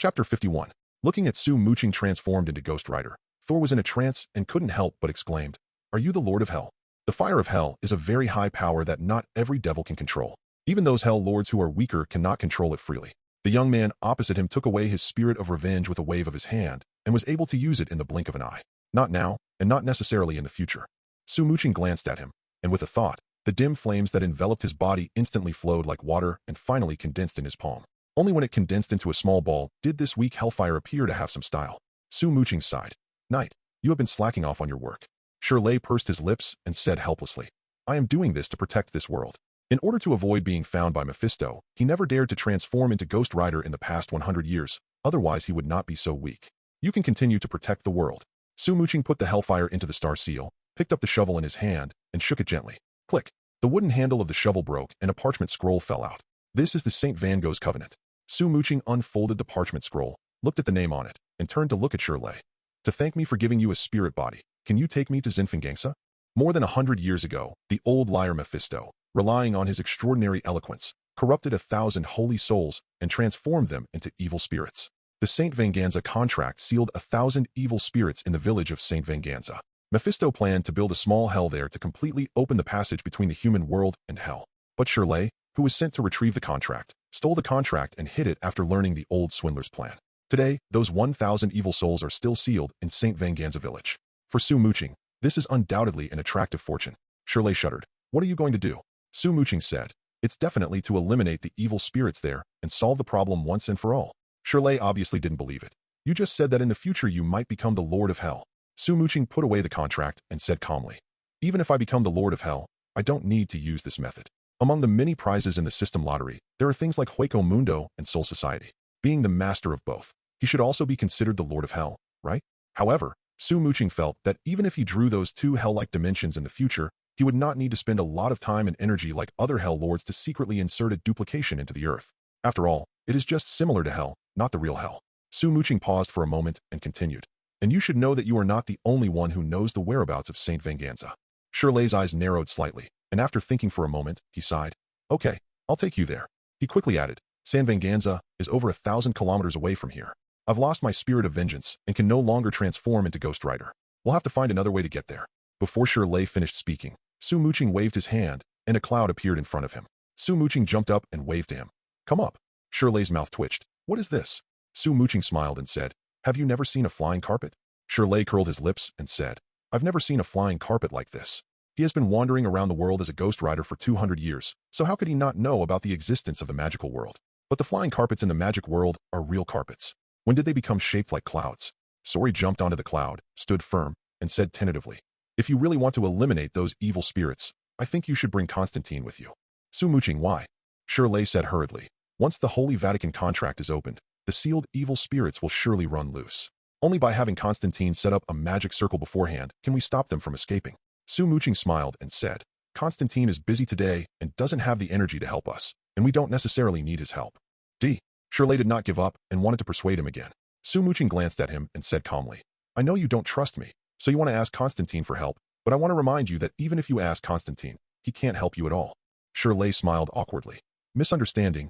Chapter 51. Looking at Su Muqing transformed into Ghost Rider, Thor was in a trance and couldn't help but exclaimed, "Are you the Lord of Hell?" The fire of hell is a very high power that not every devil can control. Even those hell lords who are weaker cannot control it freely. The young man opposite him took away his spirit of revenge with a wave of his hand and was able to use it in the blink of an eye. Not now, and not necessarily in the future. Su Muqing glanced at him, and with a thought, the dim flames that enveloped his body instantly flowed like water and finally condensed in his palm. Only when it condensed into a small ball did this weak hellfire appear to have some style. Su Muqing sighed. "Knight, you have been slacking off on your work." Seireitei pursed his lips and said helplessly, "I am doing this to protect this world." In order to avoid being found by Mephisto, he never dared to transform into Ghost Rider in the past 100 years, otherwise he would not be so weak. "You can continue to protect the world." Su Muqing put the hellfire into the star seal, picked up the shovel in his hand, and shook it gently. Click! The wooden handle of the shovel broke and a parchment scroll fell out. "This is the St. Van Gogh's Covenant." Su Muqing unfolded the parchment scroll, looked at the name on it, and turned to look at Seireitei. "To thank me for giving you a spirit body, can you take me to Zanpakutō?" More than 100 years ago, the old liar Mephisto, relying on his extraordinary eloquence, corrupted 1,000 holy souls and transformed them into evil spirits. The St. Venganza contract sealed 1,000 evil spirits in the village of St. Venganza. Mephisto planned to build a small hell there to completely open the passage between the human world and hell. But Seireitei, who was sent to retrieve the contract, stole the contract and hid it after learning the old swindler's plan. Today, those 1,000 evil souls are still sealed in St. Venganza village. For Su Muqing, this is undoubtedly an attractive fortune. Seireitei shuddered. "What are you going to do?" Su Muqing said, "It's definitely to eliminate the evil spirits there and solve the problem once and for all." Seireitei obviously didn't believe it. "You just said that in the future you might become the Lord of Hell." Su Muqing put away the contract and said calmly, "Even if I become the Lord of Hell, I don't need to use this method. Among the many prizes in the system lottery, there are things like Hueco Mundo and Soul Society. Being the master of both, he should also be considered the Lord of Hell, right?" However, Su Muqing felt that even if he drew those two hell-like dimensions in the future, he would not need to spend a lot of time and energy like other hell lords to secretly insert a duplication into the earth. After all, it is just similar to hell, not the real hell. Su Muqing paused for a moment and continued, "And you should know that you are not the only one who knows the whereabouts of St. Venganza." Seireitei's eyes narrowed slightly, and after thinking for a moment, he sighed. "Okay, I'll take you there." He quickly added, "St. Venganza is over 1,000 kilometers away from here. I've lost my spirit of vengeance and can no longer transform into Ghost Rider. We'll have to find another way to get there." Before Seireitei finished speaking, Su Muqing waved his hand, and a cloud appeared in front of him. Su Muqing jumped up and waved to him. "Come up." Seireitei's mouth twitched. "What is this?" Su Muqing smiled and said, "Have you never seen a flying carpet?" Seireitei curled his lips and said, "I've never seen a flying carpet like this." He has been wandering around the world as a Ghost Rider for 200 years, so how could he not know about the existence of the magical world? But the flying carpets in the magic world are real carpets. When did they become shaped like clouds? Sori jumped onto the cloud, stood firm, and said tentatively, "If you really want to eliminate those evil spirits, I think you should bring Constantine with you." Su Muqing, "Why?" Seireitei said hurriedly, "Once the Holy Vatican contract is opened, the sealed evil spirits will surely run loose. Only by having Constantine set up a magic circle beforehand can we stop them from escaping." Su Muqing smiled and said, "Constantine is busy today and doesn't have the energy to help us, and we don't necessarily need his help." Seireitei did not give up and wanted to persuade him again. Su Muqing glanced at him and said calmly, "I know you don't trust me, so you want to ask Constantine for help, but I want to remind you that even if you ask Constantine, he can't help you at all." Seireitei smiled awkwardly. Misunderstanding,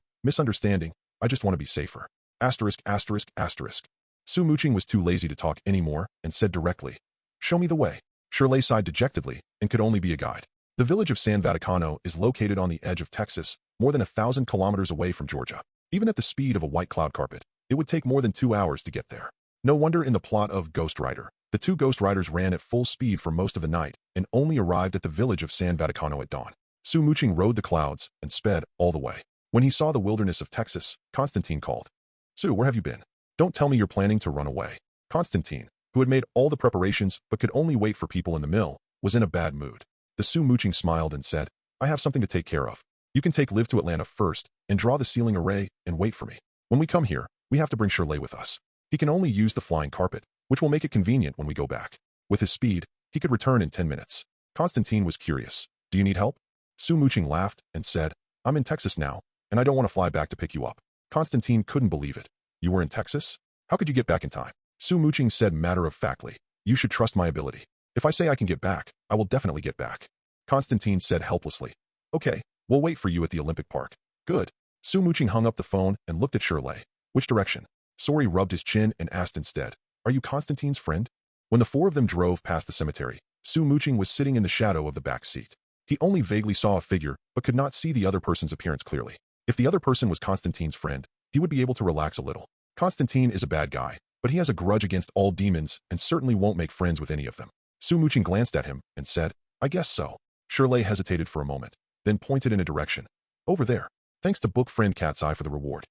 I just want to be safer. Asterisk. Su Muqing was too lazy to talk anymore and said directly, "Show me the way." Seireitei sighed dejectedly and could only be a guide. The village of San Vaticano is located on the edge of Texas, more than 1,000 kilometers away from Georgia. Even at the speed of a white cloud carpet, it would take more than 2 hours to get there. No wonder in the plot of Ghost Rider, the two Ghost Riders ran at full speed for most of the night and only arrived at the village of San Vaticano at dawn. Su Muqing rode the clouds and sped all the way. When he saw the wilderness of Texas, Constantine called, "Su, where have you been? Don't tell me you're planning to run away." Constantine, who had made all the preparations but could only wait for people in the mill, was in a bad mood. The Su Muqing smiled and said, "I have something to take care of. You can take Liv to Atlanta first and draw the sealing array and wait for me. When we come here, we have to bring Seireitei with us. He can only use the flying carpet, which will make it convenient when we go back. With his speed, he could return in 10 minutes. Constantine was curious. "Do you need help?" Su Muqing laughed and said, "I'm in Texas now, and I don't want to fly back to pick you up." Constantine couldn't believe it. "You were in Texas? How could you get back in time?" Su Muqing said matter-of-factly, "You should trust my ability. If I say I can get back, I will definitely get back." Constantine said helplessly, "Okay, we'll wait for you at the Olympic Park." "Good." Su Muqing hung up the phone and looked at Seireitei. "Which direction?" Sori rubbed his chin and asked instead, "Are you Constantine's friend?" When the four of them drove past the cemetery, Su Muqing was sitting in the shadow of the back seat. He only vaguely saw a figure, but could not see the other person's appearance clearly. If the other person was Constantine's friend, he would be able to relax a little. Constantine is a bad guy, but he has a grudge against all demons and certainly won't make friends with any of them. Su Muqing glanced at him and said, "I guess so." Seireitei hesitated for a moment, then pointed in a direction. "Over there. Thanks to book friend Cat's Eye for the reward."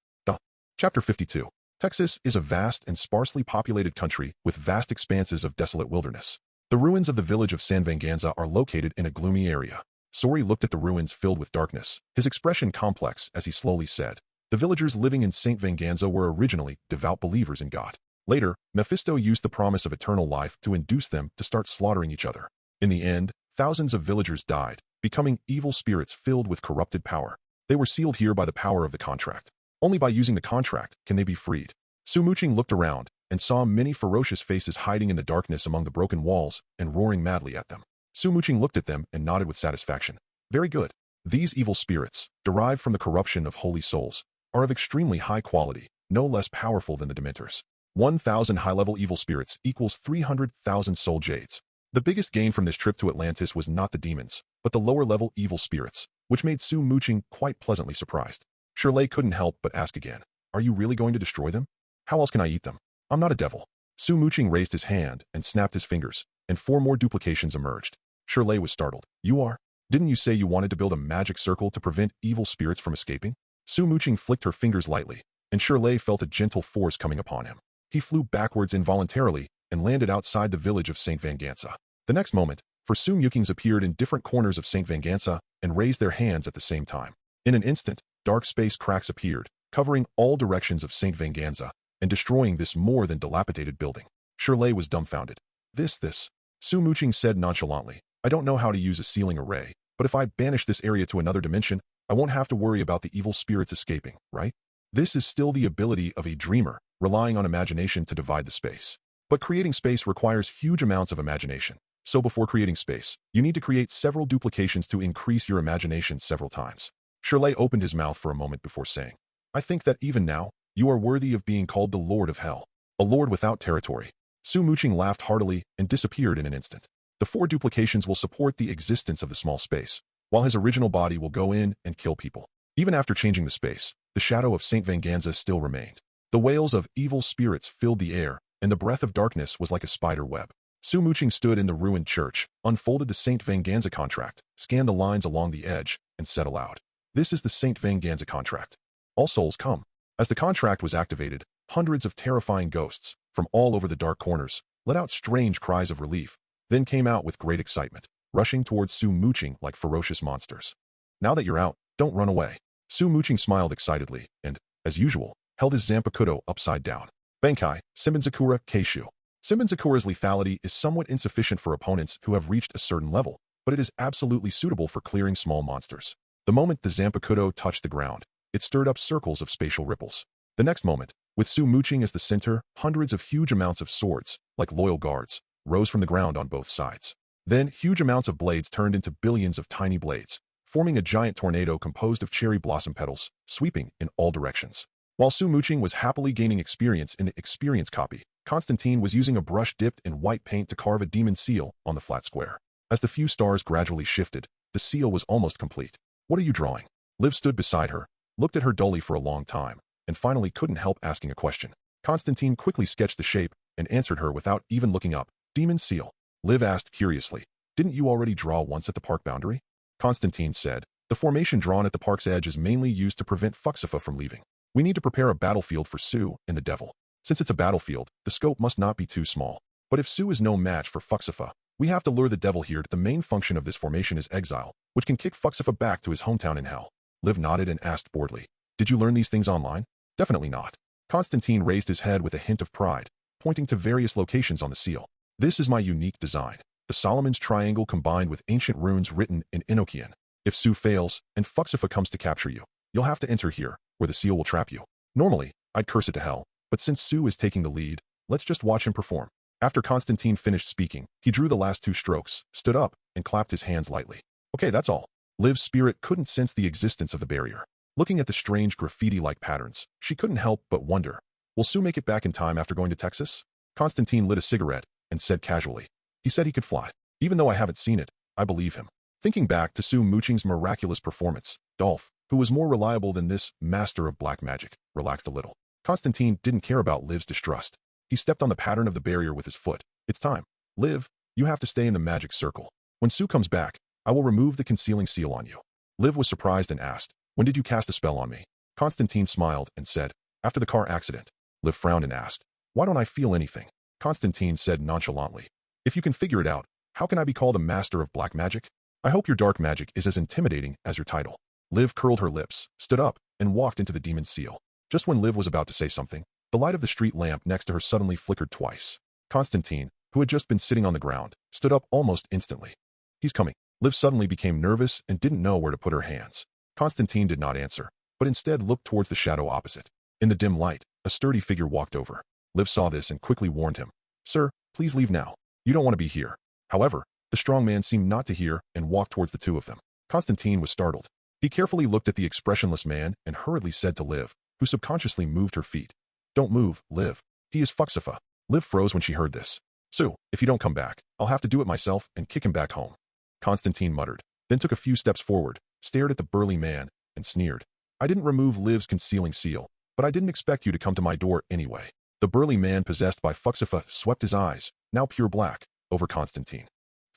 Chapter 52. Texas is a vast and sparsely populated country with vast expanses of desolate wilderness. The ruins of the village of San Venganza are located in a gloomy area. Sori looked at the ruins filled with darkness, his expression complex as he slowly said, "The villagers living in St. Venganza were originally devout believers in God. Later, Mephisto used the promise of eternal life to induce them to start slaughtering each other. In the end, thousands of villagers died, becoming evil spirits filled with corrupted power. They were sealed here by the power of the contract. Only by using the contract can they be freed." Su Muqing looked around and saw many ferocious faces hiding in the darkness among the broken walls and roaring madly at them. Su Muqing looked at them and nodded with satisfaction. "Very good. These evil spirits, derived from the corruption of holy souls, are of extremely high quality, no less powerful than the Dementors. 1,000 high-level evil spirits equals 300,000 soul jades. The biggest gain from this trip to Atlantis was not the demons, but the lower-level evil spirits, which made Su Muqing quite pleasantly surprised. Seireitei couldn't help but ask again, "Are you really going to destroy them? How else can I eat them? I'm not a devil." Su Muqing raised his hand and snapped his fingers, and 4 more duplications emerged. Seireitei was startled. "You are? Didn't you say you wanted to build a magic circle to prevent evil spirits from escaping?" Su Muqing flicked her fingers lightly, and Seireitei felt a gentle force coming upon him. He flew backwards involuntarily and landed outside the village of St. Venganza. The next moment, Su Muqings appeared in different corners of St. Venganza and raised their hands at the same time. In an instant, dark space cracks appeared, covering all directions of St. Venganza and destroying this more than dilapidated building. Seireitei was dumbfounded. This. Su Muqing said nonchalantly, "I don't know how to use a sealing array, but if I banish this area to another dimension, I won't have to worry about the evil spirits escaping, right? This is still the ability of a dreamer, relying on imagination to divide the space. But creating space requires huge amounts of imagination. So before creating space, you need to create several duplications to increase your imagination several times." Seireitei opened his mouth for a moment before saying, "I think that even now, you are worthy of being called the Lord of Hell, a lord without territory." Su Muqing laughed heartily and disappeared in an instant. The 4 duplications will support the existence of the small space, while his original body will go in and kill people. Even after changing the space, the shadow of St. Venganza still remained. The wails of evil spirits filled the air, and the breath of darkness was like a spider web. Su Muqing stood in the ruined church, unfolded the St. Venganza contract, scanned the lines along the edge, and said aloud, "This is the St. Venganza contract. All souls come." As the contract was activated, hundreds of terrifying ghosts, from all over the dark corners, let out strange cries of relief, then came out with great excitement, rushing towards Su Muqing like ferocious monsters. "Now that you're out, don't run away." Su Muqing smiled excitedly and, as usual, held his Zanpakutō upside down. Bankai, Shimbenzakura, Keishu. Shimbenzakura's lethality is somewhat insufficient for opponents who have reached a certain level, but it is absolutely suitable for clearing small monsters. The moment the Zanpakutō touched the ground, it stirred up circles of spatial ripples. The next moment, with Su Muqing as the center, hundreds of huge amounts of swords, like loyal guards, rose from the ground on both sides. Then, huge amounts of blades turned into billions of tiny blades, forming a giant tornado composed of cherry blossom petals, sweeping in all directions. While Su Muqing was happily gaining experience in the experience copy, Constantine was using a brush dipped in white paint to carve a demon seal on the flat square. As the few stars gradually shifted, the seal was almost complete. "What are you drawing?" Liv stood beside her, looked at her dully for a long time, and finally couldn't help asking a question. Constantine quickly sketched the shape and answered her without even looking up. "Demon seal." Liv asked curiously, "Didn't you already draw once at the park boundary?" Constantine said, "The formation drawn at the park's edge is mainly used to prevent Fuxifa from leaving. We need to prepare a battlefield for Su and the devil. Since it's a battlefield, the scope must not be too small. But if Su is no match for Fuxifa, we have to lure the devil here. The main function of this formation is exile, which can kick Fuxifa back to his hometown in hell." Liv nodded and asked boredly, "Did you learn these things online?" "Definitely not." Constantine raised his head with a hint of pride, pointing to various locations on the seal. "This is my unique design, the Solomon's Triangle combined with ancient runes written in Enochian. If Su fails and Fuxifa comes to capture you, you'll have to enter here, where the seal will trap you. Normally, I'd curse it to hell, but since Su is taking the lead, let's just watch him perform." After Constantine finished speaking, he drew the last 2 strokes, stood up, and clapped his hands lightly. "Okay, that's all." Liv's spirit couldn't sense the existence of the barrier. Looking at the strange graffiti-like patterns, she couldn't help but wonder, Will Sue make it back in time after going to Texas? Constantine lit a cigarette and said casually. He said he could fly. Even though I haven't seen it, I believe him. Thinking back to Sue Muqing's miraculous performance, Dolph, who was more reliable than this master of black magic, relaxed a little. Constantine didn't care about Liv's distrust. He stepped on the pattern of the barrier with his foot. It's time. Liv, you have to stay in the magic circle. When Sue comes back, I will remove the concealing seal on you. Liv was surprised and asked, when did you cast a spell on me? Constantine smiled and said, after the car accident. Liv frowned and asked, why don't I feel anything? Constantine said nonchalantly, if you can figure it out, how can I be called a master of black magic? I hope your dark magic is as intimidating as your title. Liv curled her lips, stood up, and walked into the demon's seal. Just when Liv was about to say something, the light of the street lamp next to her suddenly flickered twice. Constantine, who had just been sitting on the ground, stood up almost instantly. He's coming. Liv suddenly became nervous and didn't know where to put her hands. Constantine did not answer, but instead looked towards the shadow opposite. In the dim light, a sturdy figure walked over. Liv saw this and quickly warned him, sir, please leave now. You don't want to be here. However, the strong man seemed not to hear and walked towards the two of them. Constantine was startled. He carefully looked at the expressionless man and hurriedly said to Liv, who subconsciously moved her feet. Don't move, Liv. He is Fuxifa. Liv froze when she heard this. Sue, if you don't come back, I'll have to do it myself and kick him back home. Constantine muttered, then took a few steps forward, stared at the burly man, and sneered. I didn't remove Liv's concealing seal, but I didn't expect you to come to my door anyway. The burly man possessed by Fuxifa swept his eyes, now pure black, over Constantine.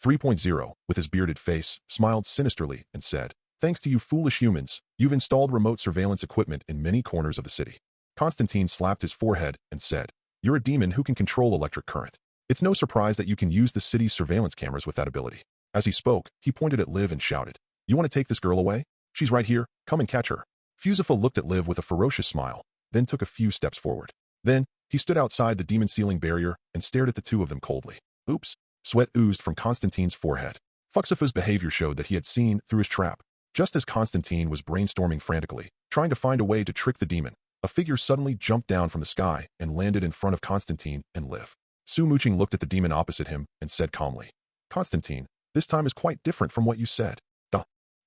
3.0, with his bearded face, smiled sinisterly and said, thanks to you foolish humans, you've installed remote surveillance equipment in many corners of the city. Constantine slapped his forehead and said, you're a demon who can control electric current. It's no surprise that you can use the city's surveillance cameras with that ability. As he spoke, he pointed at Liv and shouted, you want to take this girl away? She's right here, come and catch her. Fusifa looked at Liv with a ferocious smile, then took a few steps forward. Then, he stood outside the demon sealing barrier and stared at the two of them coldly. Oops. Sweat oozed from Constantine's forehead. Fuxifa's behavior showed that he had seen through his trap. Just as Constantine was brainstorming frantically, trying to find a way to trick the demon, a figure suddenly jumped down from the sky and landed in front of Constantine and Liv. Sue Muqing looked at the demon opposite him and said calmly, Constantine, this time is quite different from what you said.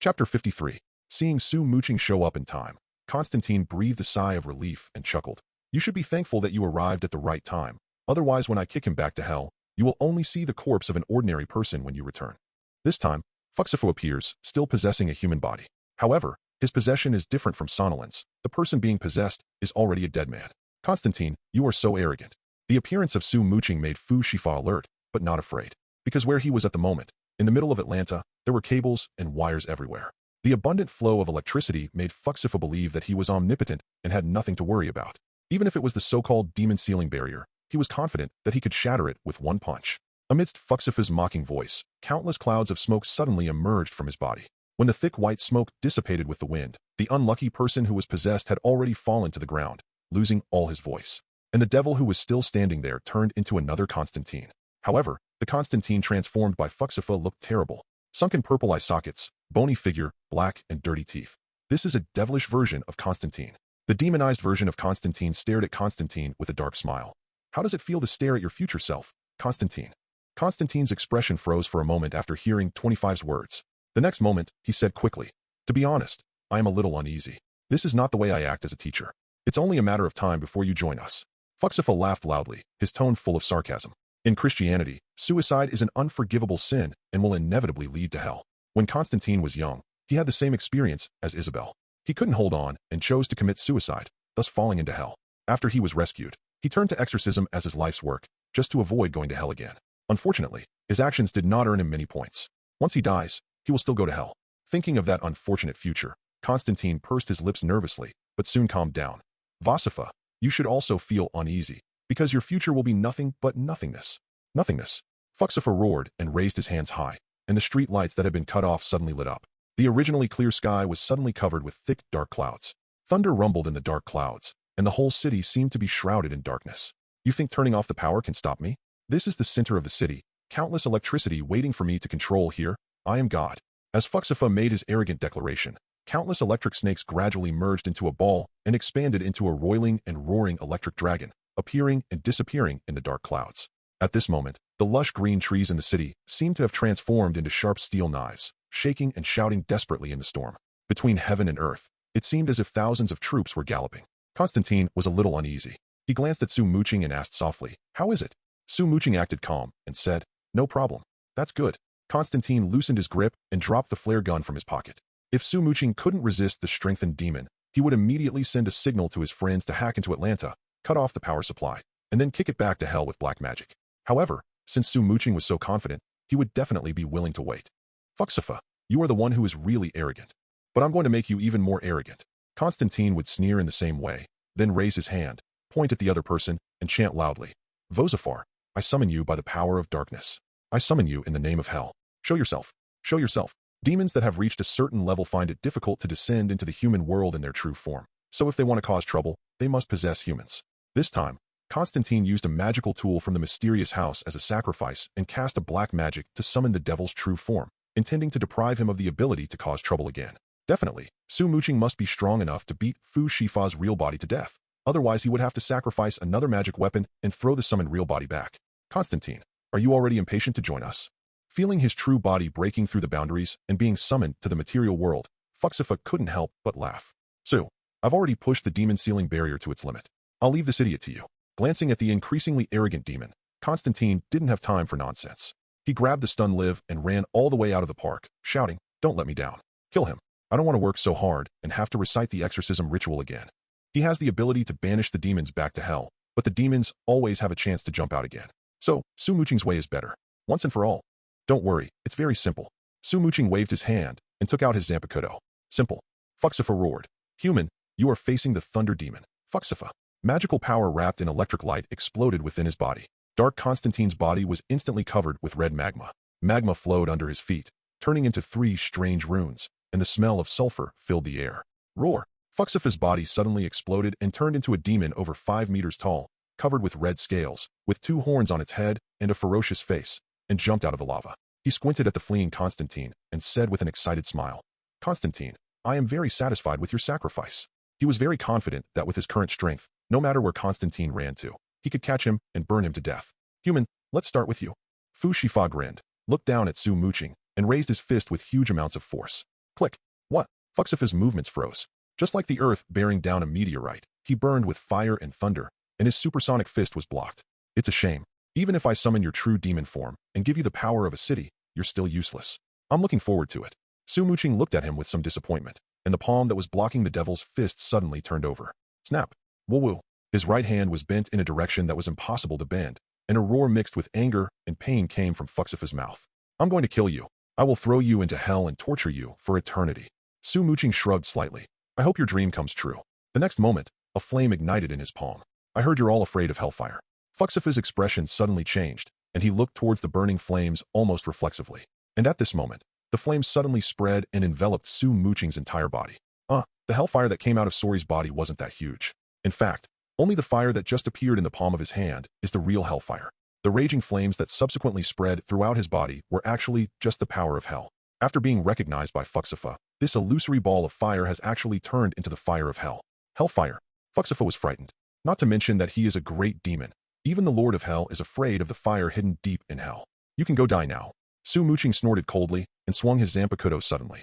Chapter 53. Seeing Sue Muqing show up in time, Constantine breathed a sigh of relief and chuckled. You should be thankful that you arrived at the right time. Otherwise, when I kick him back to hell, you will only see the corpse of an ordinary person when you return. This time, Fuxifu appears, still possessing a human body. However, his possession is different from Sonolence. The person being possessed is already a dead man. Constantine, you are so arrogant. The appearance of Sue Muqing made Fu Shifa alert, but not afraid. Because where he was at the moment, in the middle of Atlanta, there were cables and wires everywhere. The abundant flow of electricity made Fuxifa believe that he was omnipotent and had nothing to worry about. Even if it was the so-called demon sealing barrier, he was confident that he could shatter it with one punch. Amidst Fuxifa's mocking voice, countless clouds of smoke suddenly emerged from his body. When the thick white smoke dissipated with the wind, the unlucky person who was possessed had already fallen to the ground, losing all his voice. And the devil who was still standing there turned into another Constantine. However, the Constantine transformed by Fuxifa looked terrible. Sunken purple eye sockets, bony figure, black and dirty teeth. This is a devilish version of Constantine. The demonized version of Constantine stared at Constantine with a dark smile. How does it feel to stare at your future self, Constantine? Constantine's expression froze for a moment after hearing 25's words. The next moment, he said quickly, to be honest, I am a little uneasy. This is not the way I act as a teacher. It's only a matter of time before you join us. Fuxifa laughed loudly, his tone full of sarcasm. In Christianity, suicide is an unforgivable sin and will inevitably lead to hell. When Constantine was young, he had the same experience as Isabel. He couldn't hold on and chose to commit suicide, thus falling into hell. After he was rescued, he turned to exorcism as his life's work, just to avoid going to hell again. Unfortunately, his actions did not earn him many points. Once he dies, he will still go to hell. Thinking of that unfortunate future, Constantine pursed his lips nervously, but soon calmed down. Vasifa, you should also feel uneasy, because your future will be nothing but nothingness. Nothingness. Fuxifa roared and raised his hands high, and the street lights that had been cut off suddenly lit up. The originally clear sky was suddenly covered with thick, dark clouds. Thunder rumbled in the dark clouds, and the whole city seemed to be shrouded in darkness. You think turning off the power can stop me? This is the center of the city, countless electricity waiting for me to control here. I am God. As Fuxifa made his arrogant declaration, countless electric snakes gradually merged into a ball and expanded into a roiling and roaring electric dragon, appearing and disappearing in the dark clouds. At this moment, the lush green trees in the city seemed to have transformed into sharp steel knives, shaking and shouting desperately in the storm. Between heaven and earth, it seemed as if thousands of troops were galloping. Constantine was a little uneasy. He glanced at Su Muqing and asked softly, "How is it?" Su Muqing acted calm and said, "No problem. That's good." Constantine loosened his grip and dropped the flare gun from his pocket. If Su Muqing couldn't resist the strengthened demon, he would immediately send a signal to his friends to hack into Atlanta, cut off the power supply, and then kick it back to hell with black magic. However, since Su Muqing was so confident, he would definitely be willing to wait. "Fuxifa, you are the one who is really arrogant. But I'm going to make you even more arrogant." Constantine would sneer in the same way, then raise his hand, point at the other person, and chant loudly, "Vozafar, I summon you by the power of darkness. I summon you in the name of hell. Show yourself. Show yourself." Demons that have reached a certain level find it difficult to descend into the human world in their true form. So if they want to cause trouble, they must possess humans. This time, Constantine used a magical tool from the mysterious house as a sacrifice and cast a black magic to summon the devil's true form, intending to deprive him of the ability to cause trouble again. Definitely, Su Muqing must be strong enough to beat Fu Shifa's real body to death. Otherwise, he would have to sacrifice another magic weapon and throw the summoned real body back. "Constantine, are you already impatient to join us?" Feeling his true body breaking through the boundaries and being summoned to the material world, Fuxifa couldn't help but laugh. "Su, I've already pushed the demon ceiling barrier to its limit. I'll leave this idiot to you." Glancing at the increasingly arrogant demon, Constantine didn't have time for nonsense. He grabbed the stun live and ran all the way out of the park, shouting, "Don't let me down. Kill him. I don't want to work so hard and have to recite the exorcism ritual again." He has the ability to banish the demons back to hell, but the demons always have a chance to jump out again. So, Su Muqing's way is better. Once and for all. "Don't worry, it's very simple." Su Muqing waved his hand and took out his Zanpakutō. "Simple." Fuxifa roared, "Human, you are facing the thunder demon." Fuxifa. Magical power wrapped in electric light exploded within his body. Dark Constantine's body was instantly covered with red magma. Magma flowed under his feet, turning into 3 strange runes, and the smell of sulfur filled the air. Roar! Fuxifa's body suddenly exploded and turned into a demon over 5 meters tall, covered with red scales, with 2 horns on its head and a ferocious face, and jumped out of the lava. He squinted at the fleeing Constantine and said with an excited smile, "Constantine, I am very satisfied with your sacrifice." He was very confident that with his current strength, no matter where Constantine ran to, he could catch him and burn him to death. "Human, let's start with you." Fu Shifa grinned, looked down at Su Muqing, and raised his fist with huge amounts of force. Click. What? Fuxifa's movements froze. Just like the earth bearing down a meteorite, he burned with fire and thunder, and his supersonic fist was blocked. "It's a shame. Even if I summon your true demon form and give you the power of a city, you're still useless. I'm looking forward to it." Su Muqing looked at him with some disappointment, and the palm that was blocking the devil's fist suddenly turned over. Snap. Woo-woo. His right hand was bent in a direction that was impossible to bend, and a roar mixed with anger and pain came from Fuxifa's mouth. "I'm going to kill you. I will throw you into hell and torture you for eternity." Su Muqing shrugged slightly. "I hope your dream comes true." The next moment, a flame ignited in his palm. "I heard you're all afraid of hellfire." Fuxifa's expression suddenly changed, and he looked towards the burning flames almost reflexively. And at this moment, the flames suddenly spread and enveloped Su Muqing's entire body. The hellfire that came out of Sori's body wasn't that huge. In fact, only the fire that just appeared in the palm of his hand is the real hellfire. The raging flames that subsequently spread throughout his body were actually just the power of hell. After being recognized by Fuxifa, this illusory ball of fire has actually turned into the fire of hell. Hellfire. Fuxifa was frightened. Not to mention that he is a great demon. Even the Lord of Hell is afraid of the fire hidden deep in hell. "You can go die now." Su Muqing snorted coldly and swung his Zanpakutō suddenly.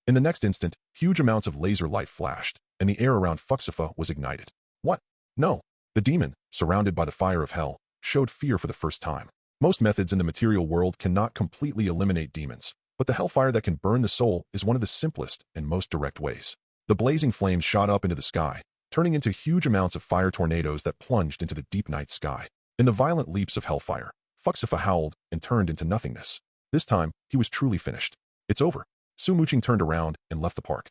In the next instant, huge amounts of laser light flashed, and the air around Fuxifa was ignited. What? No. The demon, surrounded by the fire of hell, showed fear for the first time. Most methods in the material world cannot completely eliminate demons, but the hellfire that can burn the soul is one of the simplest and most direct ways. The blazing flames shot up into the sky, turning into huge amounts of fire tornadoes that plunged into the deep night sky. In the violent leaps of hellfire, Fuxifa howled and turned into nothingness. This time, he was truly finished. "It's over." Su Muqing turned around and left the park.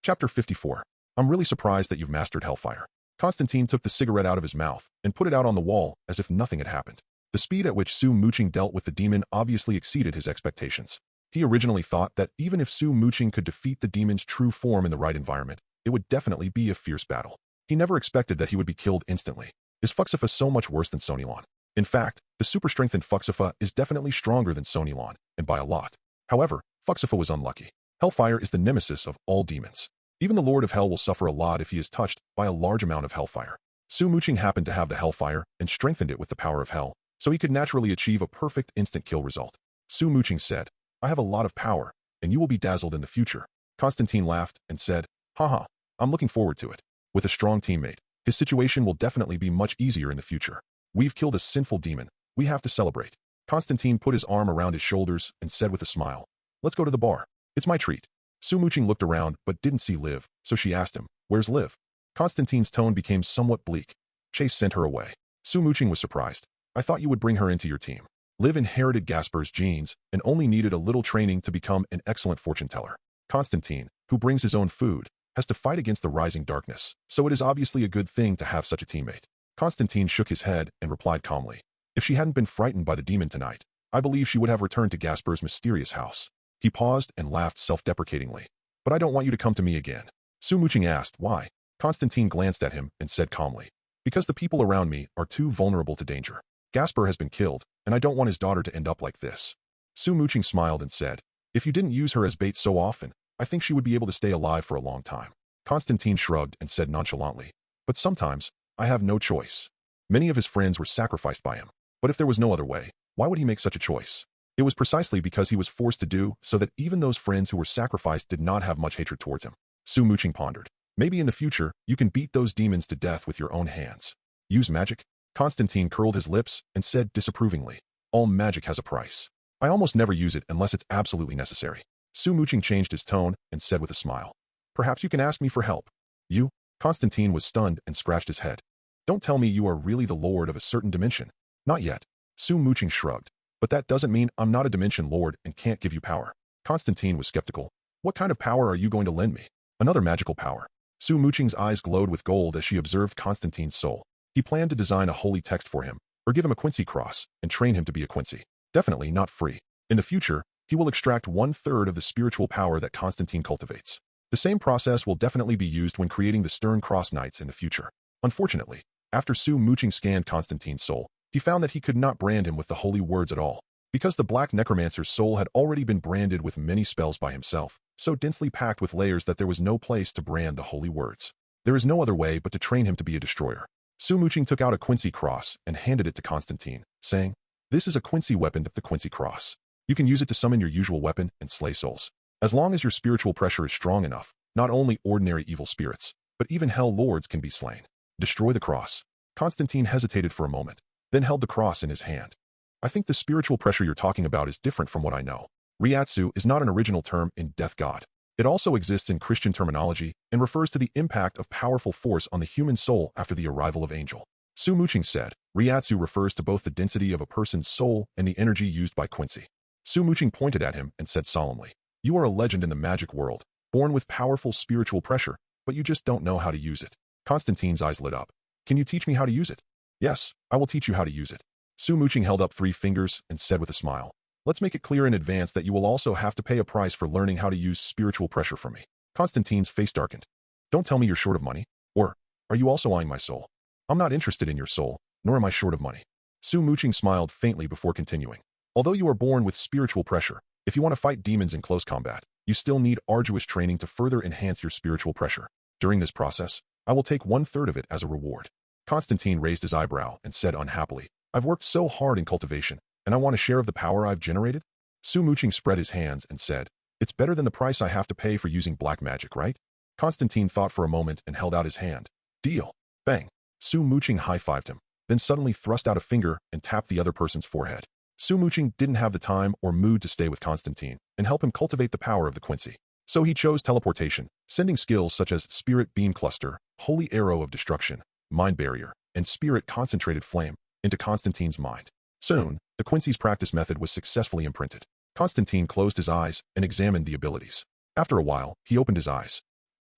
Chapter 54. I'm really surprised that you've mastered hellfire. Constantine took the cigarette out of his mouth and put it out on the wall as if nothing had happened. The speed at which Su Muqing dealt with the demon obviously exceeded his expectations. He originally thought that even if Su Muqing could defeat the demon's true form in the right environment, it would definitely be a fierce battle. He never expected that he would be killed instantly. Is Fuxifa so much worse than Sonilon? In fact, the super-strengthened Fuxifa is definitely stronger than Sonilon, and by a lot. However, Fuxifa was unlucky. Hellfire is the nemesis of all demons. Even the Lord of Hell will suffer a lot if he is touched by a large amount of hellfire. Su Muqing happened to have the hellfire and strengthened it with the power of hell, so he could naturally achieve a perfect instant kill result. Su Muqing said, "I have a lot of power, and you will be dazzled in the future." Constantine laughed and said, "Haha, I'm looking forward to it." With a strong teammate, His situation will definitely be much easier in the future. We've killed a sinful demon. We have to celebrate. Constantine put his arm around his shoulders and said with a smile, "Let's go to the bar. It's my treat." Muqing looked around but didn't see Liv, so she asked him, "Where's Liv?" Constantine's tone became somewhat bleak. "Chase sent her away." Muqing was surprised. "I thought you would bring her into your team." Liv inherited Gasper's genes and only needed a little training to become an excellent fortune teller. Constantine, who brings his own food, has to fight against the rising darkness, so it is obviously a good thing to have such a teammate. Constantine shook his head and replied calmly, "If she hadn't been frightened by the demon tonight, I believe she would have returned to Gasper's mysterious house." He paused and laughed self-deprecatingly. "But I don't want you to come to me again." Muqing asked, "Why?" Constantine glanced at him and said calmly, "Because the people around me are too vulnerable to danger. Gasper has been killed, and I don't want his daughter to end up like this." Muqing smiled and said, "If you didn't use her as bait so often, I think she would be able to stay alive for a long time." Constantine shrugged and said nonchalantly, "But sometimes, I have no choice." Many of his friends were sacrificed by him, but if there was no other way, why would he make such a choice? It was precisely because he was forced to do so that even those friends who were sacrificed did not have much hatred towards him. Muqing pondered, "Maybe in the future, you can beat those demons to death with your own hands. Use magic?" Constantine curled his lips and said disapprovingly, "All magic has a price. I almost never use it unless it's absolutely necessary." Muqing changed his tone and said with a smile, "Perhaps you can ask me for help." "You?" Constantine was stunned and scratched his head. "Don't tell me you are really the lord of a certain dimension." "Not yet." Muqing shrugged. "But that doesn't mean I'm not a dimension lord and can't give you power." Constantine was skeptical. "What kind of power are you going to lend me?" "Another magical power." Muqing's eyes glowed with gold as she observed Constantine's soul. He planned to design a holy text for him, or give him a Quincy cross, and train him to be a Quincy. Definitely not free. In the future, he will extract 1/3 of the spiritual power that Constantine cultivates. The same process will definitely be used when creating the Stern Cross Knights in the future. Unfortunately, after Muqing scanned Constantine's soul, he found that he could not brand him with the holy words at all. Because the Black Necromancer's soul had already been branded with many spells by himself, so densely packed with layers that there was no place to brand the holy words. There is no other way but to train him to be a destroyer. Muqing took out a Quincy cross and handed it to Constantine, saying, "This is a Quincy weapon, the Quincy cross. You can use it to summon your usual weapon and slay souls. As long as your spiritual pressure is strong enough, not only ordinary evil spirits, but even hell lords can be slain. Destroy the cross." Constantine hesitated for a moment, then held the cross in his hand. "I think the spiritual pressure you're talking about is different from what I know. Ryatsu is not an original term in Death God. It also exists in Christian terminology and refers to the impact of powerful force on the human soul after the arrival of angel." Muqing said, "Ryatsu refers to both the density of a person's soul and the energy used by Quincy." Muqing pointed at him and said solemnly, "You are a legend in the magic world, born with powerful spiritual pressure, but you just don't know how to use it." Constantine's eyes lit up. "Can you teach me how to use it?" "Yes, I will teach you how to use it." Muqing held up 3 fingers and said with a smile, "Let's make it clear in advance that you will also have to pay a price for learning how to use spiritual pressure from me." Constantine's face darkened. "Don't tell me you're short of money. Or, are you also eyeing my soul?" "I'm not interested in your soul, nor am I short of money." Muqing smiled faintly before continuing. "Although you are born with spiritual pressure, if you want to fight demons in close combat, you still need arduous training to further enhance your spiritual pressure. During this process, I will take 1/3 of it as a reward." Constantine raised his eyebrow and said unhappily, "I've worked so hard in cultivation, and I want a share of the power I've generated?" Muqing spread his hands and said, "It's better than the price I have to pay for using black magic, right?" Constantine thought for a moment and held out his hand. "Deal." Bang. Muqing high-fived him, then suddenly thrust out a finger and tapped the other person's forehead. Muqing didn't have the time or mood to stay with Constantine and help him cultivate the power of the Quincy. So he chose teleportation, sending skills such as Spirit Beam Cluster, Holy Arrow of Destruction, Mind Barrier, and Spirit Concentrated Flame into Constantine's mind. Soon, the Quincy's practice method was successfully imprinted. Constantine closed his eyes and examined the abilities. After a while, he opened his eyes.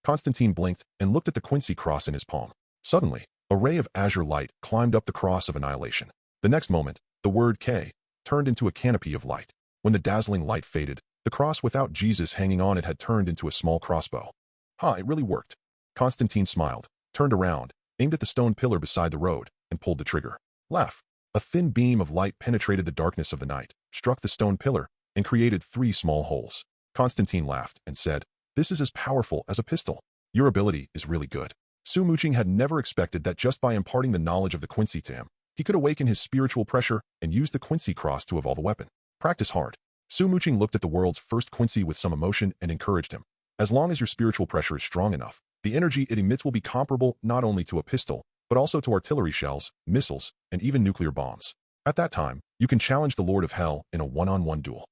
Constantine blinked and looked at the Quincy cross in his palm. Suddenly, a ray of azure light climbed up the cross of annihilation. The next moment, the word K turned into a canopy of light. When the dazzling light faded, the cross without Jesus hanging on it had turned into a small crossbow. It really worked. Constantine smiled, turned around, aimed at the stone pillar beside the road, and pulled the trigger. Laugh. A thin beam of light penetrated the darkness of the night, struck the stone pillar, and created 3 small holes. Constantine laughed and said, "This is as powerful as a pistol. Your ability is really good." Muqing had never expected that just by imparting the knowledge of the Quincy to him, he could awaken his spiritual pressure and use the Quincy cross to evolve a weapon. Practice hard. Muqing looked at the world's first Quincy with some emotion and encouraged him. "As long as your spiritual pressure is strong enough, The energy it emits will be comparable not only to a pistol, but also to artillery shells, missiles, and even nuclear bombs. At that time, you can challenge the Lord of Hell in a one-on-one duel.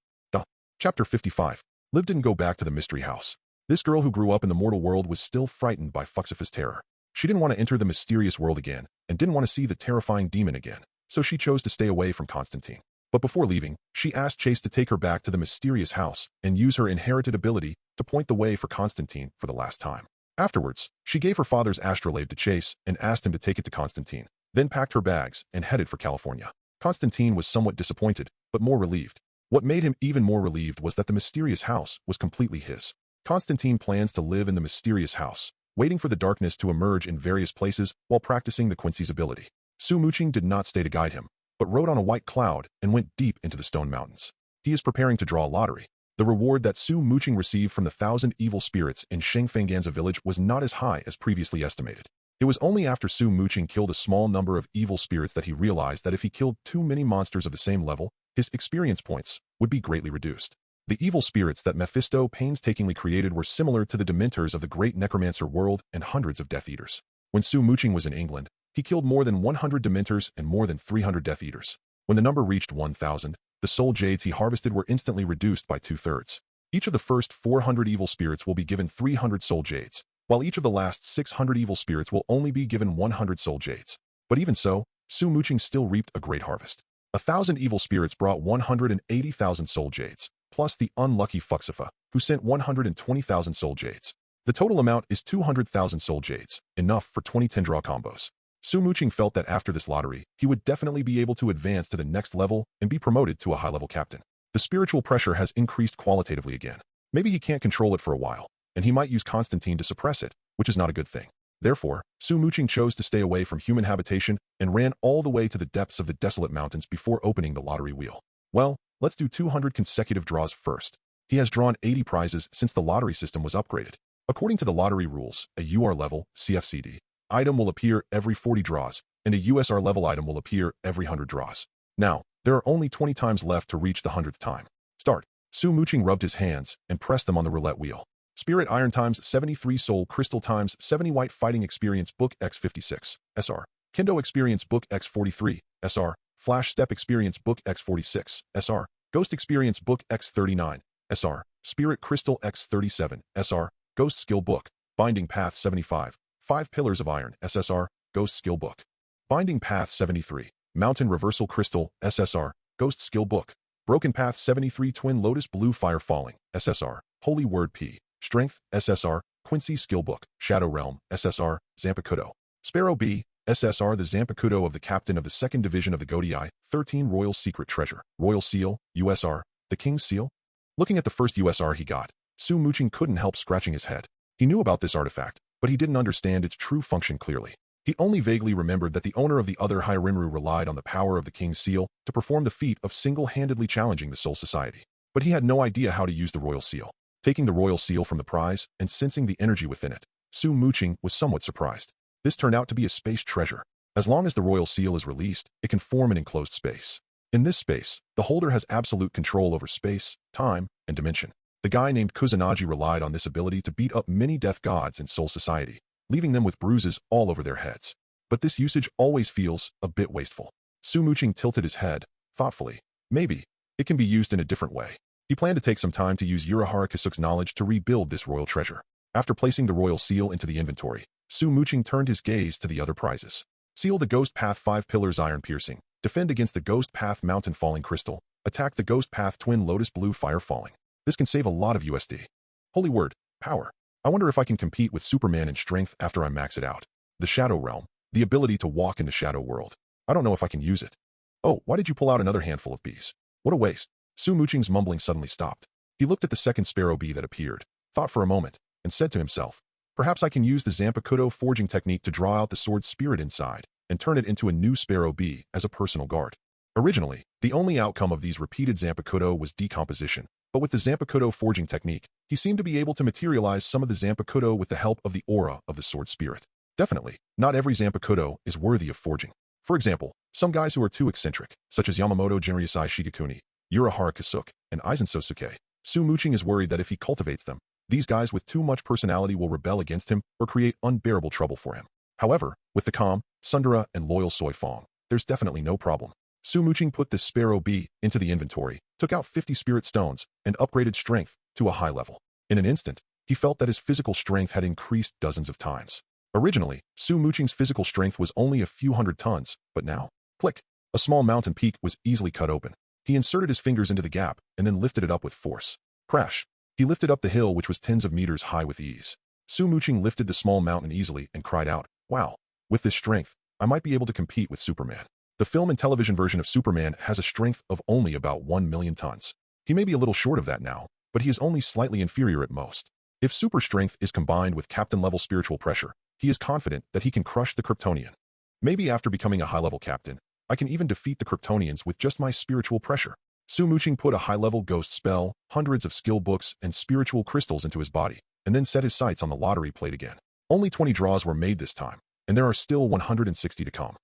Chapter 55. Liv didn't go back to the mystery house. This girl who grew up in the mortal world was still frightened by Fuxifa's terror. She didn't want to enter the mysterious world again, and didn't want to see the terrifying demon again, so she chose to stay away from Constantine. But before leaving, she asked Chase to take her back to the mysterious house and use her inherited ability to point the way for Constantine for the last time. Afterwards, she gave her father's astrolabe to Chase and asked him to take it to Constantine, then packed her bags and headed for California. Constantine was somewhat disappointed, but more relieved. What made him even more relieved was that the mysterious house was completely his. Constantine plans to live in the mysterious house, waiting for the darkness to emerge in various places while practicing the Quincy's ability. Muqing did not stay to guide him, but rode on a white cloud and went deep into the stone mountains. He is preparing to draw a lottery. The reward that Muqing received from the 1,000 evil spirits in Shengfanganza village was not as high as previously estimated. It was only after Muqing killed a small number of evil spirits that he realized that if he killed too many monsters of the same level, his experience points would be greatly reduced. The evil spirits that Mephisto painstakingly created were similar to the Dementors of the great necromancer world and hundreds of Death Eaters. When Muqing was in England, he killed more than 100 Dementors and more than 300 Death Eaters. When the number reached 1,000, the soul jades he harvested were instantly reduced by 2/3. Each of the first 400 evil spirits will be given 300 soul jades, while each of the last 600 evil spirits will only be given 100 soul jades. But even so, Muqing still reaped a great harvest. 1,000 evil spirits brought 180,000 soul jades, plus the unlucky Fuxifa, who sent 120,000 soul jades. The total amount is 200,000 soul jades, enough for 20 10-draw combos. Muqing felt that after this lottery, he would definitely be able to advance to the next level and be promoted to a high-level captain. The spiritual pressure has increased qualitatively again. Maybe he can't control it for a while, and he might use Constantine to suppress it, which is not a good thing. Therefore, Muqing chose to stay away from human habitation and ran all the way to the depths of the desolate mountains before opening the lottery wheel. Well, let's do 200 consecutive draws first. He has drawn 80 prizes since the lottery system was upgraded. According to the lottery rules, a UR level, CFCD, item will appear every 40 draws, and a USR level item will appear every 100 draws. Now, there are only 20 times left to reach the 100th time. Start. Muqing rubbed his hands and pressed them on the roulette wheel. Spirit Iron times 73 Soul Crystal times 70 White Fighting Experience Book X56, SR. Kendo Experience Book X43, SR. Flash Step Experience Book X46, SR. Ghost Experience Book X39, SR. Spirit Crystal X37, SR. Ghost Skill Book. Binding Path 75. 5 Pillars of Iron, SSR. Ghost Skill Book. Binding Path 73. Mountain Reversal Crystal, SSR. Ghost Skill Book. Broken Path 73 Twin Lotus Blue Fire Falling, SSR. Holy Word P. Strength, SSR. Quincy Skill Book. Shadow Realm, SSR. Zanpakutō. Sparrow B. SSR. The Zanpakutō of the Captain of the 2nd Division of the Godii. 13 Royal Secret Treasure. Royal Seal, USR. The King's Seal. Looking at the first USR he got, Muqing couldn't help scratching his head. He knew about this artifact, but he didn't understand its true function clearly. He only vaguely remembered that the owner of the other Hyrimru relied on the power of the King's Seal to perform the feat of single-handedly challenging the Soul Society. But he had no idea how to use the Royal Seal. Taking the Royal Seal from the prize and sensing the energy within it, Muqing was somewhat surprised. This turned out to be a space treasure. As long as the Royal Seal is released, it can form an enclosed space. In this space, the holder has absolute control over space, time, and dimension. The guy named Kusanagi relied on this ability to beat up many death gods in Soul Society, leaving them with bruises all over their heads. But this usage always feels a bit wasteful. Muqing tilted his head, thoughtfully. Maybe it can be used in a different way. He planned to take some time to use Urahara Kasuk's knowledge to rebuild this royal treasure. After placing the royal seal into the inventory, Muqing turned his gaze to the other prizes. Seal the Ghost Path 5 Pillars Iron Piercing. Defend against the Ghost Path Mountain Falling Crystal. Attack the Ghost Path Twin Lotus Blue Fire Falling. This can save a lot of USD. Holy Word, Power. I wonder if I can compete with Superman in strength after I max it out. The Shadow Realm. The ability to walk in the shadow world. I don't know if I can use it. Oh, why did you pull out another handful of bees? What a waste. Muqing's mumbling suddenly stopped. He looked at the second sparrow bee that appeared, thought for a moment, and said to himself, perhaps I can use the Zanpakutō forging technique to draw out the sword's spirit inside and turn it into a new sparrow bee as a personal guard. Originally, the only outcome of these repeated Zanpakutō was decomposition, but with the Zanpakutō forging technique, he seemed to be able to materialize some of the Zanpakutō with the help of the aura of the sword spirit. Definitely, not every Zanpakutō is worthy of forging. For example, some guys who are too eccentric, such as Yamamoto Jinryusai Shigekuni, Urahara Kasuk, and Aizen Sosuke, Muqing is worried that if he cultivates them, These guys with too much personality will rebel against him or create unbearable trouble for him. However, with the calm, Sundara, and loyal Soi Fong, there's definitely no problem. Su Muqing put this Sparrow Bee into the inventory, took out 50 spirit stones, and upgraded strength to a high level. In an instant, he felt that his physical strength had increased dozens of times. Originally, Su Muqing's physical strength was only a few hundred tons, but now, click, a small mountain peak was easily cut open. He inserted his fingers into the gap and then lifted it up with force. Crash! He lifted up the hill which was tens of meters high with ease. Su Muqing lifted the small mountain easily and cried out, "Wow! With this strength, I might be able to compete with Superman." The film and television version of Superman has a strength of only about 1 million tons. He may be a little short of that now, but he is only slightly inferior at most. If super strength is combined with captain-level spiritual pressure, he is confident that he can crush the Kryptonian. Maybe after becoming a high-level captain, I can even defeat the Kryptonians with just my spiritual pressure. Su Muqing put a high-level ghost spell, hundreds of skill books, and spiritual crystals into his body, and then set his sights on the lottery plate again. Only 20 draws were made this time, and there are still 160 to come.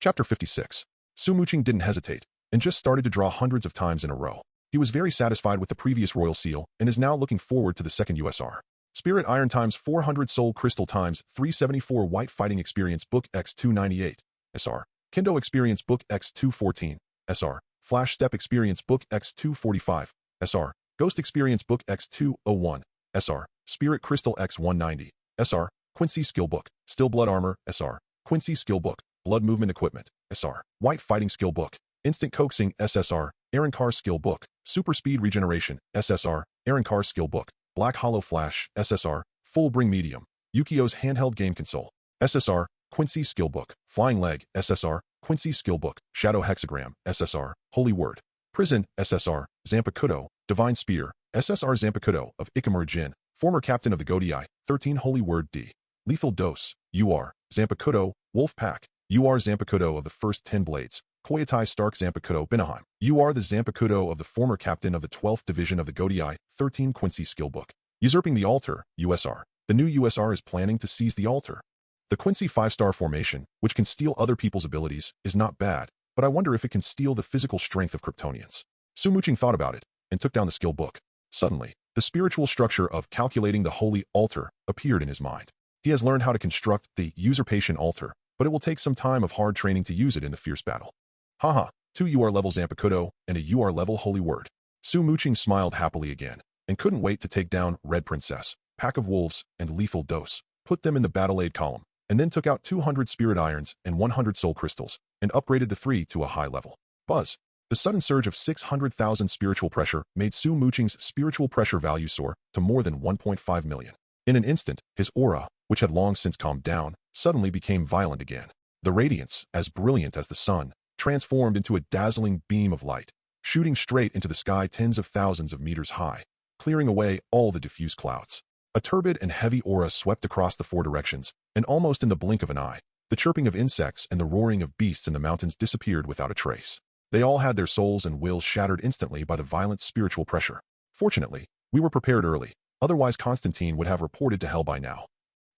Chapter 56. Su Muqing didn't hesitate, and just started to draw hundreds of times in a row. He was very satisfied with the previous Royal Seal, and is now looking forward to the second USR. Spirit Iron times 400 Soul Crystal times 374 White Fighting Experience Book X 298 SR. Kendo Experience Book X 214 SR. Flash Step Experience Book X 245 SR. Ghost Experience Book X 201 SR. Spirit Crystal X 190 SR. Quincy Skill Book. Still Blood Armor SR. Quincy Skill Book. Blood Movement Equipment SR. White Fighting Skill Book. Instant Coaxing SSR. Aaron Carr Skill Book. Super Speed Regeneration SSR. Aaron Carr Skill Book. Black Hollow Flash SSR. Full Bring Medium. Yukio's Handheld Game Console SSR. Quincy Skill Book. Flying Leg SSR. Quincy Skill Book. Shadow Hexagram SSR. Holy Word. Prison SSR. Zanpakutō. Divine Spear SSR. Zanpakutō of Ikamura Jin. Former Captain of the Godai. 13 Holy Word D. Lethal Dose. UR. Zanpakutō. Wolf Pack. UR Zanpakutō of the first 10 Blades. Koyatai Stark Zanpakutō Binaheim. UR the Zanpakutō of the former captain of the 12th Division of the Godai. 13 Quincy Skill Book. Usurping the Altar. USR. The new USR is planning to seize the altar. The Quincy 5-star formation, which can steal other people's abilities, is not bad, but I wonder if it can steal the physical strength of Kryptonians. Su Muqing thought about it, and took down the skill book. Suddenly, the spiritual structure of calculating the holy altar appeared in his mind. He has learned how to construct the usurpation altar, but it will take some time of hard training to use it in the fierce battle. Haha, 2 UR level Zanpakutō and a UR level Holy Word. Su Muqing smiled happily again, and couldn't wait to take down Red Princess, Pack of Wolves, and Lethal Dose, put them in the battle aid column, and then took out 200 Spirit Irons and 100 Soul Crystals, and upgraded the 3 to a high level. Buzz. The sudden surge of 600,000 spiritual pressure made Su Muqing's spiritual pressure value soar to more than 1.5 million. In an instant, his aura, which had long since calmed down, suddenly became violent again. The radiance, as brilliant as the sun, transformed into a dazzling beam of light, shooting straight into the sky tens of thousands of meters high, clearing away all the diffuse clouds. A turbid and heavy aura swept across the 4 directions, and almost in the blink of an eye, the chirping of insects and the roaring of beasts in the mountains disappeared without a trace. They all had their souls and wills shattered instantly by the violent spiritual pressure. Fortunately, we were prepared early, otherwise Constantine would have reported to hell by now.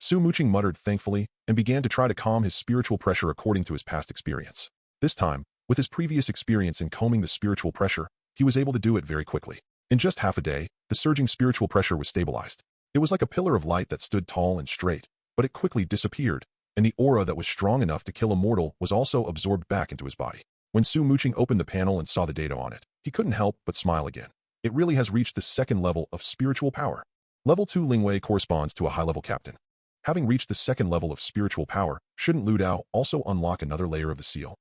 Su Muqing muttered thankfully and began to try to calm his spiritual pressure according to his past experience. This time, with his previous experience in calming the spiritual pressure, he was able to do it very quickly. In just half a day, the surging spiritual pressure was stabilized. It was like a pillar of light that stood tall and straight, but it quickly disappeared, and the aura that was strong enough to kill a mortal was also absorbed back into his body. When Su Muqing opened the panel and saw the data on it, he couldn't help but smile again. It really has reached the second level of spiritual power. Level 2 Lingwei corresponds to a high-level captain. Having reached the second level of spiritual power, shouldn't Lu Dao also unlock another layer of the seal?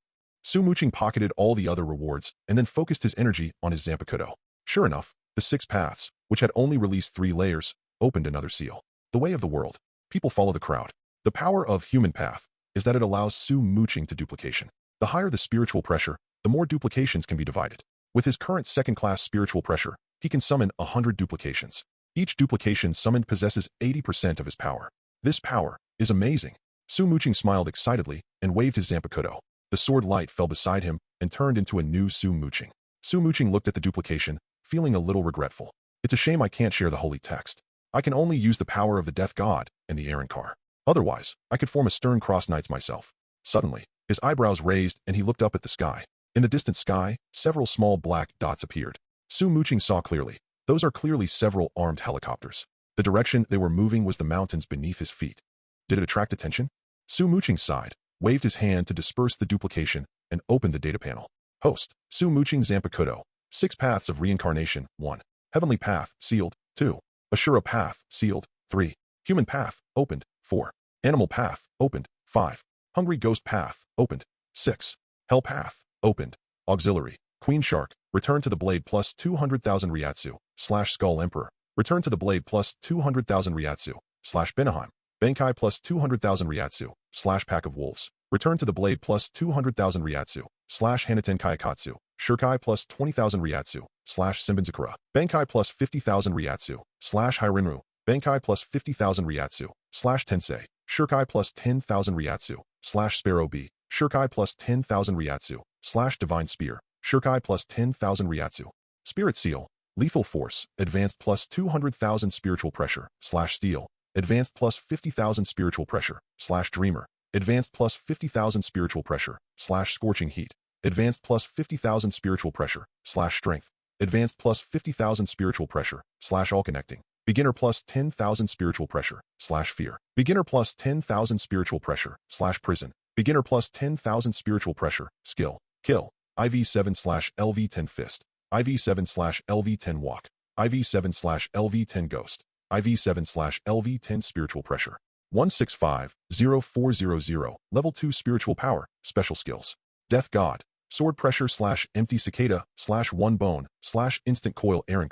Su Muqing pocketed all the other rewards and then focused his energy on his Zanpakutō. Sure enough, the 6 paths, which had only released 3 layers, opened another seal. The way of the world. People follow the crowd. The power of human path is that it allows Su Muqing to duplication. The higher the spiritual pressure, the more duplications can be divided. With his current second-class spiritual pressure, he can summon 100 duplications. Each duplication summoned possesses 80% of his power. This power is amazing. Su Muqing smiled excitedly and waved his Zanpakutō. The sword light fell beside him and turned into a new Su Muqing. Su Muqing looked at the duplication, feeling a little regretful. It's a shame I can't share the holy text. I can only use the power of the Death God and the Aaron Carr. Otherwise, I could form a stern cross knights myself. Suddenly, his eyebrows raised and he looked up at the sky. In the distant sky, several small black dots appeared. Su Muqing saw clearly. Those are clearly several armed helicopters. The direction they were moving was the mountains beneath his feet. Did it attract attention? Su Muqing sighed, waved his hand to disperse the duplication, and opened the data panel. Host, Su Muqing Zanpakutō. 6 paths of reincarnation, 1. Heavenly path, sealed, 2. Ashura path, sealed, 3. Human path, opened, 4. Animal path, opened, 5. Hungry ghost path, opened, 6. Hell path, opened. Auxiliary, Queen Shark, return to the blade plus 200,000 Ryatsu, /Skull Emperor, return to the blade plus 200,000 Ryatsu, /Benaheim, Bankai plus 200,000 Ryatsu, /Pack of Wolves, return to the blade plus 200,000 Ryatsu, /Hanaten Kaikatsu, Shurkai plus 20,000 Ryatsu, /Simbinzakura, Bankai plus 50,000 Ryatsu, /Hirinru, Bankai plus 50,000 Ryatsu, /Tensei, Shurkai plus 10,000 Ryatsu, /Sparrow B, Shurkai plus 10,000 Ryatsu, /Divine Spear, Shurkai plus 10,000 Ryatsu. Spirit Seal, Lethal Force, Advanced plus 200,000 Spiritual Pressure, /Steel, Advanced plus 50,000 Spiritual Pressure, /Dreamer, Advanced plus 50,000 Spiritual Pressure, /Scorching Heat, Advanced plus 50,000 Spiritual Pressure, /Strength, Advanced plus 50,000 Spiritual Pressure, /All Connecting, Beginner plus 10,000 Spiritual Pressure, /Fear, Beginner plus 10,000 Spiritual Pressure, /Prison, Beginner plus 10,000 Spiritual Pressure, Skill, Kill, IV7/LV10 Fist, IV7/LV10 Walk, IV7/LV10 Ghost, IV7/LV10 Spiritual Pressure. 165040, Level 2 Spiritual Power, Special Skills. Death God, Sword Pressure /Empty Cicada /1 Bone /Instant Coil Aaron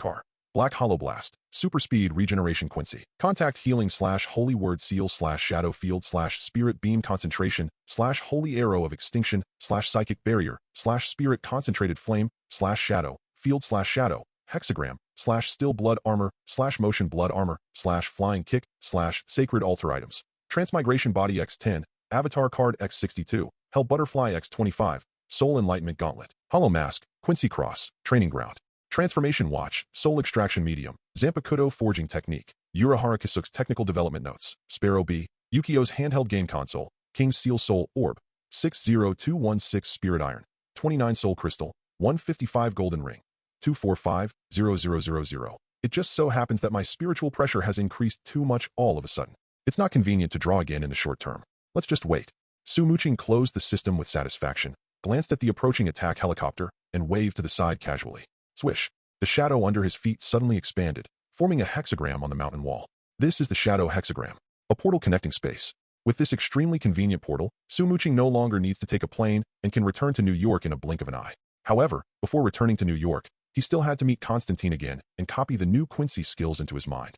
Black Hollow Blast, Super Speed Regeneration Quincy, Contact Healing /Holy Word Seal /Shadow Field /Spirit Beam Concentration /Holy Arrow of Extinction /Psychic Barrier /Spirit Concentrated Flame /Shadow Field /Shadow Hexagram /Still Blood Armor /Motion Blood Armor /Flying Kick /Sacred Altar Items, Transmigration Body X10, Avatar Card X62, Hell Butterfly X25, Soul Enlightenment Gauntlet, Hollow Mask, Quincy Cross, Training Ground, Transformation Watch, Soul Extraction Medium, Zanpakutō Forging Technique, Urahara Kisuk's Technical Development Notes, Sparrow B, Yukio's Handheld Game Console, King's Seal Soul Orb, 60216 Spirit Iron, 29 Soul Crystal, 155 Golden Ring, 245-0000. It just so happens that my spiritual pressure has increased too much all of a sudden. It's not convenient to draw again in the short term. Let's just wait. Su Muqing closed the system with satisfaction, glanced at the approaching attack helicopter, and waved to the side casually. Swish. The shadow under his feet suddenly expanded, forming a hexagram on the mountain wall. This is the shadow hexagram, a portal connecting space. With this extremely convenient portal, Su Muqing no longer needs to take a plane and can return to New York in a blink of an eye. However, before returning to New York, he still had to meet Constantine again and copy the new Quincy skills into his mind.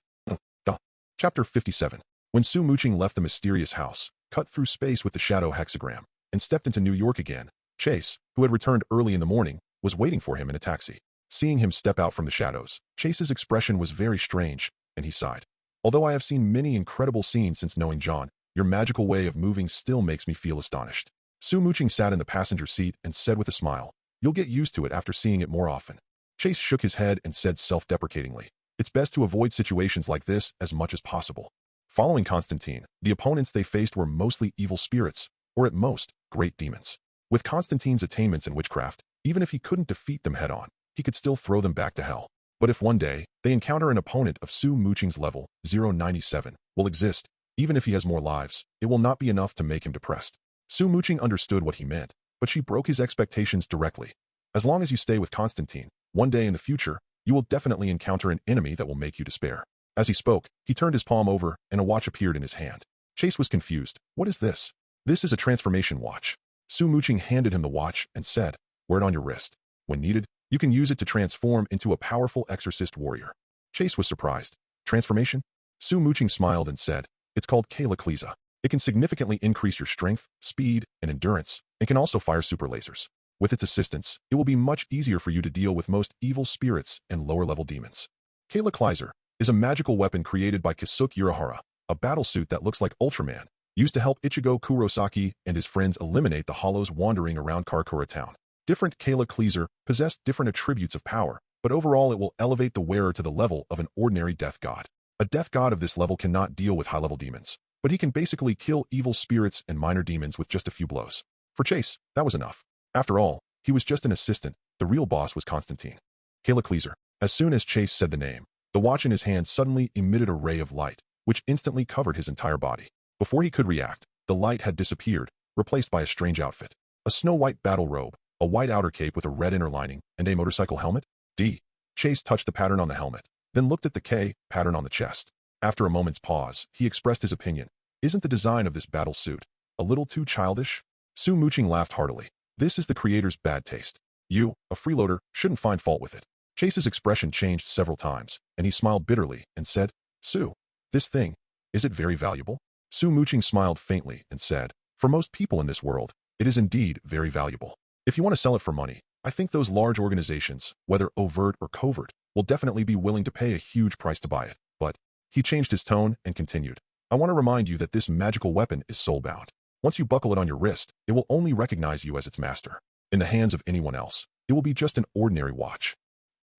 Chapter 57. When Su Muqing left the mysterious house, cut through space with the shadow hexagram, and stepped into New York again, Chase, who had returned early in the morning, was waiting for him in a taxi. Seeing him step out from the shadows, Chase's expression was very strange, and he sighed. Although I have seen many incredible scenes since knowing John, your magical way of moving still makes me feel astonished. Su Muqing sat in the passenger seat and said with a smile, "You'll get used to it after seeing it more often." Chase shook his head and said self-deprecatingly, "It's best to avoid situations like this as much as possible." Following Constantine, the opponents they faced were mostly evil spirits, or at most, great demons. With Constantine's attainments in witchcraft, even if he couldn't defeat them head-on, he could still throw them back to hell. But if one day, they encounter an opponent of Su Muqing's level, 097, will exist, even if he has more lives, it will not be enough to make him depressed. Su Muqing understood what he meant, but she broke his expectations directly. As long as you stay with Constantine, one day in the future, you will definitely encounter an enemy that will make you despair. As he spoke, he turned his palm over, and a watch appeared in his hand. Chase was confused. What is this? This is a transformation watch. Su Muqing handed him the watch and said, "Wear it on your wrist. When needed, you can use it to transform into a powerful exorcist warrior." Chase was surprised. Transformation? Su Muqing smiled and said, "It's called Kalakliza. It can significantly increase your strength, speed, and endurance, and can also fire super lasers. With its assistance, it will be much easier for you to deal with most evil spirits and lower-level demons." Kalaklizer is a magical weapon created by Kisuke Urahara, a battlesuit that looks like Ultraman, used to help Ichigo Kurosaki and his friends eliminate the hollows wandering around Karakura town. Different Kalaklizer possess different attributes of power, but overall it will elevate the wearer to the level of an ordinary death god. A death god of this level cannot deal with high-level demons, but he can basically kill evil spirits and minor demons with just a few blows. For Chase, that was enough. After all, he was just an assistant. The real boss was Constantine. Kalaklizer. As soon as Chase said the name, The watch in his hand suddenly emitted a ray of light, which instantly covered his entire body. Before he could react, the light had disappeared, replaced by a strange outfit. A snow-white battle robe, a white outer cape with a red inner lining, and a motorcycle helmet? Chase touched the pattern on the helmet, then looked at the K pattern on the chest. After a moment's pause, he expressed his opinion. Isn't the design of this battle suit a little too childish? Su Muqing laughed heartily. This is the creator's bad taste. You, a freeloader, shouldn't find fault with it. Chase's expression changed several times, and he smiled bitterly and said, Su, this thing, is it very valuable? Su Muqing smiled faintly and said, for most people in this world, it is indeed very valuable. If you want to sell it for money, I think those large organizations, whether overt or covert, will definitely be willing to pay a huge price to buy it. But, he changed his tone and continued, I want to remind you that this magical weapon is soulbound. Once you buckle it on your wrist, it will only recognize you as its master. In the hands of anyone else, it will be just an ordinary watch.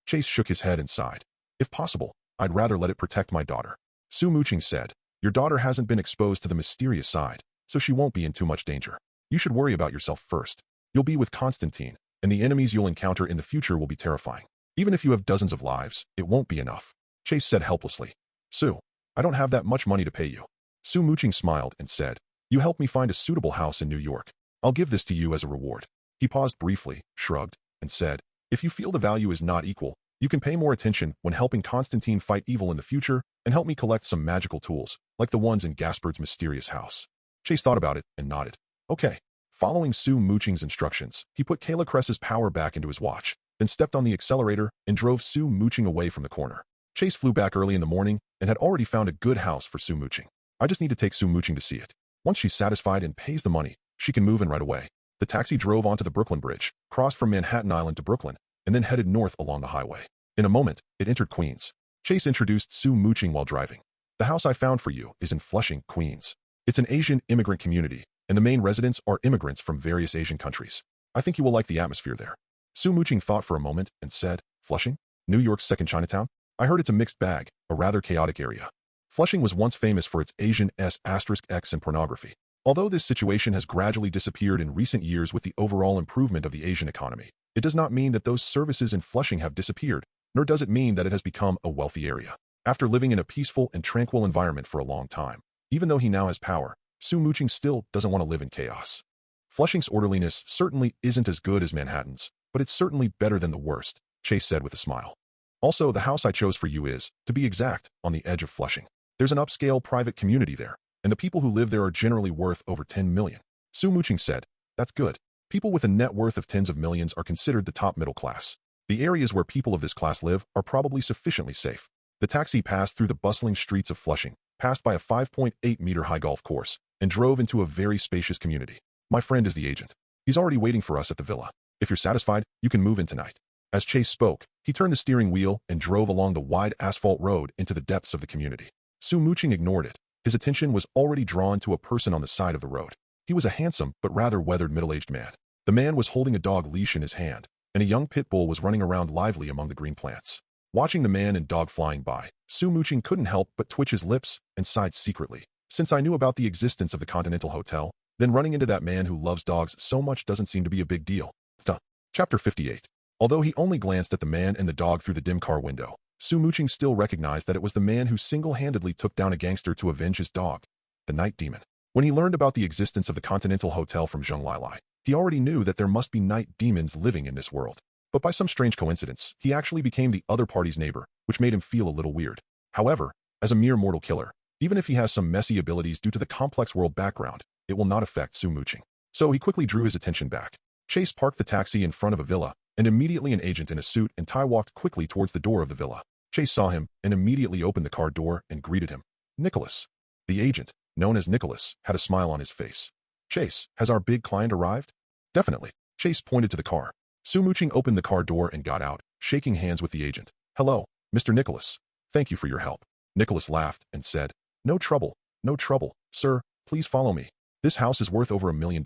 Chase shook his head and sighed. If possible, I'd rather let it protect my daughter. Su Muqing said, your daughter hasn't been exposed to the mysterious side, so she won't be in too much danger. You should worry about yourself first. You'll be with Constantine, and the enemies you'll encounter in the future will be terrifying. Even if you have dozens of lives, it won't be enough. Chase said helplessly. Su, I don't have that much money to pay you. Su Muqing smiled and said, you helped me find a suitable house in New York. I'll give this to you as a reward. He paused briefly, shrugged, and said, if you feel the value is not equal, you can pay more attention when helping Constantine fight evil in the future and help me collect some magical tools, like the ones in Gaspard's mysterious house. Chase thought about it and nodded. Okay. Following Su Muqing's instructions, he put Kayla Cress's power back into his watch, then stepped on the accelerator and drove Su Muqing away from the corner. Chase flew back early in the morning and had already found a good house for Su Muqing. I just need to take Su Muqing to see it. Once she's satisfied and pays the money, she can move in right away. The taxi drove onto the Brooklyn Bridge, crossed from Manhattan Island to Brooklyn, and then headed north along the highway. In a moment, it entered Queens. Chase introduced Su Muqing while driving. The house I found for you is in Flushing, Queens. It's an Asian immigrant community, and the main residents are immigrants from various Asian countries. I think you will like the atmosphere there. Su Muqing thought for a moment and said, Flushing? New York's second Chinatown? I heard it's a mixed bag, a rather chaotic area. Flushing was once famous for its Asian X and pornography. Although this situation has gradually disappeared in recent years with the overall improvement of the Asian economy, it does not mean that those services in Flushing have disappeared, nor does it mean that it has become a wealthy area. After living in a peaceful and tranquil environment for a long time, even though he now has power, Su Muqing still doesn't want to live in chaos. Flushing's orderliness certainly isn't as good as Manhattan's, but it's certainly better than the worst, Chase said with a smile. Also, the house I chose for you is, to be exact, on the edge of Flushing. There's an upscale private community there, and the people who live there are generally worth over 10 million. Su Muqing said, that's good. People with a net worth of tens of millions are considered the top middle class. The areas where people of this class live are probably sufficiently safe. The taxi passed through the bustling streets of Flushing, passed by a 5.8-meter-high golf course, and drove into a very spacious community. My friend is the agent. He's already waiting for us at the villa. If you're satisfied, you can move in tonight. As Chase spoke, he turned the steering wheel and drove along the wide asphalt road into the depths of the community. Su Muqing ignored it. His attention was already drawn to a person on the side of the road. He was a handsome but rather weathered middle-aged man. The man was holding a dog leash in his hand, and a young pit bull was running around lively among the green plants. Watching the man and dog flying by, Su Muqing couldn't help but twitch his lips and sighed secretly. Since I knew about the existence of the Continental Hotel, then running into that man who loves dogs so much doesn't seem to be a big deal. Chapter 58. Although he only glanced at the man and the dog through the dim car window, Su Muqing still recognized that it was the man who single-handedly took down a gangster to avenge his dog, the Night Demon. When he learned about the existence of the Continental Hotel from Zheng Lailai, he already knew that there must be night demons living in this world. But by some strange coincidence, he actually became the other party's neighbor, which made him feel a little weird. However, as a mere mortal killer, even if he has some messy abilities due to the complex world background, it will not affect Su Muqing. So he quickly drew his attention back. Chase parked the taxi in front of a villa, and immediately an agent in a suit and tie walked quickly towards the door of the villa. Chase saw him and immediately opened the car door and greeted him. Nicholas. The agent, known as Nicholas, had a smile on his face. Chase, has our big client arrived? Definitely. Chase pointed to the car. Su Muqing opened the car door and got out, shaking hands with the agent. Hello, Mr. Nicholas. Thank you for your help. Nicholas laughed and said, no trouble, sir, please follow me. This house is worth over $1 million.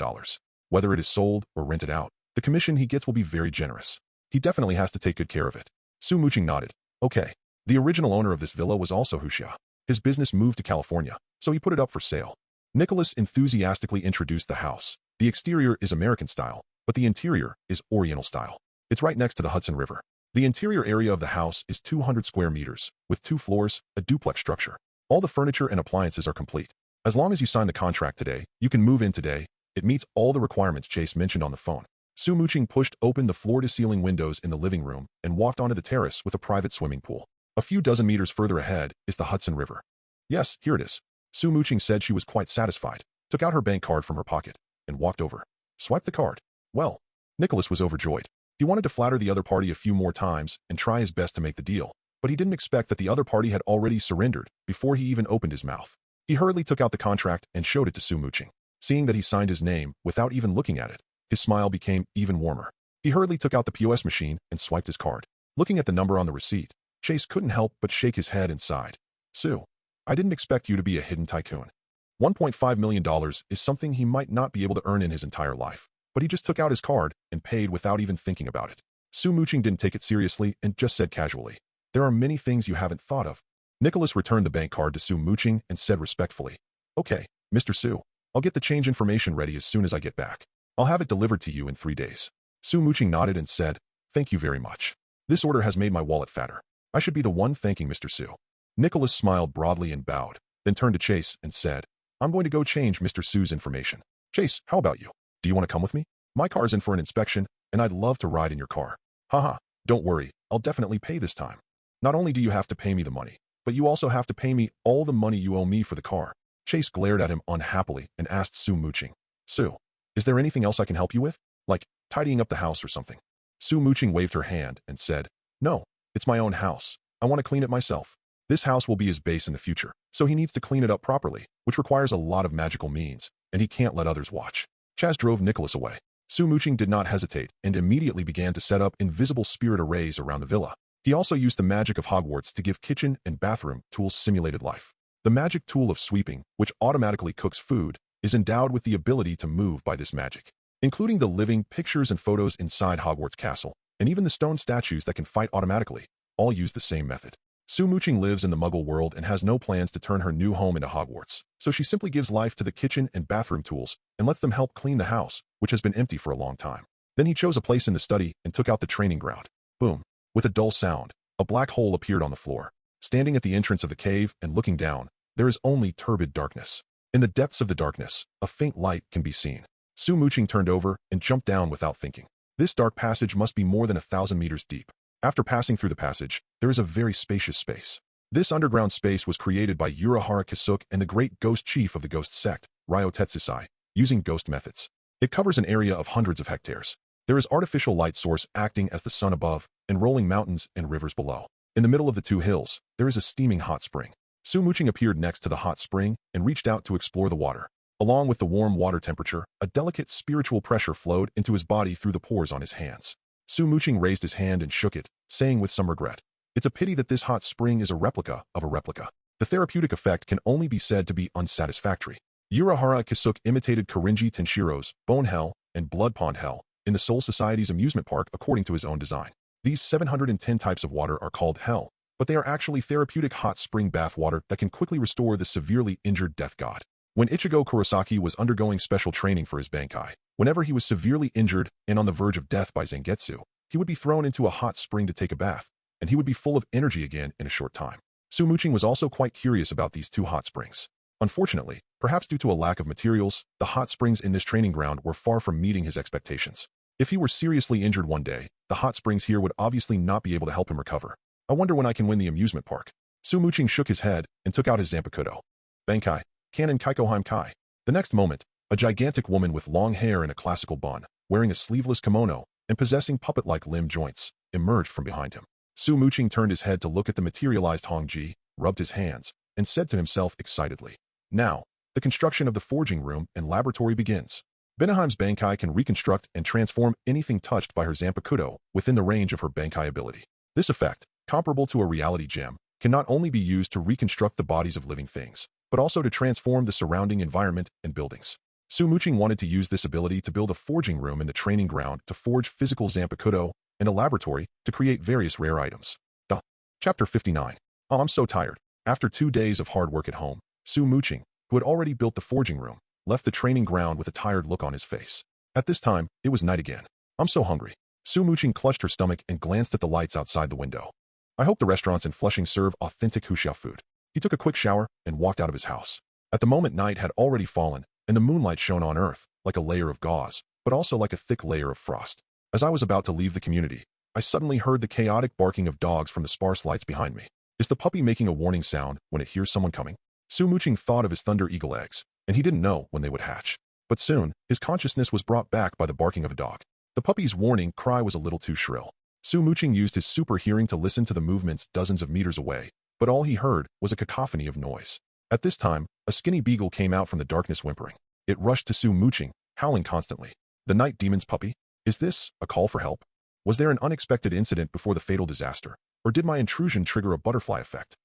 Whether it is sold or rented out, the commission he gets will be very generous. He definitely has to take good care of it. Su Muqing nodded. Okay. The original owner of this villa was also Huxia. His business moved to California, so he put it up for sale. Nicholas enthusiastically introduced the house. The exterior is American style, but the interior is Oriental style. It's right next to the Hudson River. The interior area of the house is 200 square meters, with 2 floors, a duplex structure. All the furniture and appliances are complete. As long as you sign the contract today, you can move in today. It meets all the requirements Chase mentioned on the phone. Su Muqing pushed open the floor-to-ceiling windows in the living room and walked onto the terrace with a private swimming pool. A few dozen meters further ahead is the Hudson River. Yes, here it is. Su Muqing said she was quite satisfied, took out her bank card from her pocket, and walked over. Swiped the card. Well, Nicholas was overjoyed. He wanted to flatter the other party a few more times and try his best to make the deal, but he didn't expect that the other party had already surrendered before he even opened his mouth. He hurriedly took out the contract and showed it to Su Muqing. Seeing that he signed his name without even looking at it, his smile became even warmer. He hurriedly took out the POS machine and swiped his card. Looking at the number on the receipt, Chase couldn't help but shake his head and sighed. Su, I didn't expect you to be a hidden tycoon. $1.5 million is something he might not be able to earn in his entire life, but he just took out his card and paid without even thinking about it. Su Muqing didn't take it seriously and just said casually, there are many things you haven't thought of. Nicholas returned the bank card to Su Muqing and said respectfully, okay, Mr. Su, I'll get the change information ready as soon as I get back. I'll have it delivered to you in 3 days. Su Muqing nodded and said, thank you very much. This order has made my wallet fatter. I should be the one thanking Mr. Su. Nicholas smiled broadly and bowed, then turned to Chase and said, I'm going to go change Mr. Su's information. Chase, how about you? Do you want to come with me? My car's in for an inspection, and I'd love to ride in your car. Haha, don't worry, I'll definitely pay this time. Not only do you have to pay me the money, but you also have to pay me all the money you owe me for the car. Chase glared at him unhappily and asked Su Muqing, Su, is there anything else I can help you with? Like, tidying up the house or something? Su Muqing waved her hand and said, no, it's my own house. I want to clean it myself. This house will be his base in the future, so he needs to clean it up properly, which requires a lot of magical means, and he can't let others watch. Chaz drove Nicholas away. Su Muqing did not hesitate and immediately began to set up invisible spirit arrays around the villa. He also used the magic of Hogwarts to give kitchen and bathroom tools simulated life. The magic tool of sweeping, which automatically cooks food, is endowed with the ability to move by this magic, including the living pictures and photos inside Hogwarts Castle, and even the stone statues that can fight automatically, all use the same method. Su Muqing lives in the Muggle world and has no plans to turn her new home into Hogwarts, so she simply gives life to the kitchen and bathroom tools and lets them help clean the house, which has been empty for a long time. Then he chose a place in the study and took out the training ground. Boom. With a dull sound, a black hole appeared on the floor. Standing at the entrance of the cave and looking down, there is only turbid darkness. In the depths of the darkness, a faint light can be seen. Su Muqing turned over and jumped down without thinking. This dark passage must be more than 1,000 meters deep. After passing through the passage, there is a very spacious space. This underground space was created by Urahara Kisuk and the great ghost chief of the ghost sect, Ryo Tetsusai, using ghost methods. It covers an area of hundreds of hectares. There is artificial light source acting as the sun above and rolling mountains and rivers below. In the middle of the 2 hills, there is a steaming hot spring. Su Muqing appeared next to the hot spring and reached out to explore the water. Along with the warm water temperature, a delicate spiritual pressure flowed into his body through the pores on his hands. Su Muqing raised his hand and shook it, saying with some regret, it's a pity that this hot spring is a replica of a replica. The therapeutic effect can only be said to be unsatisfactory. Urahara Kisuk imitated Korinji Tenshiro's Bone Hell and Blood Pond Hell in the Soul Society's amusement park according to his own design. These 710 types of water are called Hell, but they are actually therapeutic hot spring bath water that can quickly restore the severely injured death god. When Ichigo Kurosaki was undergoing special training for his Bankai, whenever he was severely injured and on the verge of death by Zangetsu, he would be thrown into a hot spring to take a bath, and he would be full of energy again in a short time. Su Muqing was also quite curious about these 2 hot springs. Unfortunately, perhaps due to a lack of materials, the hot springs in this training ground were far from meeting his expectations. If he were seriously injured one day, the hot springs here would obviously not be able to help him recover. I wonder when I can win the amusement park. Su Muqing shook his head and took out his Zanpakutō. Bankai, Kanon Kaikoheim Kai. The next moment, a gigantic woman with long hair and a classical bun, wearing a sleeveless kimono and possessing puppet-like limb joints, emerged from behind him. Su Muqing turned his head to look at the materialized Hongji, rubbed his hands, and said to himself excitedly, now, the construction of the forging room and laboratory begins. Benaheim's Bankai can reconstruct and transform anything touched by her Zanpakutō within the range of her Bankai ability. This effect, comparable to a reality gem, can not only be used to reconstruct the bodies of living things, but also to transform the surrounding environment and buildings. Su Muqing wanted to use this ability to build a forging room in the training ground to forge physical Zanpakutō and a laboratory to create various rare items. Chapter 59. Oh, I'm so tired. After 2 days of hard work at home, Su Muqing, who had already built the forging room, left the training ground with a tired look on his face. At this time, it was night again. I'm so hungry. Su Muqing clutched her stomach and glanced at the lights outside the window. I hope the restaurants in Flushing serve authentic Huxia food. He took a quick shower and walked out of his house. At the moment, night had already fallen, and the moonlight shone on earth, like a layer of gauze, but also like a thick layer of frost. As I was about to leave the community, I suddenly heard the chaotic barking of dogs from the sparse lights behind me. Is the puppy making a warning sound when it hears someone coming? Su Muqing thought of his thunder eagle eggs, and he didn't know when they would hatch. But soon, his consciousness was brought back by the barking of a dog. The puppy's warning cry was a little too shrill. Su Muqing used his super hearing to listen to the movements dozens of meters away, but all he heard was a cacophony of noise. At this time, a skinny beagle came out from the darkness whimpering. It rushed to Su Muqing, howling constantly. The night demon's puppy? Is this a call for help? Was there an unexpected incident before the fatal disaster? Or did my intrusion trigger a butterfly effect?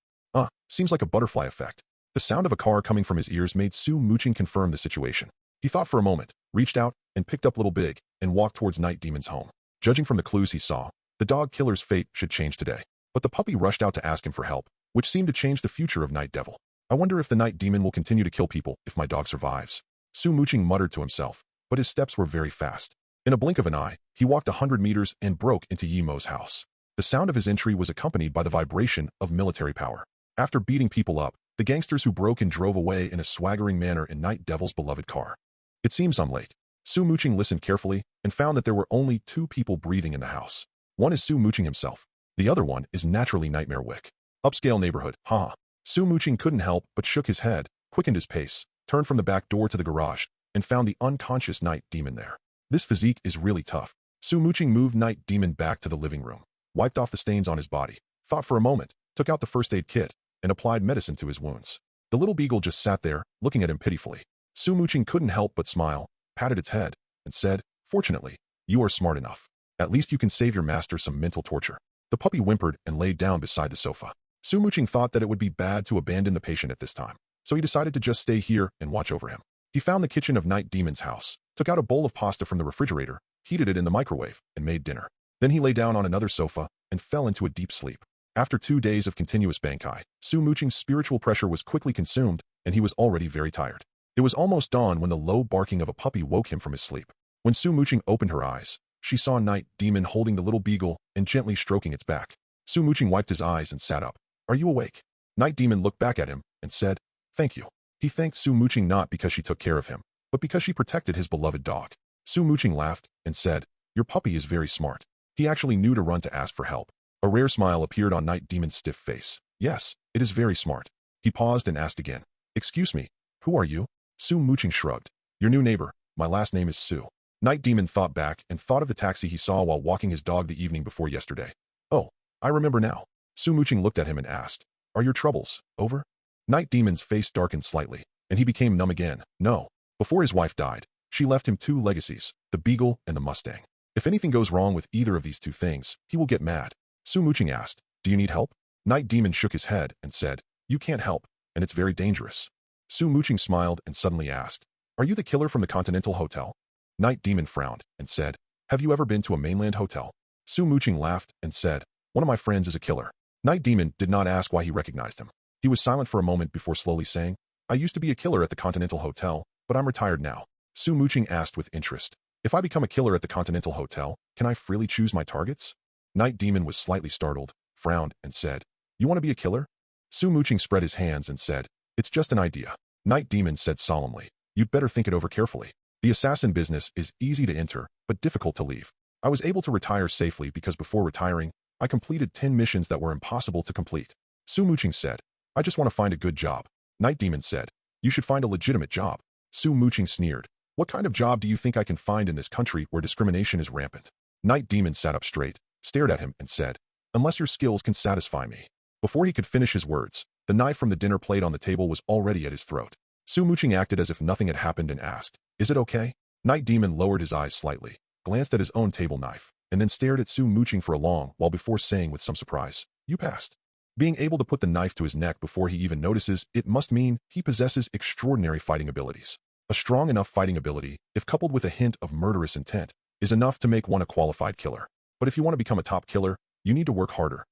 Seems like a butterfly effect. The sound of a car coming from his ears made Su Muqing confirm the situation. He thought for a moment, reached out, and picked up Little Big, and walked towards Night Demon's home. Judging from the clues he saw, the dog killer's fate should change today. But the puppy rushed out to ask him for help, which seemed to change the future of Night Devil. I wonder if the Night Demon will continue to kill people if my dog survives. Su Muqing muttered to himself, but his steps were very fast. In a blink of an eye, he walked 100 meters and broke into Yimo's house. The sound of his entry was accompanied by the vibration of military power. After beating people up, the gangsters who broke and drove away in a swaggering manner in Night Devil's beloved car. It seems I'm late. Su Muqing listened carefully and found that there were only 2 people breathing in the house. One is Su Muqing himself. The other one is naturally Nightmare Wick. Upscale neighborhood, haha. Su Muqing couldn't help but shook his head, quickened his pace, turned from the back door to the garage, and found the unconscious Night Demon there. This physique is really tough. Su Muqing moved Night Demon back to the living room, wiped off the stains on his body, thought for a moment, took out the first aid kit, and applied medicine to his wounds. The little beagle just sat there, looking at him pitifully. Su Muqing couldn't help but smile, patted its head, and said, "Fortunately, you are smart enough. At least you can save your master some mental torture." The puppy whimpered and laid down beside the sofa. Su Muqing thought that it would be bad to abandon the patient at this time, so he decided to just stay here and watch over him. He found the kitchen of Night Demon's house, took out a bowl of pasta from the refrigerator, heated it in the microwave, and made dinner. Then he lay down on another sofa and fell into a deep sleep. After 2 days of continuous bankai, Su Muqing's spiritual pressure was quickly consumed, and he was already very tired. It was almost dawn when the low barking of a puppy woke him from his sleep. When Su Muqing opened her eyes, she saw Night Demon holding the little beagle and gently stroking its back. Su Muqing wiped his eyes and sat up. "Are you awake?" Night Demon looked back at him and said, "Thank you." He thanked Su Muqing not because she took care of him, but because she protected his beloved dog. Su Muqing laughed and said, "Your puppy is very smart. He actually knew to run to ask for help." A rare smile appeared on Night Demon's stiff face. "Yes, it is very smart." He paused and asked again, "Excuse me, who are you?" Su Muqing shrugged. "Your new neighbor. My last name is Su." Night Demon thought back and thought of the taxi he saw while walking his dog the evening before yesterday. "Oh, I remember now." Su Muqing looked at him and asked, "Are your troubles over?" Night Demon's face darkened slightly, and he became numb again. No. Before his wife died, she left him 2 legacies, the beagle and the Mustang. If anything goes wrong with either of these 2 things, he will get mad. Su Muqing asked, "Do you need help?" Night Demon shook his head and said, "You can't help, and it's very dangerous." Su Muqing smiled and suddenly asked, "Are you the killer from the Continental Hotel?" Night Demon frowned and said, "Have you ever been to a mainland hotel?" Su Muqing laughed and said, "One of my friends is a killer." Night Demon did not ask why he recognized him. He was silent for a moment before slowly saying, "I used to be a killer at the Continental Hotel, but I'm retired now." Su Muqing asked with interest, "If I become a killer at the Continental Hotel, can I freely choose my targets?" Night Demon was slightly startled, frowned, and said, "You want to be a killer?" Su Muqing spread his hands and said, "It's just an idea." Night Demon said solemnly, "You'd better think it over carefully. The assassin business is easy to enter, but difficult to leave. I was able to retire safely because before retiring, I completed 10 missions that were impossible to complete." Su Muqing said, "I just want to find a good job." Night Demon said, "You should find a legitimate job." Su Muqing sneered, "What kind of job do you think I can find in this country where discrimination is rampant?" Night Demon sat up straight, stared at him, and said, "Unless your skills can satisfy me." Before he could finish his words, the knife from the dinner plate on the table was already at his throat. Su Muqing acted as if nothing had happened and asked, "Is it okay?" Night Demon lowered his eyes slightly, glanced at his own table knife, and then stared at Su Muqing for a long while before saying with some surprise, "You passed." Being able to put the knife to his neck before he even notices it must mean he possesses extraordinary fighting abilities. A strong enough fighting ability, if coupled with a hint of murderous intent, is enough to make one a qualified killer. But if you want to become a top killer, you need to work harder.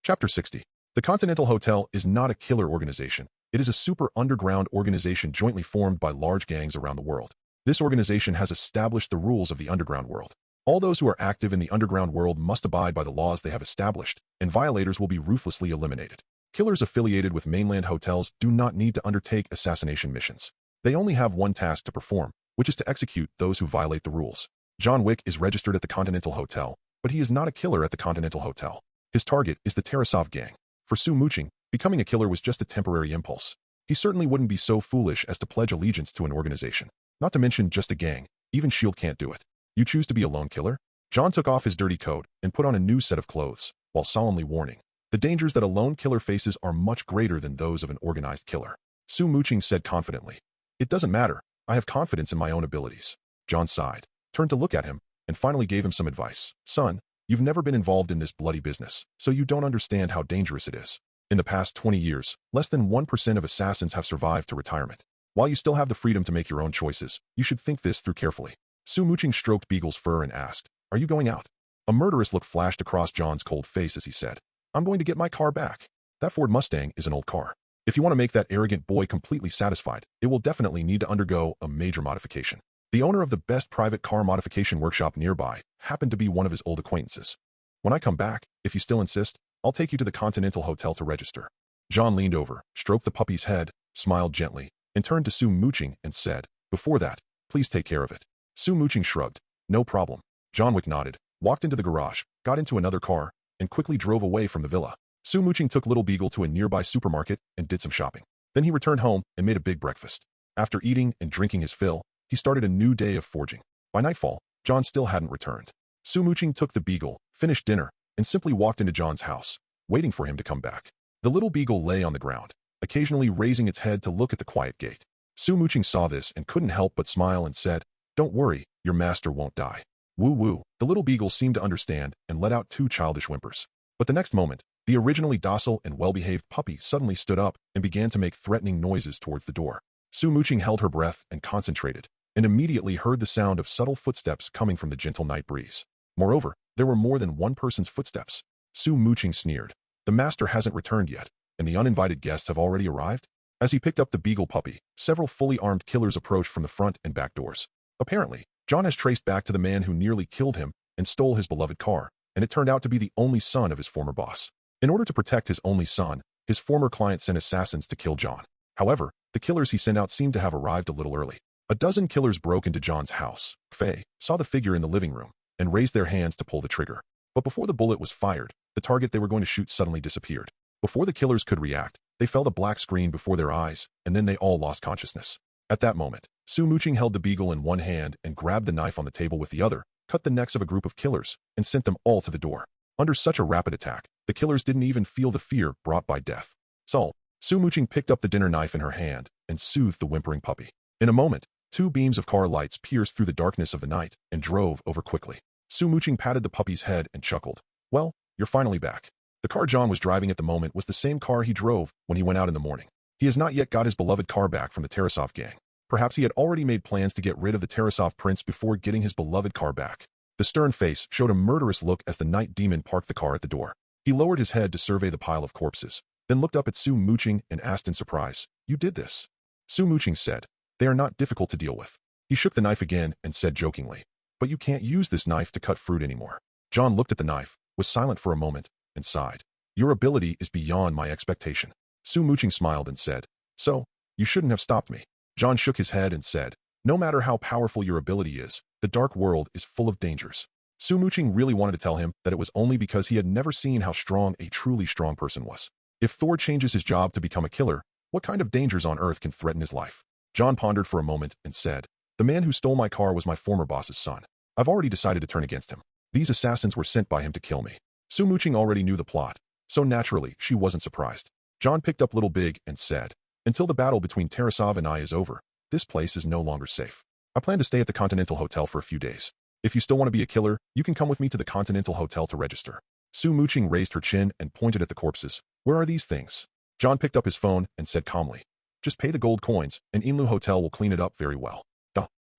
Chapter 60. The Continental Hotel is not a killer organization. It is a super underground organization jointly formed by large gangs around the world. This organization has established the rules of the underground world. All those who are active in the underground world must abide by the laws they have established, and violators will be ruthlessly eliminated. Killers affiliated with mainland hotels do not need to undertake assassination missions. They only have one task to perform, which is to execute those who violate the rules. John Wick is registered at the Continental Hotel, but he is not a killer at the Continental Hotel. His target is the Tarasov gang. For Su Muqing, becoming a killer was just a temporary impulse. He certainly wouldn't be so foolish as to pledge allegiance to an organization. Not to mention just a gang. Even S.H.I.E.L.D. can't do it. You choose to be a lone killer? John took off his dirty coat and put on a new set of clothes, while solemnly warning, the dangers that a lone killer faces are much greater than those of an organized killer. Su Muqing said confidently, "It doesn't matter. I have confidence in my own abilities." John sighed, turned to look at him, and finally gave him some advice. "Son, you've never been involved in this bloody business, so you don't understand how dangerous it is. In the past 20 years, less than 1% of assassins have survived to retirement. While you still have the freedom to make your own choices, you should think this through carefully." Su Muqing stroked Beagle's fur and asked, "Are you going out?" A murderous look flashed across John's cold face as he said, "I'm going to get my car back. That Ford Mustang is an old car. If you want to make that arrogant boy completely satisfied, it will definitely need to undergo a major modification." The owner of the best private car modification workshop nearby happened to be one of his old acquaintances. "When I come back, if you still insist, I'll take you to the Continental Hotel to register." John leaned over, stroked the puppy's head, smiled gently, and turned to Su Muqing and said, "Before that, please take care of it." Su Muqing shrugged. "No problem." John Wick nodded, walked into the garage, got into another car, and quickly drove away from the villa. Su Muqing took Little Beagle to a nearby supermarket and did some shopping. Then he returned home and made a big breakfast. After eating and drinking his fill, he started a new day of forging. By nightfall, John still hadn't returned. Su Muqing took the Beagle, finished dinner, and simply walked into John's house, waiting for him to come back. The little Beagle lay on the ground, occasionally raising its head to look at the quiet gate. Su Muqing saw this and couldn't help but smile and said, "Don't worry, your master won't die." Woo-woo. The little Beagle seemed to understand and let out 2 childish whimpers. But the next moment, the originally docile and well-behaved puppy suddenly stood up and began to make threatening noises towards the door. Su Muqing held her breath and concentrated, and immediately heard the sound of subtle footsteps coming from the gentle night breeze. Moreover, there were more than one person's footsteps. Su Muqing sneered. The master hasn't returned yet, and the uninvited guests have already arrived? As he picked up the Beagle puppy, several fully armed killers approached from the front and back doors. Apparently, John has traced back to the man who nearly killed him and stole his beloved car, and it turned out to be the only son of his former boss. In order to protect his only son, his former client sent assassins to kill John. However, the killers he sent out seemed to have arrived a little early. A dozen killers broke into John's house. Fei saw the figure in the living room and raised their hands to pull the trigger. But before the bullet was fired, the target they were going to shoot suddenly disappeared. Before the killers could react, they felt a black screen before their eyes, and then they all lost consciousness. At that moment, Su Muqing held the Beagle in one hand and grabbed the knife on the table with the other, cut the necks of a group of killers, and sent them all to the door. Under such a rapid attack, the killers didn't even feel the fear brought by death. So, Su Muqing picked up the dinner knife in her hand and soothed the whimpering puppy. In a moment, 2 beams of car lights pierced through the darkness of the night and drove over quickly. Su Muqing patted the puppy's head and chuckled. "Well, you're finally back." The car John was driving at the moment was the same car he drove when he went out in the morning. He has not yet got his beloved car back from the Tarasov gang. Perhaps he had already made plans to get rid of the Tarasov prince before getting his beloved car back. The stern face showed a murderous look as the night demon parked the car at the door. He lowered his head to survey the pile of corpses, then looked up at Su Muqing and asked in surprise, "You did this?" Su Muqing said, "They are not difficult to deal with." He shook the knife again and said jokingly, "But you can't use this knife to cut fruit anymore." John looked at the knife, was silent for a moment, and sighed. "Your ability is beyond my expectation." Su Muqing smiled and said, "So, you shouldn't have stopped me." John shook his head and said, "No matter how powerful your ability is, the dark world is full of dangers." Su Muqing really wanted to tell him that it was only because he had never seen how strong a truly strong person was. If Thor changes his job to become a killer, what kind of dangers on Earth can threaten his life? John pondered for a moment and said, "The man who stole my car was my former boss's son. I've already decided to turn against him. These assassins were sent by him to kill me." Su Muqing already knew the plot, so naturally she wasn't surprised. John picked up Little Big and said, "Until the battle between Tarasov and I is over, this place is no longer safe. I plan to stay at the Continental Hotel for a few days. If you still want to be a killer, you can come with me to the Continental Hotel to register." Su Muqing raised her chin and pointed at the corpses. "Where are these things?" John picked up his phone and said calmly, "Just pay the gold coins, and Inlu Hotel will clean it up very well."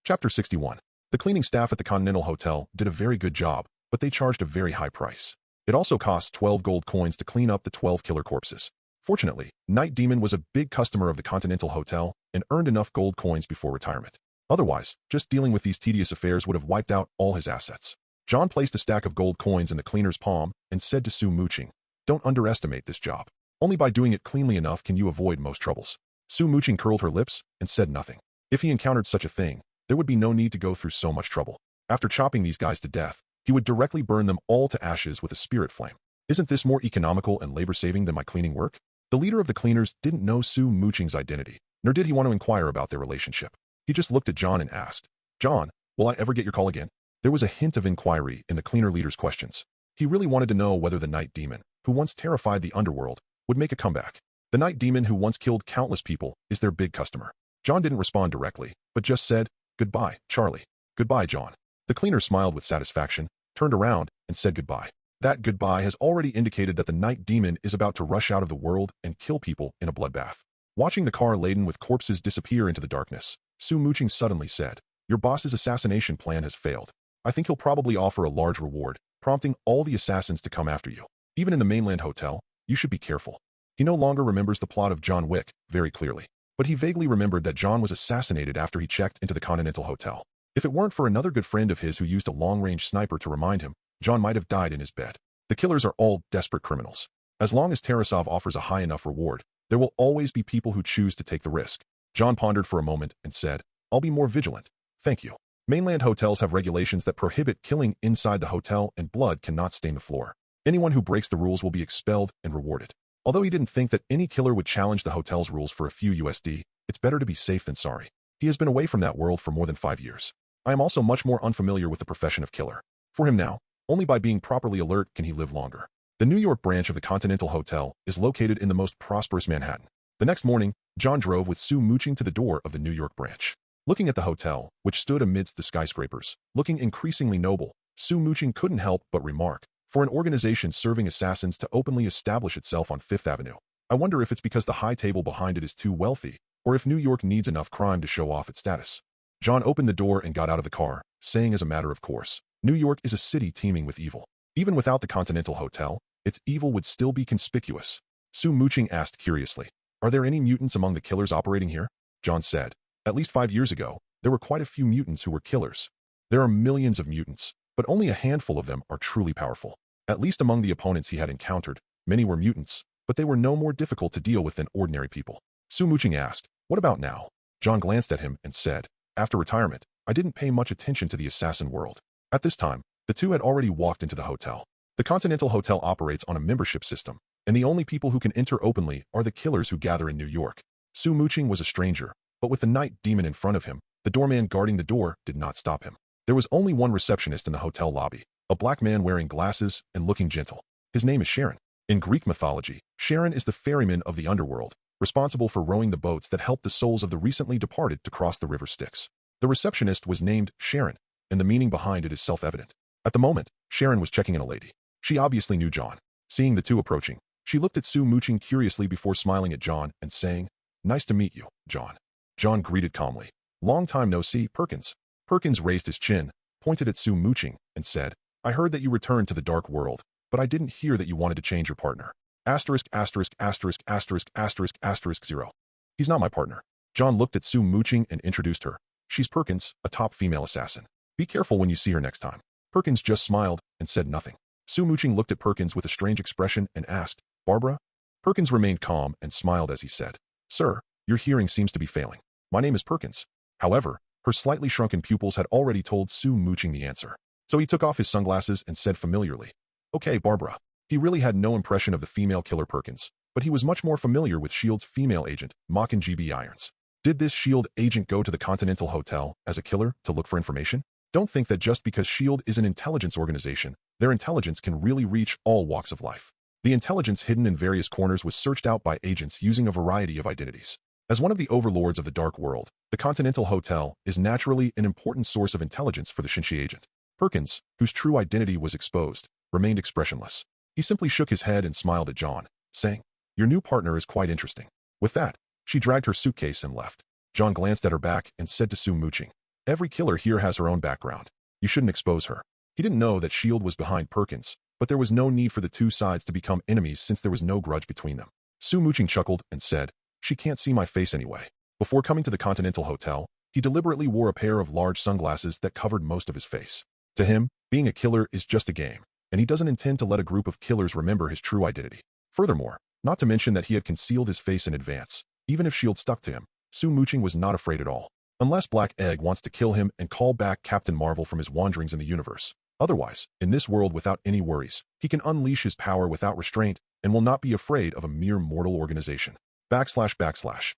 Chapter 61. The cleaning staff at the Continental Hotel did a very good job, but they charged a very high price. It also cost 12 gold coins to clean up the 12 killer corpses. Fortunately, Night Demon was a big customer of the Continental Hotel and earned enough gold coins before retirement. Otherwise, just dealing with these tedious affairs would have wiped out all his assets. John placed a stack of gold coins in the cleaner's palm and said to Su Muqing, "Don't underestimate this job. Only by doing it cleanly enough can you avoid most troubles." Su Muqing curled her lips and said nothing. If he encountered such a thing, there would be no need to go through so much trouble. After chopping these guys to death, he would directly burn them all to ashes with a spirit flame. Isn't this more economical and labor-saving than my cleaning work? The leader of the cleaners didn't know Su Muqing's identity, nor did he want to inquire about their relationship. He just looked at John and asked, "John, will I ever get your call again?" There was a hint of inquiry in the cleaner leader's questions. He really wanted to know whether the night demon, who once terrified the underworld, would make a comeback. The night demon who once killed countless people is their big customer. John didn't respond directly, but just said, "Goodbye, Charlie." "Goodbye, John." The cleaner smiled with satisfaction, turned around, and said goodbye. That goodbye has already indicated that the night demon is about to rush out of the world and kill people in a bloodbath. Watching the car laden with corpses disappear into the darkness, Su Muqing suddenly said, "Your boss's assassination plan has failed. I think he'll probably offer a large reward, prompting all the assassins to come after you. Even in the mainland hotel, you should be careful." He no longer remembers the plot of John Wick very clearly, but he vaguely remembered that John was assassinated after he checked into the Continental Hotel. If it weren't for another good friend of his who used a long-range sniper to remind him, John might have died in his bed. The killers are all desperate criminals. As long as Tarasov offers a high enough reward, there will always be people who choose to take the risk. John pondered for a moment and said, "I'll be more vigilant. Thank you." Mainland hotels have regulations that prohibit killing inside the hotel, and blood cannot stain the floor. Anyone who breaks the rules will be expelled and rewarded. Although he didn't think that any killer would challenge the hotel's rules for a few USD, it's better to be safe than sorry. He has been away from that world for more than 5 years. I am also much more unfamiliar with the profession of killer. For him now, only by being properly alert can he live longer. The New York branch of the Continental Hotel is located in the most prosperous Manhattan. The next morning, John drove with Su Muqing to the door of the New York branch. Looking at the hotel, which stood amidst the skyscrapers, looking increasingly noble, Su Muqing couldn't help but remark, "For an organization serving assassins to openly establish itself on Fifth Avenue, I wonder if it's because the high table behind it is too wealthy, or if New York needs enough crime to show off its status." John opened the door and got out of the car, saying as a matter of course, New York is a city teeming with evil. Even without the Continental Hotel, its evil would still be conspicuous. Su Muqing asked curiously, "Are there any mutants among the killers operating here?" John said, "At least 5 years ago, there were quite a few mutants who were killers. There are millions of mutants, but only a handful of them are truly powerful. At least among the opponents he had encountered, many were mutants, but they were no more difficult to deal with than ordinary people." Su Muqing asked, "What about now?" John glanced at him and said, "After retirement, I didn't pay much attention to the assassin world." At this time, the two had already walked into the hotel. The Continental Hotel operates on a membership system, and the only people who can enter openly are the killers who gather in New York. Su Muqing was a stranger, but with the night demon in front of him, the doorman guarding the door did not stop him. There was only one receptionist in the hotel lobby, a black man wearing glasses and looking gentle. His name is Charon. In Greek mythology, Charon is the ferryman of the underworld, responsible for rowing the boats that helped the souls of the recently departed to cross the river Styx. The receptionist was named Charon, and the meaning behind it is self-evident. At the moment, Charon was checking in a lady. She obviously knew John. Seeing the two approaching, she looked at Su Muqing curiously before smiling at John and saying, "Nice to meet you, John." John greeted calmly, "Long time no see, Perkins." Perkins raised his chin, pointed at Su Muqing, and said, "I heard that you returned to the dark world, but I didn't hear that you wanted to change your partner. Asterisk, asterisk, asterisk, asterisk, asterisk, asterisk, 0. He's not my partner." John looked at Su Muqing and introduced her. "She's Perkins, a top female assassin. Be careful when you see her next time." Perkins just smiled and said nothing. Su Muqing looked at Perkins with a strange expression and asked, "Barbara?" Perkins remained calm and smiled as he said, "Sir, your hearing seems to be failing. My name is Perkins." However, her slightly shrunken pupils had already told Su Muqing the answer. So he took off his sunglasses and said familiarly, "Okay, Barbara." He really had no impression of the female killer Perkins, but he was much more familiar with S.H.I.E.L.D.'s female agent, Muqing GB Irons. Did this S.H.I.E.L.D. agent go to the Continental Hotel as a killer to look for information? Don't think that just because S.H.I.E.L.D. is an intelligence organization, their intelligence can really reach all walks of life. The intelligence hidden in various corners was searched out by agents using a variety of identities. As one of the overlords of the dark world, the Continental Hotel is naturally an important source of intelligence for the Shinshi agent. Perkins, whose true identity was exposed, remained expressionless. He simply shook his head and smiled at John, saying, "Your new partner is quite interesting." With that, she dragged her suitcase and left. John glanced at her back and said to Su Muqing, "Every killer here has her own background. You shouldn't expose her." He didn't know that S.H.I.E.L.D. was behind Perkins, but there was no need for the two sides to become enemies since there was no grudge between them. Su Muqing chuckled and said, "She can't see my face anyway." Before coming to the Continental Hotel, he deliberately wore a pair of large sunglasses that covered most of his face. To him, Being a killer is just a game, and he doesn't intend to let a group of killers remember his true identity. Furthermore, not to mention that he had concealed his face in advance. Even if S.H.I.E.L.D. stuck to him, Muqing was not afraid at all. Unless Black Egg wants to kill him and call back Captain Marvel from his wanderings in the universe. Otherwise, in this world without any worries, he can unleash his power without restraint and will not be afraid of a mere mortal organization. //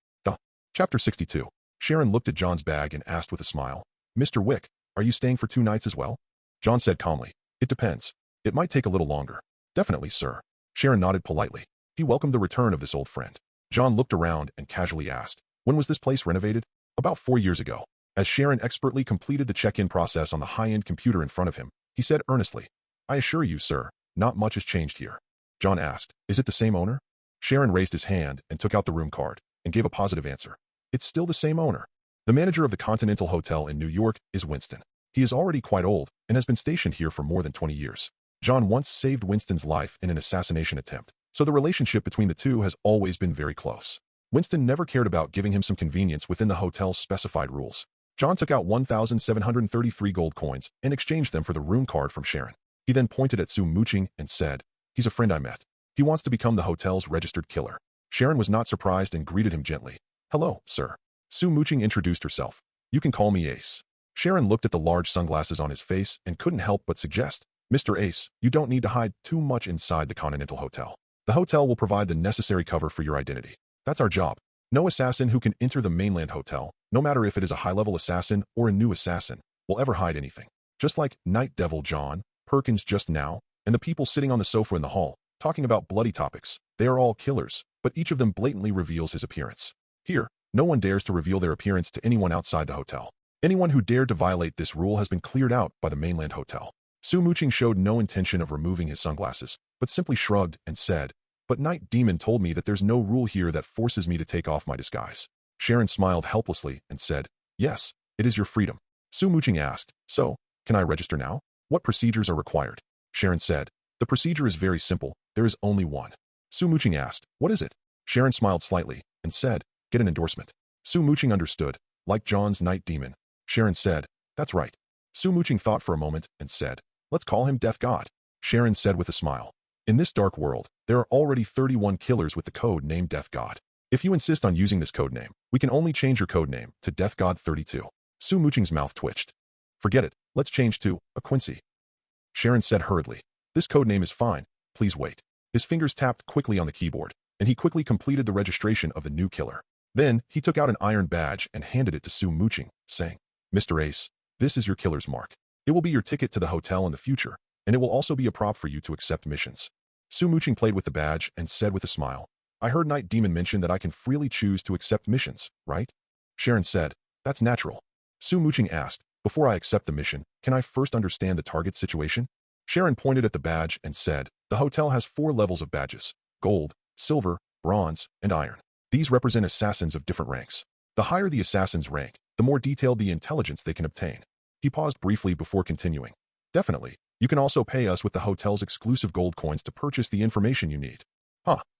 Chapter 62. Sharon looked at John's bag and asked with a smile, Mr. Wick, are you staying for 2 nights as well? John said calmly, it depends. It might take a little longer. Definitely, sir. Sharon nodded politely. He welcomed the return of this old friend. John looked around and casually asked, when was this place renovated? About 4 years ago. As Sharon expertly completed the check-in process on the high-end computer in front of him, he said earnestly, I assure you, sir, not much has changed here. John asked, is it the same owner? Sharon raised his hand and took out the room card and gave a positive answer. It's still the same owner. The manager of the Continental Hotel in New York is Winston. He is already quite old and has been stationed here for more than 20 years. John once saved Winston's life in an assassination attempt, so the relationship between the two has always been very close. Winston never cared about giving him some convenience within the hotel's specified rules. John took out 1,733 gold coins and exchanged them for the room card from Sharon. He then pointed at Muqing and said, he's a friend I met. He wants to become the hotel's registered killer. Sharon was not surprised and greeted him gently. Hello, sir. Muqing introduced herself. You can call me Ace. Sharon looked at the large sunglasses on his face and couldn't help but suggest, Mr. Ace, you don't need to hide too much inside the Continental Hotel. The hotel will provide the necessary cover for your identity. That's our job. No assassin who can enter the mainland hotel, no matter if it is a high-level assassin or a new assassin, will ever hide anything. Just like Night Devil John, Perkins just now, and the people sitting on the sofa in the hall, talking about bloody topics. They are all killers, but each of them blatantly reveals his appearance. Here, no one dares to reveal their appearance to anyone outside the hotel. Anyone who dared to violate this rule has been cleared out by the mainland hotel. Muqing showed no intention of removing his sunglasses, but simply shrugged and said, but Night Demon told me that there's no rule here that forces me to take off my disguise. Sharon smiled helplessly and said, yes, it is your freedom. Muqing asked, so, can I register now? What procedures are required? Sharon said, the procedure is very simple, there is only one. Muqing asked, what is it? Sharon smiled slightly and said, get an endorsement. Muqing understood, like John's Night Demon. Sharon said, that's right. Muqing thought for a moment and said, let's call him Death God. Sharon said with a smile, in this dark world, there are already 31 killers with the code name Death God. If you insist on using this code name, we can only change your code name to Death God 32. Muqing's mouth twitched. Forget it, let's change to a Quincy. Sharon said hurriedly, this code name is fine, please wait. His fingers tapped quickly on the keyboard, and he quickly completed the registration of the new killer. Then, he took out an iron badge and handed it to Muqing, saying, Mr. Ace, this is your killer's mark. It will be your ticket to the hotel in the future, and it will also be a prop for you to accept missions. Muqing played with the badge and said with a smile, I heard Night Demon mention that I can freely choose to accept missions, right? Sharon said, that's natural. Muqing asked, before I accept the mission, can I first understand the target situation? Sharon pointed at the badge and said, the hotel has 4 levels of badges, gold, silver, bronze, and iron. These represent assassins of different ranks. The higher the assassin's rank, the more detailed the intelligence they can obtain. He paused briefly before continuing. Definitely, you can also pay us with the hotel's exclusive gold coins to purchase the information you need.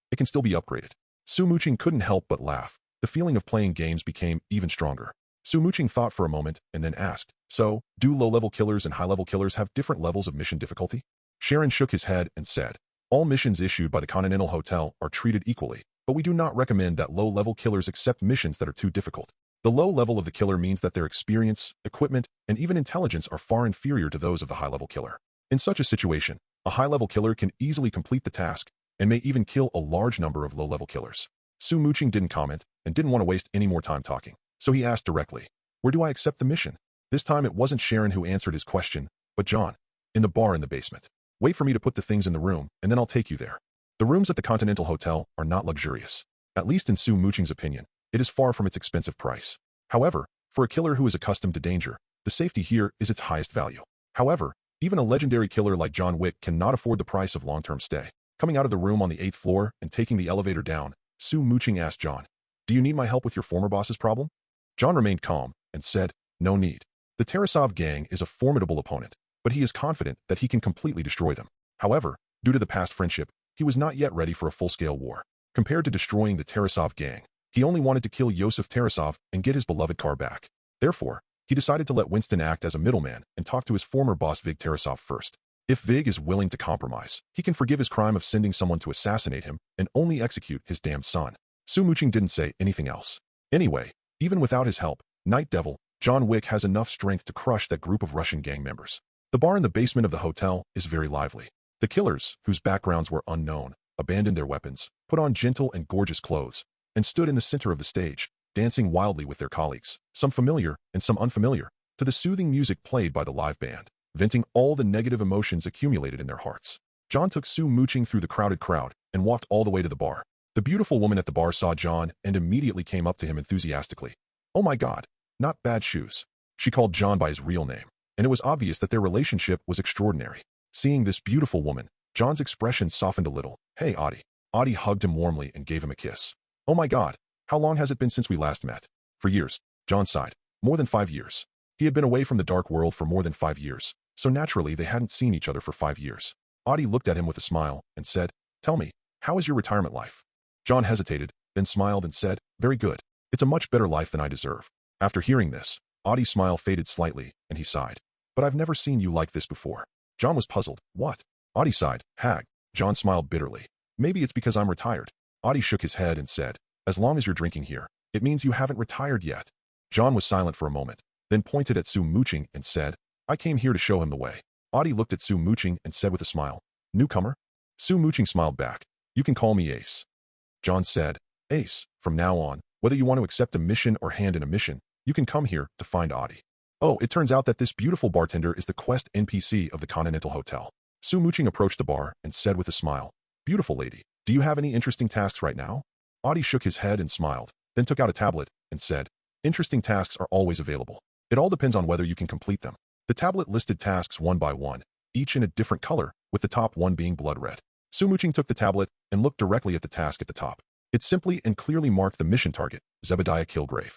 It can still be upgraded. Muqing couldn't help but laugh. The feeling of playing games became even stronger. Muqing thought for a moment and then asked, so, do low-level killers and high-level killers have different levels of mission difficulty? Sharon shook his head and said, all missions issued by the Continental Hotel are treated equally, but we do not recommend that low-level killers accept missions that are too difficult. The low level of the killer means that their experience, equipment, and even intelligence are far inferior to those of the high-level killer. In such a situation, a high-level killer can easily complete the task and may even kill a large number of low-level killers. Muqing didn't comment and didn't want to waste any more time talking, so he asked directly, where do I accept the mission? This time it wasn't Sharon who answered his question, but John. In the bar in the basement. Wait for me to put the things in the room, and then I'll take you there. The rooms at the Continental Hotel are not luxurious. At least in Muqing's opinion, it is far from its expensive price. However, for a killer who is accustomed to danger, the safety here is its highest value. However, even a legendary killer like John Wick cannot afford the price of long-term stay. Coming out of the room on the 8th floor and taking the elevator down, Muqing asked John, do you need my help with your former boss's problem? John remained calm and said, no need. The Tarasov gang is a formidable opponent, but he is confident that he can completely destroy them. However, due to the past friendship, he was not yet ready for a full-scale war. Compared to destroying the Tarasov gang, he only wanted to kill Yosef Tarasov and get his beloved car back. Therefore, He decided to let Winston act as a middleman and talk to his former boss Vig Tarasov first. If Vig is willing to compromise, he can forgive his crime of sending someone to assassinate him and only execute his damned son. Su Muqing didn't say anything else. Anyway, even without his help, Night Devil, John Wick has enough strength to crush that group of Russian gang members. The bar in the basement of the hotel is very lively. The killers, whose backgrounds were unknown, abandoned their weapons, put on gentle and gorgeous clothes, and stood in the center of the stage, dancing wildly with their colleagues, some familiar and some unfamiliar, to the soothing music played by the live band, venting all the negative emotions accumulated in their hearts. John took Su Muqing through the crowded crowd and walked all the way to the bar. The beautiful woman at the bar saw John and immediately came up to him enthusiastically. "Oh my God, not bad shoes." She called John by his real name, and it was obvious that their relationship was extraordinary. Seeing this beautiful woman, John's expression softened a little. "Hey, Audie." Audie hugged him warmly and gave him a kiss. "Oh my God, how long has it been since we last met?" "For years," John sighed. "More than 5 years." He had been away from the dark world for more than 5 years, so naturally they hadn't seen each other for 5 years. Audie looked at him with a smile and said, "Tell me, how is your retirement life?" John hesitated, then smiled and said, "Very good. It's a much better life than I deserve." After hearing this, Audie's smile faded slightly, and he sighed. "But I've never seen you like this before." John was puzzled. "What?" Audie sighed. "Hag." John smiled bitterly. "Maybe it's because I'm retired." Audie shook his head and said, "As long as you're drinking here, it means you haven't retired yet." John was silent for a moment, then pointed at Su Muqing and said, "I came here to show him the way." Audie looked at Su Muqing and said with a smile, "Newcomer?" Su Muqing smiled back. "You can call me Ace." John said, "Ace, from now on, whether you want to accept a mission or hand in a mission, you can come here to find Audie." Oh, it turns out that this beautiful bartender is the quest NPC of the Continental Hotel. Su Muqing approached the bar and said with a smile, "Beautiful lady, do you have any interesting tasks right now?" Audie shook his head and smiled, then took out a tablet and said, "Interesting tasks are always available. It all depends on whether you can complete them." The tablet listed tasks one by one, each in a different color, with the top one being blood red. Su Muqing took the tablet and looked directly at the task at the top. It simply and clearly marked the mission target, Zebediah Kilgrave.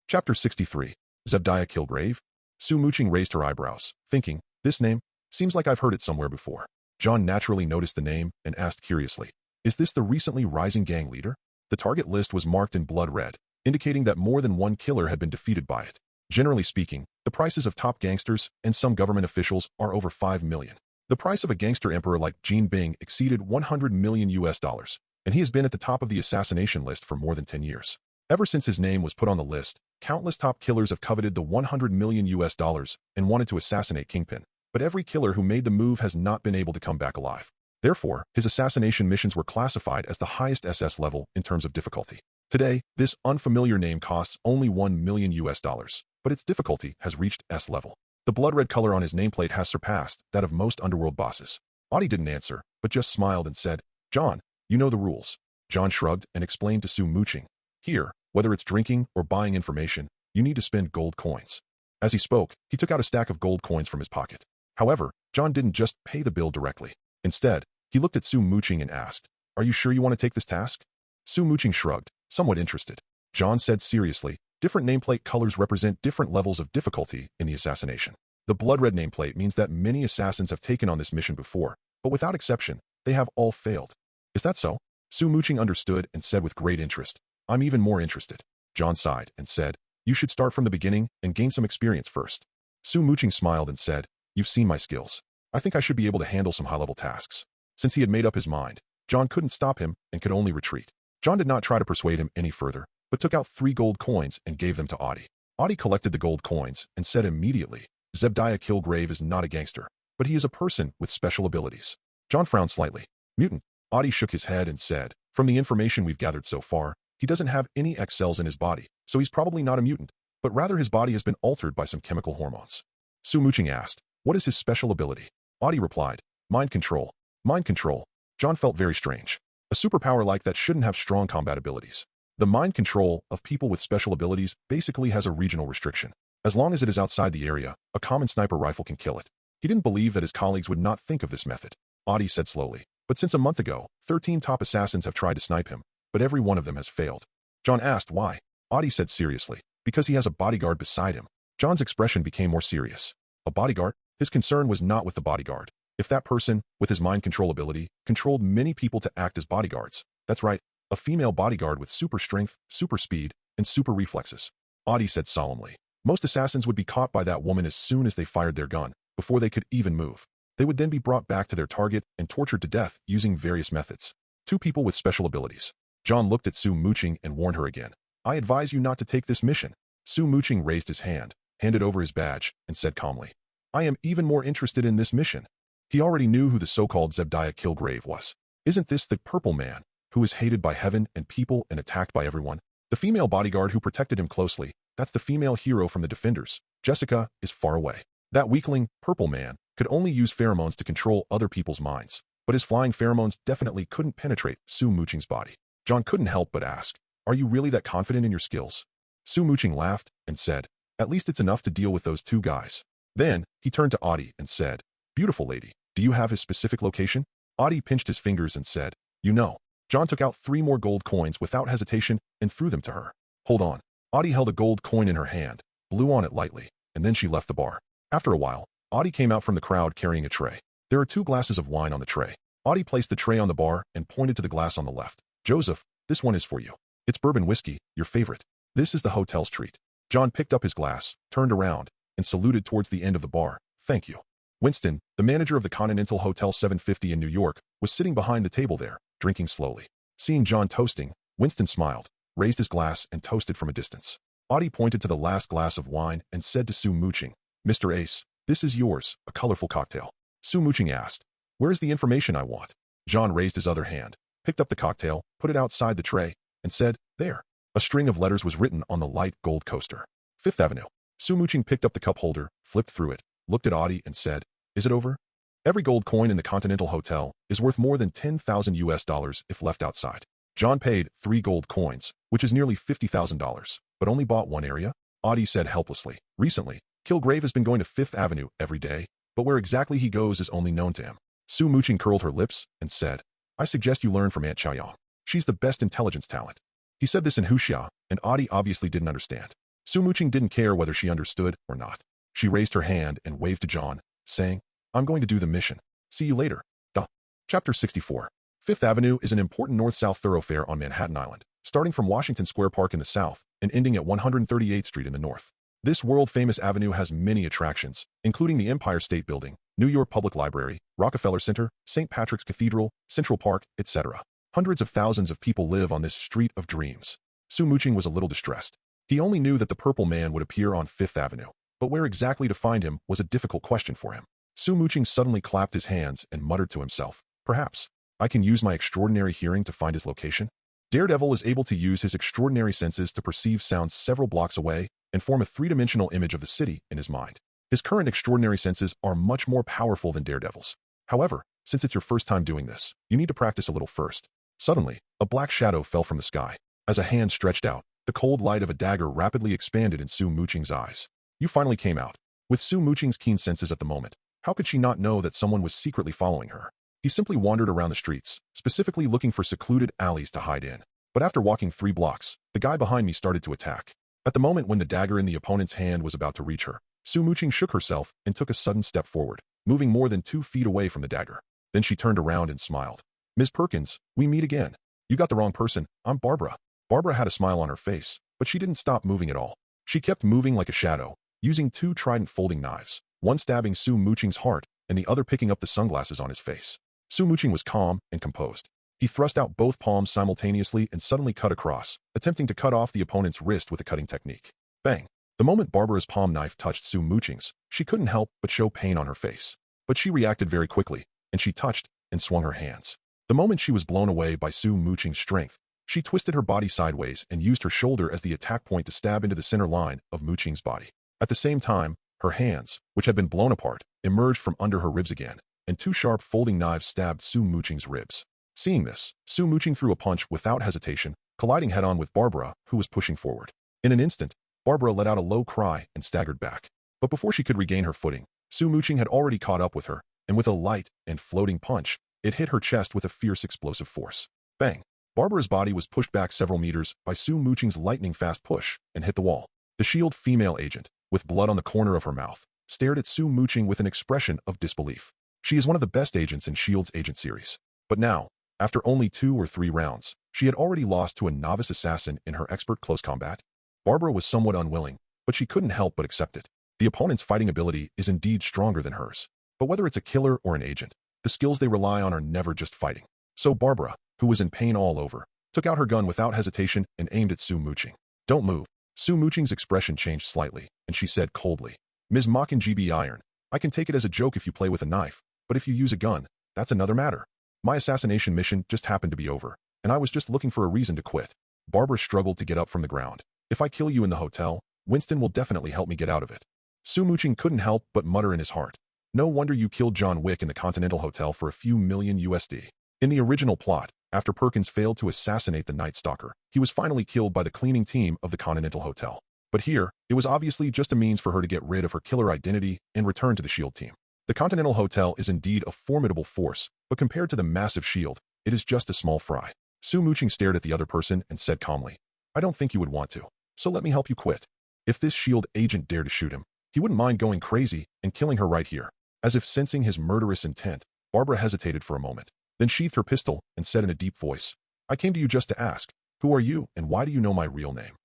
Chapter 63. Zebediah Kilgrave? Su Muqing raised her eyebrows, thinking, "This name seems like I've heard it somewhere before." John naturally noticed the name and asked curiously, "Is this the recently rising gang leader?" The target list was marked in blood red, indicating that more than one killer had been defeated by it. Generally speaking, the prices of top gangsters and some government officials are over 5 million. The price of a gangster emperor like Jean Bing exceeded 100 million US dollars, and he has been at the top of the assassination list for more than 10 years. Ever since his name was put on the list, countless top killers have coveted the 100 million US dollars and wanted to assassinate Kingpin, but every killer who made the move has not been able to come back alive. Therefore, his assassination missions were classified as the highest SS level in terms of difficulty. Today, this unfamiliar name costs only 1 million US dollars, but its difficulty has reached S level. The blood red color on his nameplate has surpassed that of most underworld bosses. Audie didn't answer, but just smiled and said, "John, you know the rules." John shrugged and explained to Su Muqing, "Here, whether it's drinking or buying information, you need to spend gold coins." As he spoke, he took out a stack of gold coins from his pocket. However, John didn't just pay the bill directly. Instead, he looked at Su Muqing and asked, "Are you sure you want to take this task?" Su Muqing shrugged, somewhat interested. John said seriously, "Different nameplate colors represent different levels of difficulty in the assassination. The blood red nameplate means that many assassins have taken on this mission before, but without exception, they have all failed." "Is that so?" Su Muqing understood and said with great interest, "I'm even more interested." John sighed and said, "You should start from the beginning and gain some experience first." Su Muqing smiled and said, "You've seen my skills. I think I should be able to handle some high-level tasks." Since he had made up his mind, John couldn't stop him and could only retreat. John did not try to persuade him any further, but took out 3 gold coins and gave them to Audie. Audie collected the gold coins and said immediately, "Zebediah Kilgrave is not a gangster, but he is a person with special abilities." John frowned slightly. "Mutant?" Audie shook his head and said, "From the information we've gathered so far, he doesn't have any X cells in his body, so he's probably not a mutant, but rather his body has been altered by some chemical hormones." Su Muqing asked, "What is his special ability?" Audie replied, "Mind control." Mind control. John felt very strange. A superpower like that shouldn't have strong combat abilities. The mind control of people with special abilities basically has a regional restriction. As long as it is outside the area, a common sniper rifle can kill it. He didn't believe that his colleagues would not think of this method. Audie said slowly, "But since a month ago, 13 top assassins have tried to snipe him, but every one of them has failed." John asked why. Audie said seriously, "Because he has a bodyguard beside him." John's expression became more serious. A bodyguard? His concern was not with the bodyguard. If that person, with his mind control ability, controlled many people to act as bodyguards, that's right, a female bodyguard with super strength, super speed, and super reflexes. Audie said solemnly, Most assassins would be caught by that woman as soon as they fired their gun, before they could even move. They would then be brought back to their target and tortured to death using various methods. Two people with special abilities. John looked at Su Muqing and warned her again. I advise you not to take this mission. Su Muqing raised his hand, handed over his badge, and said calmly, I am even more interested in this mission. He already knew who the so-called Zebediah Kilgrave was. Isn't this the purple man, who is hated by heaven and people and attacked by everyone? The female bodyguard who protected him closely, that's the female hero from the Defenders. Jessica is far away. That weakling, purple man, could only use pheromones to control other people's minds, but his flying pheromones definitely couldn't penetrate Su Muqing's body. John couldn't help but ask, are you really that confident in your skills? Su Muqing laughed and said, at least it's enough to deal with those two guys. Then, he turned to Audie and said, beautiful lady, do you have his specific location? Audie pinched his fingers and said, you know. John took out 3 more gold coins without hesitation and threw them to her. Hold on. Audie held a gold coin in her hand, blew on it lightly, and then she left the bar. After a while, Audie came out from the crowd carrying a tray. There are 2 glasses of wine on the tray. Audie placed the tray on the bar and pointed to the glass on the left. Joseph, this one is for you. It's bourbon whiskey, your favorite. This is the hotel's treat. John picked up his glass, turned around, and saluted towards the end of the bar. Thank you. Winston, the manager of the Continental Hotel 750 in New York, was sitting behind the table there, drinking slowly. Seeing John toasting, Winston smiled, raised his glass and toasted from a distance. Audie pointed to the last glass of wine and said to Su Muqing, Mr. Ace, this is yours, a colorful cocktail. Su Muqing asked, where is the information I want? John raised his other hand, picked up the cocktail, put it outside the tray, and said, there. A string of letters was written on the light gold coaster. 5th Avenue. Su Muqing picked up the cup holder, flipped through it, looked at Audie and said, is it over? Every gold coin in the Continental Hotel is worth more than 10,000 US dollars if left outside. John paid 3 gold coins, which is nearly $50,000, but only bought one area? Audie said helplessly. Recently, Kilgrave has been going to 5th Avenue every day, but where exactly he goes is only known to him. Su Muqing curled her lips and said, I suggest you learn from Aunt Chaoyang. She's the best intelligence talent. He said this in Huxia, and Audie obviously didn't understand. Su Muqing didn't care whether she understood or not. She raised her hand and waved to John, saying, I'm going to do the mission. See you later. Duh. Chapter 64. 5th Avenue is an important north-south thoroughfare on Manhattan Island, starting from Washington Square Park in the south and ending at 138th Street in the north. This world-famous avenue has many attractions, including the Empire State Building, New York Public Library, Rockefeller Center, St. Patrick's Cathedral, Central Park, etc. Hundreds of thousands of people live on this street of dreams. Su Muqing was a little distressed. He only knew that the Purple Man would appear on 5th Avenue, but where exactly to find him was a difficult question for him. Su Muqing suddenly clapped his hands and muttered to himself, perhaps I can use my extraordinary hearing to find his location? Daredevil is able to use his extraordinary senses to perceive sounds several blocks away and form a 3-dimensional image of the city in his mind. His current extraordinary senses are much more powerful than Daredevil's. However, since it's your first time doing this, you need to practice a little first. Suddenly, a black shadow fell from the sky. As a hand stretched out, the cold light of a dagger rapidly expanded in Su Muqing's eyes. You finally came out. With Su Muqing's keen senses at the moment, how could she not know that someone was secretly following her? He simply wandered around the streets, specifically looking for secluded alleys to hide in. But after walking 3 blocks, the guy behind me started to attack. At the moment when the dagger in the opponent's hand was about to reach her, Su Muqing shook herself and took a sudden step forward, moving more than 2 feet away from the dagger. Then she turned around and smiled. Ms. Perkins, we meet again. You got the wrong person, I'm Barbara. Barbara had a smile on her face, but she didn't stop moving at all. She kept moving like a shadow, using 2 trident folding knives, one stabbing Su Muqing's heart and the other picking up the sunglasses on his face. Su Muqing was calm and composed. He thrust out both palms simultaneously and suddenly cut across, attempting to cut off the opponent's wrist with a cutting technique. Bang! The moment Barbara's palm knife touched Su Muqing's, she couldn't help but show pain on her face. But she reacted very quickly, and she touched and swung her hands. The moment she was blown away by Su Muqing's strength, she twisted her body sideways and used her shoulder as the attack point to stab into the center line of Muqing's body. At the same time, her hands, which had been blown apart, emerged from under her ribs again, and 2 sharp folding knives stabbed Su Muqing's ribs. Seeing this, Su Muqing threw a punch without hesitation, colliding head-on with Barbara, who was pushing forward. In an instant, Barbara let out a low cry and staggered back. But before she could regain her footing, Su Muqing had already caught up with her, and with a light and floating punch, it hit her chest with a fierce explosive force. Bang! Barbara's body was pushed back several meters by Su Muqing's lightning-fast push and hit the wall. The S.H.I.E.L.D. female agent, with blood on the corner of her mouth, stared at Su Muqing with an expression of disbelief. She is one of the best agents in S.H.I.E.L.D.'s agent series. But now, after only 2 or 3 rounds, she had already lost to a novice assassin in her expert close combat. Barbara was somewhat unwilling, but but she couldn't help but accept it. The opponent's fighting ability is indeed stronger than hers. But whether it's a killer or an agent, the skills they rely on are never just fighting. So Barbara, who was in pain all over, took out her gun without hesitation and aimed at Su Muqing. "Don't move." Su Muqing's expression changed slightly, and she said coldly, "Ms. Mocking Iron, I can take it as a joke if you play with a knife, but if you use a gun, that's another matter. My assassination mission just happened to be over, and I was just looking for a reason to quit." Barbara struggled to get up from the ground. "If I kill you in the hotel, Winston will definitely help me get out of it." Su Muqing couldn't help but mutter in his heart, "No wonder you killed John Wick in the Continental Hotel for a few million USD. In the original plot, after Perkins failed to assassinate the Night Stalker, he was finally killed by the cleaning team of the Continental Hotel. But here, it was obviously just a means for her to get rid of her killer identity and return to the SHIELD team. The Continental Hotel is indeed a formidable force, but compared to the massive SHIELD, it is just a small fry." Su Muqing stared at the other person and said calmly, "I don't think you would want to, so let me help you quit." If this SHIELD agent dared to shoot him, he wouldn't mind going crazy and killing her right here. As if sensing his murderous intent, Barbara hesitated for a moment, then sheathed her pistol and said in a deep voice, "I came to you just to ask, who are you and why do you know my real name?"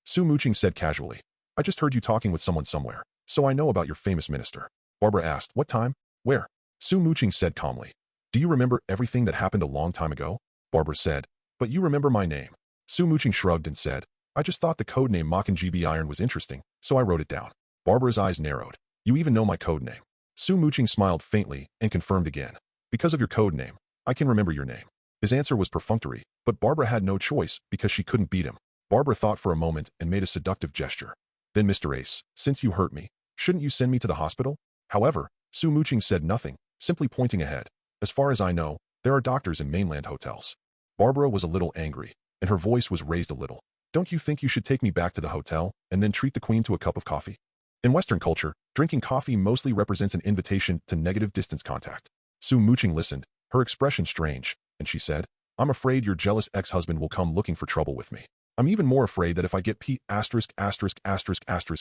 Su Muqing said casually, "I just heard you talking with someone somewhere, so I know about your famous minister." Barbara asked, "What time? Where?" Su Muqing said calmly, "Do you remember everything that happened a long time ago?" Barbara said, "But you remember my name." Su Muqing shrugged and said, "I just thought the codename Mocking Iron was interesting, so I wrote it down." Barbara's eyes narrowed. "You even know my codename?" Su Muqing smiled faintly and confirmed again, "Because of your codename, I can remember your name." His answer was perfunctory, but Barbara had no choice because she couldn't beat him. Barbara thought for a moment and made a seductive gesture. "Then Mr. Ace, since you hurt me, shouldn't you send me to the hospital?" However, Su Muqing said nothing, simply pointing ahead. "As far as I know, there are doctors in mainland hotels." Barbara was a little angry, and her voice was raised a little. "Don't you think you should take me back to the hotel and then treat the queen to a cup of coffee?" In Western culture, drinking coffee mostly represents an invitation to negative distance contact. Su Muqing listened, her expression strange, and she said, "I'm afraid your jealous ex-husband will come looking for trouble with me. I'm even more afraid that if I get P**********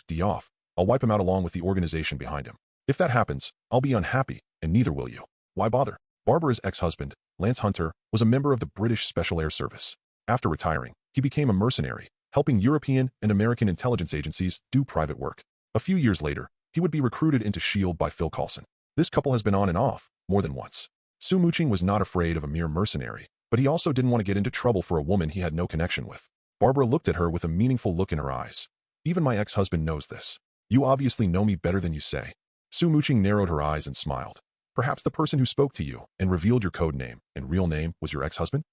D off, I'll wipe him out along with the organization behind him. If that happens, I'll be unhappy, and neither will you. Why bother?" Barbara's ex-husband, Lance Hunter, was a member of the British Special Air Service. After retiring, he became a mercenary, helping European and American intelligence agencies do private work. A few years later, he would be recruited into SHIELD by Phil Coulson. This couple has been on and off, more than once. Su Muqing was not afraid of a mere mercenary, but he also didn't want to get into trouble for a woman he had no connection with. Barbara looked at her with a meaningful look in her eyes. "Even my ex-husband knows this. You obviously know me better than you say." Su Muqing narrowed her eyes and smiled. "Perhaps the person who spoke to you and revealed your code name and real name was your ex-husband?"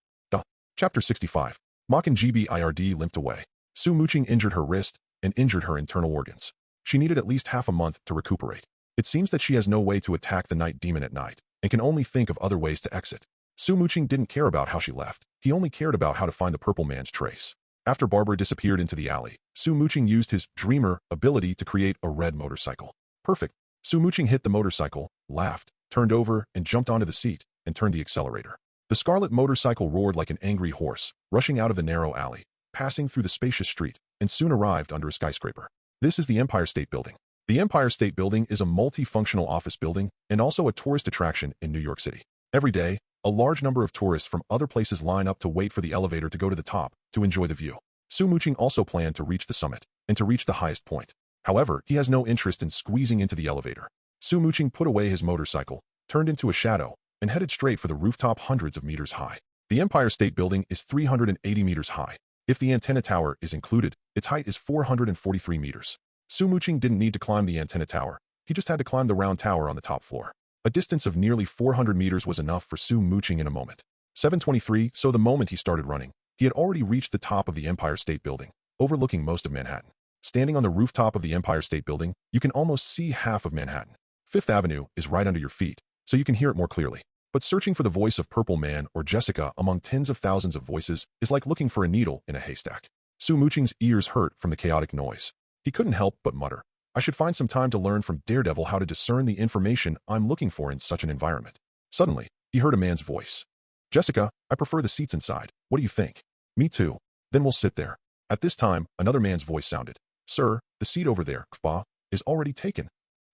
Chapter 65. Mocking Bird limped away. Su Muqing injured her wrist and injured her internal organs. She needed at least half a month to recuperate. It seems that she has no way to attack the night demon at night and can only think of other ways to exit. Su Muqing didn't care about how she left. He only cared about how to find the purple man's trace. After Barbara disappeared into the alley, Su Muqing used his dreamer ability to create a red motorcycle. Perfect. Su Muqing hit the motorcycle, laughed, turned over and jumped onto the seat and turned the accelerator. The scarlet motorcycle roared like an angry horse, rushing out of the narrow alley, passing through the spacious street, and soon arrived under a skyscraper. This is the Empire State Building. The Empire State Building is a multifunctional office building and also a tourist attraction in New York City. Every day, a large number of tourists from other places line up to wait for the elevator to go to the top to enjoy the view. Su Muqing also planned to reach the summit and to reach the highest point. However, he has no interest in squeezing into the elevator. Su Muqing put away his motorcycle, turned into a shadow, and headed straight for the rooftop hundreds of meters high. The Empire State Building is 380 meters high. If the antenna tower is included, its height is 443 meters. Su Muqing didn't need to climb the antenna tower. He just had to climb the round tower on the top floor. A distance of nearly 400 meters was enough for Su Muqing in a moment. 7:23, so the moment he started running, he had already reached the top of the Empire State Building, overlooking most of Manhattan. Standing on the rooftop of the Empire State Building, you can almost see half of Manhattan. Fifth Avenue is right under your feet, so you can hear it more clearly. But searching for the voice of Purple Man or Jessica among tens of thousands of voices is like looking for a needle in a haystack. Su Muqing's ears hurt from the chaotic noise. He couldn't help but mutter, "I should find some time to learn from Daredevil how to discern the information I'm looking for in such an environment." Suddenly, he heard a man's voice. "Jessica, I prefer the seats inside. What do you think?" "Me too. Then we'll sit there." At this time, another man's voice sounded. "Sir, the seat over there, Kfa, is already taken."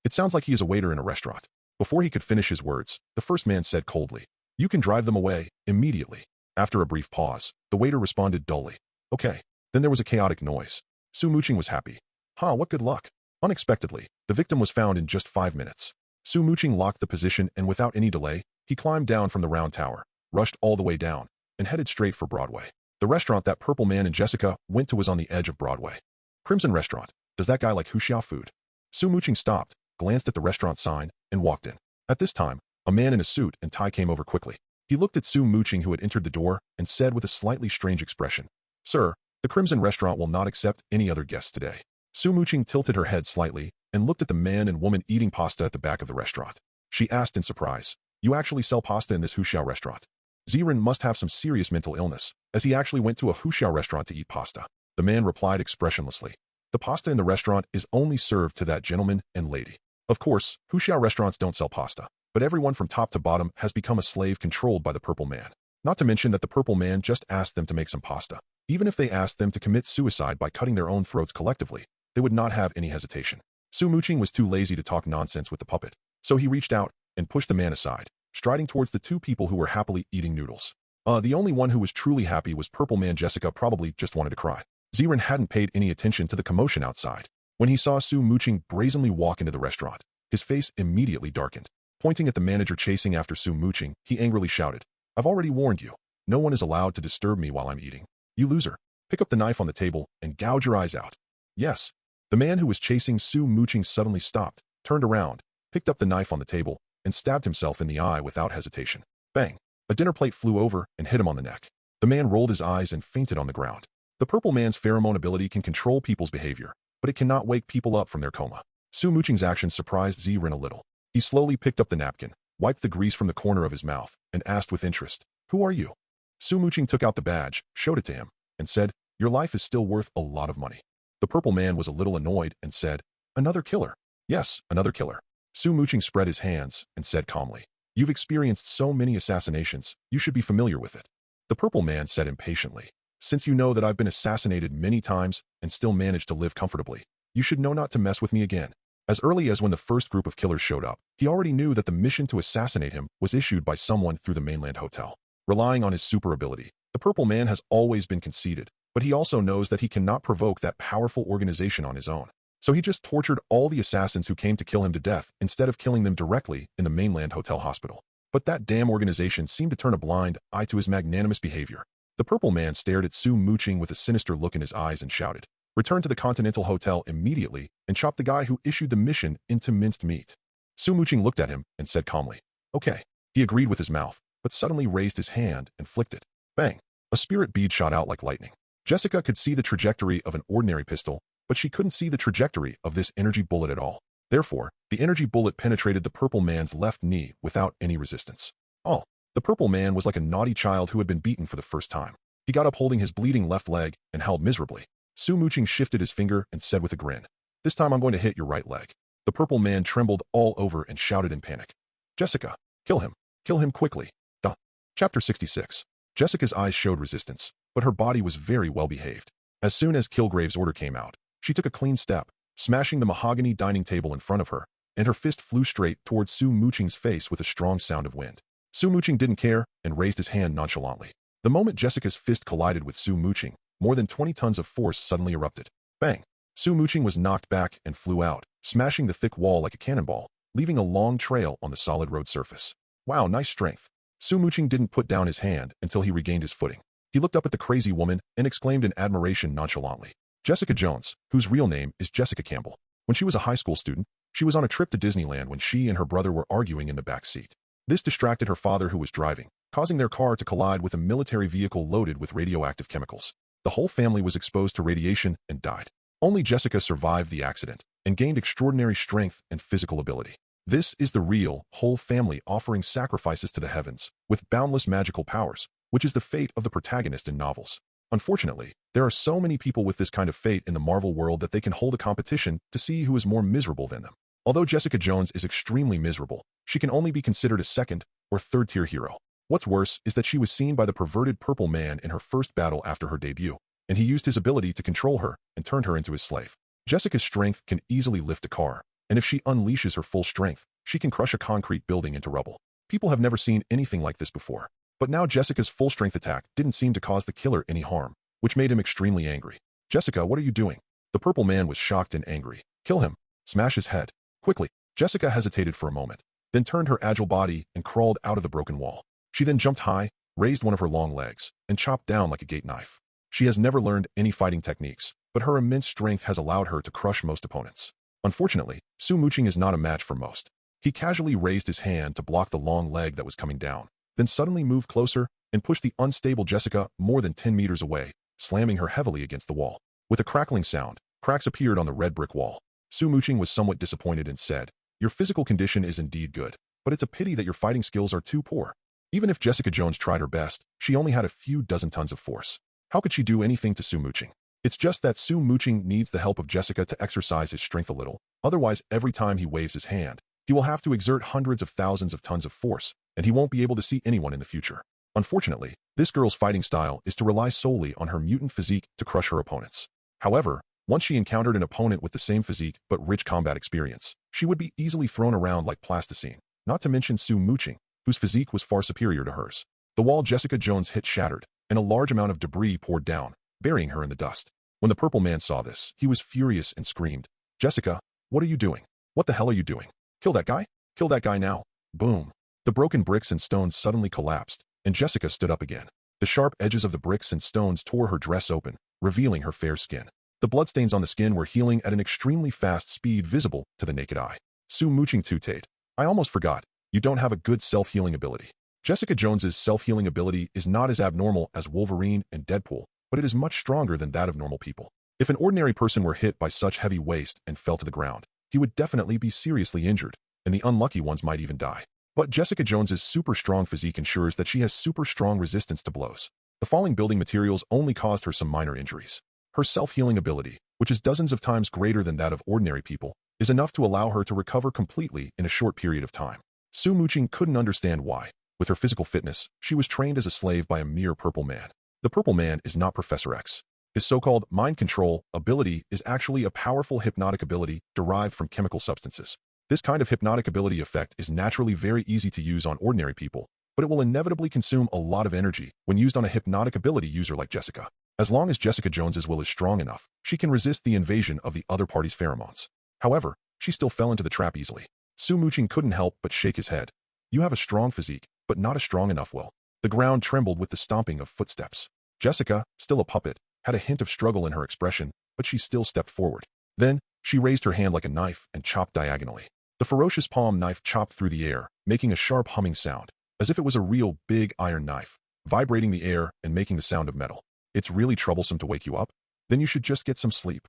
It sounds like he is a waiter in a restaurant. Before he could finish his words, the first man said coldly, "You can drive them away, immediately." After a brief pause, the waiter responded dully, "Okay." Then there was a chaotic noise. Su Muqing was happy. Ha, what good luck. Unexpectedly, the victim was found in just 5 minutes. Su Muqing locked the position and without any delay, he climbed down from the round tower, rushed all the way down, and headed straight for Broadway. The restaurant that Purple Man and Jessica went to was on the edge of Broadway. Crimson Restaurant. Does that guy like Huxiao food? Su Muqing stopped, glanced at the restaurant sign, and walked in. At this time, a man in a suit and tie came over quickly. He looked at Su Muqing, who had entered the door, and said with a slightly strange expression, "Sir, the Crimson Restaurant will not accept any other guests today." Su Muqing tilted her head slightly and looked at the man and woman eating pasta at the back of the restaurant. She asked in surprise, "You actually sell pasta in this Huxiao restaurant?" Ziren must have some serious mental illness, as he actually went to a Huxiao restaurant to eat pasta. The man replied expressionlessly, "The pasta in the restaurant is only served to that gentleman and lady." Of course, Huxiao restaurants don't sell pasta, but everyone from top to bottom has become a slave controlled by the Purple Man. Not to mention that the Purple Man just asked them to make some pasta. Even if they asked them to commit suicide by cutting their own throats collectively, they would not have any hesitation. Su Muqing was too lazy to talk nonsense with the puppet, so he reached out and pushed the man aside, striding towards the two people who were happily eating noodles. The only one who was truly happy was Purple Man. Jessica probably just wanted to cry. Ziren hadn't paid any attention to the commotion outside. When he saw Su Muqing brazenly walk into the restaurant, his face immediately darkened. Pointing at the manager chasing after Su Muqing, he angrily shouted, "I've already warned you. No one is allowed to disturb me while I'm eating. You loser. Pick up the knife on the table and gouge your eyes out." Yes. The man who was chasing Su Muqing suddenly stopped, turned around, picked up the knife on the table, and stabbed himself in the eye without hesitation. Bang! A dinner plate flew over and hit him on the neck. The man rolled his eyes and fainted on the ground. The Purple Man's pheromone ability can control people's behavior, but it cannot wake people up from their coma. Su Muqing's actions surprised Ziren a little. He slowly picked up the napkin, wiped the grease from the corner of his mouth, and asked with interest, "Who are you?" Su Muqing took out the badge, showed it to him, and said, "Your life is still worth a lot of money." The Purple Man was a little annoyed and said, "Another killer?" "Yes, another killer." Su Muqing spread his hands and said calmly, "You've experienced so many assassinations, you should be familiar with it." The Purple Man said impatiently, "Since you know that I've been assassinated many times and still managed to live comfortably, you should know not to mess with me again." As early as when the first group of killers showed up, he already knew that the mission to assassinate him was issued by someone through the mainland hotel. Relying on his super ability, the Purple Man has always been conceited, but he also knows that he cannot provoke that powerful organization on his own. So he just tortured all the assassins who came to kill him to death instead of killing them directly in the mainland hotel hospital. But that damn organization seemed to turn a blind eye to his magnanimous behavior. The Purple Man stared at Su Muqing with a sinister look in his eyes and shouted, "Return to the Continental Hotel immediately and chop the guy who issued the mission into minced meat." Su Muqing looked at him and said calmly, "Okay." He agreed with his mouth, but suddenly raised his hand and flicked it. Bang! A spirit bead shot out like lightning. Jessica could see the trajectory of an ordinary pistol, but she couldn't see the trajectory of this energy bullet at all. Therefore, the energy bullet penetrated the Purple Man's left knee without any resistance. Oh, the Purple Man was like a naughty child who had been beaten for the first time. He got up holding his bleeding left leg and howled miserably. Su Muqing shifted his finger and said with a grin, "This time I'm going to hit your right leg." The Purple Man trembled all over and shouted in panic, "Jessica, kill him. Kill him quickly." Duh. Chapter 66. Jessica's eyes showed resistance, but her body was very well behaved. As soon as Kilgrave's order came out, she took a clean step, smashing the mahogany dining table in front of her, and her fist flew straight towards Su Muqing's face with a strong sound of wind. Su Muqing didn't care and raised his hand nonchalantly. The moment Jessica's fist collided with Su Muqing, more than 20 tons of force suddenly erupted. Bang! Su Muqing was knocked back and flew out, smashing the thick wall like a cannonball, leaving a long trail on the solid road surface. Wow, nice strength. Su Muqing didn't put down his hand until he regained his footing. He looked up at the crazy woman and exclaimed in admiration nonchalantly, "Jessica Jones, whose real name is Jessica Campbell. When she was a high school student, she was on a trip to Disneyland when she and her brother were arguing in the back seat. This distracted her father who was driving, causing their car to collide with a military vehicle loaded with radioactive chemicals. The whole family was exposed to radiation and died. Only Jessica survived the accident and gained extraordinary strength and physical ability. This is the real, whole family offering sacrifices to the heavens, with boundless magical powers, which is the fate of the protagonist in novels. Unfortunately, there are so many people with this kind of fate in the Marvel world that they can hold a competition to see who is more miserable than them. Although Jessica Jones is extremely miserable, she can only be considered a second or third-tier hero. What's worse is that she was seen by the perverted Purple Man in her first battle after her debut, and he used his ability to control her and turned her into his slave. Jessica's strength can easily lift a car, and if she unleashes her full strength, she can crush a concrete building into rubble. People have never seen anything like this before. But now Jessica's full-strength attack didn't seem to cause the killer any harm, which made him extremely angry. "Jessica, what are you doing?" The purple man was shocked and angry. Kill him. Smash his head. Quickly. Jessica hesitated for a moment, then turned her agile body and crawled out of the broken wall. She then jumped high, raised one of her long legs, and chopped down like a gate knife. She has never learned any fighting techniques, but her immense strength has allowed her to crush most opponents. Unfortunately, Su Muqing is not a match for most. He casually raised his hand to block the long leg that was coming down, then suddenly moved closer and pushed the unstable Jessica more than 10 meters away, slamming her heavily against the wall. With a crackling sound, cracks appeared on the red brick wall. Su Muqing was somewhat disappointed and said, "Your physical condition is indeed good, but it's a pity that your fighting skills are too poor." Even if Jessica Jones tried her best, she only had a few dozen tons of force. How could she do anything to Su Muqing? It's just that Su Muqing needs the help of Jessica to exercise his strength a little. Otherwise, every time he waves his hand, he will have to exert hundreds of thousands of tons of force, and he won't be able to see anyone in the future. Unfortunately, this girl's fighting style is to rely solely on her mutant physique to crush her opponents. However, once she encountered an opponent with the same physique but rich combat experience, she would be easily thrown around like plasticine, not to mention Su Muqing, whose physique was far superior to hers. The wall Jessica Jones hit shattered, and a large amount of debris poured down, burying her in the dust. When the purple man saw this, he was furious and screamed, "Jessica, what are you doing? What the hell are you doing? Kill that guy? Kill that guy now." Boom. The broken bricks and stones suddenly collapsed, and Jessica stood up again. The sharp edges of the bricks and stones tore her dress open, revealing her fair skin. The bloodstains on the skin were healing at an extremely fast speed visible to the naked eye. Su Muqing tooted, "I almost forgot. You don't have a good self-healing ability." Jessica Jones's self-healing ability is not as abnormal as Wolverine and Deadpool, but it is much stronger than that of normal people. If an ordinary person were hit by such heavy waste and fell to the ground, he would definitely be seriously injured, and the unlucky ones might even die. But Jessica Jones's super strong physique ensures that she has super strong resistance to blows. The falling building materials only caused her some minor injuries. Her self-healing ability, which is dozens of times greater than that of ordinary people, is enough to allow her to recover completely in a short period of time. Su Muqing couldn't understand why. With her physical fitness, she was trained as a slave by a mere purple man. The purple man is not Professor X. His so-called mind control ability is actually a powerful hypnotic ability derived from chemical substances. This kind of hypnotic ability effect is naturally very easy to use on ordinary people, but it will inevitably consume a lot of energy when used on a hypnotic ability user like Jessica. As long as Jessica Jones's will is strong enough, she can resist the invasion of the other party's pheromones. However, she still fell into the trap easily. Su Muqing couldn't help but shake his head. "You have a strong physique, but not a strong enough will." The ground trembled with the stomping of footsteps. Jessica, still a puppet, had a hint of struggle in her expression, but she still stepped forward. Then, she raised her hand like a knife and chopped diagonally. The ferocious palm knife chopped through the air, making a sharp humming sound, as if it was a real big iron knife, vibrating the air and making the sound of metal. "It's really troublesome to wake you up? Then you should just get some sleep."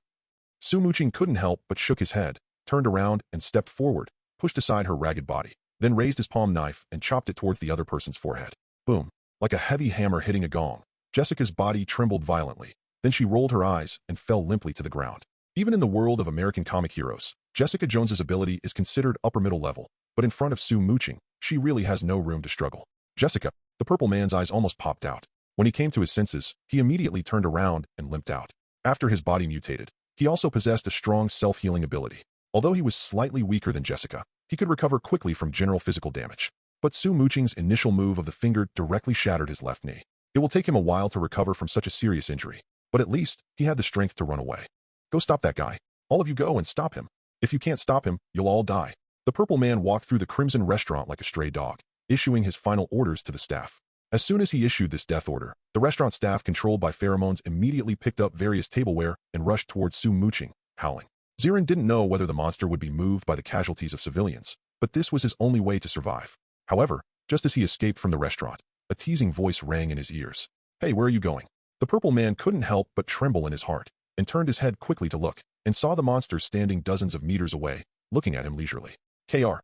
Su Muqing couldn't help but shook his head, turned around and stepped forward, pushed aside her ragged body, then raised his palm knife and chopped it towards the other person's forehead. Boom. Like a heavy hammer hitting a gong, Jessica's body trembled violently. Then she rolled her eyes and fell limply to the ground. Even in the world of American comic heroes, Jessica Jones's ability is considered upper-middle level, but in front of Su Muqing, she really has no room to struggle. "Jessica," the purple man's eyes almost popped out. When he came to his senses, he immediately turned around and limped out. After his body mutated, he also possessed a strong self-healing ability. Although he was slightly weaker than Jessica, he could recover quickly from general physical damage. But Su Muqing's initial move of the finger directly shattered his left knee. It will take him a while to recover from such a serious injury, but at least he had the strength to run away. "Go stop that guy. All of you go and stop him. If you can't stop him, you'll all die." The purple man walked through the crimson restaurant like a stray dog, issuing his final orders to the staff. As soon as he issued this death order, the restaurant staff controlled by pheromones immediately picked up various tableware and rushed towards Su Muqing, howling. Zirin didn't know whether the monster would be moved by the casualties of civilians, but this was his only way to survive. However, just as he escaped from the restaurant, a teasing voice rang in his ears. "Hey, where are you going?" The purple man couldn't help but tremble in his heart, and turned his head quickly to look, and saw the monster standing dozens of meters away, looking at him leisurely. "KR."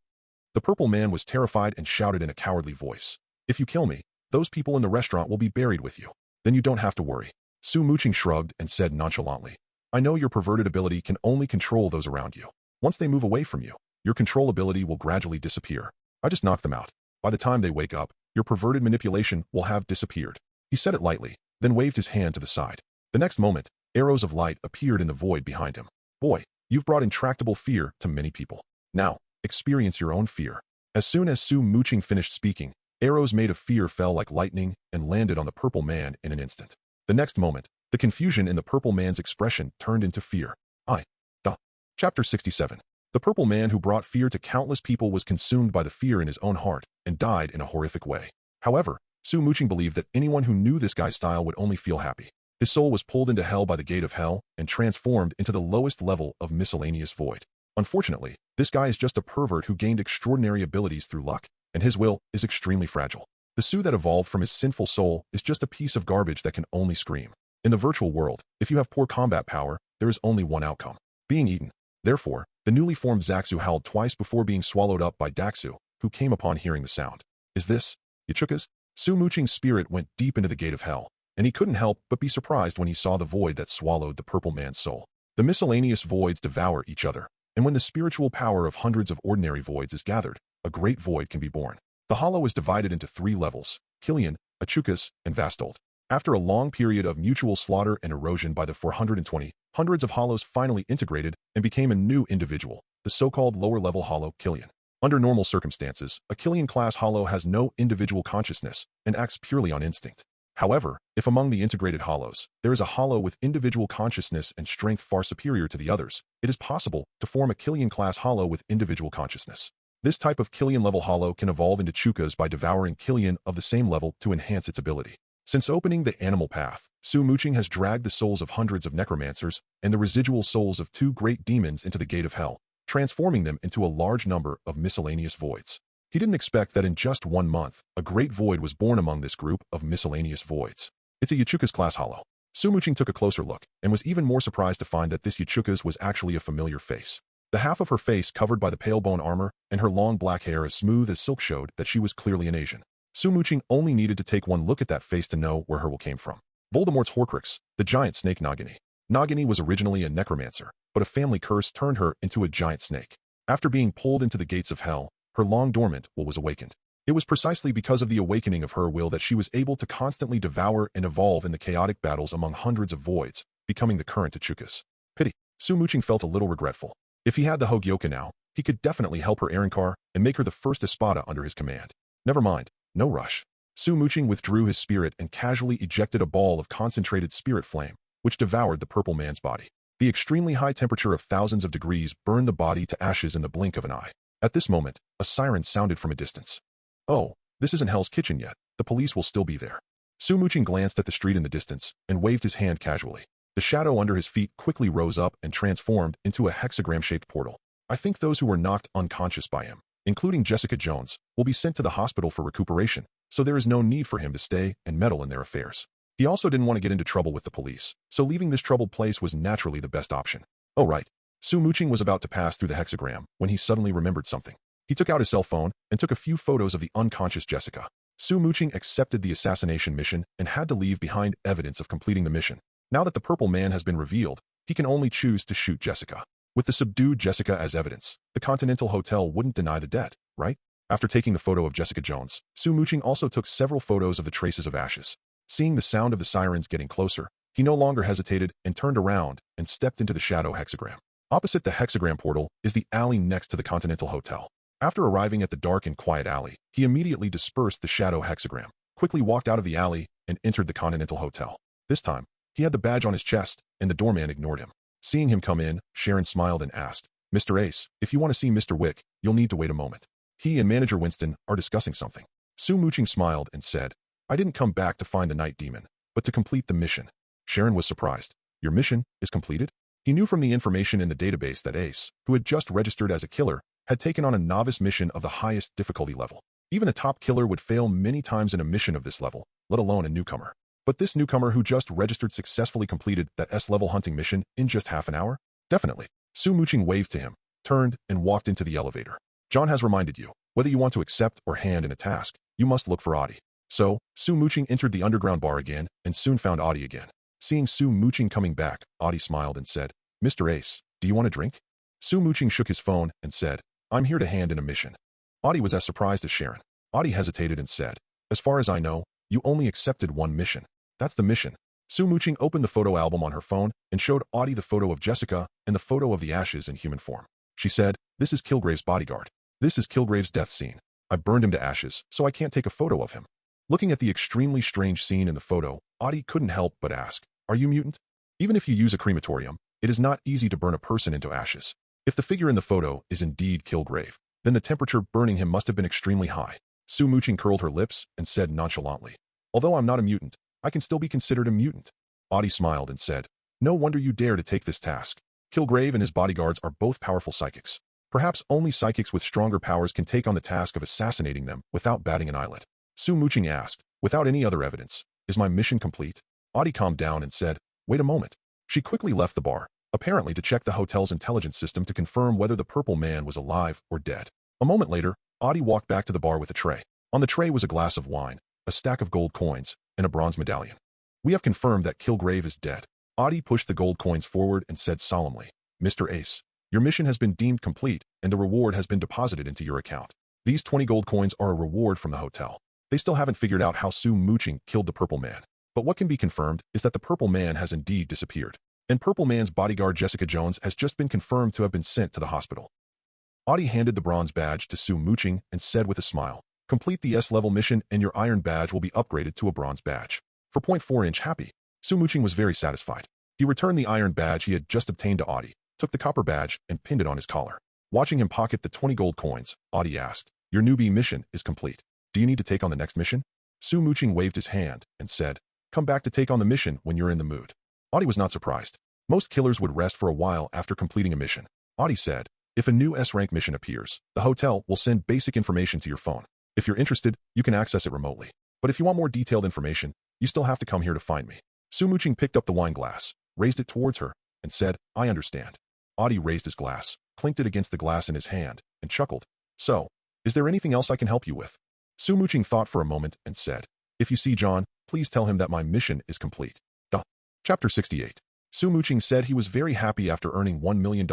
The purple man was terrified and shouted in a cowardly voice, "If you kill me, those people in the restaurant will be buried with you. Then you don't have to worry." Su Muqing shrugged and said nonchalantly, "I know your perverted ability can only control those around you. Once they move away from you, your control ability will gradually disappear. I just knocked them out. By the time they wake up, your perverted manipulation will have disappeared." He said it lightly, then waved his hand to the side. The next moment, arrows of light appeared in the void behind him. "Boy, you've brought intractable fear to many people. Now, experience your own fear." As soon as Su Muqing finished speaking, arrows made of fear fell like lightning and landed on the purple man in an instant. The next moment, the confusion in the purple man's expression turned into fear. Chapter 67. The purple man who brought fear to countless people was consumed by the fear in his own heart and died in a horrific way. However, Su Muqing believed that anyone who knew this guy's style would only feel happy. His soul was pulled into hell by the gate of hell and transformed into the lowest level of miscellaneous void. Unfortunately, this guy is just a pervert who gained extraordinary abilities through luck, and his will is extremely fragile. The Su that evolved from his sinful soul is just a piece of garbage that can only scream. In the virtual world, if you have poor combat power, there is only one outcome: being eaten. Therefore, the newly formed Zaxu howled twice before being swallowed up by Daxu, who came upon hearing the sound. Is this Yachuka's? Su Muqing's spirit went deep into the gate of hell, and he couldn't help but be surprised when he saw the void that swallowed the purple man's soul. The miscellaneous voids devour each other, and when the spiritual power of hundreds of ordinary voids is gathered, a great void can be born. The hollow is divided into 3 levels: Killian, Achukas, and Vastold. After a long period of mutual slaughter and erosion by the 420, hundreds of hollows finally integrated and became a new individual, the so-called lower-level hollow Killian. Under normal circumstances, a Killian-class hollow has no individual consciousness and acts purely on instinct. However, if among the integrated hollows, there is a hollow with individual consciousness and strength far superior to the others, it is possible to form a Killian-class hollow with individual consciousness. This type of Killian-level hollow can evolve into Chukas by devouring Killian of the same level to enhance its ability. Since opening the animal path, Su Muqing has dragged the souls of hundreds of necromancers and the residual souls of 2 great demons into the gate of hell, transforming them into a large number of miscellaneous voids. He didn't expect that in just 1 month, a great void was born among this group of miscellaneous voids. It's a Yachuka's class hollow. Su Muqing took a closer look and was even more surprised to find that this Yachuka's was actually a familiar face. The half of her face covered by the pale bone armor and her long black hair as smooth as silk showed that she was clearly an Asian. Su Muqing only needed to take one look at that face to know where her will came from. Voldemort's Horcrux, the giant snake Nagini. Nagini was originally a necromancer, but a family curse turned her into a giant snake. After being pulled into the gates of hell, her long-dormant will was awakened. It was precisely because of the awakening of her will that she was able to constantly devour and evolve in the chaotic battles among hundreds of voids, becoming the current Achukas. Pity. Su Muqing felt a little regretful. If he had the Hogyoka now, he could definitely help her Arankar and make her the first Espada under his command. Never mind. No rush. Su Muqing withdrew his spirit and casually ejected a ball of concentrated spirit flame, which devoured the purple man's body. The extremely high temperature of thousands of degrees burned the body to ashes in the blink of an eye. At this moment, a siren sounded from a distance. Oh, this isn't Hell's Kitchen yet. The police will still be there. Su Muqing glanced at the street in the distance and waved his hand casually. The shadow under his feet quickly rose up and transformed into a hexagram-shaped portal. I think those who were knocked unconscious by him, including Jessica Jones, will be sent to the hospital for recuperation, so there is no need for him to stay and meddle in their affairs. He also didn't want to get into trouble with the police, so leaving this troubled place was naturally the best option. Oh right. Su Muqing was about to pass through the hexagram when he suddenly remembered something. He took out his cell phone and took a few photos of the unconscious Jessica. Su Muqing accepted the assassination mission and had to leave behind evidence of completing the mission. Now that the purple man has been revealed, he can only choose to shoot Jessica. With the subdued Jessica as evidence, the Continental Hotel wouldn't deny the debt, right? After taking the photo of Jessica Jones, Su Muqing also took several photos of the traces of ashes. Seeing the sound of the sirens getting closer, he no longer hesitated and turned around and stepped into the shadow hexagram. Opposite the hexagram portal is the alley next to the Continental Hotel. After arriving at the dark and quiet alley, he immediately dispersed the shadow hexagram, quickly walked out of the alley, and entered the Continental Hotel. This time, he had the badge on his chest, and the doorman ignored him. Seeing him come in, Sharon smiled and asked, "Mr. Ace, if you want to see Mr. Wick, you'll need to wait a moment. He and Manager Winston are discussing something." Su Muqing smiled and said, "I didn't come back to find the Night Demon, but to complete the mission." Sharon was surprised. "Your mission is completed?" He knew from the information in the database that Ace, who had just registered as a killer, had taken on a novice mission of the highest difficulty level. Even a top killer would fail many times in a mission of this level, let alone a newcomer. But this newcomer who just registered successfully completed that S-level hunting mission in just half an hour? Definitely. Su Muqing waved to him, turned, and walked into the elevator. John has reminded you, whether you want to accept or hand in a task, you must look for Audie. So, Su Muqing entered the underground bar again and soon found Audie again. Seeing Su Muqing coming back, Audie smiled and said, "Mr. Ace, do you want a drink?" Su Muqing shook his phone and said, "I'm here to hand in a mission." Audie was as surprised as Sharon. Audie hesitated and said, "As far as I know, you only accepted one mission. That's the mission." Su Muqing opened the photo album on her phone and showed Audie the photo of Jessica and the photo of the ashes in human form. She said, "This is Kilgrave's bodyguard. This is Kilgrave's death scene. I burned him to ashes, so I can't take a photo of him." Looking at the extremely strange scene in the photo, Audie couldn't help but ask, "Are you mutant?" Even if you use a crematorium, it is not easy to burn a person into ashes. If the figure in the photo is indeed Kilgrave, then the temperature burning him must have been extremely high. Su Muqing curled her lips and said nonchalantly, "Although I'm not a mutant, I can still be considered a mutant." Audie smiled and said, "No wonder you dare to take this task. Kilgrave and his bodyguards are both powerful psychics. Perhaps only psychics with stronger powers can take on the task of assassinating them without batting an eyelid." Su Muqing asked, without any other evidence, "Is my mission complete?" Audie calmed down and said, "Wait a moment." She quickly left the bar, apparently to check the hotel's intelligence system to confirm whether the purple man was alive or dead. A moment later, Audie walked back to the bar with a tray. On the tray was a glass of wine, a stack of gold coins, and a bronze medallion. "We have confirmed that Kilgrave is dead." Audie pushed the gold coins forward and said solemnly, "Mr. Ace, your mission has been deemed complete and the reward has been deposited into your account. These 20 gold coins are a reward from the hotel." They still haven't figured out how Su Muqing killed the purple man. But what can be confirmed is that the purple man has indeed disappeared. And purple man's bodyguard Jessica Jones has just been confirmed to have been sent to the hospital. Audie handed the bronze badge to Su Muqing and said with a smile, "Complete the S-level mission and your iron badge will be upgraded to a bronze badge." For 0.4-inch happy, Su Muqing was very satisfied. He returned the iron badge he had just obtained to Audie, took the copper badge, and pinned it on his collar. Watching him pocket the 20 gold coins, Audie asked, "Your newbie mission is complete. Do you need to take on the next mission?" Su Muqing waved his hand and said, "Come back to take on the mission when you're in the mood." Audie was not surprised. Most killers would rest for a while after completing a mission. Audie said, "If a new S-rank mission appears, the hotel will send basic information to your phone. If you're interested, you can access it remotely. But if you want more detailed information, you still have to come here to find me." Su Muqing picked up the wine glass, raised it towards her, and said, "I understand." Audie raised his glass, clinked it against the glass in his hand, and chuckled. "So, is there anything else I can help you with?" Su Muqing thought for a moment and said, "If you see John, please tell him that my mission is complete." Chapter 68. Su Muqing said he was very happy after earning $1 million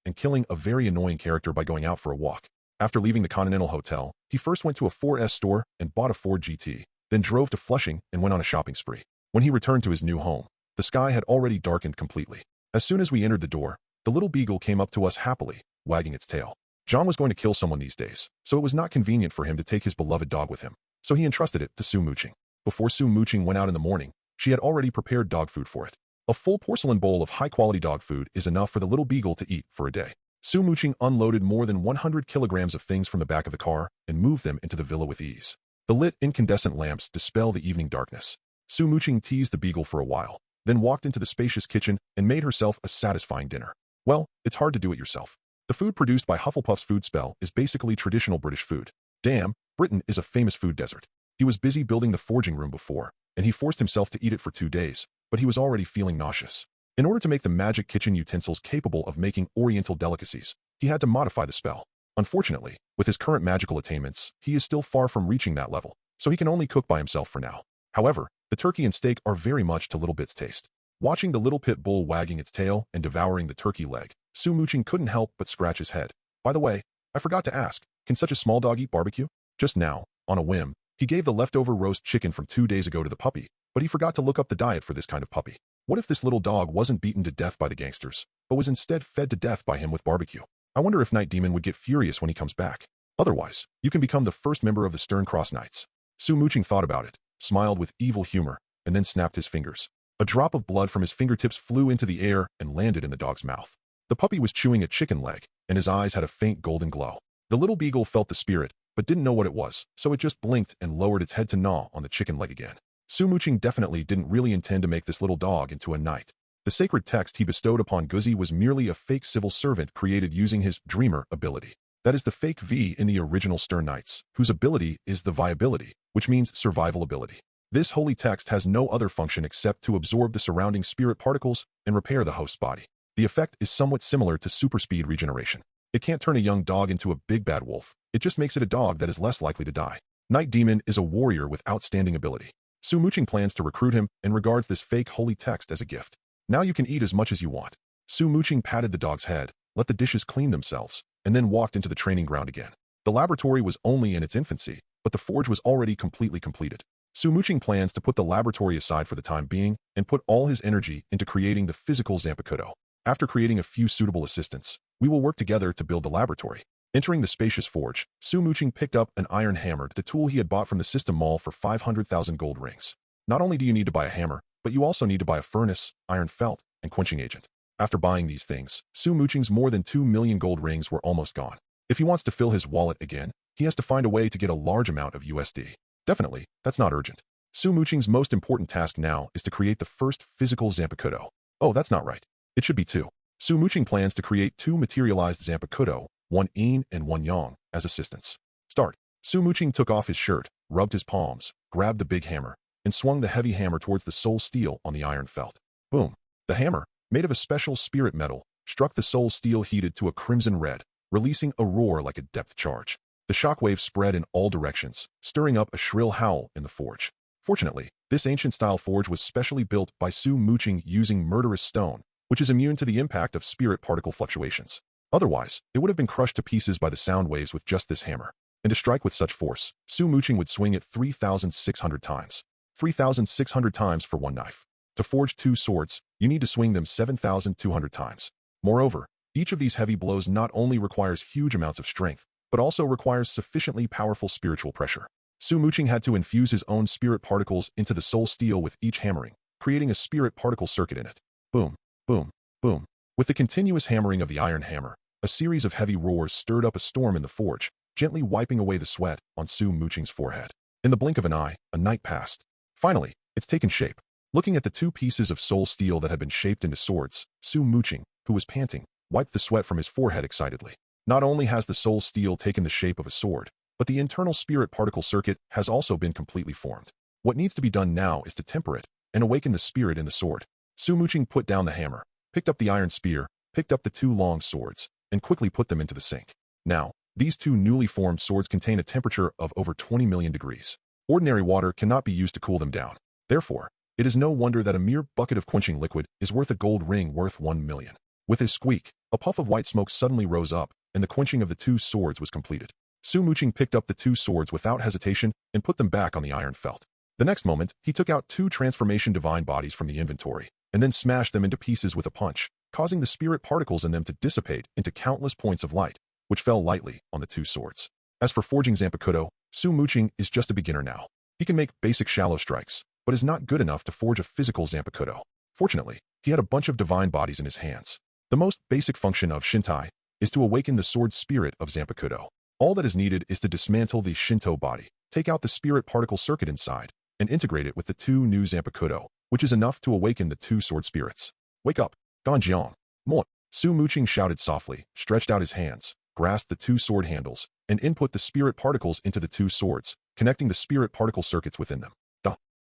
and killing a very annoying character by going out for a walk. After leaving the Continental Hotel, he first went to a 4S store and bought a Ford GT, then drove to Flushing and went on a shopping spree. When he returned to his new home, the sky had already darkened completely. As soon as we entered the door, the little beagle came up to us happily, wagging its tail. John was going to kill someone these days, so it was not convenient for him to take his beloved dog with him, so he entrusted it to Su Muqing. Before Su Muqing went out in the morning, she had already prepared dog food for it. A full porcelain bowl of high-quality dog food is enough for the little beagle to eat for a day. Su Muqing unloaded more than 100 kilograms of things from the back of the car and moved them into the villa with ease. The lit incandescent lamps dispel the evening darkness. Su Muqing teased the beagle for a while, then walked into the spacious kitchen and made herself a satisfying dinner. Well, it's hard to do it yourself. The food produced by Hufflepuff's food spell is basically traditional British food. Damn, Britain is a famous food desert. He was busy building the forging room before, and he forced himself to eat it for 2 days, but he was already feeling nauseous. In order to make the magic kitchen utensils capable of making oriental delicacies, he had to modify the spell. Unfortunately, with his current magical attainments, he is still far from reaching that level, so he can only cook by himself for now. However, the turkey and steak are very much to Little Bit's taste. Watching the little pit bull wagging its tail and devouring the turkey leg, Su Muqing couldn't help but scratch his head. By the way, I forgot to ask, can such a small dog eat barbecue? Just now, on a whim, he gave the leftover roast chicken from 2 days ago to the puppy, but he forgot to look up the diet for this kind of puppy. What if this little dog wasn't beaten to death by the gangsters, but was instead fed to death by him with barbecue? I wonder if Night Demon would get furious when he comes back. Otherwise, you can become the first member of the Stern Cross Knights. Su Muqing thought about it, smiled with evil humor, and then snapped his fingers. A drop of blood from his fingertips flew into the air and landed in the dog's mouth. The puppy was chewing a chicken leg, and his eyes had a faint golden glow. The little beagle felt the spirit, but didn't know what it was, so it just blinked and lowered its head to gnaw on the chicken leg again. Su Muqing definitely didn't really intend to make this little dog into a knight. The sacred text he bestowed upon Guzzi was merely a fake civil servant created using his Dreamer ability. That is the fake V in the original Stern Knights, whose ability is the Viability, which means survival ability. This holy text has no other function except to absorb the surrounding spirit particles and repair the host's body. The effect is somewhat similar to super speed regeneration. It can't turn a young dog into a big bad wolf, it just makes it a dog that is less likely to die. Night Demon is a warrior with outstanding ability. Su Muqing plans to recruit him and regards this fake holy text as a gift. Now you can eat as much as you want. Su Muqing patted the dog's head, let the dishes clean themselves, and then walked into the training ground again. The laboratory was only in its infancy, but the forge was already completely completed. Su Muqing plans to put the laboratory aside for the time being and put all his energy into creating the physical Zanpakutō. After creating a few suitable assistants, we will work together to build the laboratory. Entering the spacious forge, Su Muqing picked up an iron hammer, the tool he had bought from the system mall for 500,000 gold rings. Not only do you need to buy a hammer, but you also need to buy a furnace, iron felt, and quenching agent. After buying these things, Su Muqing's more than 2 million gold rings were almost gone. If he wants to fill his wallet again, he has to find a way to get a large amount of USD. Definitely, that's not urgent. Su Muqing's most important task now is to create the first physical Zanpakutō. Oh, that's not right. It should be 2. Su Muqing plans to create 2 materialized Zanpakutō, one yin and one yang, as assistants. Start. Su Muqing took off his shirt, rubbed his palms, grabbed the big hammer, and swung the heavy hammer towards the soul steel on the iron felt. Boom. The hammer, made of a special spirit metal, struck the soul steel heated to a crimson red, releasing a roar like a depth charge. The shockwave spread in all directions, stirring up a shrill howl in the forge. Fortunately, this ancient-style forge was specially built by Su Muqing using murderous stone, which is immune to the impact of spirit particle fluctuations. Otherwise, it would have been crushed to pieces by the sound waves with just this hammer. And to strike with such force, Su Muqing would swing it 3,600 times. 3,600 times for one knife. To forge 2 swords, you need to swing them 7,200 times. Moreover, each of these heavy blows not only requires huge amounts of strength, but also requires sufficiently powerful spiritual pressure. Su Muqing had to infuse his own spirit particles into the soul steel with each hammering, creating a spirit particle circuit in it. Boom, boom, boom. With the continuous hammering of the iron hammer, a series of heavy roars stirred up a storm in the forge, gently wiping away the sweat on Su Muqing's forehead. In the blink of an eye, a night passed. Finally, it's taken shape. Looking at the 2 pieces of soul steel that had been shaped into swords, Su Muqing, who was panting, wiped the sweat from his forehead excitedly. Not only has the soul steel taken the shape of a sword, but the internal spirit particle circuit has also been completely formed. What needs to be done now is to temper it and awaken the spirit in the sword. Su Muqing put down the hammer, picked up the iron spear, picked up the 2 long swords, and quickly put them into the sink. Now, these 2 newly formed swords contain a temperature of over 20 million degrees. Ordinary water cannot be used to cool them down. Therefore, it is no wonder that a mere bucket of quenching liquid is worth a gold ring worth 1 million. With his squeak, a puff of white smoke suddenly rose up, and the quenching of the 2 swords was completed. Su Muqing picked up the 2 swords without hesitation and put them back on the iron felt. The next moment, he took out 2 transformation divine bodies from the inventory, and then smashed them into pieces with a punch, causing the spirit particles in them to dissipate into countless points of light, which fell lightly on the 2 swords. As for forging Zanpakutō, Su Muqing is just a beginner now. He can make basic shallow strikes, but is not good enough to forge a physical Zanpakutō. Fortunately, he had a bunch of divine bodies in his hands. The most basic function of Seireitei is to awaken the sword spirit of Zanpakutō. All that is needed is to dismantle the Shinto body, take out the spirit particle circuit inside, and integrate it with the 2 new Zanpakutō, which is enough to awaken the 2 sword spirits. Wake up, Ganjiang. Mo. Su Muqing shouted softly, stretched out his hands, grasped the 2 sword handles, and input the spirit particles into the 2 swords, connecting the spirit particle circuits within them.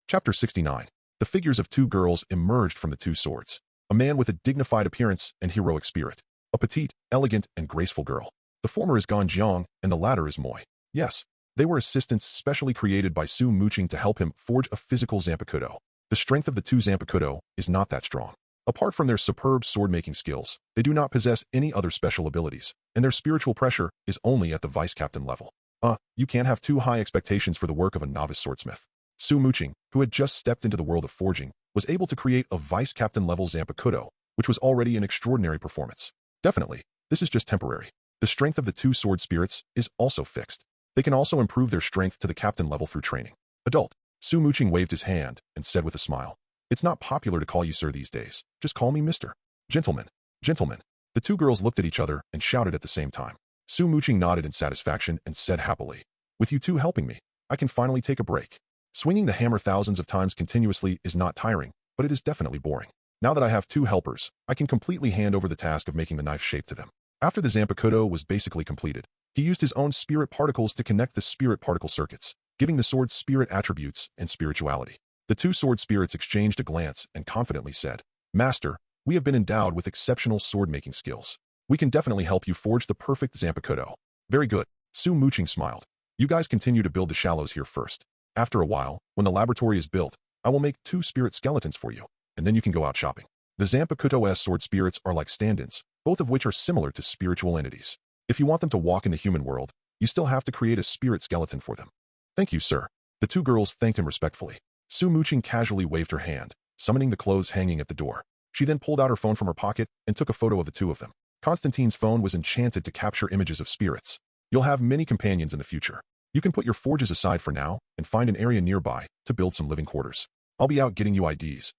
Chapter 69. The figures of 2 girls emerged from the 2 swords. A man with a dignified appearance and heroic spirit. A petite, elegant, and graceful girl. The former is Ganjiang, and the latter is Moi. Yes, they were assistants specially created by Su Muqing to help him forge a physical Zanpakutō. The strength of the 2 Zanpakutō is not that strong. Apart from their superb sword-making skills, they do not possess any other special abilities, and their spiritual pressure is only at the vice-captain level. You can't have too high expectations for the work of a novice swordsmith. Su Muqing, who had just stepped into the world of forging, was able to create a vice-captain level Zanpakutō, which was already an extraordinary performance. Definitely, this is just temporary. The strength of the 2 sword spirits is also fixed. They can also improve their strength to the captain level through training. Adult. Su Muqing waved his hand and said with a smile, "It's not popular to call you sir these days. Just call me Mr. Gentleman. Gentleman." The 2 girls looked at each other and shouted at the same time. Su Muqing nodded in satisfaction and said happily, "With you 2 helping me, I can finally take a break. Swinging the hammer thousands of times continuously is not tiring, but it is definitely boring. Now that I have 2 helpers, I can completely hand over the task of making the knife shape to them." After the Zanpakutō was basically completed, he used his own spirit particles to connect the spirit particle circuits, giving the sword spirit attributes and spirituality. The 2 sword spirits exchanged a glance and confidently said, "Master, we have been endowed with exceptional sword-making skills. We can definitely help you forge the perfect Zanpakutō." "Very good." Su Muqing smiled. "You guys continue to build the shallows here first. After a while, when the laboratory is built, I will make 2 spirit skeletons for you, and then you can go out shopping." The Zanpakutō's sword spirits are like stand-ins, both of which are similar to spiritual entities. If you want them to walk in the human world, you still have to create a spirit skeleton for them. "Thank you, sir." The 2 girls thanked him respectfully. Su Muqing casually waved her hand, summoning the clothes hanging at the door. She then pulled out her phone from her pocket and took a photo of the 2 of them. Constantine's phone was enchanted to capture images of spirits. You'll have many companions in the future. You can put your forges aside for now and find an area nearby to build some living quarters. I'll be out getting you IDs.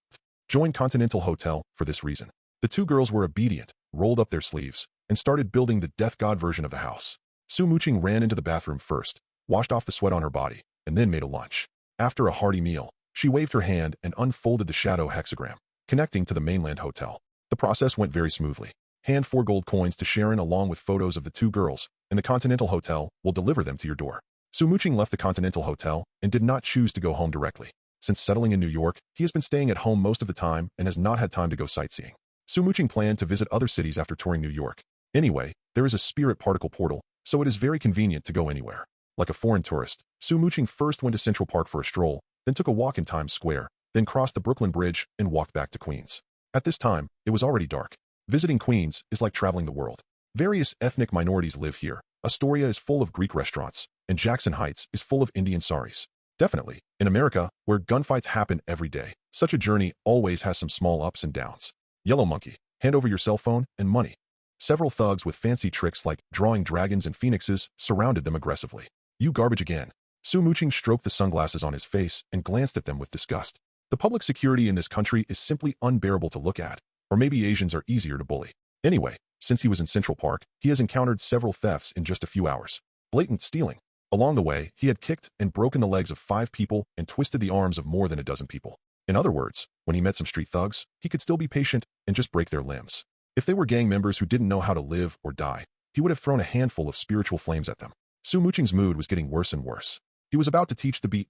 Join Continental Hotel for this reason. The The two girls were obedient, rolled up their sleeves, and started building the death god version of the house. Su Muqing ran into the bathroom first, washed off the sweat on her body, and then made a lunch. After a hearty meal, she waved her hand and unfolded the shadow hexagram, connecting to the mainland hotel. The process went very smoothly. Hand 4 gold coins to Sharon along with photos of the two girls, and the Continental Hotel will deliver them to your door. Su Muqing left the Continental Hotel and did not choose to go home directly. Since settling in New York, he has been staying at home most of the time and has not had time to go sightseeing. Su Muqing planned to visit other cities after touring New York. Anyway, there is a spirit particle portal, so it is very convenient to go anywhere. Like a foreign tourist, Su Muqing first went to Central Park for a stroll, then took a walk in Times Square, then crossed the Brooklyn Bridge and walked back to Queens. At this time, it was already dark. Visiting Queens is like traveling the world. Various ethnic minorities live here. Astoria is full of Greek restaurants, and Jackson Heights is full of Indian saris. Definitely, in America, where gunfights happen every day, such a journey always has some small ups and downs. Yellow Monkey, hand over your cell phone and money. Several thugs with fancy tricks like drawing dragons and phoenixes surrounded them aggressively. You garbage again. Su Muqing stroked the sunglasses on his face and glanced at them with disgust. The public security in this country is simply unbearable to look at, or maybe Asians are easier to bully. Anyway, since he was in Central Park, he has encountered several thefts in just a few hours. Blatant stealing. Along the way, he had kicked and broken the legs of 5 people and twisted the arms of more than a dozen people. In other words, when he met some street thugs, he could still be patient and just break their limbs. If they were gang members who didn't know how to live or die, he would have thrown a handful of spiritual flames at them. Su Muqing's mood was getting worse and worse. He was about to teach the B***********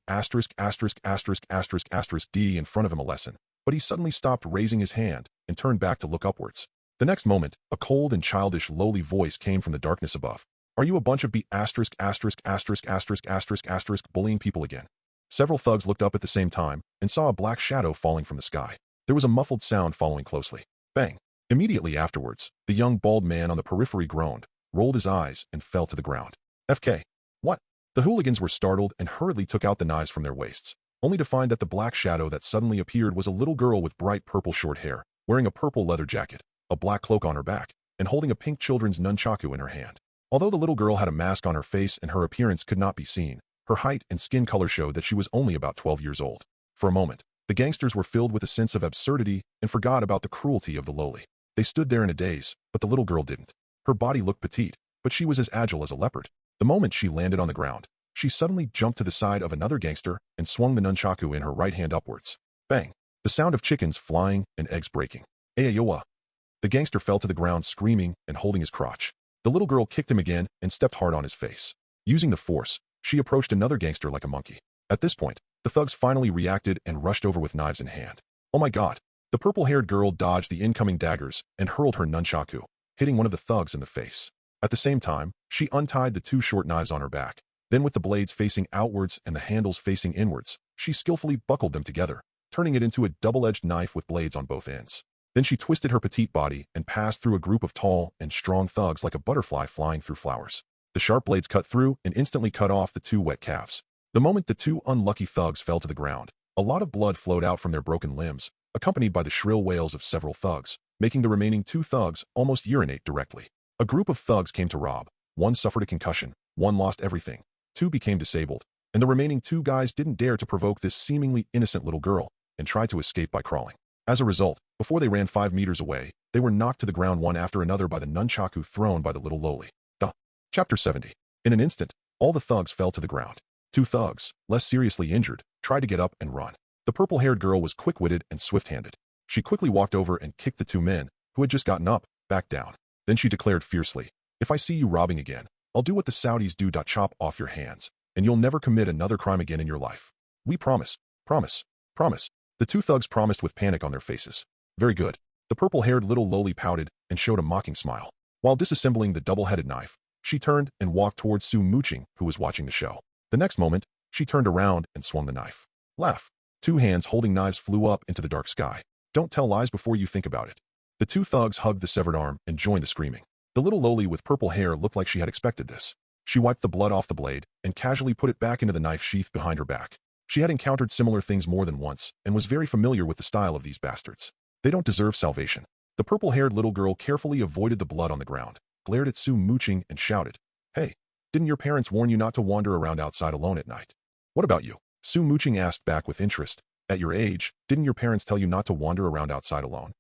D in front of him a lesson, but he suddenly stopped raising his hand and turned back to look upwards. The next moment, a cold and childish lowly voice came from the darkness above. Are you a bunch of bullying people again? Several thugs looked up at the same time and saw a black shadow falling from the sky. There was a muffled sound following closely. Bang! Immediately afterwards, the young bald man on the periphery groaned, rolled his eyes, and fell to the ground. FK. What? The hooligans were startled and hurriedly took out the knives from their waists, only to find that the black shadow that suddenly appeared was a little girl with bright purple short hair, wearing a purple leather jacket, a black cloak on her back, and holding a pink children's nunchaku in her hand. Although the little girl had a mask on her face and her appearance could not be seen, her height and skin color showed that she was only about 12 years old. For a moment, the gangsters were filled with a sense of absurdity and forgot about the cruelty of the lowly. They stood there in a daze, but the little girl didn't. Her body looked petite, but she was as agile as a leopard. The moment she landed on the ground, she suddenly jumped to the side of another gangster and swung the nunchaku in her right hand upwards. Bang! The sound of chickens flying and eggs breaking. Ayayoa! The gangster fell to the ground screaming and holding his crotch. The little girl kicked him again and stepped hard on his face. Using the force, she approached another gangster like a monkey. At this point, the thugs finally reacted and rushed over with knives in hand. Oh my god! The purple-haired girl dodged the incoming daggers and hurled her nunchaku, hitting one of the thugs in the face. At the same time, she untied the 2 short knives on her back. Then with the blades facing outwards and the handles facing inwards, she skillfully buckled them together, turning it into a double-edged knife with blades on both ends. Then she twisted her petite body and passed through a group of tall and strong thugs like a butterfly flying through flowers. The sharp blades cut through and instantly cut off the 2 wet calves. The moment the 2 unlucky thugs fell to the ground, a lot of blood flowed out from their broken limbs, accompanied by the shrill wails of several thugs, making the remaining 2 thugs almost urinate directly. A group of thugs came to rob. 1 suffered a concussion, 1 lost everything, 2 became disabled, and the remaining 2 guys didn't dare to provoke this seemingly innocent little girl and tried to escape by crawling. As a result, before they ran 5 meters away, they were knocked to the ground one after another by the nunchaku thrown by the little lowly. Chapter 70. In an instant, all the thugs fell to the ground. 2 thugs, less seriously injured, tried to get up and run. The purple-haired girl was quick-witted and swift-handed. She quickly walked over and kicked the 2 men, who had just gotten up, back down. Then she declared fiercely, if I see you robbing again, I'll do what the Saudis do. Chop off your hands, and you'll never commit another crime again in your life. We promise. Promise. Promise. The 2 thugs promised with panic on their faces. Very good. The purple-haired little lowly pouted and showed a mocking smile. While disassembling the double-headed knife, she turned and walked towards Su Muqing, who was watching the show. The next moment, she turned around and swung the knife. Laugh. 2 hands holding knives flew up into the dark sky. Don't tell lies before you think about it. The 2 thugs hugged the severed arm and joined the screaming. The little lowly with purple hair looked like she had expected this. She wiped the blood off the blade and casually put it back into the knife sheath behind her back. She had encountered similar things more than once and was very familiar with the style of these bastards. They don't deserve salvation. The purple-haired little girl carefully avoided the blood on the ground, glared at Su Muqing and shouted, Hey, didn't your parents warn you not to wander around outside alone at night? What about you? Su Muqing asked back with interest. At your age, didn't your parents tell you not to wander around outside alone?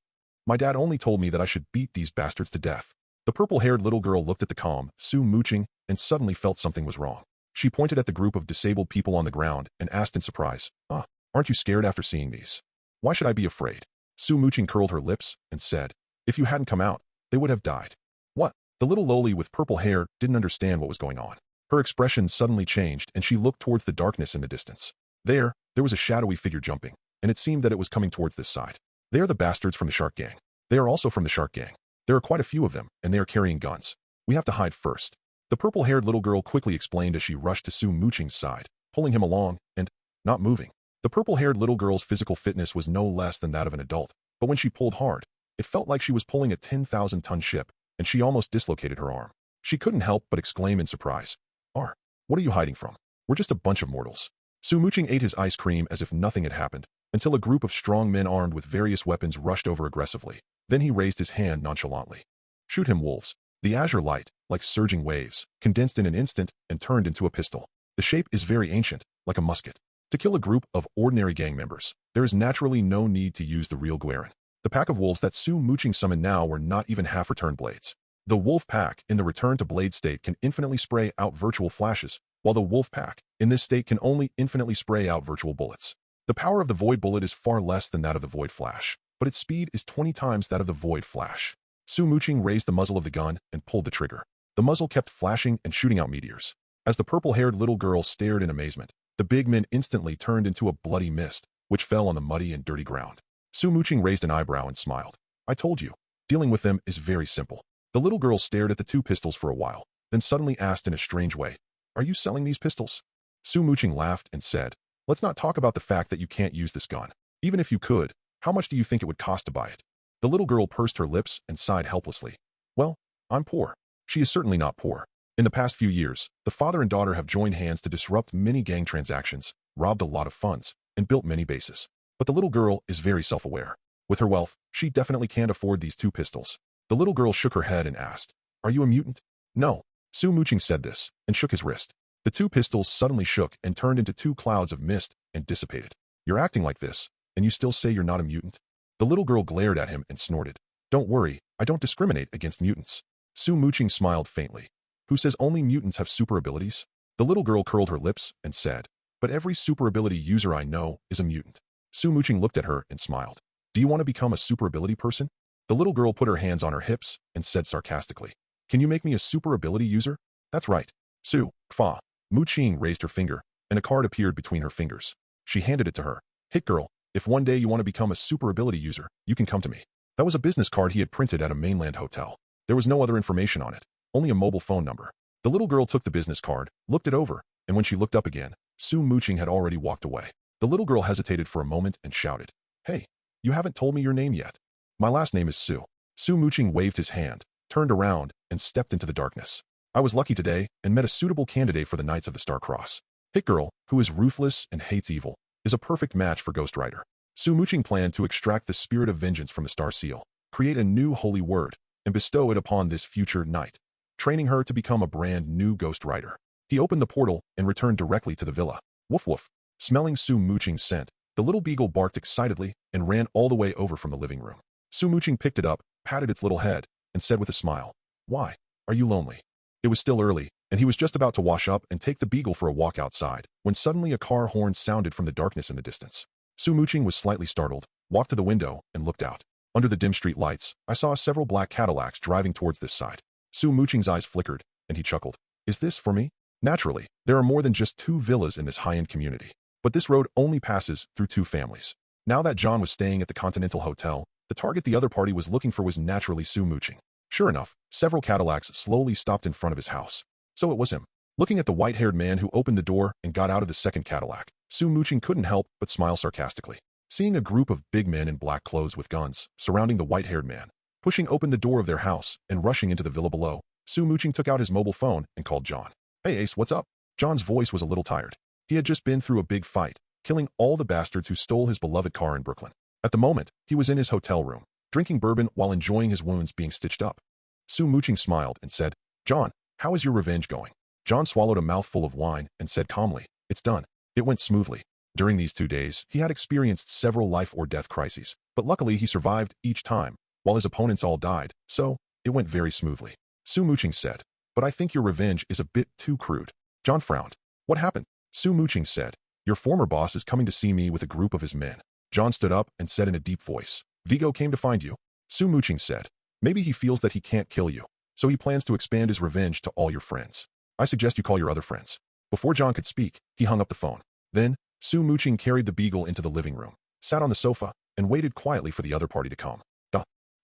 My dad only told me that I should beat these bastards to death. The purple-haired little girl looked at the calm Su Muqing and suddenly felt something was wrong. She pointed at the group of disabled people on the ground and asked in surprise, aren't you scared after seeing these? Why should I be afraid? Su Muqing curled her lips and said, if you hadn't come out, they would have died. What? The little loli with purple hair didn't understand what was going on. Her expression suddenly changed and she looked towards the darkness in the distance. There was a shadowy figure jumping, and it seemed that it was coming towards this side. They are the bastards from the Shark Gang. They are also from the Shark Gang. There are quite a few of them, and they are carrying guns. We have to hide first. The purple-haired little girl quickly explained as she rushed to Su Muqing's side, pulling him along and not moving. The purple-haired little girl's physical fitness was no less than that of an adult, but when she pulled hard, it felt like she was pulling a 10,000-ton ship, and she almost dislocated her arm. She couldn't help but exclaim in surprise, what are you hiding from? We're just a bunch of mortals. Su Muqing ate his ice cream as if nothing had happened, until a group of strong men armed with various weapons rushed over aggressively. Then he raised his hand nonchalantly. Shoot him, wolves. The azure light, like surging waves, condensed in an instant and turned into a pistol. The shape is very ancient, like a musket. To kill a group of ordinary gang members, there is naturally no need to use the real Guerin. The pack of wolves that Su Muqing summoned now were not even half-return blades. The wolf pack in the return-to-blade state can infinitely spray out virtual flashes, while the wolf pack in this state can only infinitely spray out virtual bullets. The power of the void bullet is far less than that of the void flash, but its speed is 20 times that of the void flash. Su Muqing raised the muzzle of the gun and pulled the trigger. The muzzle kept flashing and shooting out meteors. As the purple-haired little girl stared in amazement, the big men instantly turned into a bloody mist, which fell on the muddy and dirty ground. Su Muqing raised an eyebrow and smiled. I told you, dealing with them is very simple. The little girl stared at the two pistols for a while, then suddenly asked in a strange way, are you selling these pistols? Su Muqing laughed and said, let's not talk about the fact that you can't use this gun. Even if you could, how much do you think it would cost to buy it? The little girl pursed her lips and sighed helplessly. Well, I'm poor. She is certainly not poor. In the past few years, the father and daughter have joined hands to disrupt many gang transactions, robbed a lot of funds, and built many bases. But the little girl is very self-aware. With her wealth, she definitely can't afford these two pistols. The little girl shook her head and asked, are you a mutant? No. Su Muqing said this, and shook his wrist. The two pistols suddenly shook and turned into two clouds of mist and dissipated. You're acting like this, and you still say you're not a mutant? The little girl glared at him and snorted. Don't worry, I don't discriminate against mutants. Su Muqing smiled faintly. Who says only mutants have super abilities? The little girl curled her lips and said, but every super ability user I know is a mutant. Su Muqing looked at her and smiled. Do you want to become a super ability person? The little girl put her hands on her hips and said sarcastically, can you make me a super ability user? That's right. Su, Fa. Muqing raised her finger, and a card appeared between her fingers. She handed it to her. Hit girl, if one day you want to become a super ability user, you can come to me. That was a business card he had printed at a mainland hotel. There was no other information on it, only a mobile phone number. The little girl took the business card, looked it over, and when she looked up again, Su Muqing had already walked away. The little girl hesitated for a moment and shouted, hey, you haven't told me your name yet. My last name is Su. Su Muqing waved his hand, turned around, and stepped into the darkness. I was lucky today and met a suitable candidate for the Knights of the Star Cross. Hit girl, who is ruthless and hates evil, is a perfect match for Ghost Rider. Su Muqing planned to extract the spirit of vengeance from the Star Seal, create a new holy word, and bestow it upon this future knight, training her to become a brand new Ghost Rider. He opened the portal and returned directly to the villa. Woof woof. Smelling Su Muqing's scent, the little beagle barked excitedly and ran all the way over from the living room. Su Muqing picked it up, patted its little head, and said with a smile, why, are you lonely? It was still early, and he was just about to wash up and take the beagle for a walk outside, when suddenly a car horn sounded from the darkness in the distance. Su Muqing was slightly startled, walked to the window, and looked out. Under the dim street lights, I saw several black Cadillacs driving towards this side. Su Muqing's eyes flickered, and he chuckled. Is this for me? Naturally, there are more than just 2 villas in this high-end community, but this road only passes through 2 families. Now that John was staying at the Continental Hotel, the target the other party was looking for was naturally Su Muqing. Sure enough, several Cadillacs slowly stopped in front of his house. So it was him. Looking at the white-haired man who opened the door and got out of the second Cadillac, Su Muqing couldn't help but smile sarcastically. Seeing a group of big men in black clothes with guns surrounding the white-haired man, pushing open the door of their house and rushing into the villa below, Su Muqing took out his mobile phone and called John. Hey Ace, what's up? John's voice was a little tired. He had just been through a big fight, killing all the bastards who stole his beloved car in Brooklyn. At the moment, he was in his hotel room, drinking bourbon while enjoying his wounds being stitched up. Su Muqing smiled and said, John, how is your revenge going? John swallowed a mouthful of wine and said calmly, it's done. It went smoothly. During these 2 days, he had experienced several life or death crises, but luckily he survived each time, while his opponents all died, so it went very smoothly. Su Muqing said, "But I think your revenge is a bit too crude." John frowned. "What happened?" Su Muqing said, "Your former boss is coming to see me with a group of his men." John stood up and said in a deep voice, "Vigo came to find you." Su Muqing said, "Maybe he feels that he can't kill you, so he plans to expand his revenge to all your friends. I suggest you call your other friends." Before John could speak, he hung up the phone. Then, Su Muqing carried the beagle into the living room, sat on the sofa, and waited quietly for the other party to come.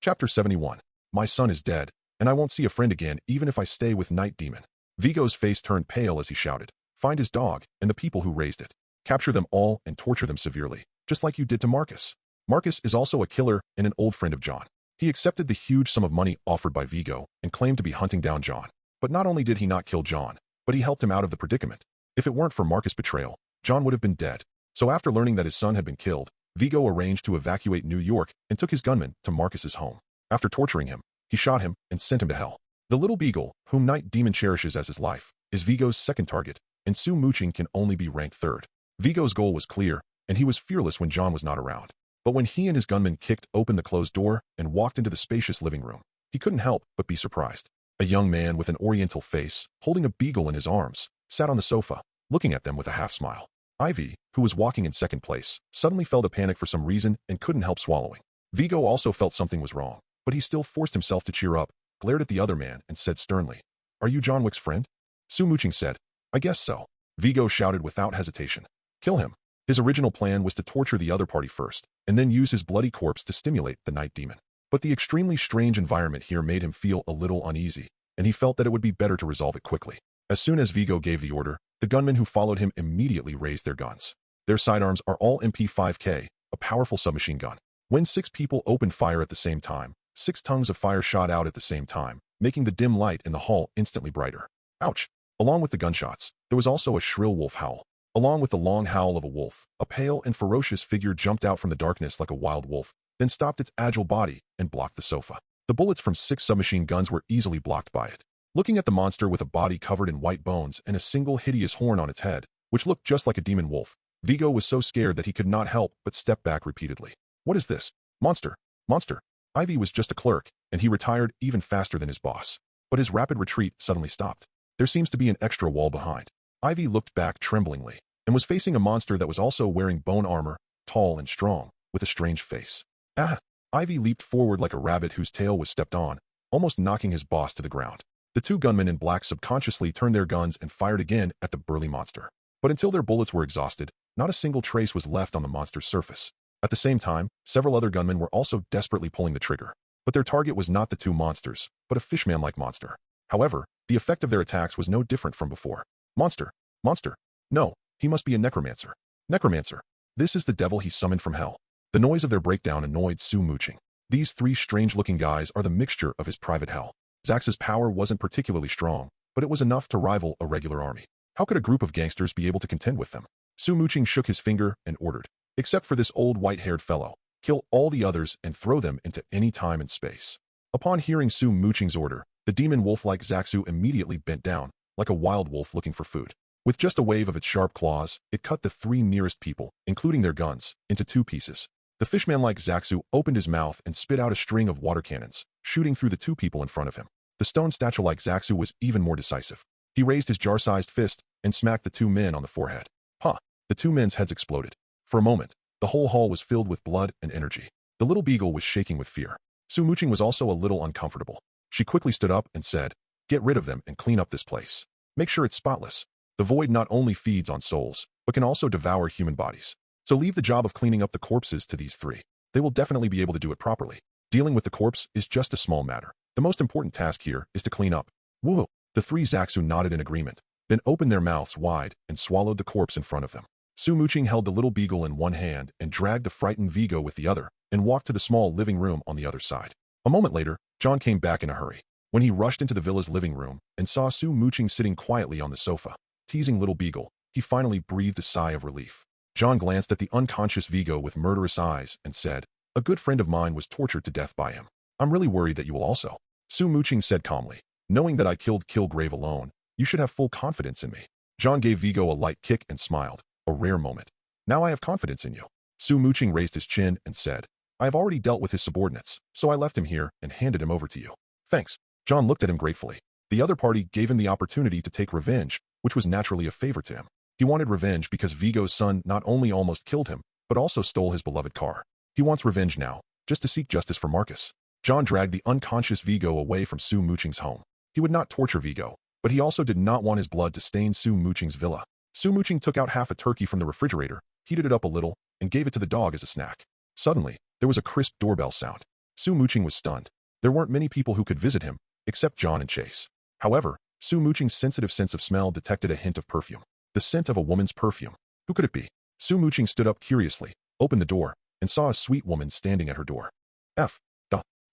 Chapter 71. My son is dead, and I won't see a friend again even if I stay with Night Demon. Vigo's face turned pale as he shouted, "Find his dog and the people who raised it. Capture them all and torture them severely, just like you did to Marcus." Marcus is also a killer and an old friend of John. He accepted the huge sum of money offered by Vigo and claimed to be hunting down John. But not only did he not kill John, but he helped him out of the predicament. If it weren't for Marcus' betrayal, John would have been dead. So after learning that his son had been killed, Vigo arranged to evacuate New York and took his gunman to Marcus's home. After torturing him, he shot him and sent him to hell. The little beagle, whom Night Demon cherishes as his life, is Vigo's second target, and Su Muqing can only be ranked third. Vigo's goal was clear, and he was fearless when John was not around. But when he and his gunman kicked open the closed door and walked into the spacious living room, he couldn't help but be surprised. A young man with an oriental face, holding a beagle in his arms, sat on the sofa, looking at them with a half-smile. Ivy, who was walking in second place, suddenly felt a panic for some reason and couldn't help swallowing. Vigo also felt something was wrong, but he still forced himself to cheer up, glared at the other man, and said sternly, "Are you John Wick's friend?" Su Muqing said, "I guess so." Vigo shouted without hesitation, "Kill him." His original plan was to torture the other party first, and then use his bloody corpse to stimulate the Night Demon. But the extremely strange environment here made him feel a little uneasy, and he felt that it would be better to resolve it quickly. As soon as Vigo gave the order, the gunmen who followed him immediately raised their guns. Their sidearms are all MP5K, a powerful submachine gun. When 6 people opened fire at the same time, 6 tongues of fire shot out at the same time, making the dim light in the hall instantly brighter. Ouch! Along with the gunshots, there was also a shrill wolf howl. Along with the long howl of a wolf, a pale and ferocious figure jumped out from the darkness like a wild wolf, then stopped its agile body and blocked the sofa. The bullets from 6 submachine guns were easily blocked by it. Looking at the monster with a body covered in white bones and a single hideous horn on its head, which looked just like a demon wolf, Vigo was so scared that he could not help but step back repeatedly. "What is this? Monster! Monster!" Ivy was just a clerk, and he retired even faster than his boss. But his rapid retreat suddenly stopped. There seems to be an extra wall behind. Ivy looked back tremblingly, and was facing a monster that was also wearing bone armor, tall and strong, with a strange face. "Ah!" Ivy leaped forward like a rabbit whose tail was stepped on, almost knocking his boss to the ground. The 2 gunmen in black subconsciously turned their guns and fired again at the burly monster. But until their bullets were exhausted, not a single trace was left on the monster's surface. At the same time, several other gunmen were also desperately pulling the trigger. But their target was not the 2 monsters, but a fishman-like monster. However, the effect of their attacks was no different from before. "Monster! Monster! No, he must be a necromancer. Necromancer! This is the devil he summoned from hell." The noise of their breakdown annoyed Su Muqing. These 3 strange-looking guys are the mixture of his private hell. Zax's power wasn't particularly strong, but it was enough to rival a regular army. How could a group of gangsters be able to contend with them? Su Muqing shook his finger and ordered, "Except for this old white-haired fellow, kill all the others and throw them into any time and space." Upon hearing Su Muqing's order, the demon wolf-like Zaxu immediately bent down, like a wild wolf looking for food. With just a wave of its sharp claws, it cut the 3 nearest people, including their guns, into 2 pieces. The fishman-like Zaxu opened his mouth and spit out a string of water cannons, shooting through the 2 people in front of him. The stone statue-like Zaxu was even more decisive. He raised his jar-sized fist and smacked the 2 men on the forehead. "Huh!" The 2 men's heads exploded. For a moment, the whole hall was filled with blood and energy. The little beagle was shaking with fear. Su Muqing was also a little uncomfortable. She quickly stood up and said, "Get rid of them and clean up this place. Make sure it's spotless. The void not only feeds on souls, but can also devour human bodies. So leave the job of cleaning up the corpses to these 3. They will definitely be able to do it properly. Dealing with the corpse is just a small matter. The most important task here is to clean up." "Whoa!" The 3 Zaxu nodded in agreement, then opened their mouths wide and swallowed the corpse in front of them. Su Muqing held the little beagle in one hand and dragged the frightened Vigo with the other, and walked to the small living room on the other side. A moment later, John came back in a hurry. When he rushed into the villa's living room and saw Su Muqing sitting quietly on the sofa, teasing little beagle, he finally breathed a sigh of relief. John glanced at the unconscious Vigo with murderous eyes and said, "A good friend of mine was tortured to death by him. I'm really worried that you will also." Su Muqing said calmly, "Knowing that I killed Kilgrave alone, you should have full confidence in me." John gave Vigo a light kick and smiled, a rare moment. "Now I have confidence in you." Su Muqing raised his chin and said, I have already dealt with his subordinates, so I left him here and handed him over to you. Thanks. John looked at him gratefully. The other party gave him the opportunity to take revenge, which was naturally a favor to him. He wanted revenge because Vigo's son not only almost killed him, but also stole his beloved car. He wants revenge now, just to seek justice for Marcus. John dragged the unconscious Vigo away from Su Muqing's home. He would not torture Vigo, but he also did not want his blood to stain Su Muqing's villa. Su Muqing took out half a turkey from the refrigerator, heated it up a little, and gave it to the dog as a snack. Suddenly, there was a crisp doorbell sound. Su Muqing was stunned. There weren't many people who could visit him, except John and Chase. However, Su Muqing's sensitive sense of smell detected a hint of perfume. The scent of a woman's perfume. Who could it be? Su Muqing stood up curiously, opened the door, and saw a sweet woman standing at her door.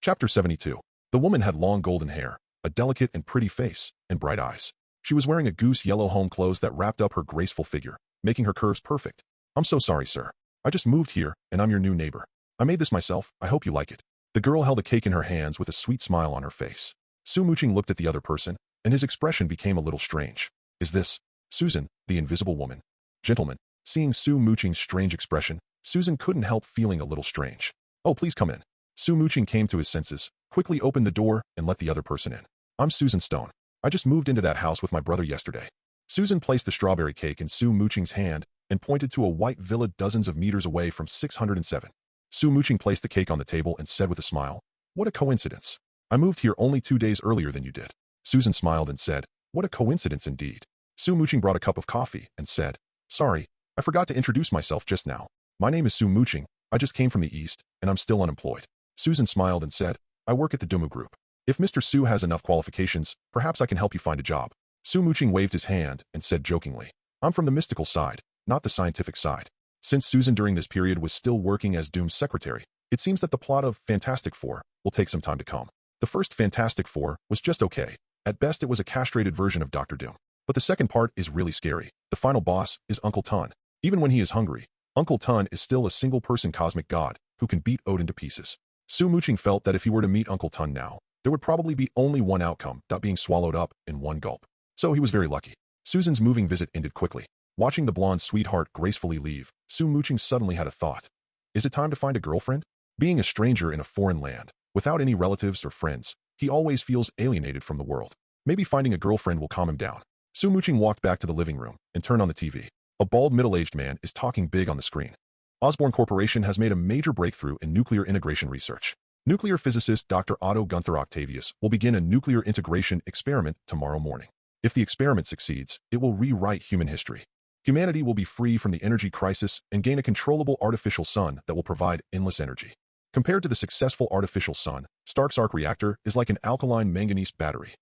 Chapter 72. The woman had long golden hair, a delicate and pretty face, and bright eyes. She was wearing a goose yellow home clothes that wrapped up her graceful figure, making her curves perfect. I'm so sorry, sir. I just moved here, and I'm your new neighbor. I made this myself. I hope you like it. The girl held a cake in her hands with a sweet smile on her face. Su Muqing looked at the other person, and his expression became a little strange. Is this Susan, the invisible woman? Gentlemen, seeing Su Muqing's strange expression, Susan couldn't help feeling a little strange. Oh, please come in. Su Muqing came to his senses, quickly opened the door, and let the other person in. I'm Susan Stone. I just moved into that house with my brother yesterday. Susan placed the strawberry cake in Su Muqing's hand and pointed to a white villa dozens of meters away from 607. Su Muqing placed the cake on the table and said with a smile, "What a coincidence. I moved here only 2 days earlier than you did." Susan smiled and said, "What a coincidence indeed." Su Muqing brought a cup of coffee and said, "Sorry, I forgot to introduce myself just now. My name is Su Muqing. I just came from the east, and I'm still unemployed." Susan smiled and said, "I work at the Dumu Group. If Mr. Su has enough qualifications, perhaps I can help you find a job." Su Muqing waved his hand and said jokingly, "I'm from the mystical side, not the scientific side." Since Susan during this period was still working as Doom's secretary, it seems that the plot of Fantastic Four will take some time to come. The first Fantastic Four was just okay. At best it was a castrated version of Dr. Doom. But the second part is really scary. The final boss is Uncle Tun. Even when he is hungry, Uncle Tun is still a single-person cosmic god who can beat Odin to pieces. Su Muqing felt that if he were to meet Uncle Tun now, there would probably be only one outcome, that being swallowed up in one gulp. So he was very lucky. Susan's moving visit ended quickly. Watching the blonde sweetheart gracefully leave, Su Muqing suddenly had a thought. Is it time to find a girlfriend? Being a stranger in a foreign land, without any relatives or friends, he always feels alienated from the world. Maybe finding a girlfriend will calm him down. Su Muqing walked back to the living room and turned on the TV. A bald middle-aged man is talking big on the screen. Osborne Corporation has made a major breakthrough in nuclear integration research. Nuclear physicist Dr. Otto Gunther Octavius will begin a nuclear integration experiment tomorrow morning. If the experiment succeeds, it will rewrite human history. Humanity will be free from the energy crisis and gain a controllable artificial sun that will provide endless energy. Compared to the successful artificial sun, Stark's arc reactor is like an alkaline manganese battery.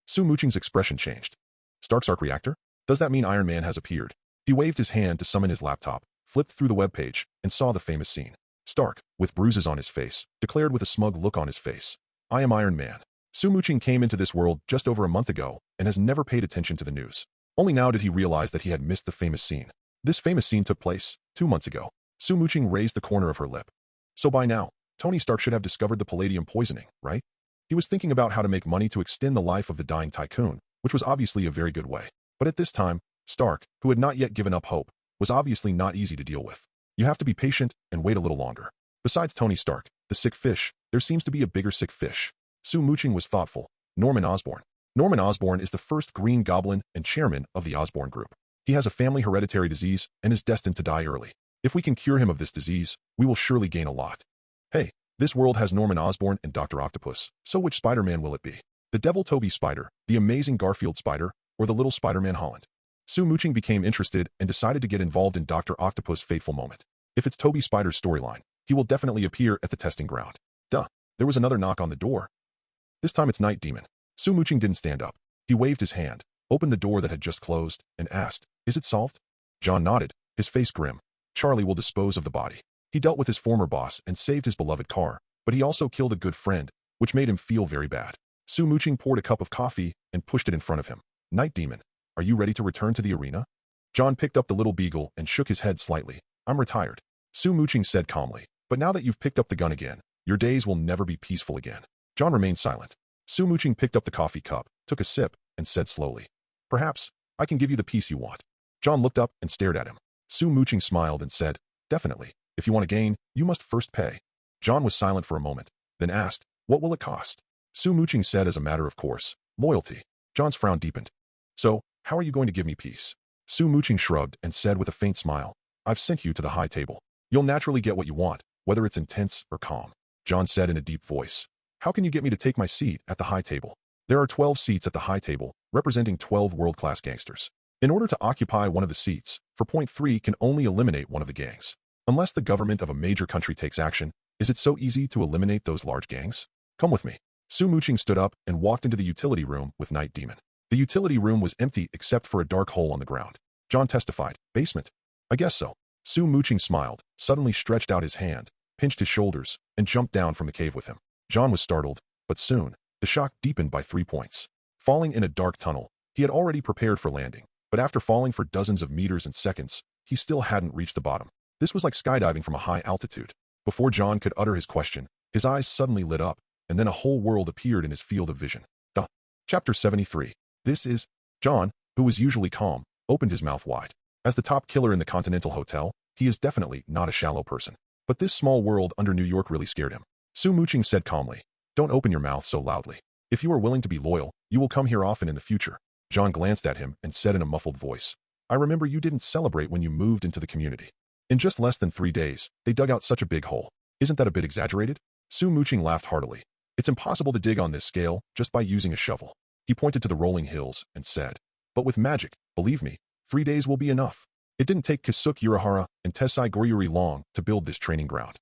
Su Muqing's expression changed. Stark's arc reactor? Does that mean Iron Man has appeared? He waved his hand to summon his laptop, flipped through the webpage, and saw the famous scene. Stark, with bruises on his face, declared with a smug look on his face, "I am Iron Man." Su Muqing came into this world just over a month ago and has never paid attention to the news. Only now did he realize that he had missed the famous scene. This famous scene took place 2 months ago. Su Muqing raised the corner of her lip. So by now, Tony Stark should have discovered the palladium poisoning, right? He was thinking about how to make money to extend the life of the dying tycoon, which was obviously a very good way. But at this time, Stark, who had not yet given up hope, was obviously not easy to deal with. You have to be patient and wait a little longer. Besides Tony Stark, the sick fish, there seems to be a bigger sick fish. Su Muqing was thoughtful. Norman Osborn. Norman Osborn is the first Green Goblin and chairman of the Osborn Group. He has a family hereditary disease and is destined to die early. If we can cure him of this disease, we will surely gain a lot. Hey, this world has Norman Osborn and Dr. Octopus, so which Spider-Man will it be? The Devil Toby Spider, the Amazing Garfield Spider, or the Little Spider-Man Holland? Su Muqing became interested and decided to get involved in Dr. Octopus' fateful moment. If it's Toby Spider's storyline, he will definitely appear at the testing ground. Duh, there was another knock on the door. This time it's Night Demon. Su Muqing didn't stand up. He waved his hand, opened the door that had just closed, and asked, "Is it solved?" John nodded, his face grim. Charlie will dispose of the body. He dealt with his former boss and saved his beloved car, but he also killed a good friend, which made him feel very bad. Su Muqing poured a cup of coffee and pushed it in front of him. "Night Demon, are you ready to return to the arena?" John picked up the little beagle and shook his head slightly. "I'm retired." Su Muqing said calmly, "But now that you've picked up the gun again, your days will never be peaceful again." John remained silent. Su Muqing picked up the coffee cup, took a sip, and said slowly, "Perhaps I can give you the peace you want." John looked up and stared at him. Su Muqing smiled and said, "Definitely. If you want to gain, you must first pay." John was silent for a moment, then asked, "What will it cost?" Su Muqing said as a matter of course, "Loyalty." John's frown deepened. "So, how are you going to give me peace?" Su Muqing shrugged and said with a faint smile, "I've sent you to the high table. You'll naturally get what you want, whether it's intense or calm." John said in a deep voice, "How can you get me to take my seat at the high table?" There are 12 seats at the high table, representing 12 world-class gangsters. In order to occupy one of the seats, for point 3 can only eliminate one of the gangs. Unless the government of a major country takes action, is it so easy to eliminate those large gangs? Come with me. Su Muqing stood up and walked into the utility room with Night Demon. The utility room was empty except for a dark hole on the ground. John testified, "Basement?" "I guess so." Su Muqing smiled, suddenly stretched out his hand, pinched his shoulders, and jumped down from the cave with him. John was startled, but soon, the shock deepened by 3 points. Falling in a dark tunnel, he had already prepared for landing, but after falling for dozens of meters and seconds, he still hadn't reached the bottom. This was like skydiving from a high altitude. Before John could utter his question, his eyes suddenly lit up, and then a whole world appeared in his field of vision. Chapter 73. This is... John, who was usually calm, opened his mouth wide. As the top killer in the Continental Hotel, he is definitely not a shallow person. But this small world under New York really scared him. Su Muqing said calmly, "Don't open your mouth so loudly. If you are willing to be loyal, you will come here often in the future." John glanced at him and said in a muffled voice, "I remember you didn't celebrate when you moved into the community. In just less than 3 days, they dug out such a big hole. Isn't that a bit exaggerated?" Su Muqing laughed heartily. "It's impossible to dig on this scale just by using a shovel." He pointed to the rolling hills and said, "But with magic, believe me, 3 days will be enough. It didn't take Kisuke Urahara and Tessai Goryuri long to build this training ground."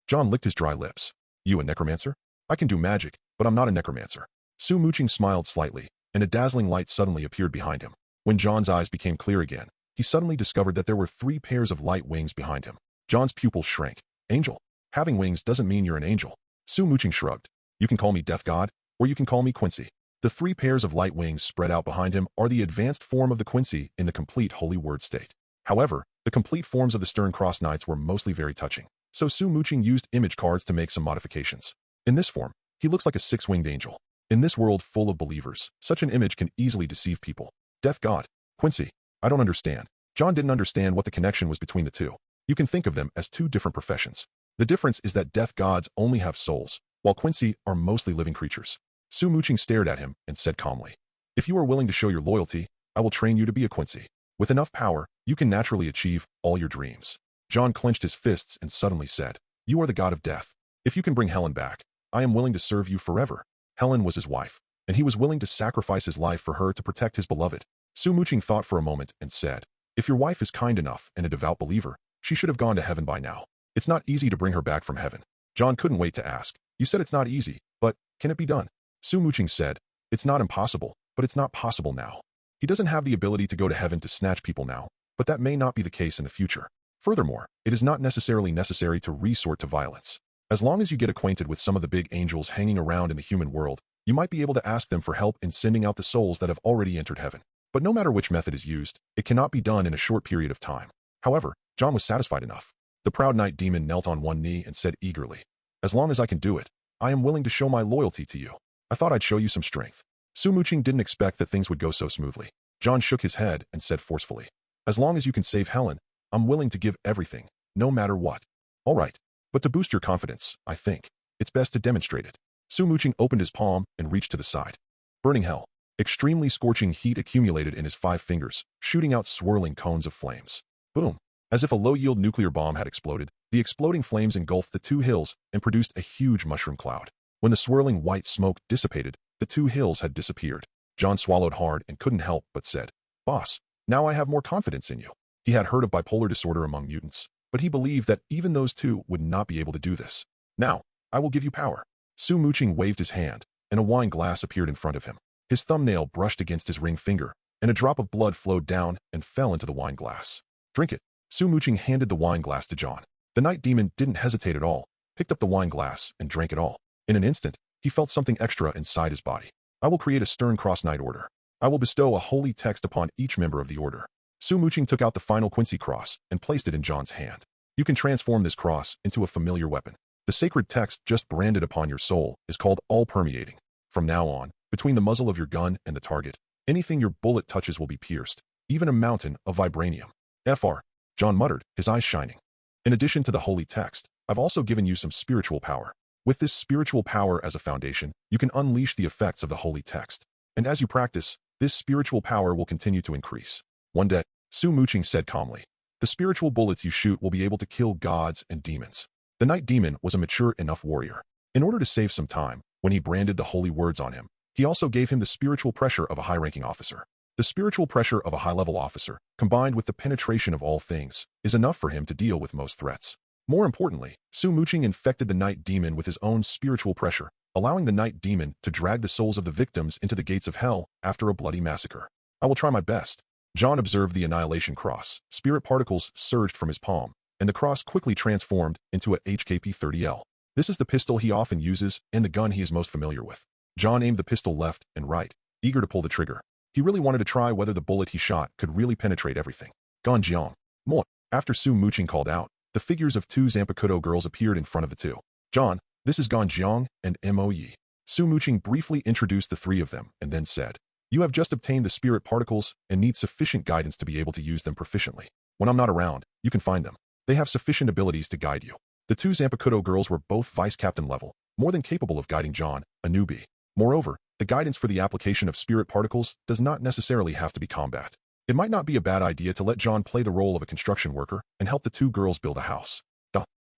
John licked his dry lips. "You a necromancer?" "I can do magic, but I'm not a necromancer." Su Muqing smiled slightly, and a dazzling light suddenly appeared behind him. When John's eyes became clear again, he suddenly discovered that there were 3 pairs of light wings behind him. John's pupils shrank. "Angel? Having wings doesn't mean you're an angel." Su Muqing shrugged. "You can call me Death God, or you can call me Quincy." The 3 pairs of light wings spread out behind him are the advanced form of the Quincy in the complete holy word state. However, the complete forms of the Stern Cross Knights were mostly very touching, so Su Muqing used image cards to make some modifications. In this form, he looks like a 6-winged angel. In this world full of believers, such an image can easily deceive people. Death God, Quincy, I don't understand. John didn't understand what the connection was between the two. You can think of them as 2 different professions. The difference is that death gods only have souls, while Quincy are mostly living creatures. Su Muqing stared at him and said calmly, "If you are willing to show your loyalty, I will train you to be a Quincy. With enough power, you can naturally achieve all your dreams." John clenched his fists and suddenly said, "You are the god of death. If you can bring Helen back, I am willing to serve you forever." Helen was his wife, and he was willing to sacrifice his life for her to protect his beloved. Su Muqing thought for a moment and said, "If your wife is kind enough and a devout believer, she should have gone to heaven by now. It's not easy to bring her back from heaven." John couldn't wait to ask, "You said it's not easy, but can it be done?" Su Muqing said, "It's not impossible, but it's not possible now. He doesn't have the ability to go to heaven to snatch people now, but that may not be the case in the future. Furthermore, it is not necessarily necessary to resort to violence. As long as you get acquainted with some of the big angels hanging around in the human world, you might be able to ask them for help in sending out the souls that have already entered heaven. But no matter which method is used, it cannot be done in a short period of time." However, John was satisfied enough. The proud Night Demon knelt on one knee and said eagerly, "As long as I can do it, I am willing to show my loyalty to you. I thought I'd show you some strength." Su Muqing didn't expect that things would go so smoothly. John shook his head and said forcefully, "As long as you can save Helen, I'm willing to give everything, no matter what." "All right. But to boost your confidence, I think it's best to demonstrate it." Su Muqing opened his palm and reached to the side. Burning hell. Extremely scorching heat accumulated in his 5 fingers, shooting out swirling cones of flames. Boom. As if a low-yield nuclear bomb had exploded, the exploding flames engulfed the 2 hills and produced a huge mushroom cloud. When the swirling white smoke dissipated, the 2 hills had disappeared. John swallowed hard and couldn't help but said, "Boss, now I have more confidence in you." He had heard of bipolar disorder among mutants, but he believed that even those 2 would not be able to do this. "Now, I will give you power." Su Muqing waved his hand, and a wine glass appeared in front of him. His thumbnail brushed against his ring finger, and a drop of blood flowed down and fell into the wine glass. "Drink it." Su Muqing handed the wine glass to John. The Night Demon didn't hesitate at all, picked up the wine glass, and drank it all. In an instant, he felt something extra inside his body. "I will create a Stern Cross Knight order. I will bestow a holy text upon each member of the order." Su Muqing took out the final Quincy cross and placed it in John's hand. "You can transform this cross into a familiar weapon. The sacred text just branded upon your soul is called all-permeating. From now on, between the muzzle of your gun and the target, anything your bullet touches will be pierced, even a mountain of vibranium." "Fr." John muttered, his eyes shining. "In addition to the holy text, I've also given you some spiritual power. With this spiritual power as a foundation, you can unleash the effects of the holy text. And as you practice, this spiritual power will continue to increase. One day, Su Muqing said calmly, the spiritual bullets you shoot will be able to kill gods and demons. The night demon was a mature enough warrior. In order to save some time, when he branded the holy words on him, he also gave him the spiritual pressure of a high-ranking officer. The spiritual pressure of a high-level officer, combined with the penetration of all things, is enough for him to deal with most threats. More importantly, Su Muqing infected the night demon with his own spiritual pressure, allowing the night demon to drag the souls of the victims into the gates of hell after a bloody massacre. I will try my best. John observed the annihilation cross. Spirit particles surged from his palm, and the cross quickly transformed into a HKP-30L. This is the pistol he often uses and the gun he is most familiar with. John aimed the pistol left and right, eager to pull the trigger. He really wanted to try whether the bullet he shot could really penetrate everything. Ganjiang. Moi. After Su Muqing called out, the figures of two Zanpakutō girls appeared in front of the two. John, this is Ganjiang and Mo Yi. Su Muqing briefly introduced the three of them and then said, you have just obtained the spirit particles and need sufficient guidance to be able to use them proficiently. When I'm not around, you can find them. They have sufficient abilities to guide you. The two Zanpakutō girls were both vice captain level, more than capable of guiding John, a newbie. Moreover, the guidance for the application of spirit particles does not necessarily have to be combat. It might not be a bad idea to let John play the role of a construction worker and help the two girls build a house.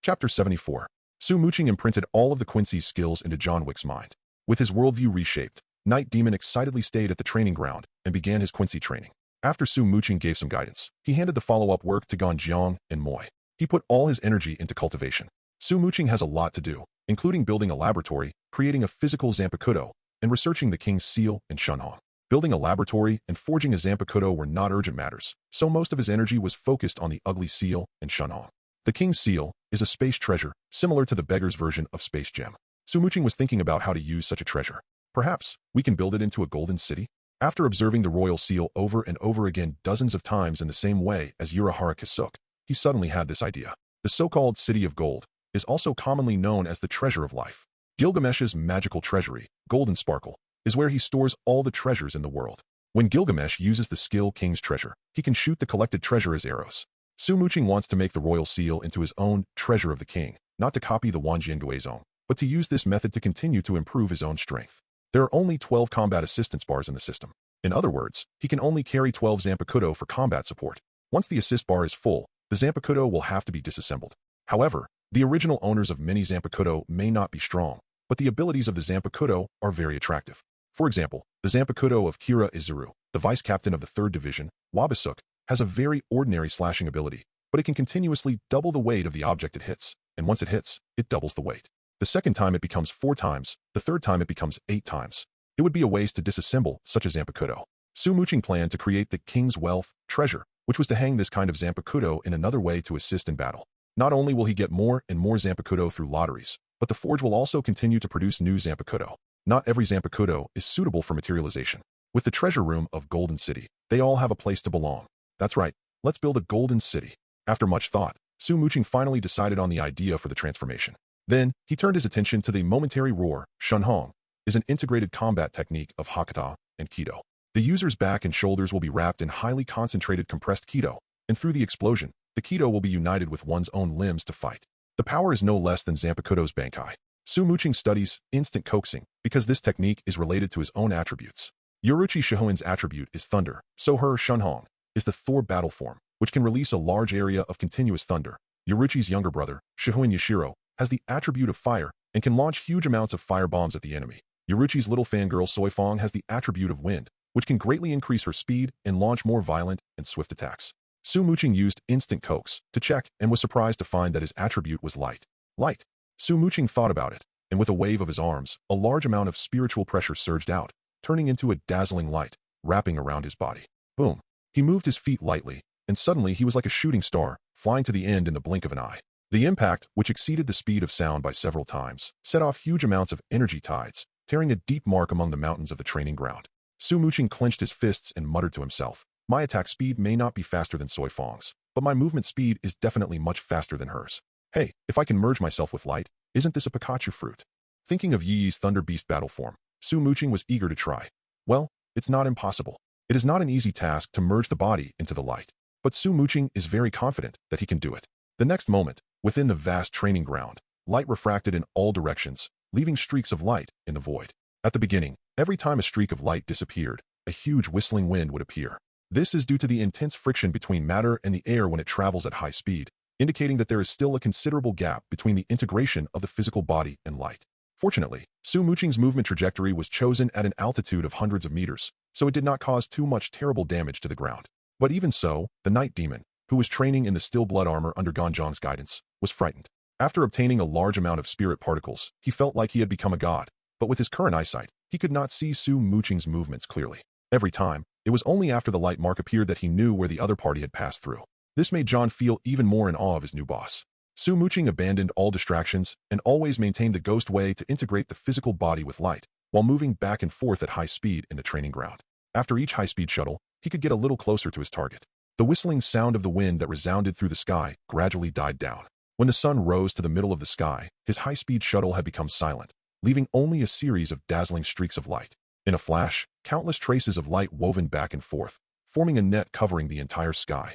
Chapter 74. Su Muqing imprinted all of the Quincy's skills into John Wick's mind. With his worldview reshaped, Night Demon excitedly stayed at the training ground and began his Quincy training. After Su Muqing gave some guidance, he handed the follow-up work to Ganjiang and Moi. He put all his energy into cultivation. Su Muqing has a lot to do, including building a laboratory, creating a physical Zanpakutō, and researching the King's Seal and Shunhong. Building a laboratory and forging a Zanpakutō were not urgent matters, so most of his energy was focused on the ugly seal and Shunhong. The King's Seal is a space treasure, similar to the beggar's version of Space Gem. Su Muqing was thinking about how to use such a treasure. Perhaps we can build it into a golden city? After observing the royal seal over and over again dozens of times in the same way as Urahara Kisuk, he suddenly had this idea. The so-called City of Gold is also commonly known as the Treasure of Life. Gilgamesh's magical treasury, Golden Sparkle, is where he stores all the treasures in the world. When Gilgamesh uses the skill King's Treasure, he can shoot the collected treasure as arrows. Su Muqing wants to make the royal seal into his own Treasure of the King, not to copy the Wanjiangui's own, but to use this method to continue to improve his own strength. There are only 12 combat assistance bars in the system. In other words, he can only carry 12 Zanpakutō for combat support. Once the assist bar is full, the Zanpakutō will have to be disassembled. However, the original owners of many Zanpakutō may not be strong, but the abilities of the Zanpakutō are very attractive. For example, the Zanpakutō of Kira Izuru, the vice captain of the 3rd Division, Wabasuk, has a very ordinary slashing ability, but it can continuously double the weight of the object it hits, and once it hits, it doubles the weight. The second time it becomes 4 times, the third time it becomes 8 times. It would be a waste to disassemble such a Zanpakutō. Su Muqing planned to create the King's Wealth Treasure, which was to hang this kind of Zanpakutō in another way to assist in battle. Not only will he get more and more Zanpakutō through lotteries, but the forge will also continue to produce new Zanpakutō. Not every Zanpakutō is suitable for materialization. With the treasure room of Golden City, they all have a place to belong. That's right, let's build a Golden City. After much thought, Su Muqing finally decided on the idea for the transformation. Then, he turned his attention to the momentary roar. Shunhong is an integrated combat technique of Hakata and Kido. The user's back and shoulders will be wrapped in highly concentrated compressed Kido, and through the explosion, the Kido will be united with one's own limbs to fight. The power is no less than Zanpakutō's Bankai. Su Muqing studies instant coaxing because this technique is related to his own attributes. Yoruichi Shihoin's attribute is thunder, so her Shunhong is the Thor battle form, which can release a large area of continuous thunder. Yoruichi's younger brother, Shihoin Yashiro, has the attribute of fire and can launch huge amounts of fire bombs at the enemy. Yoruichi's little fangirl Soifong has the attribute of wind, which can greatly increase her speed and launch more violent and swift attacks. Su Muqing used instant coax to check and was surprised to find that his attribute was light. Light. Su Muqing thought about it, and with a wave of his arms, a large amount of spiritual pressure surged out, turning into a dazzling light, wrapping around his body. Boom. He moved his feet lightly, and suddenly he was like a shooting star, flying to the end in the blink of an eye. The impact, which exceeded the speed of sound by several times, set off huge amounts of energy tides, tearing a deep mark among the mountains of the training ground. Su Muqing clenched his fists and muttered to himself, my attack speed may not be faster than Soifong's, but my movement speed is definitely much faster than hers. Hey, if I can merge myself with light, isn't this a Pikachu fruit? Thinking of Yi's Thunder Beast battle form, Su Muqing was eager to try. Well, it's not impossible. It is not an easy task to merge the body into the light, but Su Muqing is very confident that he can do it. The next moment, Within the vast training ground, light refracted in all directions, leaving streaks of light in the void. At the beginning, every time a streak of light disappeared, a huge whistling wind would appear. This is due to the intense friction between matter and the air when it travels at high speed, indicating that there is still a considerable gap between the integration of the physical body and light. Fortunately, Su Muqing's movement trajectory was chosen at an altitude of hundreds of meters, so it did not cause too much terrible damage to the ground. But even so, the Night Demon, who was training in the still blood armor under Ganzhong's guidance, was frightened. After obtaining a large amount of spirit particles, he felt like he had become a god, but with his current eyesight, he could not see Su Muqing's movements clearly. Every time, it was only after the light mark appeared that he knew where the other party had passed through. This made John feel even more in awe of his new boss. Su Muqing abandoned all distractions and always maintained the ghost way to integrate the physical body with light, while moving back and forth at high speed in the training ground. After each high-speed shuttle, he could get a little closer to his target. The whistling sound of the wind that resounded through the sky gradually died down. When the sun rose to the middle of the sky, his high-speed shuttle had become silent, leaving only a series of dazzling streaks of light. In a flash, countless traces of light woven back and forth, forming a net covering the entire sky.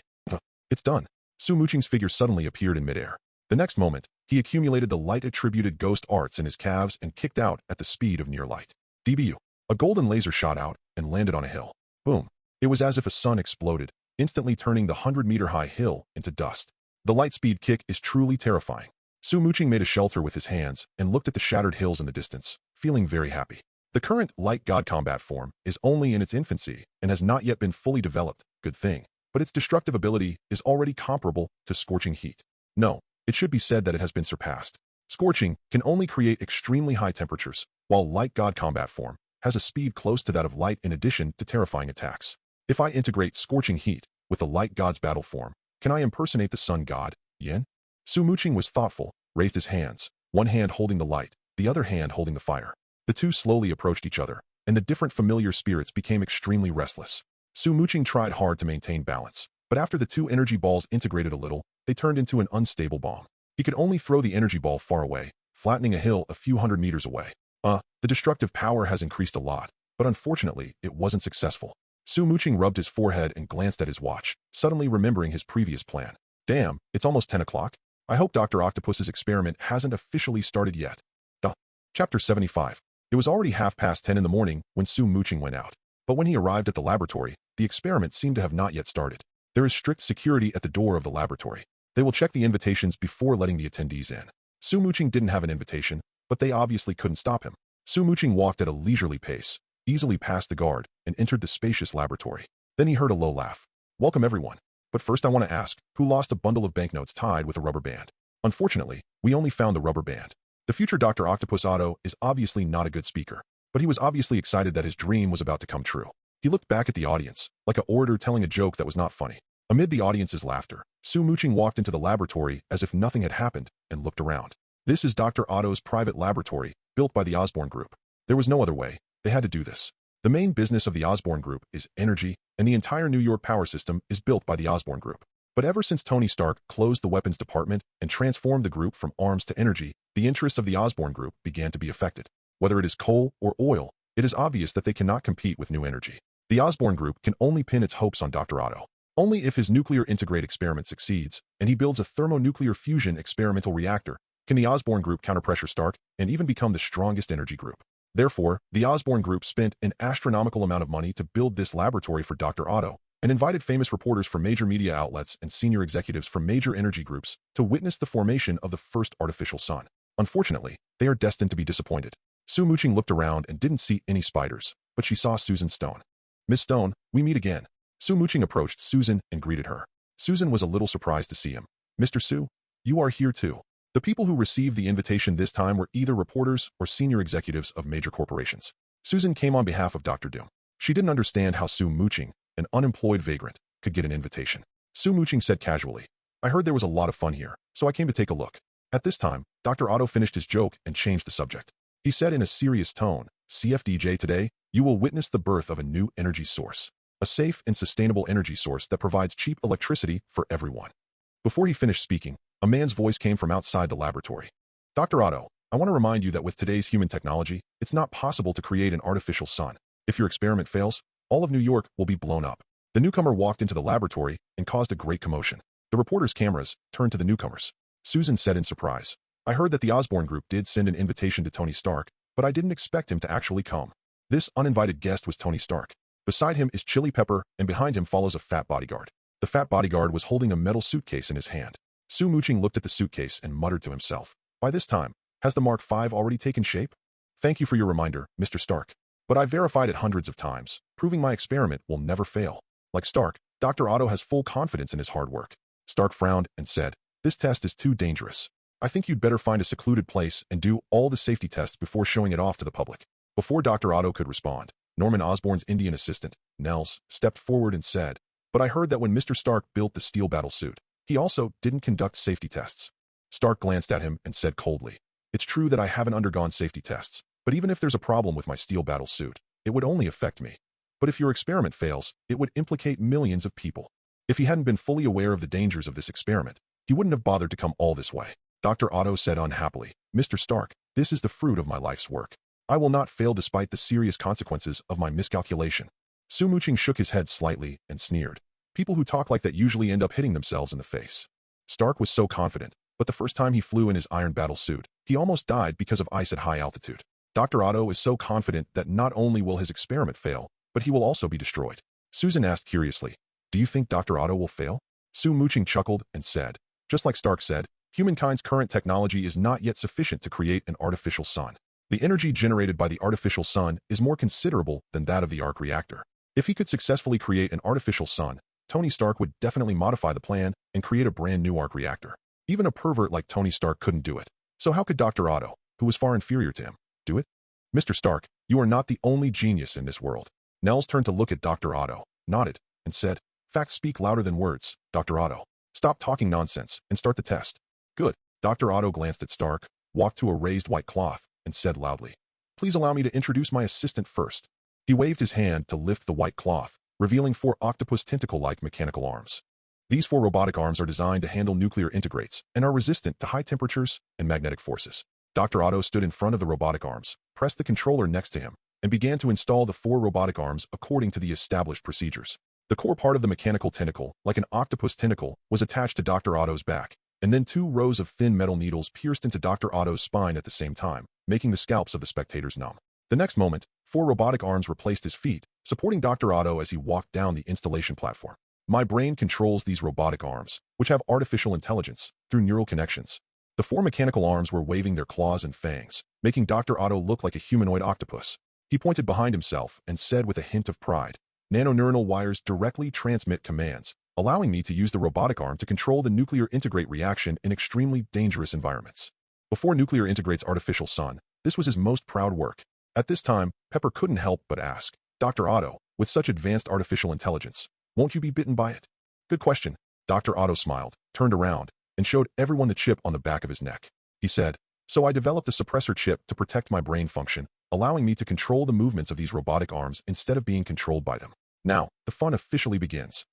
It's done. Su Muqing's figure suddenly appeared in midair. The next moment, he accumulated the light-attributed ghost arts in his calves and kicked out at the speed of near light. DBU. A golden laser shot out and landed on a hill. Boom. It was as if a sun exploded, instantly turning the 100-meter-high hill into dust. The light speed kick is truly terrifying. Su Muqing made a shelter with his hands and looked at the shattered hills in the distance, feeling very happy. The current light god combat form is only in its infancy and has not yet been fully developed, good thing, but its destructive ability is already comparable to scorching heat. No, it should be said that it has been surpassed. Scorching can only create extremely high temperatures, while light god combat form has a speed close to that of light in addition to terrifying attacks. If I integrate scorching heat with the light god's battle form, can I impersonate the sun god, Yin? Su Muqing was thoughtful, raised his hands, one hand holding the light, the other hand holding the fire. The two slowly approached each other, and the different familiar spirits became extremely restless. Su Muqing tried hard to maintain balance, but after the two energy balls integrated a little, they turned into an unstable bomb. He could only throw the energy ball far away, flattening a hill a few hundred meters away. The destructive power has increased a lot, but unfortunately, it wasn't successful. Su Muqing rubbed his forehead and glanced at his watch, suddenly remembering his previous plan. Damn, it's almost 10 o'clock. I hope Dr. Octopus's experiment hasn't officially started yet. Chapter 75. It was already 10:30 in the morning when Su Muqing went out. But when he arrived at the laboratory, the experiment seemed to have not yet started. There is strict security at the door of the laboratory. They will check the invitations before letting the attendees in. Su Muqing didn't have an invitation, but they obviously couldn't stop him. Su Muqing walked at a leisurely pace, easily past the guard, and entered the spacious laboratory. Then he heard a low laugh. Welcome everyone. But first I want to ask, who lost a bundle of banknotes tied with a rubber band? Unfortunately, we only found the rubber band. The future Dr. Octopus Otto is obviously not a good speaker, but he was obviously excited that his dream was about to come true. He looked back at the audience, like an orator telling a joke that was not funny. Amid the audience's laughter, Su Muqing walked into the laboratory as if nothing had happened and looked around. This is Dr. Otto's private laboratory, built by the Osborne Group. There was no other way. They had to do this. The main business of the Osborne Group is energy, and the entire New York power system is built by the Osborne Group. But ever since Tony Stark closed the weapons department and transformed the group from arms to energy, the interests of the Osborne Group began to be affected. Whether it is coal or oil, it is obvious that they cannot compete with new energy. The Osborne Group can only pin its hopes on Dr. Otto. Only if his nuclear integrate experiment succeeds, and he builds a thermonuclear fusion experimental reactor, can the Osborne Group counterpressure Stark and even become the strongest energy group. Therefore, the Osborne Group spent an astronomical amount of money to build this laboratory for Dr. Otto, and invited famous reporters from major media outlets and senior executives from major energy groups to witness the formation of the first artificial sun. Unfortunately, they are destined to be disappointed. Su Muqing looked around and didn't see any spiders, but she saw Susan Stone. Miss Stone, we meet again. Su Muqing approached Susan and greeted her. Susan was a little surprised to see him. Mr. Su, you are here too. The people who received the invitation this time were either reporters or senior executives of major corporations. Susan came on behalf of Dr. Doom. She didn't understand how Su Muqing, an unemployed vagrant, could get an invitation. Su Muqing said casually, I heard there was a lot of fun here, so I came to take a look. At this time, Dr. Otto finished his joke and changed the subject. He said in a serious tone, CFDJ today, you will witness the birth of a new energy source. A safe and sustainable energy source that provides cheap electricity for everyone. Before he finished speaking, a man's voice came from outside the laboratory. Dr. Otto, I want to remind you that with today's human technology, it's not possible to create an artificial sun. If your experiment fails, all of New York will be blown up. The newcomer walked into the laboratory and caused a great commotion. The reporters' cameras turned to the newcomers. Susan said in surprise. I heard that the Osborn group did send an invitation to Tony Stark, but I didn't expect him to actually come. This uninvited guest was Tony Stark. Beside him is Chili Pepper, and behind him follows a fat bodyguard. The fat bodyguard was holding a metal suitcase in his hand. Su Muqing looked at the suitcase and muttered to himself. By this time, has the Mark V already taken shape? Thank you for your reminder, Mr. Stark. But I've verified it hundreds of times, proving my experiment will never fail. Like Stark, Dr. Otto has full confidence in his hard work. Stark frowned and said, this test is too dangerous. I think you'd better find a secluded place and do all the safety tests before showing it off to the public. Before Dr. Otto could respond, Norman Osborn's Indian assistant, Nels, stepped forward and said, but I heard that when Mr. Stark built the steel battle suit, he also didn't conduct safety tests. Stark glanced at him and said coldly, it's true that I haven't undergone safety tests, but even if there's a problem with my steel battle suit, it would only affect me. But if your experiment fails, it would implicate millions of people. If he hadn't been fully aware of the dangers of this experiment, he wouldn't have bothered to come all this way. Dr. Otto said unhappily, Mr. Stark, this is the fruit of my life's work. I will not fail despite the serious consequences of my miscalculation. Su Muqing shook his head slightly and sneered. People who talk like that usually end up hitting themselves in the face. Stark was so confident, but the first time he flew in his iron battle suit, he almost died because of ice at high altitude. Dr. Otto is so confident that not only will his experiment fail, but he will also be destroyed. Susan asked curiously, do you think Dr. Otto will fail? Su Muqing chuckled and said, just like Stark said, humankind's current technology is not yet sufficient to create an artificial sun. The energy generated by the artificial sun is more considerable than that of the arc reactor. If he could successfully create an artificial sun, Tony Stark would definitely modify the plan and create a brand new arc reactor. Even a pervert like Tony Stark couldn't do it. So how could Dr. Otto, who was far inferior to him, do it? Mr. Stark, you are not the only genius in this world. Nels turned to look at Dr. Otto, nodded, and said, facts speak louder than words, Dr. Otto. Stop talking nonsense and start the test. Good. Dr. Otto glanced at Stark, walked to a raised white cloth, and said loudly, please allow me to introduce my assistant first. He waved his hand to lift the white cloth, revealing 4 octopus tentacle-like mechanical arms. These 4 robotic arms are designed to handle nuclear integrates and are resistant to high temperatures and magnetic forces. Dr. Otto stood in front of the robotic arms, pressed the controller next to him, and began to install the 4 robotic arms according to the established procedures. The core part of the mechanical tentacle, like an octopus tentacle, was attached to Dr. Otto's back, and then 2 rows of thin metal needles pierced into Dr. Otto's spine at the same time, making the scalps of the spectators numb. The next moment, 4 robotic arms replaced his feet, supporting Dr. Otto as he walked down the installation platform. My brain controls these robotic arms, which have artificial intelligence, through neural connections. The 4 mechanical arms were waving their claws and fangs, making Dr. Otto look like a humanoid octopus. He pointed behind himself and said with a hint of pride, nanoneuronal wires directly transmit commands, allowing me to use the robotic arm to control the nuclear integrate reaction in extremely dangerous environments. Before Nuclear Integrate's artificial sun, this was his most proud work. At this time, Pepper couldn't help but ask, Dr. Otto, with such advanced artificial intelligence, won't you be bitten by it? Good question. Dr. Otto smiled, turned around, and showed everyone the chip on the back of his neck. He said, so I developed a suppressor chip to protect my brain function, allowing me to control the movements of these robotic arms instead of being controlled by them. Now, the fun officially begins.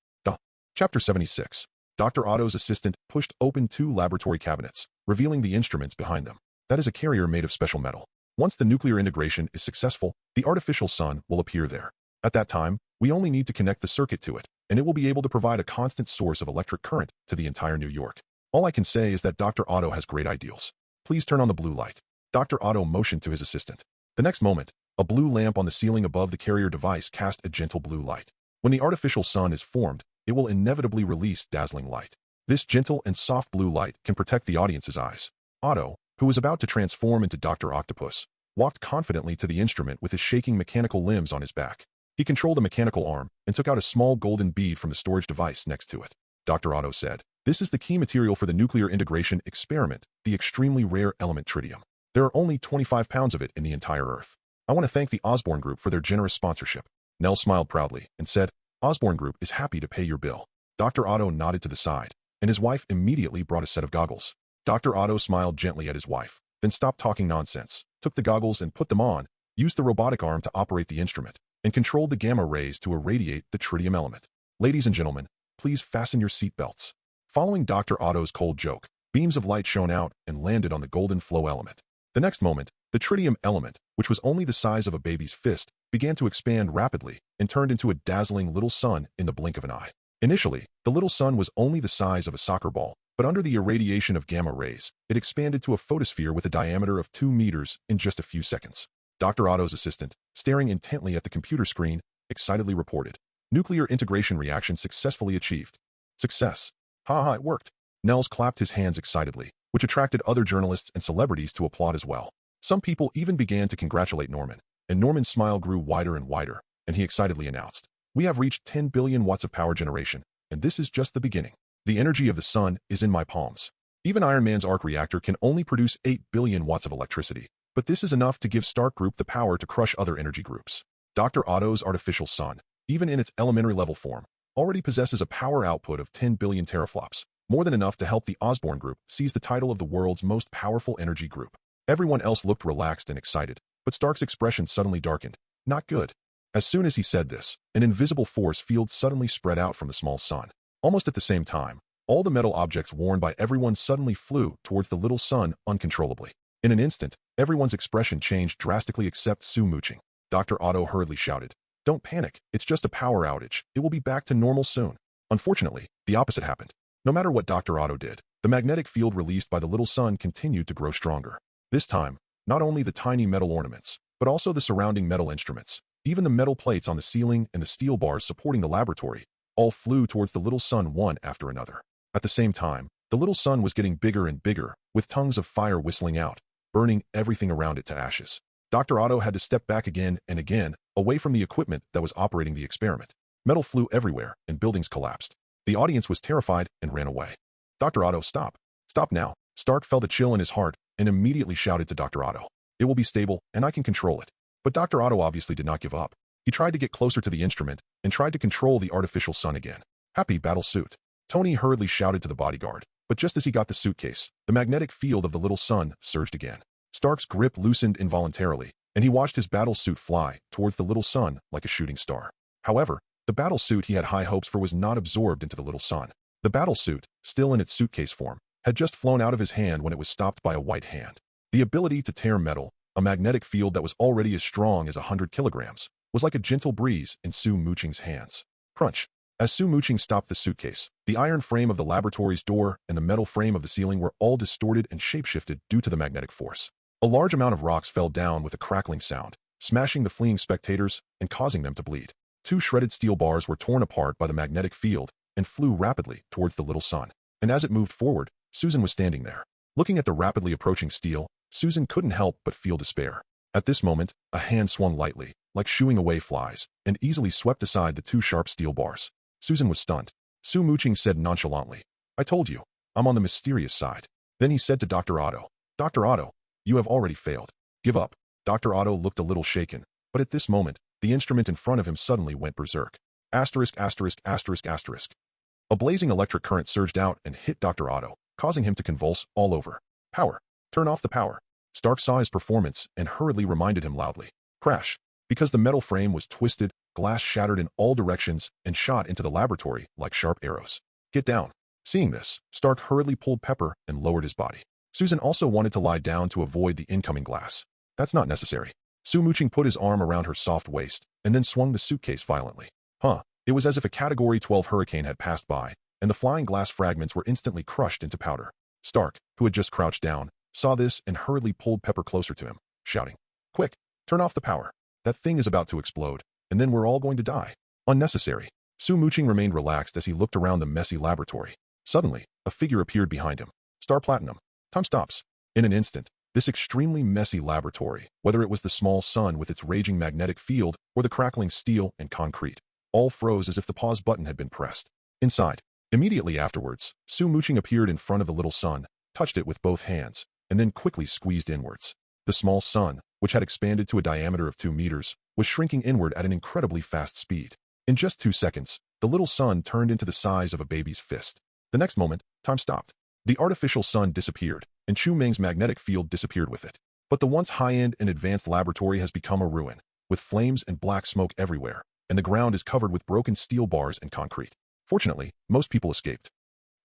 Chapter 76. Dr. Otto's assistant pushed open 2 laboratory cabinets, revealing the instruments behind them. That is a carrier made of special metal. Once the nuclear integration is successful, the artificial sun will appear there. At that time, we only need to connect the circuit to it, and it will be able to provide a constant source of electric current to the entire New York. All I can say is that Dr. Otto has great ideals. Please turn on the blue light. Dr. Otto motioned to his assistant. The next moment, a blue lamp on the ceiling above the carrier device cast a gentle blue light. When the artificial sun is formed, it will inevitably release dazzling light. This gentle and soft blue light can protect the audience's eyes. Otto, who was about to transform into Dr. Octopus, walked confidently to the instrument with his shaking mechanical limbs on his back. He controlled a mechanical arm and took out a small golden bead from the storage device next to it. Dr. Otto said, this is the key material for the nuclear integration experiment, the extremely rare element tritium. There are only 25 pounds of it in the entire Earth. I want to thank the Osborn Group for their generous sponsorship. Nell smiled proudly and said, Osborn Group is happy to pay your bill. Dr. Otto nodded to the side, and his wife immediately brought a set of goggles. Dr. Otto smiled gently at his wife, then stopped talking nonsense, took the goggles and put them on, used the robotic arm to operate the instrument, and controlled the gamma rays to irradiate the tritium element. Ladies and gentlemen, please fasten your seatbelts. Following Dr. Otto's cold joke, beams of light shone out and landed on the golden flow element. The next moment, the tritium element, which was only the size of a baby's fist, began to expand rapidly and turned into a dazzling little sun in the blink of an eye. Initially, the little sun was only the size of a soccer ball, but under the irradiation of gamma rays, it expanded to a photosphere with a diameter of 2 meters in just a few seconds. Dr. Otto's assistant, staring intently at the computer screen, excitedly reported, "Nuclear integration reaction successfully achieved." Success. Ha, it worked. Nels clapped his hands excitedly, which attracted other journalists and celebrities to applaud as well. Some people even began to congratulate Norman, and Norman's smile grew wider and wider, and he excitedly announced, "We have reached 10 billion watts of power generation, and this is just the beginning. The energy of the sun is in my palms. Even Iron Man's arc reactor can only produce 8 billion watts of electricity, but this is enough to give Stark Group the power to crush other energy groups. Dr. Otto's artificial sun, even in its elementary level form, already possesses a power output of 10 billion teraflops, more than enough to help the Osborn Group seize the title of the world's most powerful energy group." Everyone else looked relaxed and excited, but Stark's expression suddenly darkened. Not good. As soon as he said this, an invisible force field suddenly spread out from the small sun. Almost at the same time, all the metal objects worn by everyone suddenly flew towards the little sun uncontrollably. In an instant, everyone's expression changed drastically except Su Muqing. Dr. Otto hurriedly shouted, "Don't panic, it's just a power outage. It will be back to normal soon." Unfortunately, the opposite happened. No matter what Dr. Otto did, the magnetic field released by the little sun continued to grow stronger. This time, not only the tiny metal ornaments, but also the surrounding metal instruments, even the metal plates on the ceiling and the steel bars supporting the laboratory, all flew towards the little sun one after another. At the same time, the little sun was getting bigger and bigger, with tongues of fire whistling out, burning everything around it to ashes. Dr. Otto had to step back again and again, away from the equipment that was operating the experiment. Metal flew everywhere, and buildings collapsed. The audience was terrified and ran away. "Dr. Otto, stop. Stop now." Stark felt a chill in his heart and immediately shouted to Dr. Otto, "It will be stable, and I can control it." But Dr. Otto obviously did not give up. He tried to get closer to the instrument and tried to control the artificial sun again. "Happy battle suit." Tony hurriedly shouted to the bodyguard, but just as he got the suitcase, the magnetic field of the little sun surged again. Stark's grip loosened involuntarily, and he watched his battle suit fly towards the little sun like a shooting star. However, the battle suit he had high hopes for was not absorbed into the little sun. The battle suit, still in its suitcase form, had just flown out of his hand when it was stopped by a white hand. The ability to tear metal, a magnetic field that was already as strong as 100 kilograms, was like a gentle breeze in Su Muqing's hands. Crunch. As Su Muqing stopped the suitcase, the iron frame of the laboratory's door and the metal frame of the ceiling were all distorted and shapeshifted due to the magnetic force. A large amount of rocks fell down with a crackling sound, smashing the fleeing spectators and causing them to bleed. 2 shredded steel bars were torn apart by the magnetic field and flew rapidly towards the little sun. And as it moved forward, Susan was standing there. Looking at the rapidly approaching steel, Susan couldn't help but feel despair. At this moment, a hand swung lightly, like shooing away flies, and easily swept aside the 2 sharp steel bars. Susan was stunned. Su Muqing said nonchalantly, "I told you, I'm on the mysterious side." Then he said to Dr. Otto, "Dr. Otto, you have already failed. Give up." Dr. Otto looked a little shaken, but at this moment, the instrument in front of him suddenly went berserk. Asterisk, asterisk, asterisk, asterisk. A blazing electric current surged out and hit Dr. Otto, causing him to convulse all over. "Power. Turn off the power." Stark saw his performance and hurriedly reminded him loudly. Crash. Because the metal frame was twisted, glass shattered in all directions and shot into the laboratory like sharp arrows. "Get down." Seeing this, Stark hurriedly pulled Pepper and lowered his body. Susan also wanted to lie down to avoid the incoming glass. "That's not necessary." Su Muqing put his arm around her soft waist and then swung the suitcase violently. It was as if a Category 12 hurricane had passed by, and the flying glass fragments were instantly crushed into powder. Stark, who had just crouched down, saw this and hurriedly pulled Pepper closer to him, shouting, "Quick, turn off the power. That thing is about to explode, and then we're all going to die." Unnecessary. Su Muqing remained relaxed as he looked around the messy laboratory. Suddenly, a figure appeared behind him. Star Platinum. Time stops. In an instant, this extremely messy laboratory, whether it was the small sun with its raging magnetic field or the crackling steel and concrete, all froze as if the pause button had been pressed. Inside, immediately afterwards, Su Muqing appeared in front of the little sun, touched it with both hands, and then quickly squeezed inwards. The small sun, which had expanded to a diameter of 2 meters, was shrinking inward at an incredibly fast speed. In just 2 seconds, the little sun turned into the size of a baby's fist. The next moment, time stopped. The artificial sun disappeared, and Chu Meng's magnetic field disappeared with it. But the once high-end and advanced laboratory has become a ruin, with flames and black smoke everywhere, and the ground is covered with broken steel bars and concrete. Fortunately, most people escaped.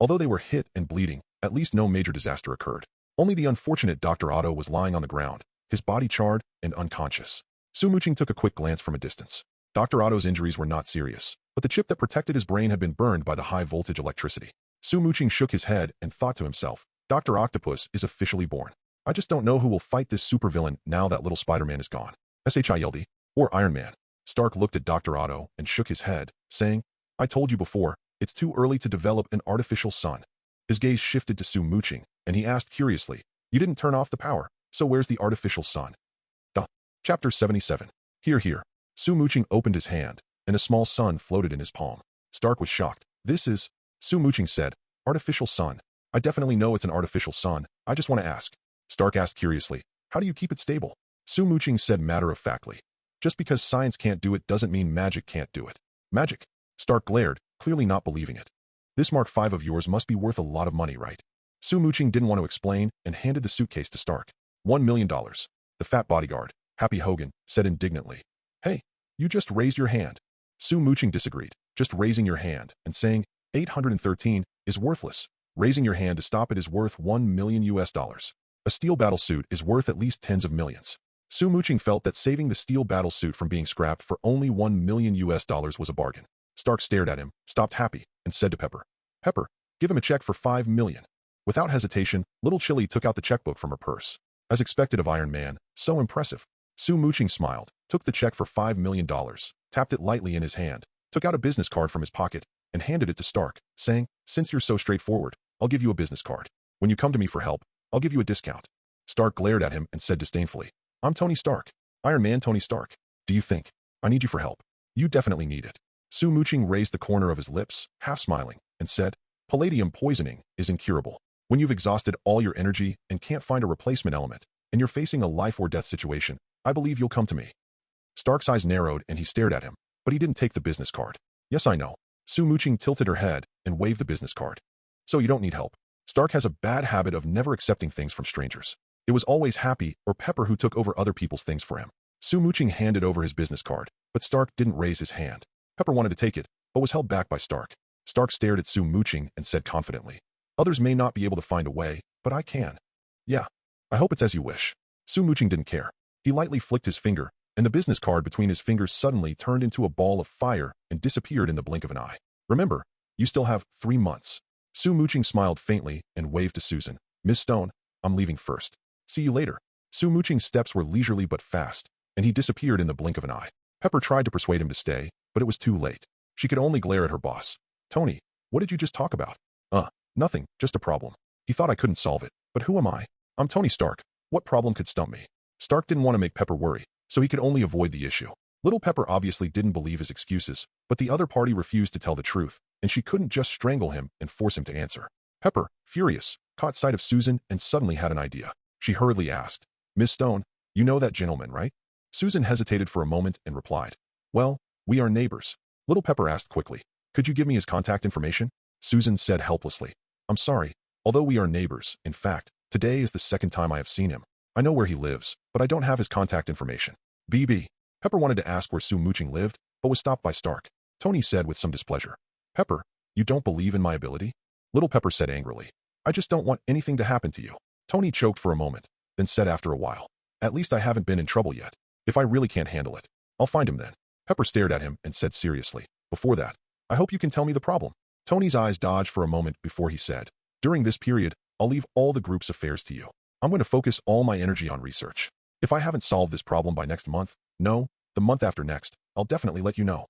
Although they were hit and bleeding, at least no major disaster occurred. Only the unfortunate Dr. Otto was lying on the ground, his body charred and unconscious. Su Muqing took a quick glance from a distance. Dr. Otto's injuries were not serious, but the chip that protected his brain had been burned by the high-voltage electricity. Su Muqing shook his head and thought to himself, Dr. Octopus is officially born. I just don't know who will fight this supervillain now that little Spider-Man is gone. Seireitei, or Iron Man. Stark looked at Dr. Otto and shook his head, saying, I told you before, it's too early to develop an artificial sun. His gaze shifted to Su Muqing, and he asked curiously, you didn't turn off the power, so where's the artificial sun? Chapter 77. Here. Su Muqing opened his hand, and a small sun floated in his palm. Stark was shocked. This is, Su Muqing said, artificial sun. I definitely know it's an artificial sun, I just want to ask. Stark asked curiously, how do you keep it stable? Su Muqing said matter-of-factly, just because science can't do it doesn't mean magic can't do it. Magic? Stark glared, clearly not believing it. This Mark V of yours must be worth a lot of money, right? Su Muqing didn't want to explain and handed the suitcase to Stark. $1 million. The fat bodyguard, Happy Hogan, said indignantly. Hey, you just raised your hand. Su Muqing disagreed, just raising your hand and saying, 813 is worthless. Raising your hand to stop it is worth $1 million. A steel battlesuit is worth at least tens of millions. Su Muqing felt that saving the steel battlesuit from being scrapped for only $1 million was a bargain. Stark stared at him, stopped Happy, and said to Pepper, Pepper, give him a check for $5 million. Without hesitation, Little Chili took out the checkbook from her purse. As expected of Iron Man, so impressive. Su Muqing smiled, took the check for $5 million, tapped it lightly in his hand, took out a business card from his pocket, and handed it to Stark, saying, since you're so straightforward, I'll give you a business card. When you come to me for help, I'll give you a discount. Stark glared at him and said disdainfully, I'm Tony Stark. Iron Man Tony Stark. Do you think I need you for help? You definitely need it. Su Muqing raised the corner of his lips, half smiling, and said, palladium poisoning is incurable. When you've exhausted all your energy and can't find a replacement element, and you're facing a life or death situation, I believe you'll come to me. Stark's eyes narrowed and he stared at him, but he didn't take the business card. Yes, I know. Su Muqing tilted her head and waved the business card. So you don't need help. Stark has a bad habit of never accepting things from strangers. It was always Happy or Pepper who took over other people's things for him. Su Muqing handed over his business card, but Stark didn't raise his hand. Pepper wanted to take it, but was held back by Stark. Stark stared at Su Muqing and said confidently, others may not be able to find a way, but I can. Yeah. I hope it's as you wish. Su Muqing didn't care. He lightly flicked his finger, and the business card between his fingers suddenly turned into a ball of fire and disappeared in the blink of an eye. Remember, you still have 3 months. Su Muqing smiled faintly and waved to Susan. Miss Stone, I'm leaving first. See you later. Su Muqing's steps were leisurely but fast, and he disappeared in the blink of an eye. Pepper tried to persuade him to stay, but it was too late. She could only glare at her boss. Tony, what did you just talk about? Nothing, just a problem. He thought I couldn't solve it, but who am I? I'm Tony Stark. What problem could stump me? Stark didn't want to make Pepper worry, so he could only avoid the issue. Little Pepper obviously didn't believe his excuses, but the other party refused to tell the truth, and she couldn't just strangle him and force him to answer. Pepper, furious, caught sight of Susan and suddenly had an idea. She hurriedly asked, Miss Stone, you know that gentleman, right? Susan hesitated for a moment and replied, well, we are neighbors. Little Pepper asked quickly, could you give me his contact information? Susan said helplessly, I'm sorry, although we are neighbors, in fact, today is the second time I have seen him. I know where he lives, but I don't have his contact information. BB. Pepper wanted to ask where Su Muqing lived, but was stopped by Stark. Tony said with some displeasure, Pepper, you don't believe in my ability? Little Pepper said angrily, I just don't want anything to happen to you. Tony choked for a moment, then said after a while, at least I haven't been in trouble yet. If I really can't handle it, I'll find him then. Pepper stared at him and said seriously, before that, I hope you can tell me the problem. Tony's eyes dodged for a moment before he said, during this period, I'll leave all the group's affairs to you. I'm going to focus all my energy on research. If I haven't solved this problem by next month, no, the month after next, I'll definitely let you know.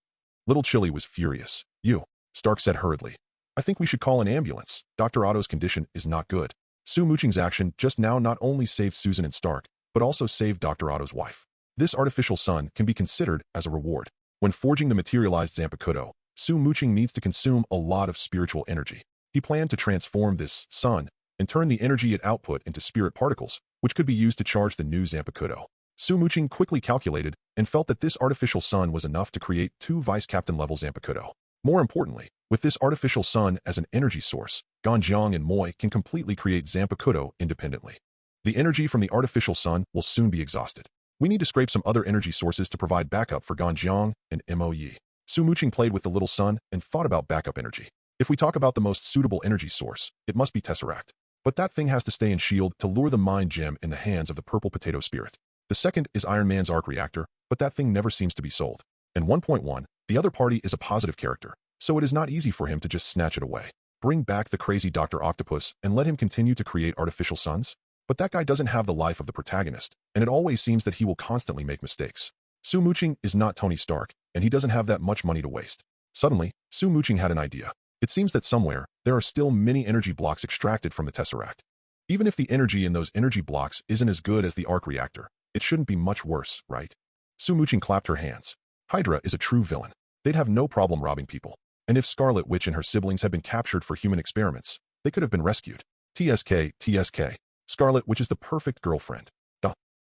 Little Chili was furious. You, Stark said hurriedly. I think we should call an ambulance. Dr. Otto's condition is not good. Su Muqing's action just now not only saved Susan and Stark, but also saved Dr. Otto's wife. This artificial sun can be considered as a reward. When forging the materialized Zanpakutō, Su Muqing needs to consume a lot of spiritual energy. He planned to transform this sun and turn the energy it output into spirit particles, which could be used to charge the new Zanpakutō. Su Muqing quickly calculated and felt that this artificial sun was enough to create 2 vice-captain level Zanpakutō. More importantly, with this artificial sun as an energy source, Ganjiang and Moi can completely create Zanpakutō independently. The energy from the artificial sun will soon be exhausted. We need to scrape some other energy sources to provide backup for Ganjiang and Mo Yi. Su Muqing played with the little sun and thought about backup energy. If we talk about the most suitable energy source, it must be Tesseract. But that thing has to stay in S.H.I.E.L.D. to lure the mind gem in the hands of the purple potato spirit. The second is Iron Man's arc reactor, but that thing never seems to be sold. And 1.1, the other party is a positive character, so it is not easy for him to just snatch it away. Bring back the crazy Dr. Octopus and let him continue to create artificial suns? But that guy doesn't have the life of the protagonist, and it always seems that he will constantly make mistakes. Su Muqing is not Tony Stark, and he doesn't have that much money to waste. Suddenly, Su Muqing had an idea. It seems that somewhere, there are still many energy blocks extracted from the Tesseract. Even if the energy in those energy blocks isn't as good as the arc reactor, it shouldn't be much worse, right? Su Muqing clapped her hands. Hydra is a true villain. They'd have no problem robbing people. And if Scarlet Witch and her siblings had been captured for human experiments, they could have been rescued. TSK. Scarlet Witch is the perfect girlfriend.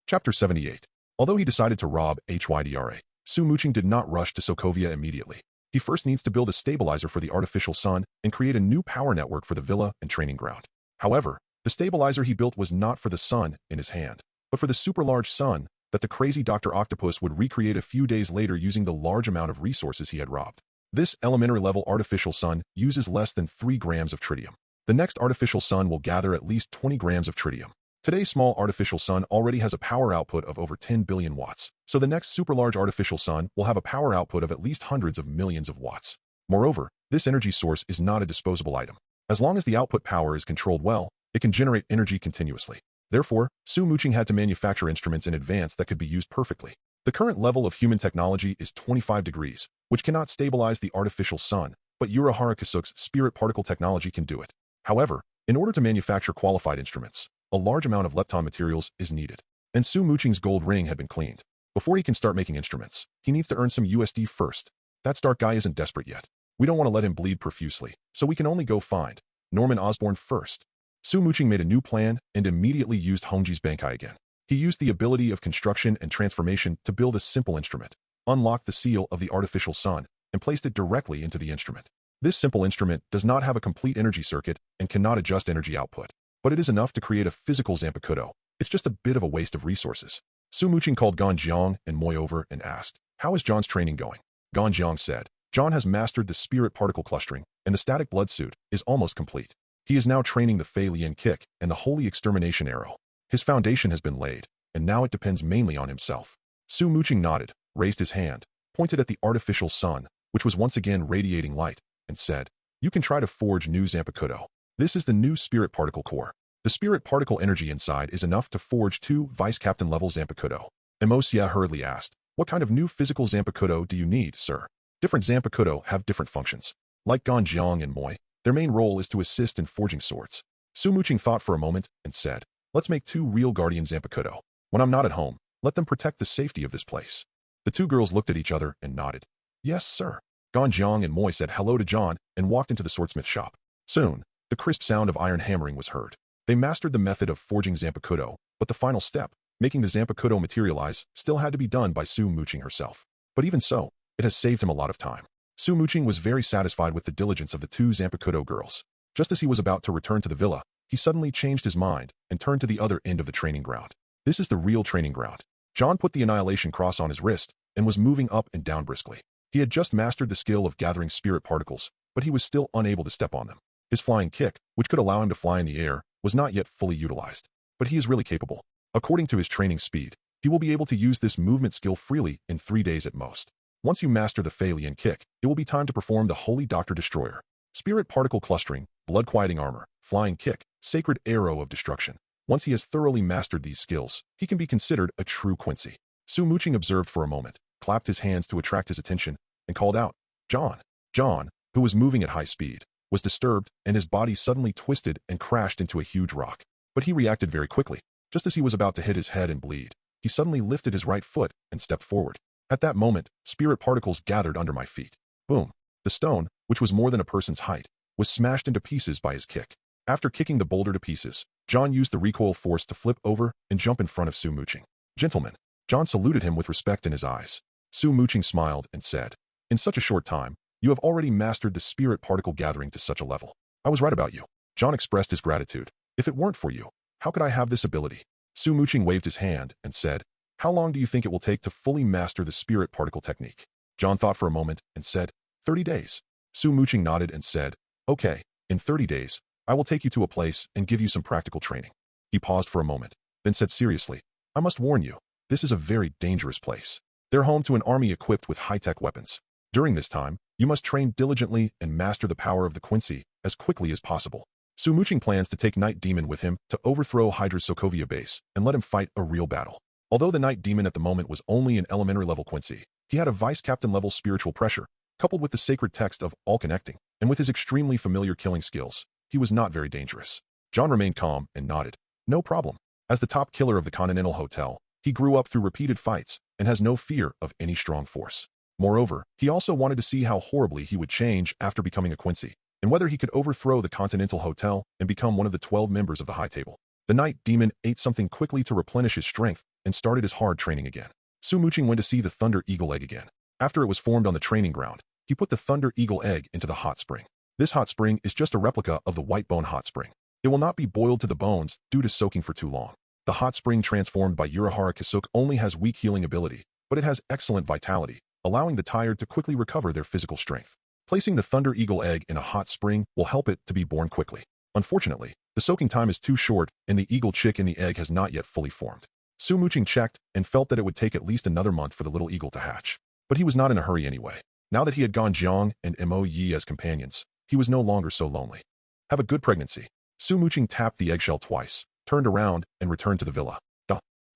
Chapter 78. Although he decided to rob Hydra, Su Muqing did not rush to Sokovia immediately. He first needs to build a stabilizer for the artificial sun and create a new power network for the villa and training ground. However, the stabilizer he built was not for the sun in his hand, but for the super large sun that the crazy Dr. Octopus would recreate a few days later using the large amount of resources he had robbed. This elementary-level artificial sun uses less than 3 grams of tritium. The next artificial sun will gather at least 20 grams of tritium. Today's small artificial sun already has a power output of over 10 billion watts, so the next super-large artificial sun will have a power output of at least hundreds of millions of watts. Moreover, this energy source is not a disposable item. As long as the output power is controlled well, it can generate energy continuously. Therefore, Su Muqing had to manufacture instruments in advance that could be used perfectly. The current level of human technology is 25 degrees, which cannot stabilize the artificial sun, but Urahara Kasuk's spirit particle technology can do it. However, in order to manufacture qualified instruments, a large amount of lepton materials is needed. And Su Muqing's gold ring had been cleaned. Before he can start making instruments, he needs to earn some USD first. That Stark guy isn't desperate yet. We don't want to let him bleed profusely, so we can only go find Norman Osborn first. Su Muqing made a new plan and immediately used Hongji's Bankai again. He used the ability of construction and transformation to build a simple instrument, unlocked the seal of the artificial sun, and placed it directly into the instrument. This simple instrument does not have a complete energy circuit and cannot adjust energy output, but it is enough to create a physical Zanpakutō. It's just a bit of a waste of resources. Su Muqing called Ganjiang and Moi over and asked, "How is John's training going?" Ganjiang said, "John has mastered the spirit particle clustering, and the static blood suit is almost complete. He is now training the Fei Lian kick and the holy extermination arrow. His foundation has been laid, and now it depends mainly on himself." Su Muqing nodded, raised his hand, pointed at the artificial sun, which was once again radiating light, and said, "You can try to forge new Zanpakutō. This is the new spirit particle core. The spirit particle energy inside is enough to forge 2 vice-captain level Zanpakutō." Emosia hurriedly asked, "What kind of new physical Zanpakutō do you need, sir?" Different Zanpakutō have different functions. Like Ganjiang and Moi, their main role is to assist in forging swords. Su Muqing thought for a moment and said, "Let's make 2 real guardian Zanpakutō. When I'm not at home, let them protect the safety of this place." The 2 girls looked at each other and nodded. "Yes, sir." Ganjiang and Moi said hello to John and walked into the swordsmith shop. Soon, the crisp sound of iron hammering was heard. They mastered the method of forging Zanpakutō, but the final step, making the Zanpakutō materialize, still had to be done by Su Muqing herself. But even so, it has saved him a lot of time. Su Muqing was very satisfied with the diligence of the 2 Zanpakutō girls. Just as he was about to return to the villa, he suddenly changed his mind and turned to the other end of the training ground. This is the real training ground. John put the Annihilation Cross on his wrist and was moving up and down briskly. He had just mastered the skill of gathering spirit particles, but he was still unable to step on them. His flying kick, which could allow him to fly in the air, was not yet fully utilized. But he is really capable. According to his training speed, he will be able to use this movement skill freely in 3 days at most. Once you master the Fei Lian kick, it will be time to perform the Holy Doctor Destroyer. Spirit particle clustering, blood quieting armor, flying kick, sacred arrow of destruction. Once he has thoroughly mastered these skills, he can be considered a true Quincy. Su Muqing observed for a moment, clapped his hands to attract his attention, and called out, "John!" John, who was moving at high speed, was disturbed and his body suddenly twisted and crashed into a huge rock. But he reacted very quickly. Just as he was about to hit his head and bleed, he suddenly lifted his right foot and stepped forward. At that moment, spirit particles gathered under my feet. Boom! The stone, which was more than a person's height, was smashed into pieces by his kick. After kicking the boulder to pieces, John used the recoil force to flip over and jump in front of Su Muqing. "Gentlemen." John saluted him with respect in his eyes. Su Muqing smiled and said, "In such a short time, you have already mastered the spirit particle gathering to such a level. I was right about you." John expressed his gratitude. "If it weren't for you, how could I have this ability?" Su Muqing waved his hand and said, "How long do you think it will take to fully master the spirit particle technique?" John thought for a moment and said, 30 days. Su Muqing nodded and said, "Okay, in 30 days, I will take you to a place and give you some practical training." He paused for a moment, then said seriously, "I must warn you, this is a very dangerous place. They're home to an army equipped with high-tech weapons. During this time, you must train diligently and master the power of the Quincy as quickly as possible. Su Muqing plans to take Night Demon with him to overthrow Hydra's Sokovia base and let him fight a real battle. Although the Night Demon at the moment was only an elementary level Quincy, he had a vice-captain level spiritual pressure, coupled with the sacred text of all connecting, and with his extremely familiar killing skills, he was not very dangerous. John remained calm and nodded. No problem. As the top killer of the Continental Hotel, he grew up through repeated fights and has no fear of any strong force. Moreover, he also wanted to see how horribly he would change after becoming a Quincy, and whether he could overthrow the Continental Hotel and become one of the 12 members of the High Table. The Night Demon ate something quickly to replenish his strength and started his hard training again. Su Muqing went to see the Thunder Eagle egg again. After it was formed on the training ground, he put the Thunder Eagle egg into the hot spring. This hot spring is just a replica of the White Bone hot spring. It will not be boiled to the bones due to soaking for too long. The hot spring transformed by Urahara Kisuke only has weak healing ability, but it has excellent vitality, allowing the tired to quickly recover their physical strength. Placing the Thunder Eagle egg in a hot spring will help it to be born quickly. Unfortunately, the soaking time is too short and the eagle chick in the egg has not yet fully formed. Su Muqing checked and felt that it would take at least another month for the little eagle to hatch. But he was not in a hurry anyway. Now that he had Gan Jiang and Mo Yi as companions, he was no longer so lonely. Have a good pregnancy. Su Muqing tapped the eggshell twice, turned around, and returned to the villa.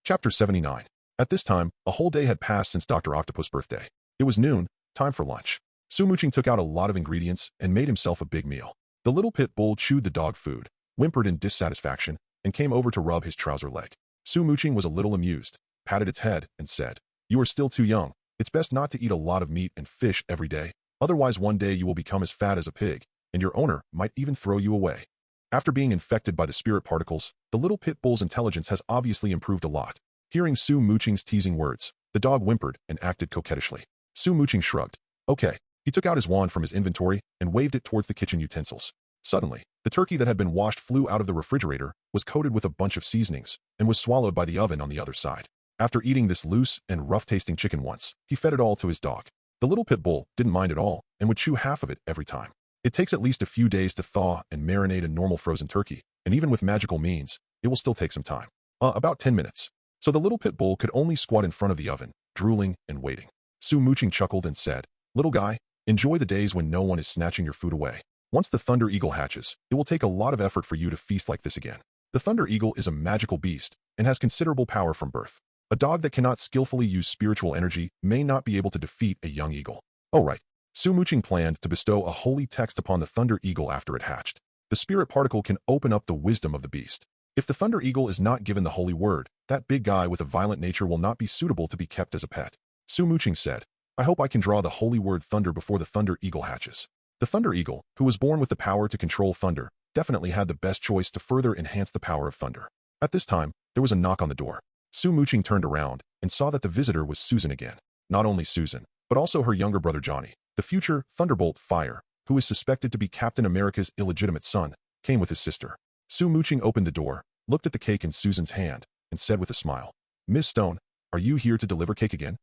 Chapter 79. At this time, a whole day had passed since Dr. Octopus' birthday. It was noon, time for lunch. Su Muqing took out a lot of ingredients and made himself a big meal. The little pit bull chewed the dog food, whimpered in dissatisfaction, and came over to rub his trouser leg. Su Muqing was a little amused, patted its head, and said, "You are still too young. It's best not to eat a lot of meat and fish every day, otherwise one day you will become as fat as a pig, and your owner might even throw you away." After being infected by the spirit particles, the little pit bull's intelligence has obviously improved a lot. Hearing Su Muqing's teasing words, the dog whimpered and acted coquettishly. Su Muqing shrugged. Okay. He took out his wand from his inventory and waved it towards the kitchen utensils. Suddenly, the turkey that had been washed flew out of the refrigerator, was coated with a bunch of seasonings, and was swallowed by the oven on the other side. After eating this loose and rough-tasting chicken once, he fed it all to his dog. The little pit bull didn't mind at all and would chew half of it every time. It takes at least a few days to thaw and marinate a normal frozen turkey, and even with magical means, it will still take some time. About 10 minutes. So the little pit bull could only squat in front of the oven, drooling and waiting. Su Muqing chuckled and said, "Little guy, enjoy the days when no one is snatching your food away. Once the Thunder Eagle hatches, it will take a lot of effort for you to feast like this again." The Thunder Eagle is a magical beast and has considerable power from birth. A dog that cannot skillfully use spiritual energy may not be able to defeat a young eagle. Oh right. Su Muqing planned to bestow a holy text upon the Thunder Eagle after it hatched. The spirit particle can open up the wisdom of the beast. If the Thunder Eagle is not given the holy word, that big guy with a violent nature will not be suitable to be kept as a pet. Su Muqing said, "I hope I can draw the holy word thunder before the Thunder Eagle hatches." The Thunder Eagle, who was born with the power to control thunder, definitely had the best choice to further enhance the power of thunder. At this time, there was a knock on the door. Su Muqing turned around and saw that the visitor was Susan again. Not only Susan, but also her younger brother Johnny, the future Thunderbolt Fire, who is suspected to be Captain America's illegitimate son, came with his sister. Su Muqing opened the door, looked at the cake in Susan's hand, and said with a smile, "Miss Stone, are you here to deliver cake again?"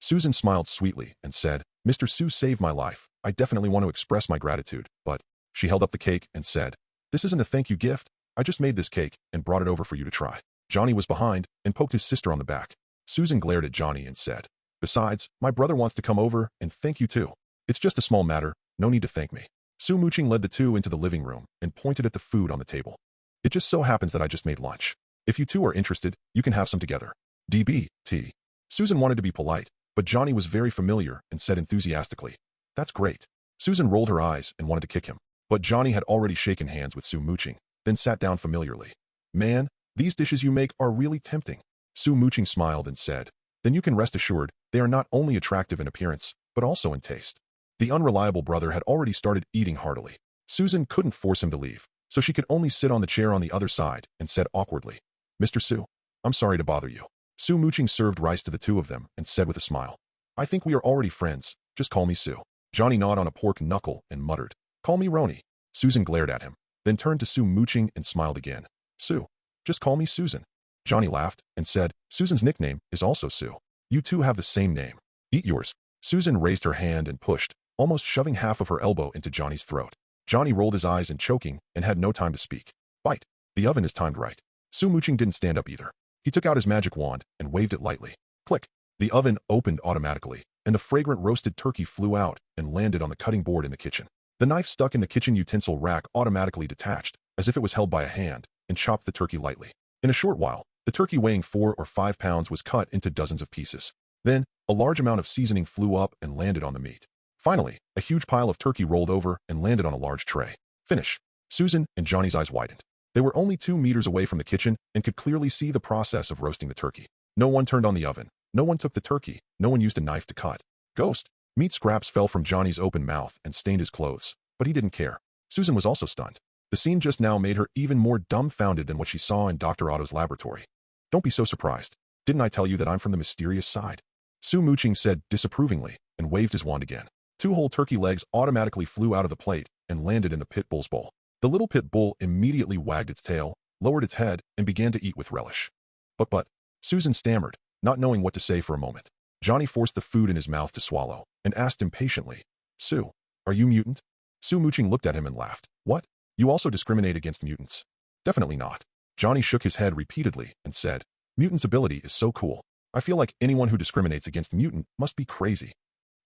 Susan smiled sweetly and said, "Mr. Su saved my life. I definitely want to express my gratitude, but..." She held up the cake and said, "This isn't a thank you gift. I just made this cake and brought it over for you to try." Johnny was behind and poked his sister on the back. Susan glared at Johnny and said, "Besides, my brother wants to come over and thank you too. It's just a small matter, no need to thank me." Su Muqing led the two into the living room and pointed at the food on the table. "It just so happens that I just made lunch. If you two are interested, you can have some together. DBT. Susan wanted to be polite, but Johnny was very familiar and said enthusiastically, "That's great." Susan rolled her eyes and wanted to kick him, but Johnny had already shaken hands with Su Muqing, then sat down familiarly. "Man, these dishes you make are really tempting." Su Muqing smiled and said, "Then you can rest assured they are not only attractive in appearance, but also in taste." The unreliable brother had already started eating heartily. Susan couldn't force him to leave, so she could only sit on the chair on the other side and said awkwardly, "Mr. Su, I'm sorry to bother you." Su Muqing served rice to the two of them and said with a smile, "I think we are already friends, just call me Su." Johnny gnawed on a pork knuckle and muttered, "Call me Roni." Susan glared at him, then turned to Su Muqing and smiled again. "Su, just call me Susan." Johnny laughed and said, "Susan's nickname is also Su. You two have the same name. Eat yours." Susan raised her hand and pushed, almost shoving half of her elbow into Johnny's throat. Johnny rolled his eyes in choking and had no time to speak. "Bite. The oven is timed right." Su Muqing didn't stand up either. He took out his magic wand and waved it lightly. Click. The oven opened automatically, and the fragrant roasted turkey flew out and landed on the cutting board in the kitchen. The knife stuck in the kitchen utensil rack automatically detached, as if it was held by a hand, and chopped the turkey lightly. In a short while, the turkey weighing 4 or 5 pounds was cut into dozens of pieces. Then, a large amount of seasoning flew up and landed on the meat. Finally, a huge pile of turkey rolled over and landed on a large tray. Finish. Susan and Johnny's eyes widened. They were only 2 meters away from the kitchen and could clearly see the process of roasting the turkey. No one turned on the oven. No one took the turkey. No one used a knife to cut. Ghost. Meat scraps fell from Johnny's open mouth and stained his clothes, but he didn't care. Susan was also stunned. The scene just now made her even more dumbfounded than what she saw in Dr. Otto's laboratory. Don't be so surprised. Didn't I tell you that I'm from the mysterious side? Su Muqing said disapprovingly and waved his wand again. 2 whole turkey legs automatically flew out of the plate and landed in the pit bull's bowl. The little pit bull immediately wagged its tail, lowered its head, and began to eat with relish. But, Susan stammered, not knowing what to say for a moment. Johnny forced the food in his mouth to swallow and asked impatiently, Su, are you mutant? Su Muqing looked at him and laughed. What? You also discriminate against mutants? Definitely not. Johnny shook his head repeatedly and said, Mutant's ability is so cool. I feel like anyone who discriminates against mutant must be crazy.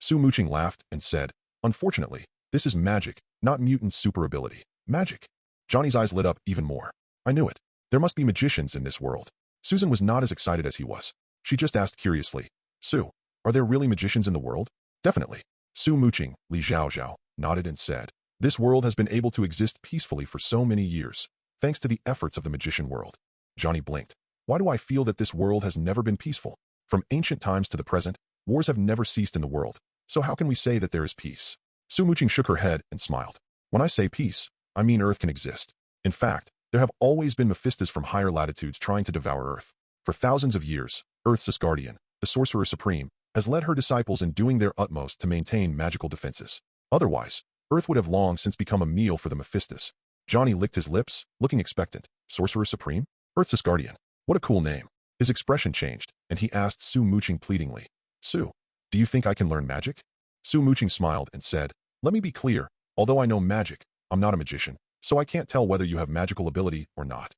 Su Muqing laughed and said, Unfortunately, this is magic, not mutant super ability. Magic. Johnny's eyes lit up even more. I knew it. There must be magicians in this world. Susan was not as excited as he was. She just asked curiously, Su, are there really magicians in the world? Definitely. Su Muqing, Li Zhaozhao, nodded and said, This world has been able to exist peacefully for so many years, thanks to the efforts of the magician world. Johnny blinked. Why do I feel that this world has never been peaceful? From ancient times to the present, wars have never ceased in the world. So how can we say that there is peace? Su Muqing shook her head and smiled. When I say peace, I mean Earth can exist. In fact, there have always been Mephistos from higher latitudes trying to devour Earth. For thousands of years, Earth's guardian, the Sorcerer Supreme, has led her disciples in doing their utmost to maintain magical defenses. Otherwise, Earth would have long since become a meal for the Mephistos. Johnny licked his lips, looking expectant. Sorcerer Supreme? Earth's guardian. What a cool name. His expression changed, and he asked Su Muqing pleadingly, Su, do you think I can learn magic? Su Muqing smiled and said, Let me be clear, although I know magic, I'm not a magician, so I can't tell whether you have magical ability or not.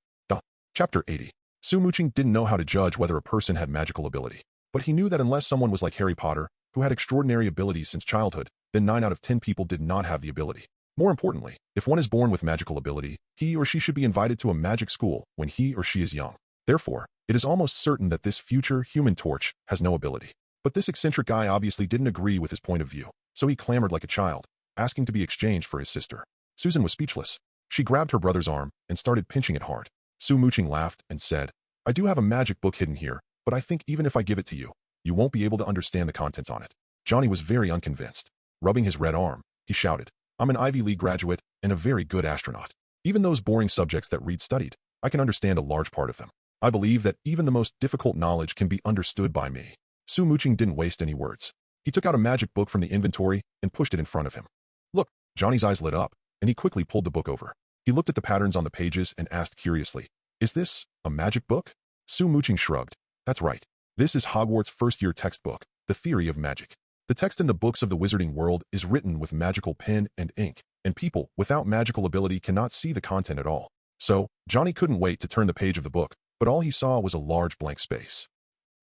Chapter 80. Su Muqing didn't know how to judge whether a person had magical ability, but he knew that unless someone was like Harry Potter, who had extraordinary abilities since childhood, then 9 out of 10 people did not have the ability. More importantly, if one is born with magical ability, he or she should be invited to a magic school when he or she is young. Therefore, it is almost certain that this future Human Torch has no ability. But this eccentric guy obviously didn't agree with his point of view, so he clamored like a child, asking to be exchanged for his sister. Susan was speechless. She grabbed her brother's arm and started pinching it hard. Su Muqing laughed and said, I do have a magic book hidden here, but I think even if I give it to you, you won't be able to understand the contents on it. Johnny was very unconvinced. Rubbing his red arm, he shouted, I'm an Ivy League graduate and a very good astronaut. Even those boring subjects that Reed studied, I can understand a large part of them. I believe that even the most difficult knowledge can be understood by me. Su Muqing didn't waste any words. He took out a magic book from the inventory and pushed it in front of him. Look, Johnny's eyes lit up, and he quickly pulled the book over. He looked at the patterns on the pages and asked curiously, Is this a magic book? Su Muqing shrugged. That's right. This is Hogwarts' first-year textbook, The Theory of Magic. The text in the books of the wizarding world is written with magical pen and ink, and people without magical ability cannot see the content at all. So, Johnny couldn't wait to turn the page of the book, but all he saw was a large blank space.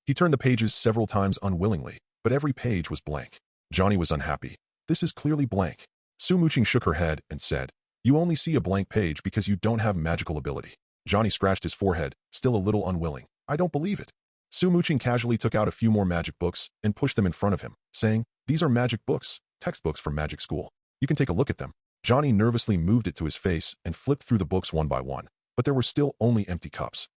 He turned the pages several times unwillingly, but every page was blank. Johnny was unhappy. This is clearly blank. Su Muqing shook her head and said, You only see a blank page because you don't have magical ability. Johnny scratched his forehead, still a little unwilling. I don't believe it. Su Muqing casually took out a few more magic books and pushed them in front of him, saying, These are magic books, textbooks from magic school. You can take a look at them. Johnny nervously moved it to his face and flipped through the books one by one, but there were still only empty cups.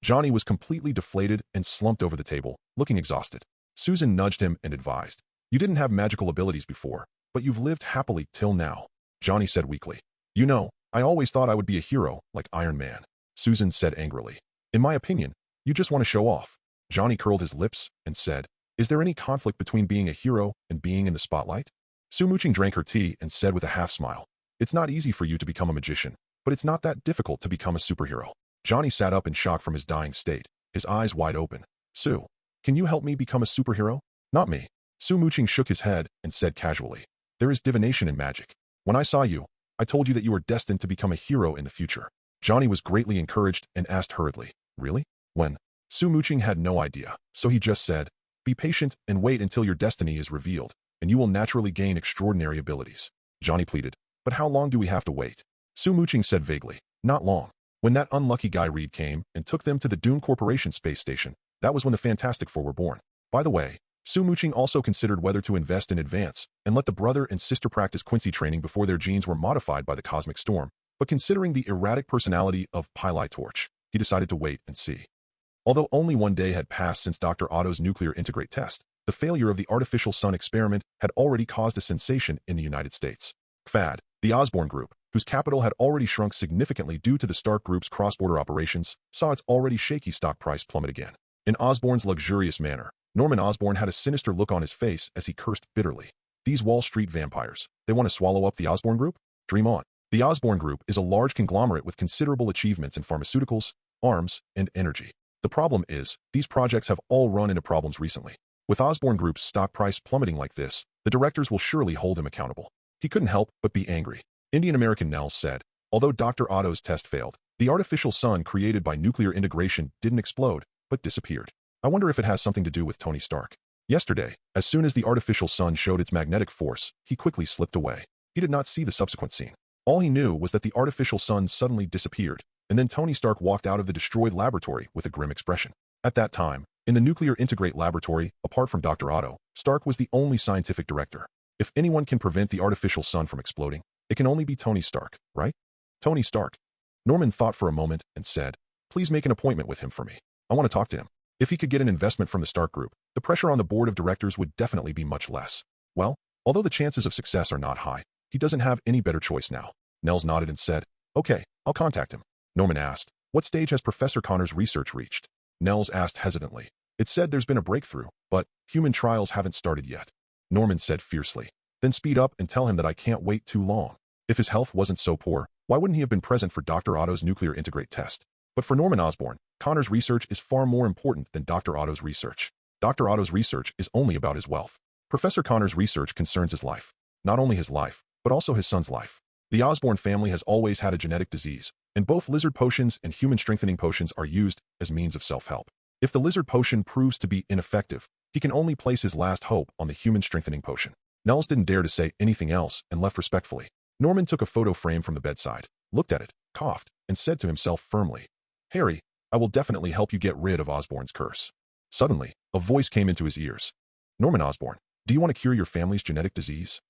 Johnny was completely deflated and slumped over the table, looking exhausted. Susan nudged him and advised, You didn't have magical abilities before, but you've lived happily till now. Johnny said weakly, You know, I always thought I would be a hero, like Iron Man. Susan said angrily, In my opinion, you just want to show off. Johnny curled his lips and said, Is there any conflict between being a hero and being in the spotlight? Su Muqing drank her tea and said with a half smile, It's not easy for you to become a magician, but it's not that difficult to become a superhero. Johnny sat up in shock from his dying state, his eyes wide open. Su, can you help me become a superhero? Not me. Su Muqing shook his head and said casually, There is divination in magic. When I saw you, I told you that you were destined to become a hero in the future. Johnny was greatly encouraged and asked hurriedly, Really? When? Su Muqing had no idea, so he just said, Be patient and wait until your destiny is revealed, and you will naturally gain extraordinary abilities. Johnny pleaded. But how long do we have to wait? Su Muqing said vaguely. Not long. When that unlucky guy Reed came and took them to the Dune Corporation space station, that was when the Fantastic Four were born. By the way, Su Muqing also considered whether to invest in advance and let the brother and sister practice Quincy training before their genes were modified by the cosmic storm, but considering the erratic personality of Pili Torch, he decided to wait and see. Although only one day had passed since Dr. Otto's nuclear integrate test, the failure of the artificial sun experiment had already caused a sensation in the United States. FAD, the Osborn Group, whose capital had already shrunk significantly due to the Stark Group's cross-border operations, saw its already shaky stock price plummet again. In Osborn's luxurious manner, Norman Osborn had a sinister look on his face as he cursed bitterly. These Wall Street vampires, they want to swallow up the Osborn Group? Dream on. The Osborn Group is a large conglomerate with considerable achievements in pharmaceuticals, arms, and energy. The problem is, these projects have all run into problems recently. With Osborn Group's stock price plummeting like this, the directors will surely hold him accountable. He couldn't help but be angry. Indian-American Nels said, although Dr. Otto's test failed, the artificial sun created by nuclear integration didn't explode, but disappeared. I wonder if it has something to do with Tony Stark. Yesterday, as soon as the artificial sun showed its magnetic force, he quickly slipped away. He did not see the subsequent scene. All he knew was that the artificial sun suddenly disappeared, and then Tony Stark walked out of the destroyed laboratory with a grim expression. At that time, in the nuclear integrate laboratory, apart from Dr. Otto, Stark was the only scientific director. If anyone can prevent the artificial sun from exploding, it can only be Tony Stark, right? Tony Stark. Norman thought for a moment and said, please make an appointment with him for me. I want to talk to him. If he could get an investment from the Stark Group, the pressure on the board of directors would definitely be much less. Well, although the chances of success are not high, he doesn't have any better choice now. Nels nodded and said, okay, I'll contact him. Norman asked, what stage has Professor Connor's research reached? Nels asked hesitantly. It said there's been a breakthrough, but human trials haven't started yet. Norman said fiercely. Then speed up and tell him that I can't wait too long. If his health wasn't so poor, why wouldn't he have been present for Dr. Otto's nuclear integrate test? But for Norman Osborn, Connor's research is far more important than Dr. Otto's research. Dr. Otto's research is only about his wealth. Professor Connor's research concerns his life. Not only his life, but also his son's life. The Osborn family has always had a genetic disease, and both lizard potions and human strengthening potions are used as means of self-help. If the lizard potion proves to be ineffective, he can only place his last hope on the human strengthening potion. Nels didn't dare to say anything else and left respectfully. Norman took a photo frame from the bedside, looked at it, coughed, and said to himself firmly, Harry, I will definitely help you get rid of Osborn's curse. Suddenly, a voice came into his ears. Norman Osborn, do you want to cure your family's genetic disease?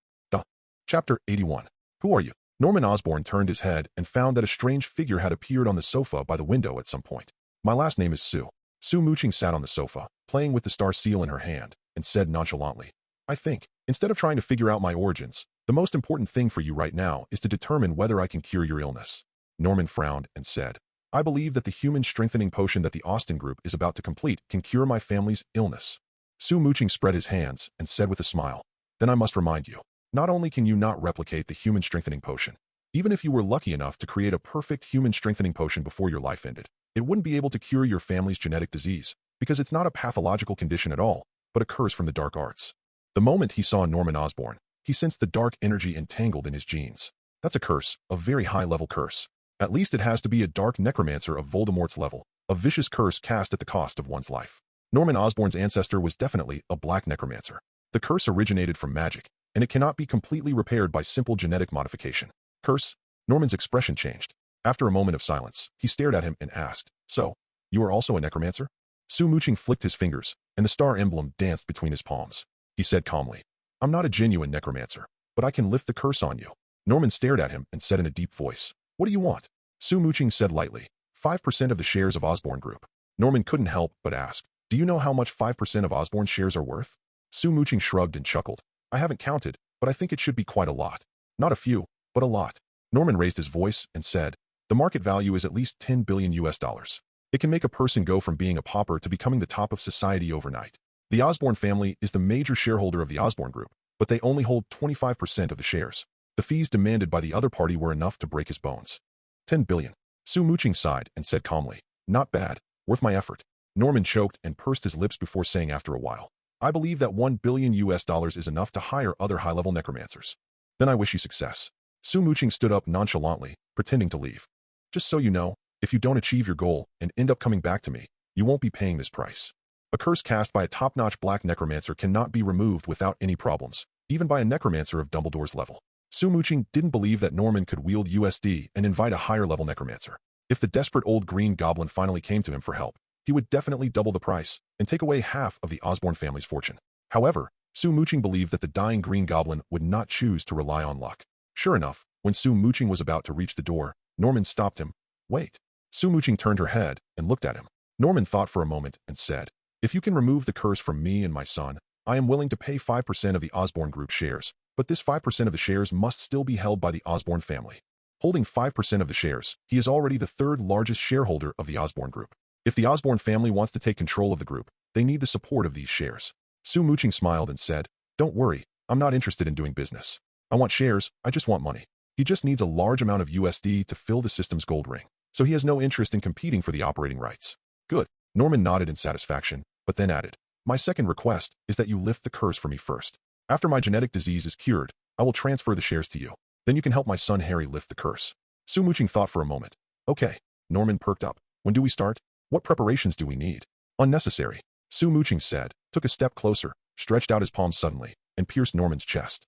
Chapter 81. Who are you? Norman Osborn turned his head and found that a strange figure had appeared on the sofa by the window at some point. My last name is Sue. Su Muqing sat on the sofa, playing with the star seal in her hand, and said nonchalantly, I think, instead of trying to figure out my origins, the most important thing for you right now is to determine whether I can cure your illness. Norman frowned and said, I believe that the human strengthening potion that the Austin Group is about to complete can cure my family's illness. Su Muqing spread his hands and said with a smile, then I must remind you, not only can you not replicate the human strengthening potion, even if you were lucky enough to create a perfect human strengthening potion before your life ended, it wouldn't be able to cure your family's genetic disease, because it's not a pathological condition at all, but a curse from the dark arts. The moment he saw Norman Osborn, he sensed the dark energy entangled in his genes. That's a curse, a very high-level curse. At least it has to be a dark necromancer of Voldemort's level, a vicious curse cast at the cost of one's life. Norman Osborn's ancestor was definitely a black necromancer. The curse originated from magic, and it cannot be completely repaired by simple genetic modification. Curse? Norman's expression changed. After a moment of silence, he stared at him and asked, so, you are also a necromancer? Su Muqing flicked his fingers, and the star emblem danced between his palms. He said calmly, I'm not a genuine necromancer, but I can lift the curse on you. Norman stared at him and said in a deep voice, what do you want? Su Muqing said lightly, 5% of the shares of Osborn Group. Norman couldn't help but ask, do you know how much 5% of Osborn's shares are worth? Su Muqing shrugged and chuckled. I haven't counted, but I think it should be quite a lot. Not a few, but a lot. Norman raised his voice and said, the market value is at least 10 billion US dollars. It can make a person go from being a pauper to becoming the top of society overnight. The Osborn family is the major shareholder of the Osborn Group, but they only hold 25% of the shares. The fees demanded by the other party were enough to break his bones. 10 billion. Su Muqing sighed and said calmly, not bad, worth my effort. Norman choked and pursed his lips before saying after a while, I believe that 1 billion US dollars is enough to hire other high-level necromancers. Then I wish you success. Su Muqing stood up nonchalantly, pretending to leave. Just so you know, if you don't achieve your goal and end up coming back to me, you won't be paying this price. A curse cast by a top-notch black necromancer cannot be removed without any problems, even by a necromancer of Dumbledore's level. Su Muqing didn't believe that Norman could wield USD and invite a higher-level necromancer. If the desperate old green goblin finally came to him for help, he would definitely double the price and take away half of the Osborne family's fortune. However, Su Muqing believed that the dying green goblin would not choose to rely on luck. Sure enough, when Su Muqing was about to reach the door, Norman stopped him. Wait. Su Muqing turned her head and looked at him. Norman thought for a moment and said, "If you can remove the curse from me and my son, I am willing to pay 5% of the Osborne Group shares, but this 5% of the shares must still be held by the Osborne family." Holding 5% of the shares, he is already the third largest shareholder of the Osborne Group. If the Osborne family wants to take control of the group, they need the support of these shares. Su Muqing smiled and said, "Don't worry, I'm not interested in doing business. I want shares, I just want money." He just needs a large amount of USD to fill the system's gold ring, so he has no interest in competing for the operating rights. Good. Norman nodded in satisfaction, but then added, "My second request is that you lift the curse for me first. After my genetic disease is cured, I will transfer the shares to you. Then you can help my son Harry lift the curse." Su Muqing thought for a moment. "Okay." Norman perked up. "When do we start? What preparations do we need?" "Unnecessary," Su Muqing said, took a step closer, stretched out his palm suddenly, and pierced Norman's chest.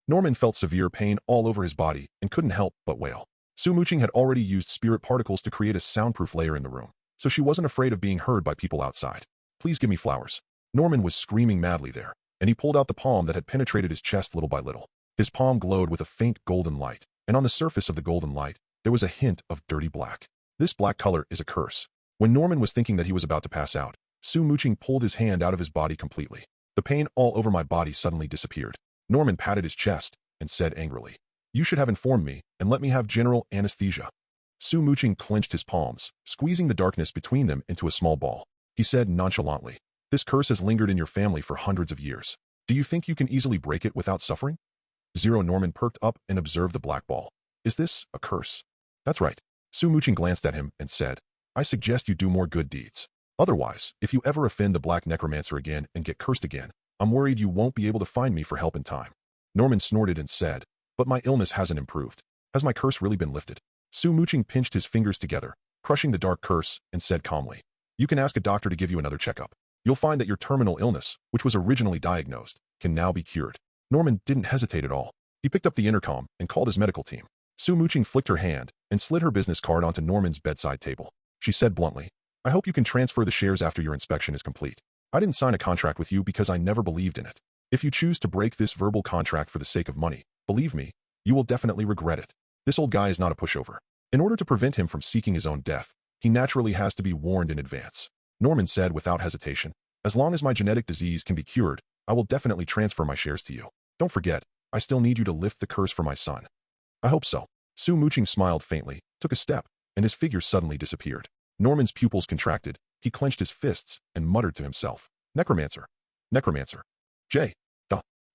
Norman felt severe pain all over his body and couldn't help but wail. Su Muqing had already used spirit particles to create a soundproof layer in the room, so she wasn't afraid of being heard by people outside. "Please give me flowers." Norman was screaming madly there, and he pulled out the palm that had penetrated his chest little by little. His palm glowed with a faint golden light, and on the surface of the golden light, there was a hint of dirty black. This black color is a curse. When Norman was thinking that he was about to pass out, Su Muqing pulled his hand out of his body completely. The pain all over my body suddenly disappeared. Norman patted his chest and said angrily, "You should have informed me and let me have general anesthesia." Su Muqing clenched his palms, squeezing the darkness between them into a small ball. He said nonchalantly, "This curse has lingered in your family for hundreds of years. Do you think you can easily break it without suffering?" Zero. Norman perked up and observed the black ball. "Is this a curse?" "That's right." Su Muqing glanced at him and said, "I suggest you do more good deeds. Otherwise, if you ever offend the black necromancer again and get cursed again, I'm worried you won't be able to find me for help in time." Norman snorted and said, "But my illness hasn't improved. Has my curse really been lifted?" Su Muqing pinched his fingers together, crushing the dark curse, and said calmly, "You can ask a doctor to give you another checkup. You'll find that your terminal illness, which was originally diagnosed, can now be cured." Norman didn't hesitate at all. He picked up the intercom and called his medical team. Su Muqing flicked her hand and slid her business card onto Norman's bedside table. She said bluntly, "I hope you can transfer the shares after your inspection is complete. I didn't sign a contract with you because I never believed in it. If you choose to break this verbal contract for the sake of money, believe me, you will definitely regret it. This old guy is not a pushover. In order to prevent him from seeking his own death, he naturally has to be warned in advance." Norman said without hesitation, "As long as my genetic disease can be cured, I will definitely transfer my shares to you. Don't forget, I still need you to lift the curse for my son." "I hope so." Su Muqing smiled faintly, took a step, and his figure suddenly disappeared. Norman's pupils contracted, he clenched his fists and muttered to himself, "Necromancer. Necromancer. J.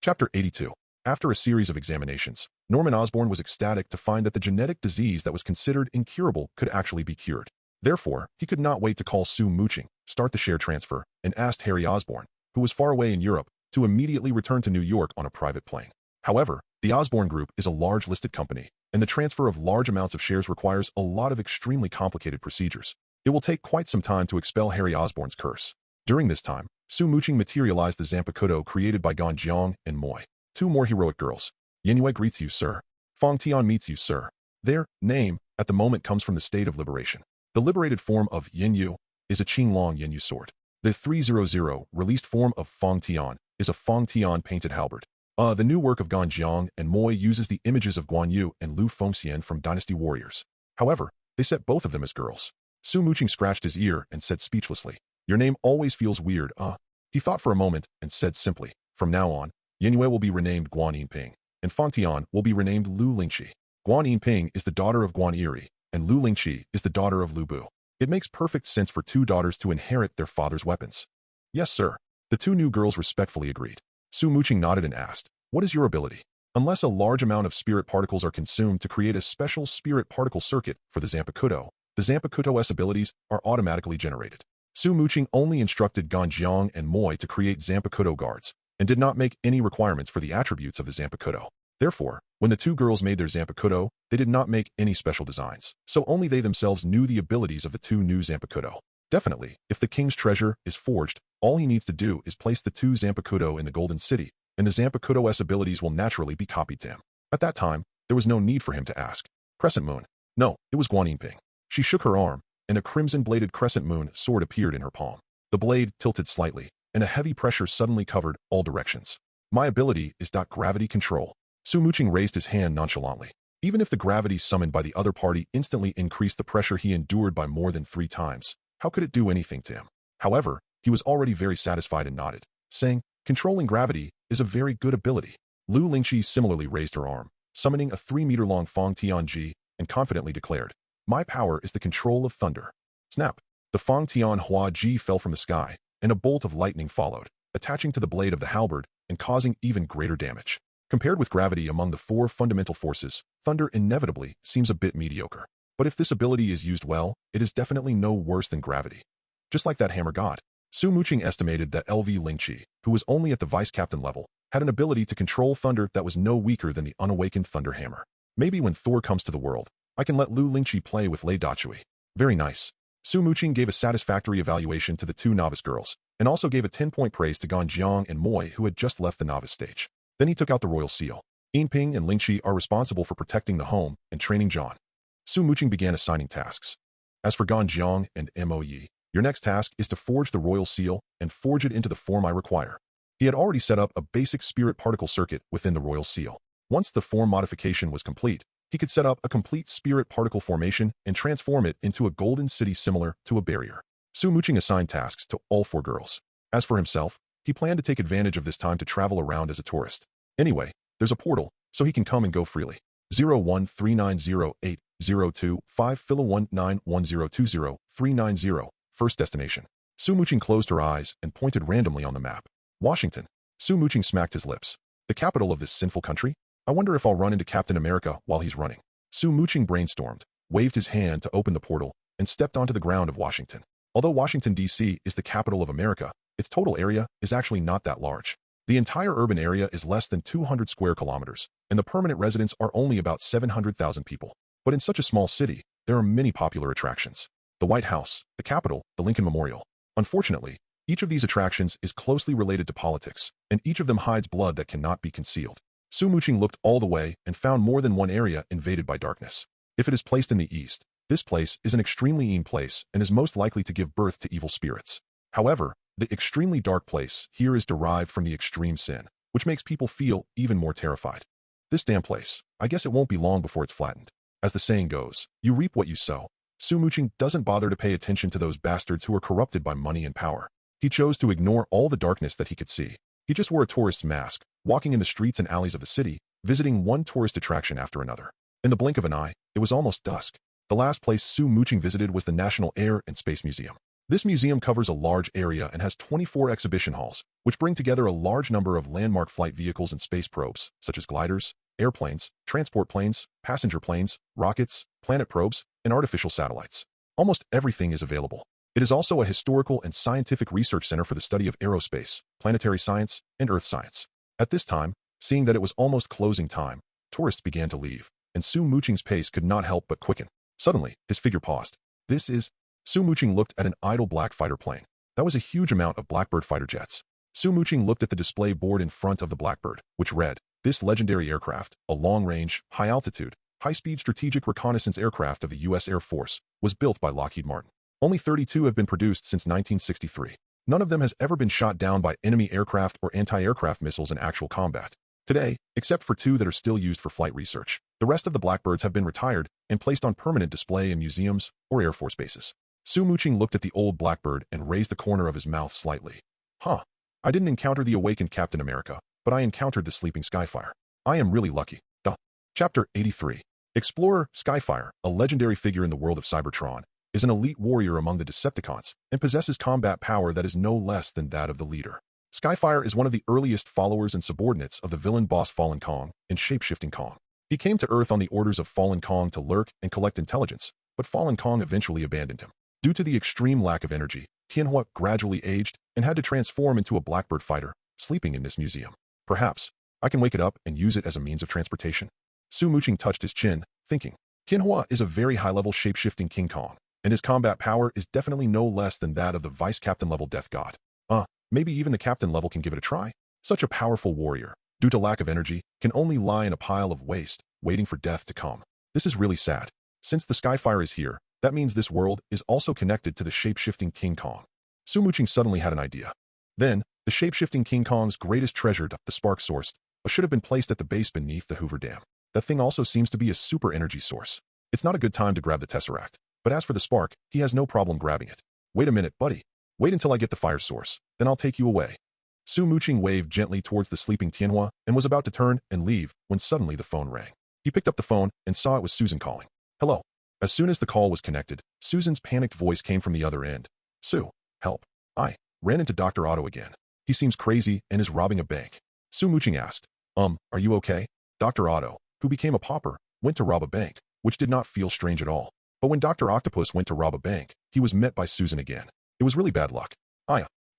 Chapter 82. After a series of examinations, Norman Osborn was ecstatic to find that the genetic disease that was considered incurable could actually be cured. Therefore, he could not wait to call Su Muqing, start the share transfer, and asked Harry Osborn, who was far away in Europe, to immediately return to New York on a private plane. However, the Osborn Group is a large listed company, and the transfer of large amounts of shares requires a lot of extremely complicated procedures. It will take quite some time to expel Harry Osborn's curse. During this time, Su Muqing materialized the Zanpakutō created by Ganjiang and Moi, two more heroic girls. "Yenyue greets you, sir. Fang Tian meets you, sir." Their name, at the moment, comes from the state of liberation. The liberated form of Yenyu is a Qinglong Yenyu sword. The 300 released form of Fang Tian is a Fang Tian painted halberd. The new work of Ganjiang and Moi uses the images of Guan Yu and Lu Fengxian from Dynasty Warriors. However, they set both of them as girls. Su Muqing scratched his ear and said speechlessly, "Your name always feels weird, He thought for a moment and said simply, "From now on, Yenyue will be renamed Guan Yinping, and Fang Tian will be renamed Lu Lingqi. Guan Yinping is the daughter of Guan Iri, and Lu Lingqi is the daughter of Lu Bu. It makes perfect sense for two daughters to inherit their father's weapons." "Yes, sir." The two new girls respectfully agreed. Su Muqing nodded and asked, "What is your ability?" "Unless a large amount of spirit particles are consumed to create a special spirit particle circuit for the Zanpakutō, the Zanpakutō's abilities are automatically generated." Su Muqing only instructed Ganjiang and Moi to create Zanpakutō guards, and did not make any requirements for the attributes of the Zanpakutō. Therefore, when the two girls made their Zanpakutō, they did not make any special designs, so only they themselves knew the abilities of the two new Zanpakutō. Definitely, if the king's treasure is forged, All he needs to do is place the 2 Zanpakutō in the Golden City, and the Zanpakutō's abilities will naturally be copied to him. At that time, there was no need for him to ask. Crescent Moon. No, it was Guanyin. She shook her arm, and a crimson-bladed crescent moon sword appeared in her palm. The blade tilted slightly, and a heavy pressure suddenly covered all directions. My ability is gravity control. Su Muqing raised his hand nonchalantly. Even if the gravity summoned by the other party instantly increased the pressure he endured by more than 3 times, how could it do anything to him? However, he was already very satisfied and nodded, saying, controlling gravity is a very good ability. Lu Lingqi similarly raised her arm, summoning a 3-meter-long Fang Tianji, and confidently declared, my power is the control of thunder. Snap! The Fang Tian Hua Ji fell from the sky, and a bolt of lightning followed, attaching to the blade of the halberd and causing even greater damage. Compared with gravity among the 4 fundamental forces, thunder inevitably seems a bit mediocre. But if this ability is used well, it is definitely no worse than gravity. Just like that hammer god. Su Muqing estimated that LV Lingqi, who was only at the vice-captain level, had an ability to control thunder that was no weaker than the unawakened thunder hammer. Maybe when Thor comes to the world, I can let Lu Lingqi play with Lei Dachui. Very nice. Su Muqing gave a satisfactory evaluation to the 2 novice girls, and also gave a 10-point praise to Gan Jiang and Moi, who had just left the novice stage. Then he took out the royal seal. Yinping and Lingqi are responsible for protecting the home and training John. Su Muqing began assigning tasks. As for Gan Jiang and Mo Yi, your next task is to forge the royal seal and forge it into the form I require. He had already set up a basic spirit particle circuit within the royal seal. Once the form modification was complete, he could set up a complete spirit particle formation and transform it into a golden city similar to a barrier. Su Muqing assigned tasks to all 4 girls. As for himself, he planned to take advantage of this time to travel around as a tourist. Anyway, there's a portal, so he can come and go freely. 01390802 5-191020 First destination. Su Muqing closed her eyes and pointed randomly on the map. Washington. Su Muqing smacked his lips. The capital of this sinful country? I wonder if I'll run into Captain America while he's running. Su Muqing brainstormed, waved his hand to open the portal, and stepped onto the ground of Washington. Although Washington, D.C. is the capital of America, its total area is actually not that large. The entire urban area is less than 200 square kilometers, and the permanent residents are only about 700,000 people. But in such a small city, there are many popular attractions. The White House, the Capitol, the Lincoln Memorial. Unfortunately, each of these attractions is closely related to politics, and each of them hides blood that cannot be concealed. Su Muqing looked all the way and found more than one area invaded by darkness. If it is placed in the east, this place is an extremely mean place and is most likely to give birth to evil spirits. However, the extremely dark place here is derived from the extreme sin, which makes people feel even more terrified. This damn place, I guess it won't be long before it's flattened. As the saying goes, you reap what you sow. Su Muqing doesn't bother to pay attention to those bastards who are corrupted by money and power. He chose to ignore all the darkness that he could see. He just wore a tourist's mask, walking in the streets and alleys of the city, visiting one tourist attraction after another. In the blink of an eye, it was almost dusk. The last place Su Muqing visited was the National Air and Space Museum. This museum covers a large area and has 24 exhibition halls, which bring together a large number of landmark flight vehicles and space probes, such as gliders, airplanes, transport planes, passenger planes, rockets, planet probes, and artificial satellites. Almost everything is available. It is also a historical and scientific research center for the study of aerospace, planetary science, and earth science. At this time, seeing that it was almost closing time, tourists began to leave, and Su Muqing's pace could not help but quicken. Suddenly, his figure paused. Su Muqing looked at an idle black fighter plane. That was a huge amount of Blackbird fighter jets. Su Muqing looked at the display board in front of the Blackbird, which read, "This legendary aircraft, a long-range, high-altitude, high-speed strategic reconnaissance aircraft of the U.S. Air Force, was built by Lockheed Martin. Only 32 have been produced since 1963. None of them has ever been shot down by enemy aircraft or anti-aircraft missiles in actual combat. Today, except for 2 that are still used for flight research, the rest of the Blackbirds have been retired and placed on permanent display in museums or Air Force bases." Su Muqing looked at the old Blackbird and raised the corner of his mouth slightly. I didn't encounter the awakened Captain America, but I encountered the sleeping Skyfire. I am really lucky. Chapter 83. Explorer Skyfire, a legendary figure in the world of Cybertron, is an elite warrior among the Decepticons and possesses combat power that is no less than that of the leader. Skyfire is one of the earliest followers and subordinates of the villain boss Fallen Kong and Shape-Shifting Kong. He came to Earth on the orders of Fallen Kong to lurk and collect intelligence, but Fallen Kong eventually abandoned him. Due to the extreme lack of energy, Tianhua gradually aged and had to transform into a Blackbird fighter, sleeping in this museum. Perhaps, I can wake it up and use it as a means of transportation. Su Muqing touched his chin, thinking. Tianhua is a very high-level shape-shifting King Kong, and his combat power is definitely no less than that of the Vice-Captain level Death God. Maybe even the captain level can give it a try? Such a powerful warrior, due to lack of energy, can only lie in a pile of waste, waiting for death to come. This is really sad. Since the Skyfire is here, that means this world is also connected to the shape-shifting King Kong. Su Muqing suddenly had an idea. Then, the shape-shifting King Kong's greatest treasure, the spark source, should have been placed at the base beneath the Hoover Dam. That thing also seems to be a super energy source. It's not a good time to grab the Tesseract, but as for the spark, he has no problem grabbing it. Wait a minute, buddy. Wait until I get the fire source, then I'll take you away. Su Muqing waved gently towards the sleeping Tianhua and was about to turn and leave when suddenly the phone rang. He picked up the phone and saw it was Susan calling. Hello. As soon as the call was connected, Susan's panicked voice came from the other end. Su, help. I ran into Dr. Otto again. He seems crazy and is robbing a bank. Su Muqing asked, are you okay? Dr. Otto, who became a pauper, went to rob a bank, which did not feel strange at all. But when Dr. Octopus went to rob a bank, he was met by Susan again. It was really bad luck.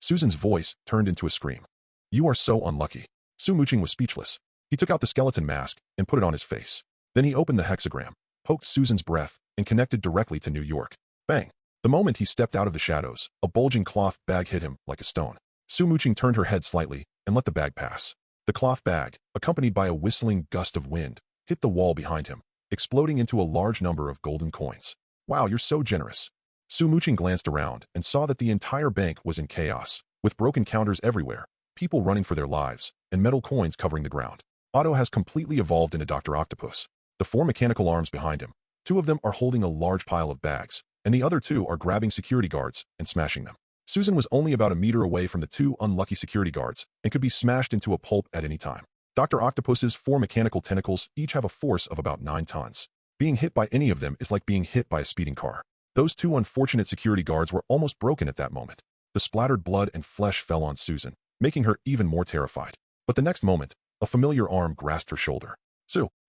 Susan's voice turned into a scream. You are so unlucky. Su Muqing was speechless. He took out the skeleton mask and put it on his face. Then he opened the hexagram, poked Susan's breath, and connected directly to New York. Bang! The moment he stepped out of the shadows, a bulging cloth bag hit him like a stone. Su Muqing turned her head slightly and let the bag pass. The cloth bag, accompanied by a whistling gust of wind, hit the wall behind him, exploding into a large number of golden coins. Wow, you're so generous. Su Muqing glanced around and saw that the entire bank was in chaos, with broken counters everywhere, people running for their lives, and metal coins covering the ground. Otto has completely evolved into Dr. Octopus. The 4 mechanical arms behind him, 2 of them are holding a large pile of bags, and the other 2 are grabbing security guards and smashing them. Susan was only about a meter away from the 2 unlucky security guards and could be smashed into a pulp at any time. Dr. Octopus's 4 mechanical tentacles each have a force of about 9 tons. Being hit by any of them is like being hit by a speeding car. Those 2 unfortunate security guards were almost broken at that moment. The splattered blood and flesh fell on Susan, making her even more terrified. But the next moment, a familiar arm grasped her shoulder.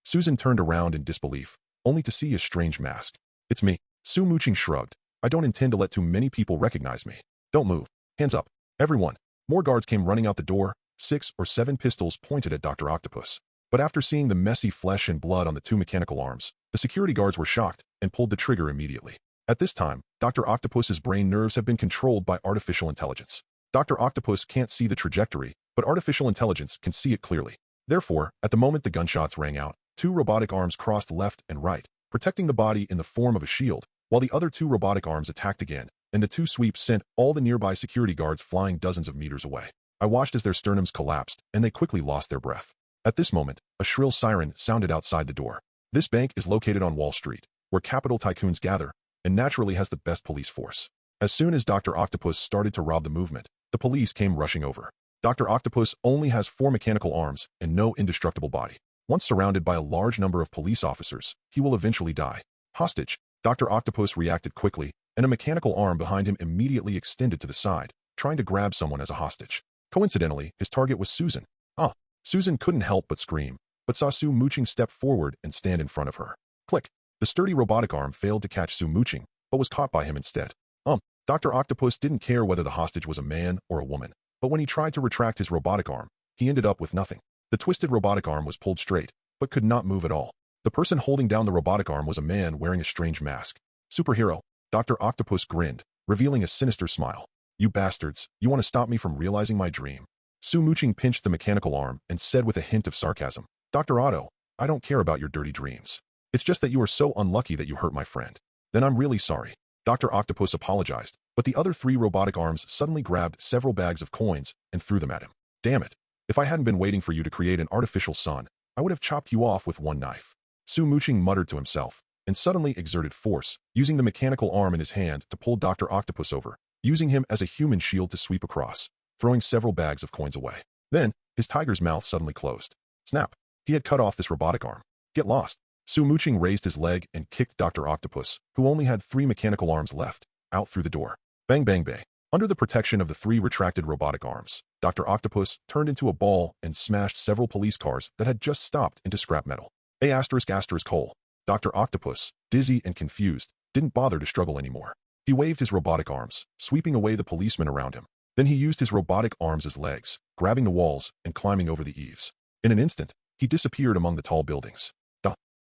Susan turned around in disbelief, only to see a strange mask. It's me. Su Muqing shrugged. I don't intend to let too many people recognize me. Don't move. Hands up. Everyone. More guards came running out the door, 6 or 7 pistols pointed at Dr. Octopus. But after seeing the messy flesh and blood on the 2 mechanical arms, the security guards were shocked and pulled the trigger immediately. At this time, Dr. Octopus's brain nerves have been controlled by artificial intelligence. Dr. Octopus can't see the trajectory, but artificial intelligence can see it clearly. Therefore, at the moment the gunshots rang out, 2 robotic arms crossed left and right, protecting the body in the form of a shield, while the other 2 robotic arms attacked again, and the 2 sweeps sent all the nearby security guards flying dozens of meters away. I watched as their sternums collapsed, and they quickly lost their breath. At this moment, a shrill siren sounded outside the door. This bank is located on Wall Street, where capital tycoons gather, and naturally has the best police force. As soon as Dr. Octopus started to rob the movement, the police came rushing over. Dr. Octopus only has 4 mechanical arms and no indestructible body. Once surrounded by a large number of police officers, he will eventually die. Hostage. Dr. Octopus reacted quickly, and a mechanical arm behind him immediately extended to the side, trying to grab someone as a hostage. Coincidentally, his target was Susan. Susan couldn't help but scream, but saw Su Muqing step forward and stand in front of her. Click. The sturdy robotic arm failed to catch Su Muqing, but was caught by him instead. Dr. Octopus didn't care whether the hostage was a man or a woman, but when he tried to retract his robotic arm, he ended up with nothing. The twisted robotic arm was pulled straight, but could not move at all. The person holding down the robotic arm was a man wearing a strange mask. Superhero. Dr. Octopus grinned, revealing a sinister smile. You bastards, you want to stop me from realizing my dream? Su Muqing pinched the mechanical arm and said with a hint of sarcasm, Dr. Otto, I don't care about your dirty dreams. It's just that you are so unlucky that you hurt my friend. Then I'm really sorry. Dr. Octopus apologized, but the other 3 robotic arms suddenly grabbed several bags of coins and threw them at him. Damn it. If I hadn't been waiting for you to create an artificial sun, I would have chopped you off with one knife. Su Muqing muttered to himself, and suddenly exerted force, using the mechanical arm in his hand to pull Dr. Octopus over, using him as a human shield to sweep across, throwing several bags of coins away. Then, his tiger's mouth suddenly closed. Snap. He had cut off this robotic arm. Get lost. Su Muqing raised his leg and kicked Dr. Octopus, who only had 3 mechanical arms left, out through the door. Bang bang bang. Under the protection of the 3 retracted robotic arms, Dr. Octopus turned into a ball and smashed several police cars that had just stopped into scrap metal. Coal. Dr. Octopus, dizzy and confused, didn't bother to struggle anymore. He waved his robotic arms, sweeping away the policemen around him. Then he used his robotic arms as legs, grabbing the walls and climbing over the eaves. In an instant, he disappeared among the tall buildings.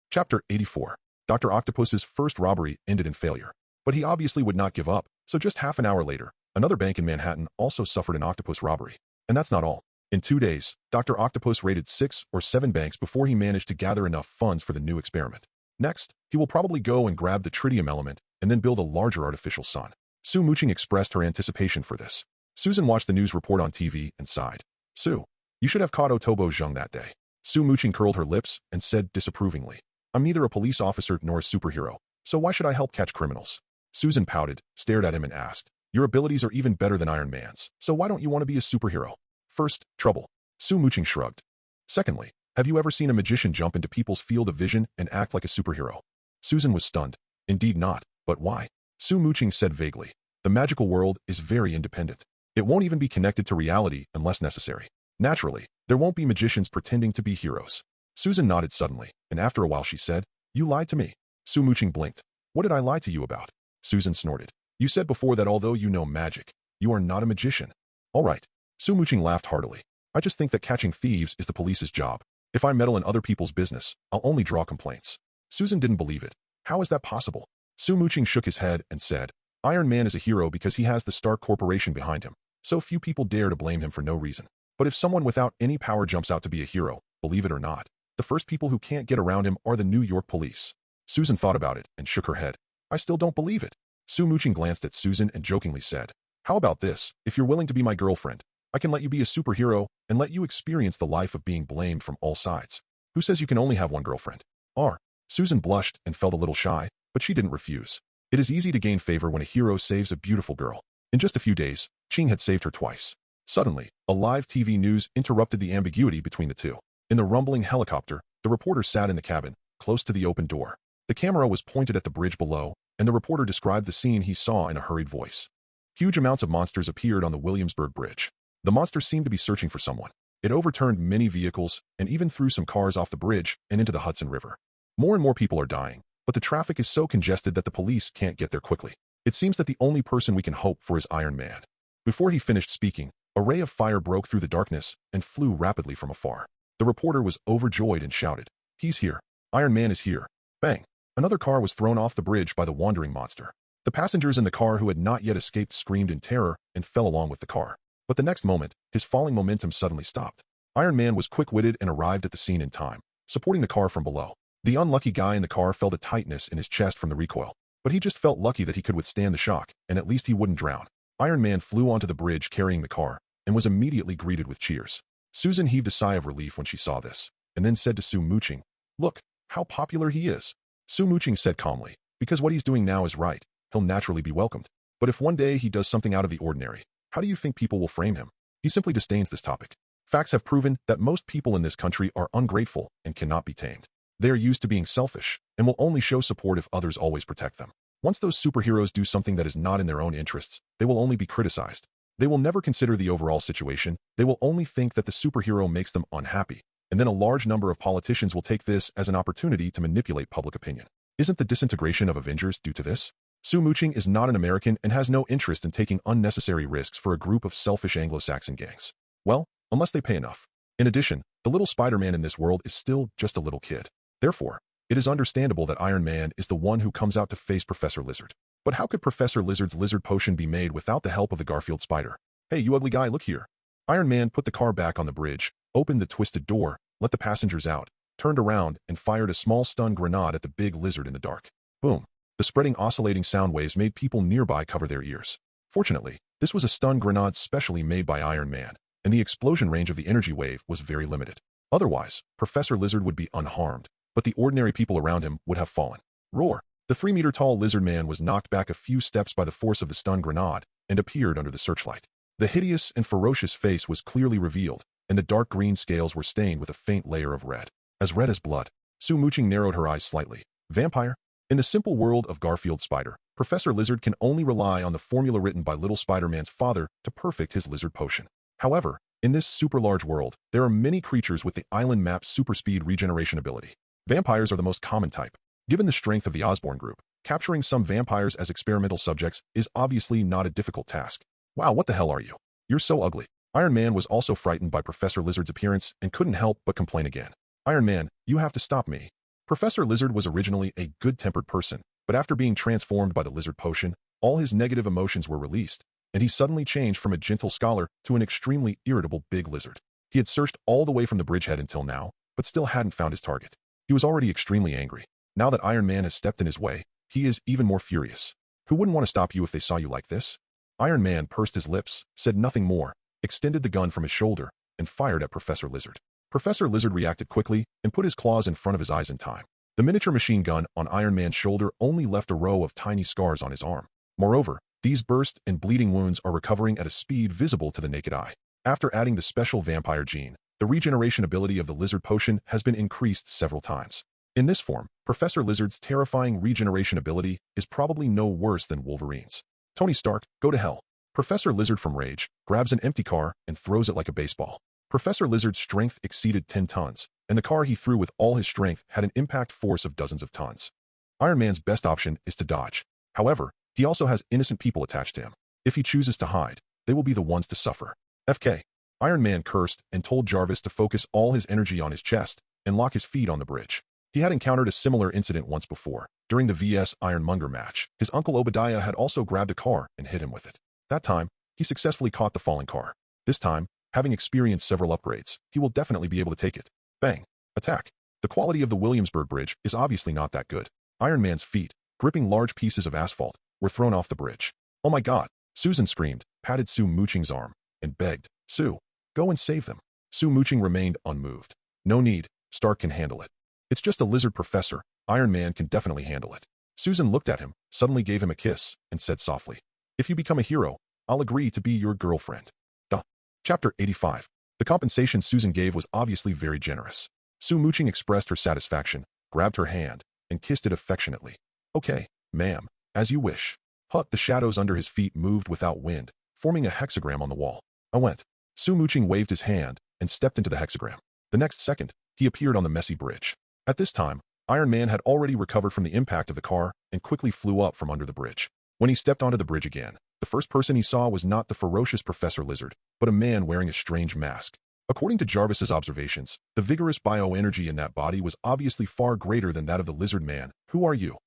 Chapter 84. Dr. Octopus's first robbery ended in failure. But he obviously would not give up, so just half an hour later, Another bank in Manhattan also suffered an octopus robbery. And that's not all. In 2 days, Dr. Octopus raided 6 or 7 banks before he managed to gather enough funds for the new experiment. Next, he will probably go and grab the tritium element and then build a larger artificial sun. Su Muqing expressed her anticipation for this. Susan watched the news report on TV and sighed. Su, you should have caught Otobo Zheng that day. Su Muqing curled her lips and said disapprovingly, I'm neither a police officer nor a superhero, so why should I help catch criminals? Susan pouted, stared at him and asked, your abilities are even better than Iron Man's, so why don't you want to be a superhero? First, trouble. Su Muqing shrugged. Secondly, have you ever seen a magician jump into people's field of vision and act like a superhero? Susan was stunned. Indeed not, but why? Su Muqing said vaguely, the magical world is very independent. It won't even be connected to reality unless necessary. Naturally, there won't be magicians pretending to be heroes. Susan nodded suddenly, and after a while she said, you lied to me. Su Muqing blinked. What did I lie to you about? Susan snorted. You said before that although you know magic, you are not a magician. All right. Su Muqing laughed heartily. I just think that catching thieves is the police's job. If I meddle in other people's business, I'll only draw complaints. Susan didn't believe it. How is that possible? Su Muqing shook his head and said, Iron Man is a hero because he has the Stark Corporation behind him, so few people dare to blame him for no reason. But if someone without any power jumps out to be a hero, believe it or not, the first people who can't get around him are the New York police. Susan thought about it and shook her head. I still don't believe it. Su Muqing glanced at Susan and jokingly said, how about this, if you're willing to be my girlfriend, I can let you be a superhero and let you experience the life of being blamed from all sides. Who says you can only have one girlfriend? Susan blushed and felt a little shy, but she didn't refuse. It is easy to gain favor when a hero saves a beautiful girl. In just a few days, Qing had saved her twice. Suddenly, a live TV news interrupted the ambiguity between the two. In the rumbling helicopter, the reporter sat in the cabin, close to the open door. The camera was pointed at the bridge below, and the reporter described the scene he saw in a hurried voice. Huge amounts of monsters appeared on the Williamsburg Bridge. The monsters seemed to be searching for someone. It overturned many vehicles and even threw some cars off the bridge and into the Hudson River. More and more people are dying, but the traffic is so congested that the police can't get there quickly. It seems that the only person we can hope for is Iron Man. Before he finished speaking, a ray of fire broke through the darkness and flew rapidly from afar. The reporter was overjoyed and shouted, he's here. Iron Man is here. Bang! Another car was thrown off the bridge by the wandering monster. The passengers in the car who had not yet escaped screamed in terror and fell along with the car. But the next moment, his falling momentum suddenly stopped. Iron Man was quick-witted and arrived at the scene in time, supporting the car from below. The unlucky guy in the car felt a tightness in his chest from the recoil, but he just felt lucky that he could withstand the shock, and at least he wouldn't drown. Iron Man flew onto the bridge carrying the car, and was immediately greeted with cheers. Susan heaved a sigh of relief when she saw this, and then said to Su Muqing, look, how popular he is. Su Muqing said calmly, because what he's doing now is right, he'll naturally be welcomed. But if one day he does something out of the ordinary, how do you think people will frame him? He simply disdains this topic. Facts have proven that most people in this country are ungrateful and cannot be tamed. They are used to being selfish, and will only show support if others always protect them. Once those superheroes do something that is not in their own interests, they will only be criticized. They will never consider the overall situation, they will only think that the superhero makes them unhappy, and then a large number of politicians will take this as an opportunity to manipulate public opinion. Isn't the disintegration of Avengers due to this? Su Muqing is not an American and has no interest in taking unnecessary risks for a group of selfish Anglo-Saxon gangs. Well, unless they pay enough. In addition, the little Spider-Man in this world is still just a little kid. Therefore, it is understandable that Iron Man is the one who comes out to face Professor Lizard. But how could Professor Lizard's lizard potion be made without the help of the Garfield spider? Hey, you ugly guy, look here. Iron Man put the car back on the bridge, opened the twisted door, let the passengers out, turned around, and fired a small stun grenade at the big lizard in the dark. Boom. The spreading oscillating sound waves made people nearby cover their ears. Fortunately, this was a stun grenade specially made by Iron Man, and the explosion range of the energy wave was very limited. Otherwise, Professor Lizard would be unharmed, but the ordinary people around him would have fallen. Roar! The 3-meter-tall lizard man was knocked back a few steps by the force of the stun grenade and appeared under the searchlight. The hideous and ferocious face was clearly revealed, and the dark green scales were stained with a faint layer of red as blood. Su Muqing narrowed her eyes slightly. Vampire? In the simple world of Garfield Spider, Professor Lizard can only rely on the formula written by Little Spider-Man's father to perfect his lizard potion. However, in this super-large world, there are many creatures with the island map's super-speed regeneration ability. Vampires are the most common type. Given the strength of the Osborn group, capturing some vampires as experimental subjects is obviously not a difficult task. Wow, what the hell are you? You're so ugly. Iron Man was also frightened by Professor Lizard's appearance and couldn't help but complain again. Iron Man, you have to stop me. Professor Lizard was originally a good-tempered person, but after being transformed by the lizard potion, all his negative emotions were released, and he suddenly changed from a gentle scholar to an extremely irritable big lizard. He had searched all the way from the bridgehead until now, but still hadn't found his target. He was already extremely angry. Now that Iron Man has stepped in his way, he is even more furious. Who wouldn't want to stop you if they saw you like this? Iron Man pursed his lips, said nothing more, extended the gun from his shoulder, and fired at Professor Lizard. Professor Lizard reacted quickly and put his claws in front of his eyes in time. The miniature machine gun on Iron Man's shoulder only left a row of tiny scars on his arm. Moreover, these burst and bleeding wounds are recovering at a speed visible to the naked eye. After adding the special vampire gene, the regeneration ability of the lizard potion has been increased several times. In this form, Professor Lizard's terrifying regeneration ability is probably no worse than Wolverine's. Tony Stark, go to hell. Professor Lizard from rage grabs an empty car and throws it like a baseball. Professor Lizard's strength exceeded 10 tons, and the car he threw with all his strength had an impact force of dozens of tons. Iron Man's best option is to dodge. However, he also has innocent people attached to him. If he chooses to hide, they will be the ones to suffer. FK. Iron Man cursed and told Jarvis to focus all his energy on his chest and lock his feet on the bridge. He had encountered a similar incident once before. During the vs Ironmonger match, his uncle Obadiah had also grabbed a car and hit him with it. That time, he successfully caught the falling car. This time, having experienced several upgrades, he will definitely be able to take it. Bang. Attack. The quality of the Williamsburg Bridge is obviously not that good. Iron Man's feet, gripping large pieces of asphalt, were thrown off the bridge. Oh my god, Susan screamed, patted Sue Muqing's arm, and begged, Sue, go and save them. Sue Muqing remained unmoved. No need, Stark can handle it. It's just a lizard professor, Iron Man can definitely handle it. Susan looked at him, suddenly gave him a kiss, and said softly, if you become a hero, I'll agree to be your girlfriend. Duh. Chapter 85. The compensation Susan gave was obviously very generous. Sue Muqing expressed her satisfaction, grabbed her hand, and kissed it affectionately. Okay, ma'am, as you wish. Hut, the shadows under his feet moved without wind, forming a hexagram on the wall. I went. Sue Muqing waved his hand and stepped into the hexagram. The next second, he appeared on the messy bridge. At this time, Iron Man had already recovered from the impact of the car and quickly flew up from under the bridge. When he stepped onto the bridge again, the first person he saw was not the ferocious Professor Lizard, but a man wearing a strange mask. According to Jarvis's observations, the vigorous bioenergy in that body was obviously far greater than that of the lizard man. Who are you?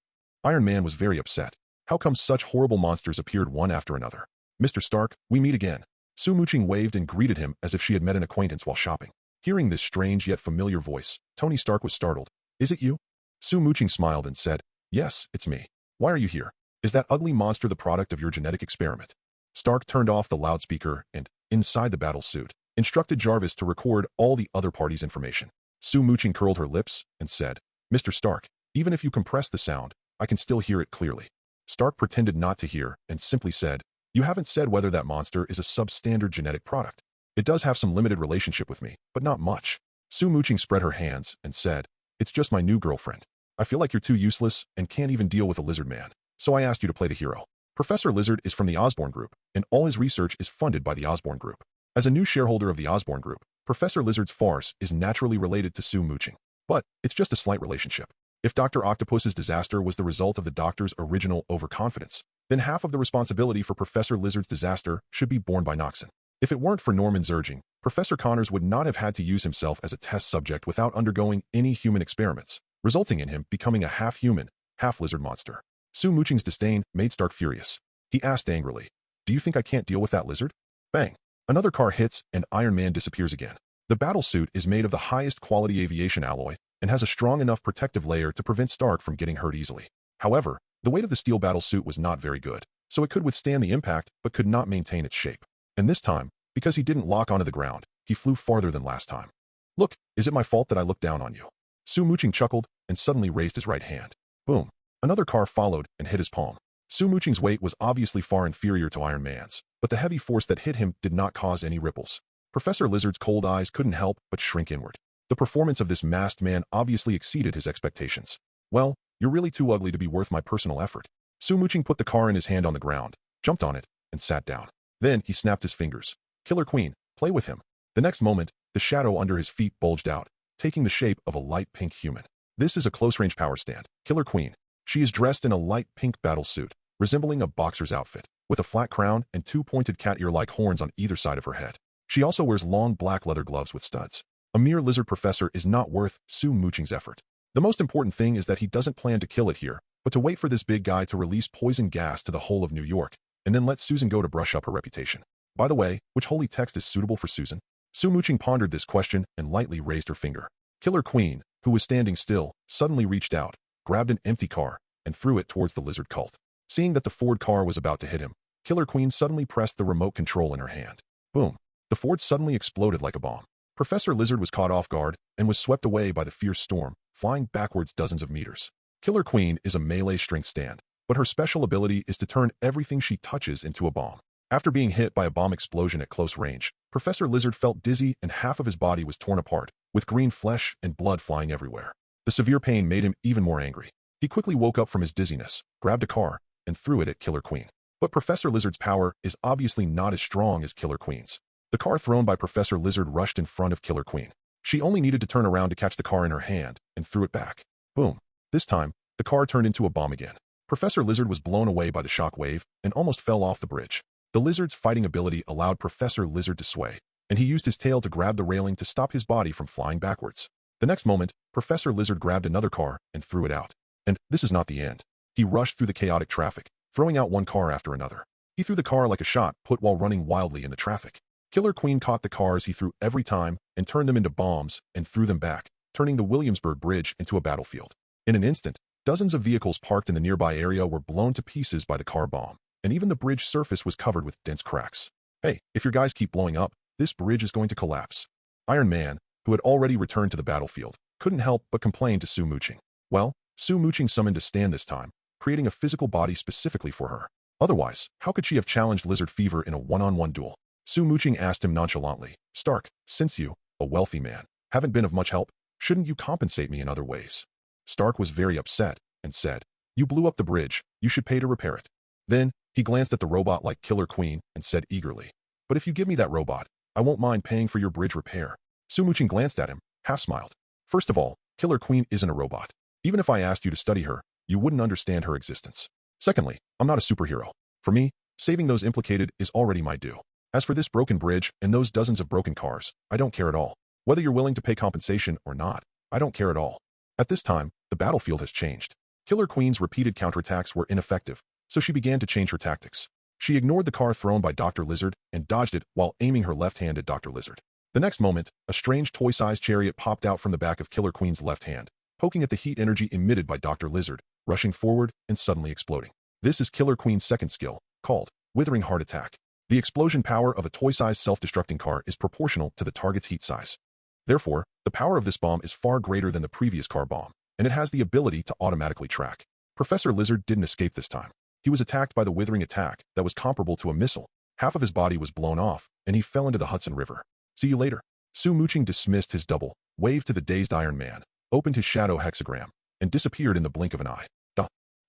Iron Man was very upset. How come such horrible monsters appeared one after another? Mr. Stark, we meet again. Sue Muqing waved and greeted him as if she had met an acquaintance while shopping. Hearing this strange yet familiar voice, Tony Stark was startled. Is it you? Sue Muqing smiled and said, yes, it's me. Why are you here? Is that ugly monster the product of your genetic experiment? Stark turned off the loudspeaker and, inside the battle suit, instructed Jarvis to record all the other parties' information. Sue Muqing curled her lips and said, Mr. Stark, even if you compress the sound, I can still hear it clearly. Stark pretended not to hear and simply said, you haven't said whether that monster is a substandard genetic product. It does have some limited relationship with me, but not much. Sue Muqing spread her hands and said, it's just my new girlfriend. I feel like you're too useless and can't even deal with a lizard man, so I asked you to play the hero. Professor Lizard is from the Osborn Group, and all his research is funded by the Osborn Group. As a new shareholder of the Osborn Group, Professor Lizard's farce is naturally related to Sue Muqing. But it's just a slight relationship. If Dr. Octopus's disaster was the result of the doctor's original overconfidence, then half of the responsibility for Professor Lizard's disaster should be borne by Noxon. If it weren't for Norman's urging, Professor Connors would not have had to use himself as a test subject without undergoing any human experiments, resulting in him becoming a half-human, half-lizard monster. Sue Muqing's disdain made Stark furious. He asked angrily, do you think I can't deal with that lizard? Bang! Another car hits and Iron Man disappears again. The battle suit is made of the highest quality aviation alloy and has a strong enough protective layer to prevent Stark from getting hurt easily. However, the weight of the steel battle suit was not very good, so it could withstand the impact but could not maintain its shape. And this time, because he didn't lock onto the ground, he flew farther than last time. Look, is it my fault that I looked down on you? Sue Muqing chuckled and suddenly raised his right hand. Boom. Another car followed and hit his palm. Sue Muqing's weight was obviously far inferior to Iron Man's, but the heavy force that hit him did not cause any ripples. Professor Lizard's cold eyes couldn't help but shrink inward. The performance of this masked man obviously exceeded his expectations. Well, you're really too ugly to be worth my personal effort. Sue Muqing put the car in his hand on the ground, jumped on it, and sat down. Then he snapped his fingers. Killer Queen, play with him. The next moment, the shadow under his feet bulged out, taking the shape of a light pink human. This is a close-range power stand. Killer Queen. She is dressed in a light pink battle suit, resembling a boxer's outfit, with a flat crown and two pointed cat ear-like horns on either side of her head. She also wears long black leather gloves with studs. A mere lizard professor is not worth Sue Muqing's effort. The most important thing is that he doesn't plan to kill it here, but to wait for this big guy to release poison gas to the whole of New York, and then let Susan go to brush up her reputation. By the way, which holy text is suitable for Susan? Su Muqing pondered this question and lightly raised her finger. Killer Queen, who was standing still, suddenly reached out, grabbed an empty car, and threw it towards the lizard cult. Seeing that the Ford car was about to hit him, Killer Queen suddenly pressed the remote control in her hand. Boom! The Ford suddenly exploded like a bomb. Professor Lizard was caught off guard and was swept away by the fierce storm, flying backwards dozens of meters. Killer Queen is a melee strength stand, but her special ability is to turn everything she touches into a bomb. After being hit by a bomb explosion at close range, Professor Lizard felt dizzy and half of his body was torn apart, with green flesh and blood flying everywhere. The severe pain made him even more angry. He quickly woke up from his dizziness, grabbed a car, and threw it at Killer Queen. But Professor Lizard's power is obviously not as strong as Killer Queen's. The car thrown by Professor Lizard rushed in front of Killer Queen. She only needed to turn around to catch the car in her hand and threw it back. Boom. This time, the car turned into a bomb again. Professor Lizard was blown away by the shock wave and almost fell off the bridge. The lizard's fighting ability allowed Professor Lizard to sway, and he used his tail to grab the railing to stop his body from flying backwards. The next moment, Professor Lizard grabbed another car and threw it out. And this is not the end. He rushed through the chaotic traffic, throwing out one car after another. He threw the car like a shot put while running wildly in the traffic. Killer Queen caught the cars he threw every time and turned them into bombs and threw them back, turning the Williamsburg Bridge into a battlefield. In an instant, dozens of vehicles parked in the nearby area were blown to pieces by the car bomb, and even the bridge surface was covered with dense cracks. Hey, if your guys keep blowing up, this bridge is going to collapse. Iron Man, who had already returned to the battlefield, couldn't help but complain to Su Muqing. Well, Su Muqing summoned a stand this time, creating a physical body specifically for her. Otherwise, how could she have challenged Lizard Fever in a one-on-one duel? Su Muqing asked him nonchalantly, Stark, since you, a wealthy man, haven't been of much help, shouldn't you compensate me in other ways? Stark was very upset and said, You blew up the bridge, you should pay to repair it. Then, he glanced at the robot like Killer Queen and said eagerly, But if you give me that robot, I won't mind paying for your bridge repair. Su Muqing glanced at him, half-smiled. First of all, Killer Queen isn't a robot. Even if I asked you to study her, you wouldn't understand her existence. Secondly, I'm not a superhero. For me, saving those implicated is already my due. As for this broken bridge and those dozens of broken cars, I don't care at all. Whether you're willing to pay compensation or not, I don't care at all. At this time, the battlefield has changed. Killer Queen's repeated counterattacks were ineffective, so she began to change her tactics. She ignored the car thrown by Dr. Lizard and dodged it while aiming her left hand at Dr. Lizard. The next moment, a strange toy-sized chariot popped out from the back of Killer Queen's left hand, poking at the heat energy emitted by Dr. Lizard, rushing forward and suddenly exploding. This is Killer Queen's second skill, called Withering Heart Attack. The explosion power of a toy-sized self-destructing car is proportional to the target's heat size. Therefore, the power of this bomb is far greater than the previous car bomb, and it has the ability to automatically track. Professor Lizard didn't escape this time. He was attacked by the withering attack that was comparable to a missile. Half of his body was blown off, and he fell into the Hudson River. See you later. Su Muqing dismissed his double, waved to the dazed Iron Man, opened his shadow hexagram, and disappeared in the blink of an eye.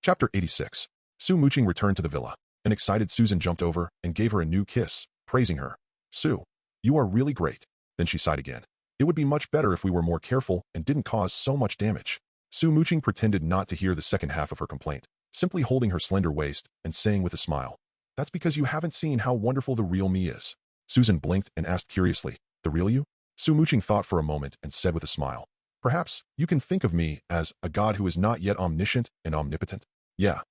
Chapter 86. Su Muqing returned to the villa. An excited Susan jumped over and gave her a new kiss, praising her. Su, you are really great. Then she sighed again. It would be much better if we were more careful and didn't cause so much damage. Su Muqing pretended not to hear the second half of her complaint, simply holding her slender waist and saying with a smile, That's because you haven't seen how wonderful the real me is. Susan blinked and asked curiously, The real you? Su Muqing thought for a moment and said with a smile, Perhaps you can think of me as a god who is not yet omniscient and omnipotent. Yeah,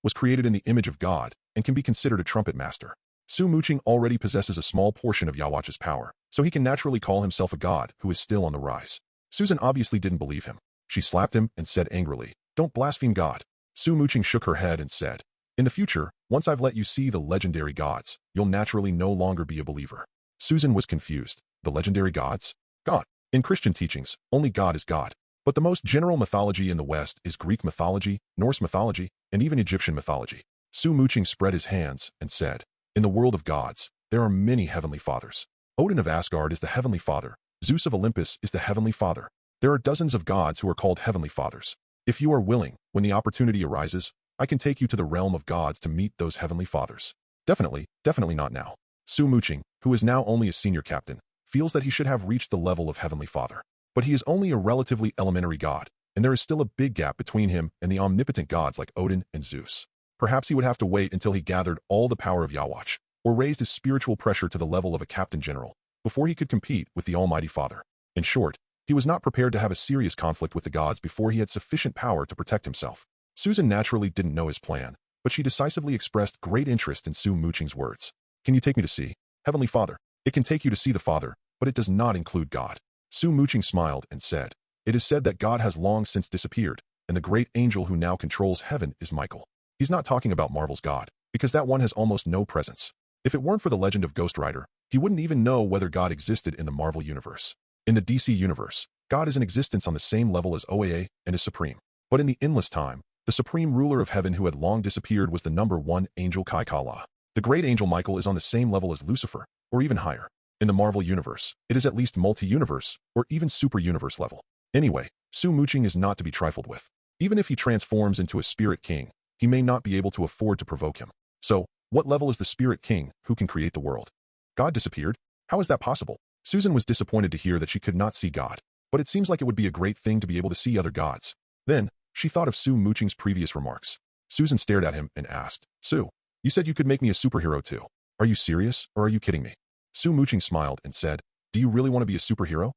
was created in the image of God and can be considered a trumpet master. Su Muqing already possesses a small portion of Yhwach's power, so he can naturally call himself a god who is still on the rise. Susan obviously didn't believe him. She slapped him and said angrily, Don't blaspheme God. Su Muqing shook her head and said, In the future, once I've let you see the legendary gods, you'll naturally no longer be a believer. Susan was confused. The legendary gods? God. In Christian teachings, only God is God. But the most general mythology in the West is Greek mythology, Norse mythology, and even Egyptian mythology. Su Muqing spread his hands and said, In the world of gods, there are many heavenly fathers. Odin of Asgard is the heavenly father. Zeus of Olympus is the heavenly father. There are dozens of gods who are called heavenly fathers. If you are willing, when the opportunity arises, I can take you to the realm of gods to meet those heavenly fathers. Definitely not now. Su Muqing, who is now only a senior captain, feels that he should have reached the level of heavenly father. But he is only a relatively elementary god, and there is still a big gap between him and the omnipotent gods like Odin and Zeus. Perhaps he would have to wait until he gathered all the power of Yhwach, or raised his spiritual pressure to the level of a captain general, before he could compete with the Almighty Father. In short, he was not prepared to have a serious conflict with the gods before he had sufficient power to protect himself. Susan naturally didn't know his plan, but she decisively expressed great interest in Su Muqing's words. Can you take me to see Heavenly Father? It can take you to see the Father, but it does not include God. Su Muqing smiled and said, it is said that God has long since disappeared, and the great angel who now controls heaven is Michael. He's not talking about Marvel's God, because that one has almost no presence. If it weren't for the legend of Ghost Rider, he wouldn't even know whether God existed in the Marvel universe. In the DC universe, God is in existence on the same level as OAA and is supreme. But in the endless time, the supreme ruler of heaven who had long disappeared was the number one angel Kai Kala. The great angel Michael is on the same level as Lucifer, or even higher. In the Marvel universe, it is at least multi-universe, or even super-universe level. Anyway, Su Muqing is not to be trifled with. Even if he transforms into a spirit king, he may not be able to afford to provoke him. So, what level is the spirit king who can create the world? God disappeared? How is that possible? Susan was disappointed to hear that she could not see God, but it seems like it would be a great thing to be able to see other gods. Then, she thought of Su Muqing's previous remarks. Susan stared at him and asked, Su, you said you could make me a superhero too. Are you serious, or are you kidding me? Su Muqing smiled and said, do you really want to be a superhero?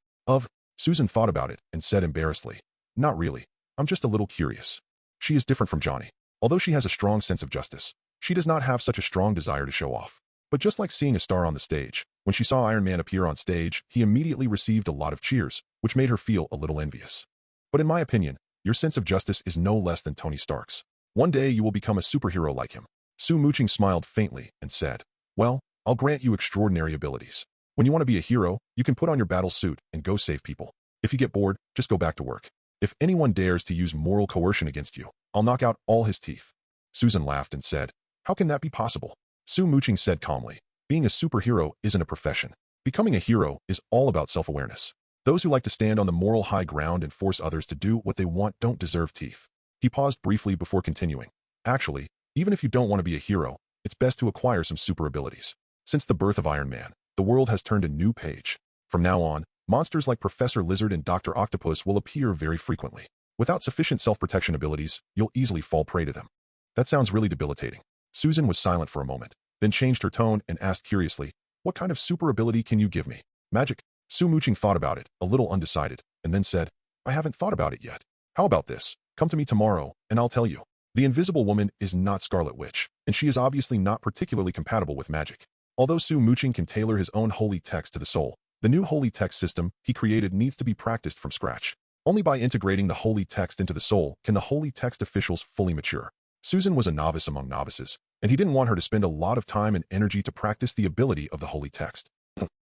Susan thought about it and said embarrassedly, not really. I'm just a little curious. She is different from Johnny. Although she has a strong sense of justice, she does not have such a strong desire to show off. But just like seeing a star on the stage, when she saw Iron Man appear on stage, he immediately received a lot of cheers, which made her feel a little envious. But in my opinion, your sense of justice is no less than Tony Stark's. One day you will become a superhero like him. Su Muqing smiled faintly and said, well, I'll grant you extraordinary abilities. When you want to be a hero, you can put on your battle suit and go save people. If you get bored, just go back to work. If anyone dares to use moral coercion against you, I'll knock out all his teeth. Susan laughed and said, how can that be possible? Su Muqing said calmly, being a superhero isn't a profession. Becoming a hero is all about self-awareness. Those who like to stand on the moral high ground and force others to do what they want don't deserve teeth. He paused briefly before continuing. Actually, even if you don't want to be a hero, it's best to acquire some super abilities. Since the birth of Iron Man, the world has turned a new page. From now on, monsters like Professor Lizard and Dr. Octopus will appear very frequently. Without sufficient self-protection abilities, you'll easily fall prey to them. That sounds really debilitating. Susan was silent for a moment, then changed her tone and asked curiously, what kind of super ability can you give me? Magic? Su Muqing thought about it, a little undecided, and then said, I haven't thought about it yet. How about this? Come to me tomorrow, and I'll tell you. The Invisible Woman is not Scarlet Witch, and she is obviously not particularly compatible with magic. Although Su Muqing can tailor his own holy text to the soul, the new holy text system he created needs to be practiced from scratch. Only by integrating the holy text into the soul can the holy text officials fully mature. Susan was a novice among novices, and he didn't want her to spend a lot of time and energy to practice the ability of the holy text.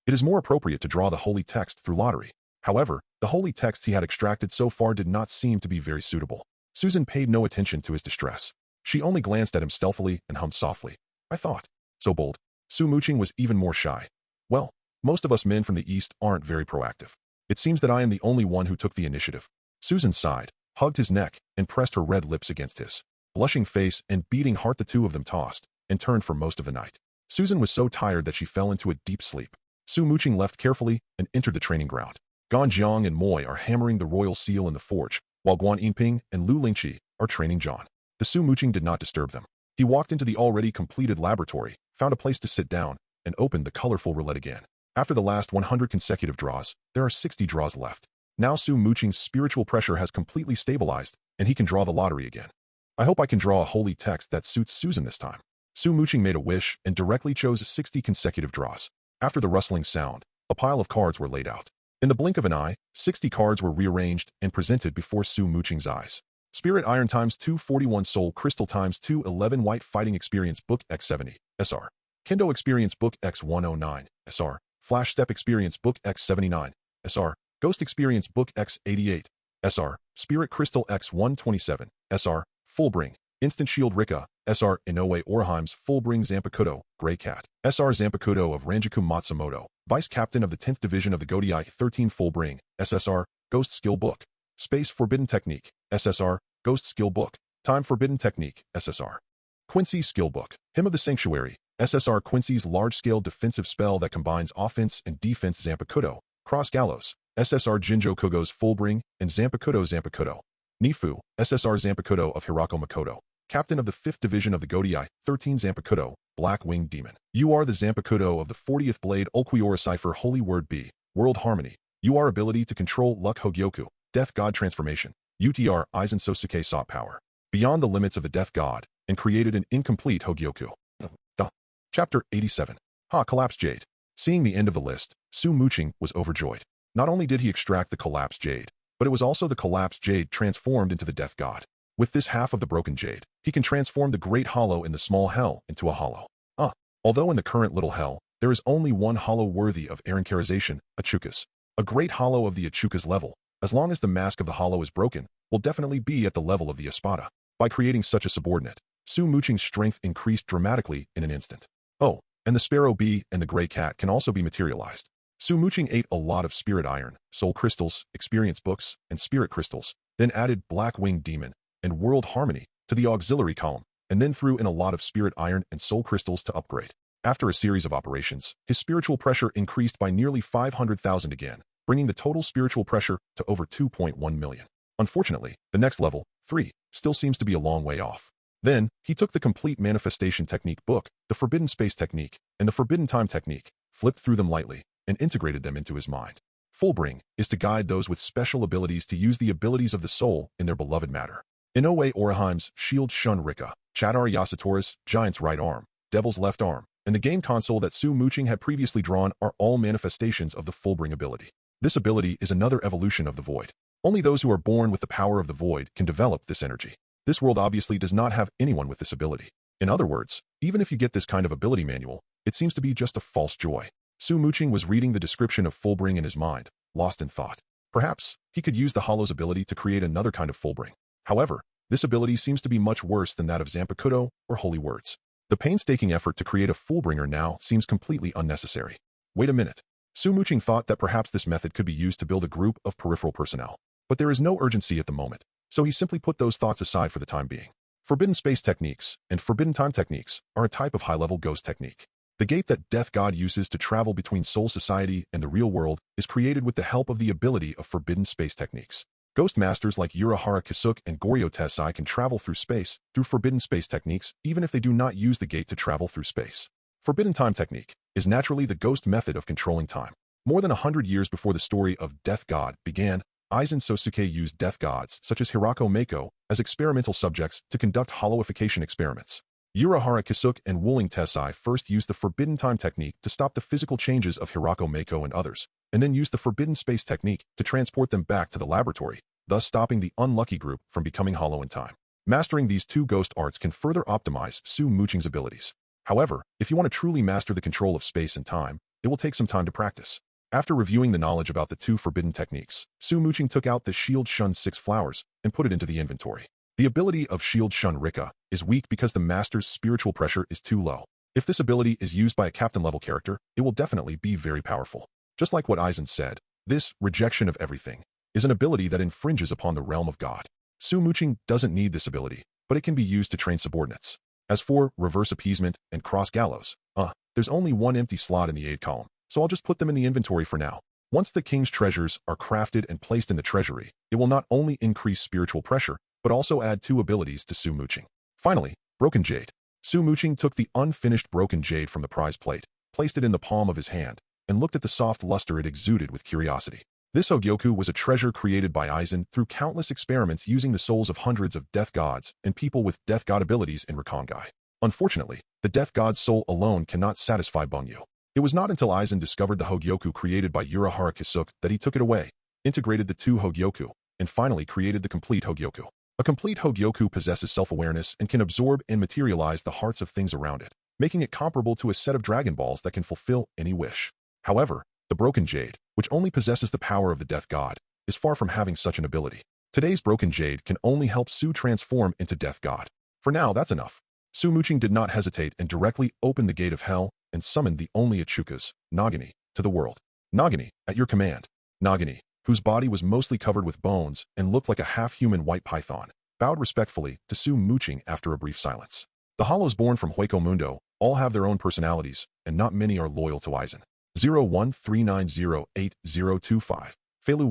It is more appropriate to draw the holy text through lottery. However, the holy text he had extracted so far did not seem to be very suitable. Susan paid no attention to his distress. She only glanced at him stealthily and hummed softly. I thought. So bold. Su Muqing was even more shy. Well, most of us men from the East aren't very proactive. It seems that I am the only one who took the initiative. Susan sighed, hugged his neck, and pressed her red lips against his. Blushing face and beating heart, the two of them tossed and turned for most of the night. Susan was so tired that she fell into a deep sleep. Su Muqing left carefully and entered the training ground. Gan Jiang and Moi are hammering the royal seal in the forge, while Guan Yinping and Lu Lingqi are training John. The Su Muqing did not disturb them. He walked into the already completed laboratory, found a place to sit down, and opened the colorful roulette again. After the last 100 consecutive draws, there are 60 draws left. Now Su Muqing's spiritual pressure has completely stabilized, and he can draw the lottery again. I hope I can draw a holy text that suits Susan this time. Su Muqing made a wish and directly chose 60 consecutive draws. After the rustling sound, a pile of cards were laid out. In the blink of an eye, 60 cards were rearranged and presented before Su Muqing's eyes. Spirit Iron times 241 Soul Crystal times 211 White Fighting Experience Book X70, SR. Kendo Experience Book X109, SR. Flash Step Experience Book X79, SR. Ghost Experience Book X88, SR. Spirit Crystal X127, SR. Fullbring. Instant Shield Rika, SR. Inoue Orheim's Fullbring Zanpakutō, Grey Cat, SR. Zanpakutō of Ranjaku Matsumoto, Vice Captain of the 10th Division of the Godai 13 Fullbring, SSR. Ghost Skill Book. Space Forbidden Technique, SSR. Ghost Skill Book. Time Forbidden Technique, SSR. Quincy Skill Book. Hymn of the Sanctuary, SSR. Quincy's large-scale defensive spell that combines offense and defense. Zanpakutō. Cross Gallows, SSR. Jinjo Kugo's Fullbring and Zanpakutō. Nifu, SSR. Zanpakutō of Hirako Makoto. Captain of the 5th Division of the Godai 13 Zanpakutō, Black Winged Demon. You are the Zanpakutō of the 40th Blade Ulquiorra Cipher Holy Word B. World Harmony. You are ability to control Luck Hogyoku, Death God Transformation. UTR Aizen Sosuke Sought Power. beyond the limits of the death god, and created an incomplete Hogyoku. Chapter 87. Collapsed Jade. Seeing the end of the list, Su Muqing was overjoyed. Not only did he extract the collapsed jade, but it was also the collapsed jade transformed into the death god. With this half of the broken jade, he can transform the great hollow in the small hell into a hollow. Although in the current little hell, there is only one hollow worthy of Aaroncarization, Achukas. A great hollow of the Achukas level, as long as the mask of the hollow is broken, will definitely be at the level of the Espada. By creating such a subordinate, Su Muqing's strength increased dramatically in an instant. And the sparrow bee and the gray cat can also be materialized. Su Muqing ate a lot of spirit iron, soul crystals, experience books, and spirit crystals, then added black-winged demon and world harmony to the auxiliary column, and then threw in a lot of spirit iron and soul crystals to upgrade. After a series of operations, his spiritual pressure increased by nearly 500,000 again, bringing the total spiritual pressure to over 2.1 million. Unfortunately, the next level, 3, still seems to be a long way off. Then, he took the complete manifestation technique book, the forbidden space technique, and the forbidden time technique, flipped through them lightly, and integrated them into his mind. Fullbring is to guide those with special abilities to use the abilities of the soul in their beloved matter. Inoue Oriheim's Shield Shun Rika, Chadar Yasatora's Giant's right arm, Devil's left arm, and the game console that Su Muqing had previously drawn are all manifestations of the Fullbring ability. This ability is another evolution of the Void. Only those who are born with the power of the Void can develop this energy. This world obviously does not have anyone with this ability. In other words, even if you get this kind of ability manual, it seems to be just a false joy. Su Muqing was reading the description of Fullbring in his mind, lost in thought. Perhaps, he could use the Hollow's ability to create another kind of Fullbring. However, this ability seems to be much worse than that of Zanpakutō or Holy Words. The painstaking effort to create a Fullbringer now seems completely unnecessary. Wait a minute. Su Muqing thought that perhaps this method could be used to build a group of peripheral personnel. But there is no urgency at the moment, so he simply put those thoughts aside for the time being. Forbidden space techniques and forbidden time techniques are a type of high-level ghost technique. The gate that Death God uses to travel between Soul Society and the real world is created with the help of the ability of forbidden space techniques. Ghost masters like Urahara Kisuke and Goryo Tessai can travel through space through forbidden space techniques even if they do not use the gate to travel through space. Forbidden time technique is naturally the ghost method of controlling time. More than 100 years before the story of Death God began, Aizen Sosuke used death gods such as Hirako Mako as experimental subjects to conduct hollowification experiments. Urahara Kisuke and Wielding Tessai first used the forbidden time technique to stop the physical changes of Hirako Mako and others, and then used the forbidden space technique to transport them back to the laboratory, thus stopping the unlucky group from becoming hollow in time. Mastering these two ghost arts can further optimize Su Muqing's abilities. However, if you want to truly master the control of space and time, it will take some time to practice. After reviewing the knowledge about the two forbidden techniques, Su Muqing took out the Shield Shun 6 flowers and put it into the inventory. The ability of Shield Shun Rika is weak because the master's spiritual pressure is too low. If this ability is used by a captain-level character, it will definitely be very powerful. Just like what Aizen said, this rejection of everything is an ability that infringes upon the realm of God. Su Muqing doesn't need this ability, but it can be used to train subordinates. As for reverse appeasement and cross gallows, there's only one empty slot in the aid column, so I'll just put them in the inventory for now. Once the king's treasures are crafted and placed in the treasury, it will not only increase spiritual pressure, but also add 2 abilities to Su Muqing. Finally, Broken Jade. Su Muqing took the unfinished broken jade from the prize plate, placed it in the palm of his hand, and looked at the soft luster it exuded with curiosity. This Hogyoku was a treasure created by Aizen through countless experiments using the souls of hundreds of death gods and people with death god abilities in Rakongai. Unfortunately, the death god's soul alone cannot satisfy Bungyu. It was not until Aizen discovered the Hogyoku created by Urahara Kisuke that he took it away, integrated the 2 Hogyoku, and finally created the complete Hogyoku. A complete Hogyoku possesses self-awareness and can absorb and materialize the hearts of things around it, making it comparable to a set of Dragon Balls that can fulfill any wish. However, the Broken Jade, which only possesses the power of the Death God, is far from having such an ability. Today's Broken Jade can only help Su transform into Death God. For now, that's enough. Su Muqing did not hesitate and directly opened the gate of hell and summoned the only Achukas, Nagini, to the world. Nagini, at your command. Nagini, whose body was mostly covered with bones and looked like a half-human white python, bowed respectfully to Su Muqing after a brief silence. The Hollows born from Hueco Mundo all have their own personalities, and not many are loyal to Aizen. 0139088025, Felu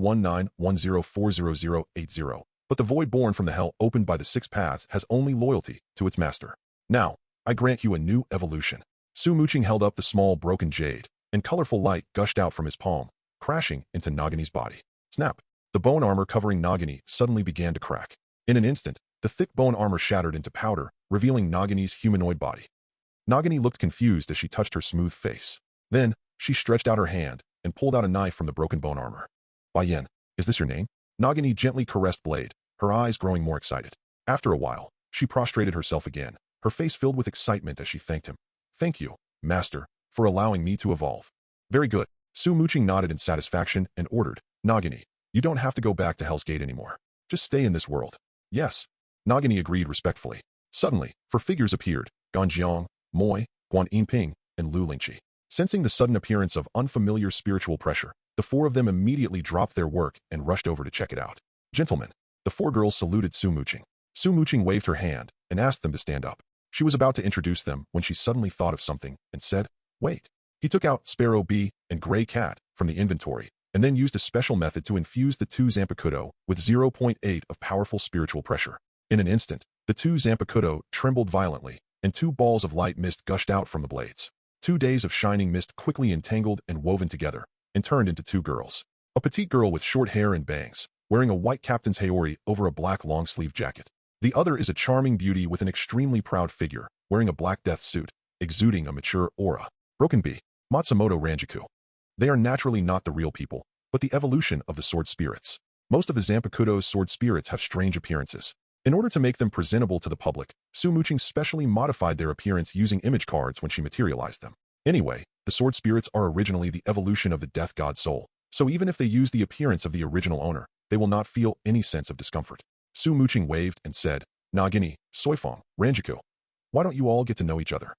1910408080, but the void born from the hell opened by the 6 paths has only loyalty to its master. Now, I grant you a new evolution. Su Muqing held up the small broken jade, and colorful light gushed out from his palm, crashing into Nagini's body. Snap! The bone armor covering Nagini suddenly began to crack. In an instant, The thick bone armor shattered into powder, revealing Nagini's humanoid body. Nagini looked confused as she touched her smooth face. Then, she stretched out her hand and pulled out a knife from the broken bone armor. Bai Yin, is this your name? Nagini gently caressed Blade, her eyes growing more excited. After a while, she prostrated herself again, her face filled with excitement as she thanked him. Thank you, Master, for allowing me to evolve. Very good. Su Muqing nodded in satisfaction and ordered, Nagini, you don't have to go back to Hell's Gate anymore. Just stay in this world. Yes. Nagini agreed respectfully. Suddenly, 4 figures appeared, Ganjiang, Moi, Guan Yinping, and Lu Lingqi. Sensing the sudden appearance of unfamiliar spiritual pressure, the 4 of them immediately dropped their work and rushed over to check it out. Gentlemen, the 4 girls saluted Su Muqing. Su Muqing waved her hand and asked them to stand up. She was about to introduce them when she suddenly thought of something and said, wait. He took out Sparrow Bee and Gray Cat from the inventory and then used a special method to infuse the 2 Zanpakutō with 0.8 of powerful spiritual pressure. In an instant, the 2 Zanpakutō trembled violently, and 2 balls of light mist gushed out from the blades. 2 days of shining mist quickly entangled and woven together, and turned into 2 girls. A petite girl with short hair and bangs, wearing a white captain's haori over a black long-sleeve jacket. The other is a charming beauty with an extremely proud figure, wearing a black death suit, exuding a mature aura. Broken Bee, Matsumoto Ranjaku. They are naturally not the real people, but the evolution of the sword spirits. Most of the Zanpakutō's sword spirits have strange appearances. In order to make them presentable to the public, Su Muqing specially modified their appearance using image cards when she materialized them. Anyway, the sword spirits are originally the evolution of the death god soul, so even if they use the appearance of the original owner, they will not feel any sense of discomfort. Su Muqing waved and said, Nagini, Soifeng, Ranjaku. Why don't you all get to know each other?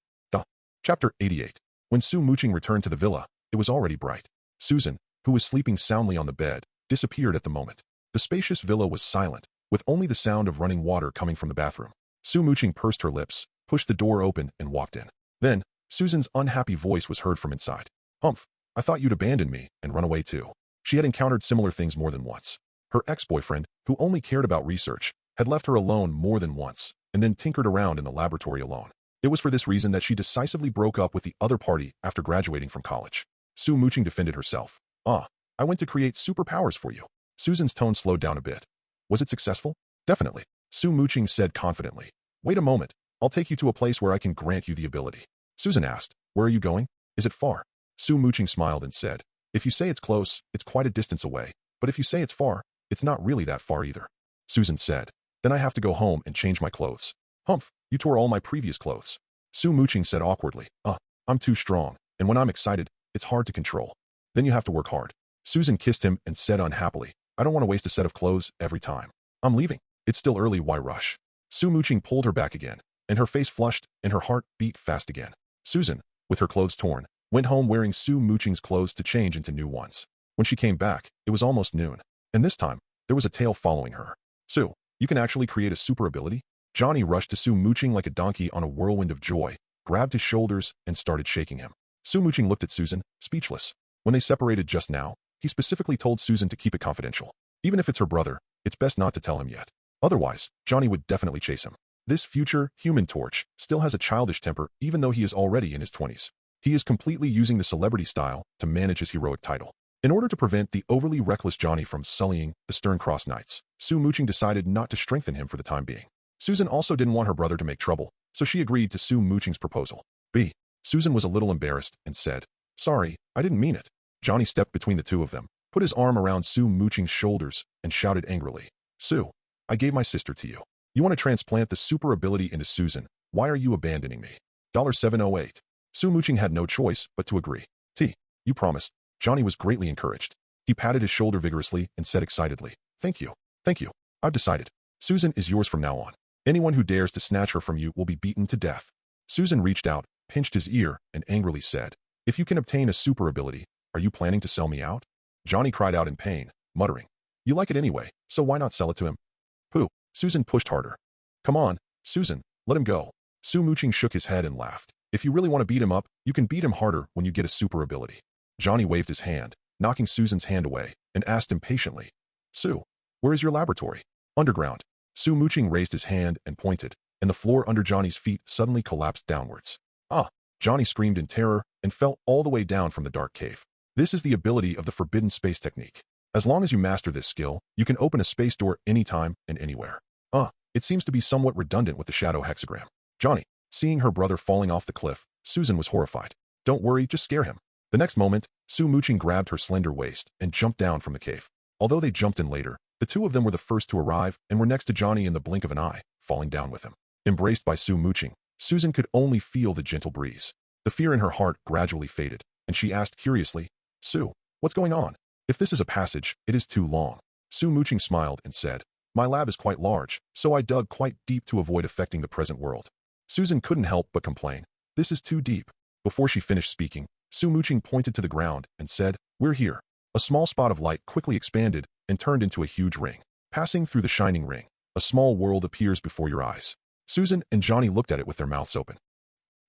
Chapter 88. When Su Muqing returned to the villa, it was already bright. Susan, who was sleeping soundly on the bed, disappeared at the moment. The spacious villa was silent, with only the sound of running water coming from the bathroom. Su Muqing pursed her lips, pushed the door open, and walked in. Then, Susan's unhappy voice was heard from inside. Humph, I thought you'd abandon me and run away too. She had encountered similar things more than once. Her ex-boyfriend, who only cared about research, had left her alone more than once, and then tinkered around in the laboratory alone. It was for this reason that she decisively broke up with the other party after graduating from college. Su Muqing defended herself. I went to create superpowers for you. Susan's tone slowed down a bit. Was it successful? Definitely. Su Muqing said confidently. Wait a moment. I'll take you to a place where I can grant you the ability. Susan asked, where are you going? Is it far? Su Muqing smiled and said, if you say it's close, it's quite a distance away. But if you say it's far, it's not really that far either. Susan said, then I have to go home and change my clothes. Humph, you tore all my previous clothes. Su Muqing said awkwardly, I'm too strong, and when I'm excited, it's hard to control. Then you have to work hard. Susan kissed him and said unhappily, I don't want to waste a set of clothes every time. I'm leaving. It's still early, why rush? Su Muqing pulled her back again, and her face flushed and her heart beat fast again. Susan, with her clothes torn, went home wearing Su Muqing's clothes to change into new ones. When she came back, it was almost noon, and this time, there was a tail following her. Su, you can actually create a super ability? Johnny rushed to Su Muqing like a donkey on a whirlwind of joy, grabbed his shoulders, and started shaking him. Su Muqing looked at Susan, speechless. When they separated just now, he specifically told Susan to keep it confidential. Even if it's her brother, it's best not to tell him yet. Otherwise, Johnny would definitely chase him. This future human Torch still has a childish temper even though he is already in his 20s. He is completely using the celebrity style to manage his heroic title. In order to prevent the overly reckless Johnny from sullying the Stern Cross Knights, Su Muqing decided not to strengthen him for the time being. Susan also didn't want her brother to make trouble, so she agreed to Su Muqing's proposal. Susan was a little embarrassed and said, sorry, I didn't mean it. Johnny stepped between the two of them, put his arm around Su Muqing's shoulders, and shouted angrily, Su, I gave my sister to you. You want to transplant the super ability into Susan. Why are you abandoning me? $708. Su Muqing had no choice but to agree. You promised. Johnny was greatly encouraged. He patted his shoulder vigorously and said excitedly, Thank you. I've decided. Susan is yours from now on. Anyone who dares to snatch her from you will be beaten to death. Susan reached out, pinched his ear, and angrily said, If you can obtain a super ability, are you planning to sell me out? Johnny cried out in pain, muttering, You like it anyway, so why not sell it to him? Pooh. Susan pushed harder. Come on, Susan, let him go. Su Muqing shook his head and laughed. If you really want to beat him up, you can beat him harder when you get a super ability. Johnny waved his hand, knocking Susan's hand away, and asked impatiently, Su, where is your laboratory? Underground. Su Muqing raised his hand and pointed, and the floor under Johnny's feet suddenly collapsed downwards. Johnny screamed in terror and fell all the way down from the dark cave. This is the ability of the Forbidden Space technique. As long as you master this skill, you can open a space door anytime and anywhere. It It seems to be somewhat redundant with the shadow hexagram. Johnny, seeing her brother falling off the cliff, Susan was horrified. Don't worry, just scare him. The next moment, Su Muqing grabbed her slender waist and jumped down from the cave. Although they jumped in later, the two of them were the first to arrive and were next to Johnny in the blink of an eye, falling down with him. Embraced by Su Muqing, Susan could only feel the gentle breeze. The fear in her heart gradually faded, and she asked curiously, Su, what's going on? If this is a passage, it is too long. Su Muqing smiled and said, my lab is quite large, so I dug quite deep to avoid affecting the present world. Susan couldn't help but complain. This is too deep. Before she finished speaking, Su Muqing pointed to the ground and said, we're here. A small spot of light quickly expanded and turned into a huge ring. Passing through the shining ring, a small world appears before your eyes. Susan and Johnny looked at it with their mouths open.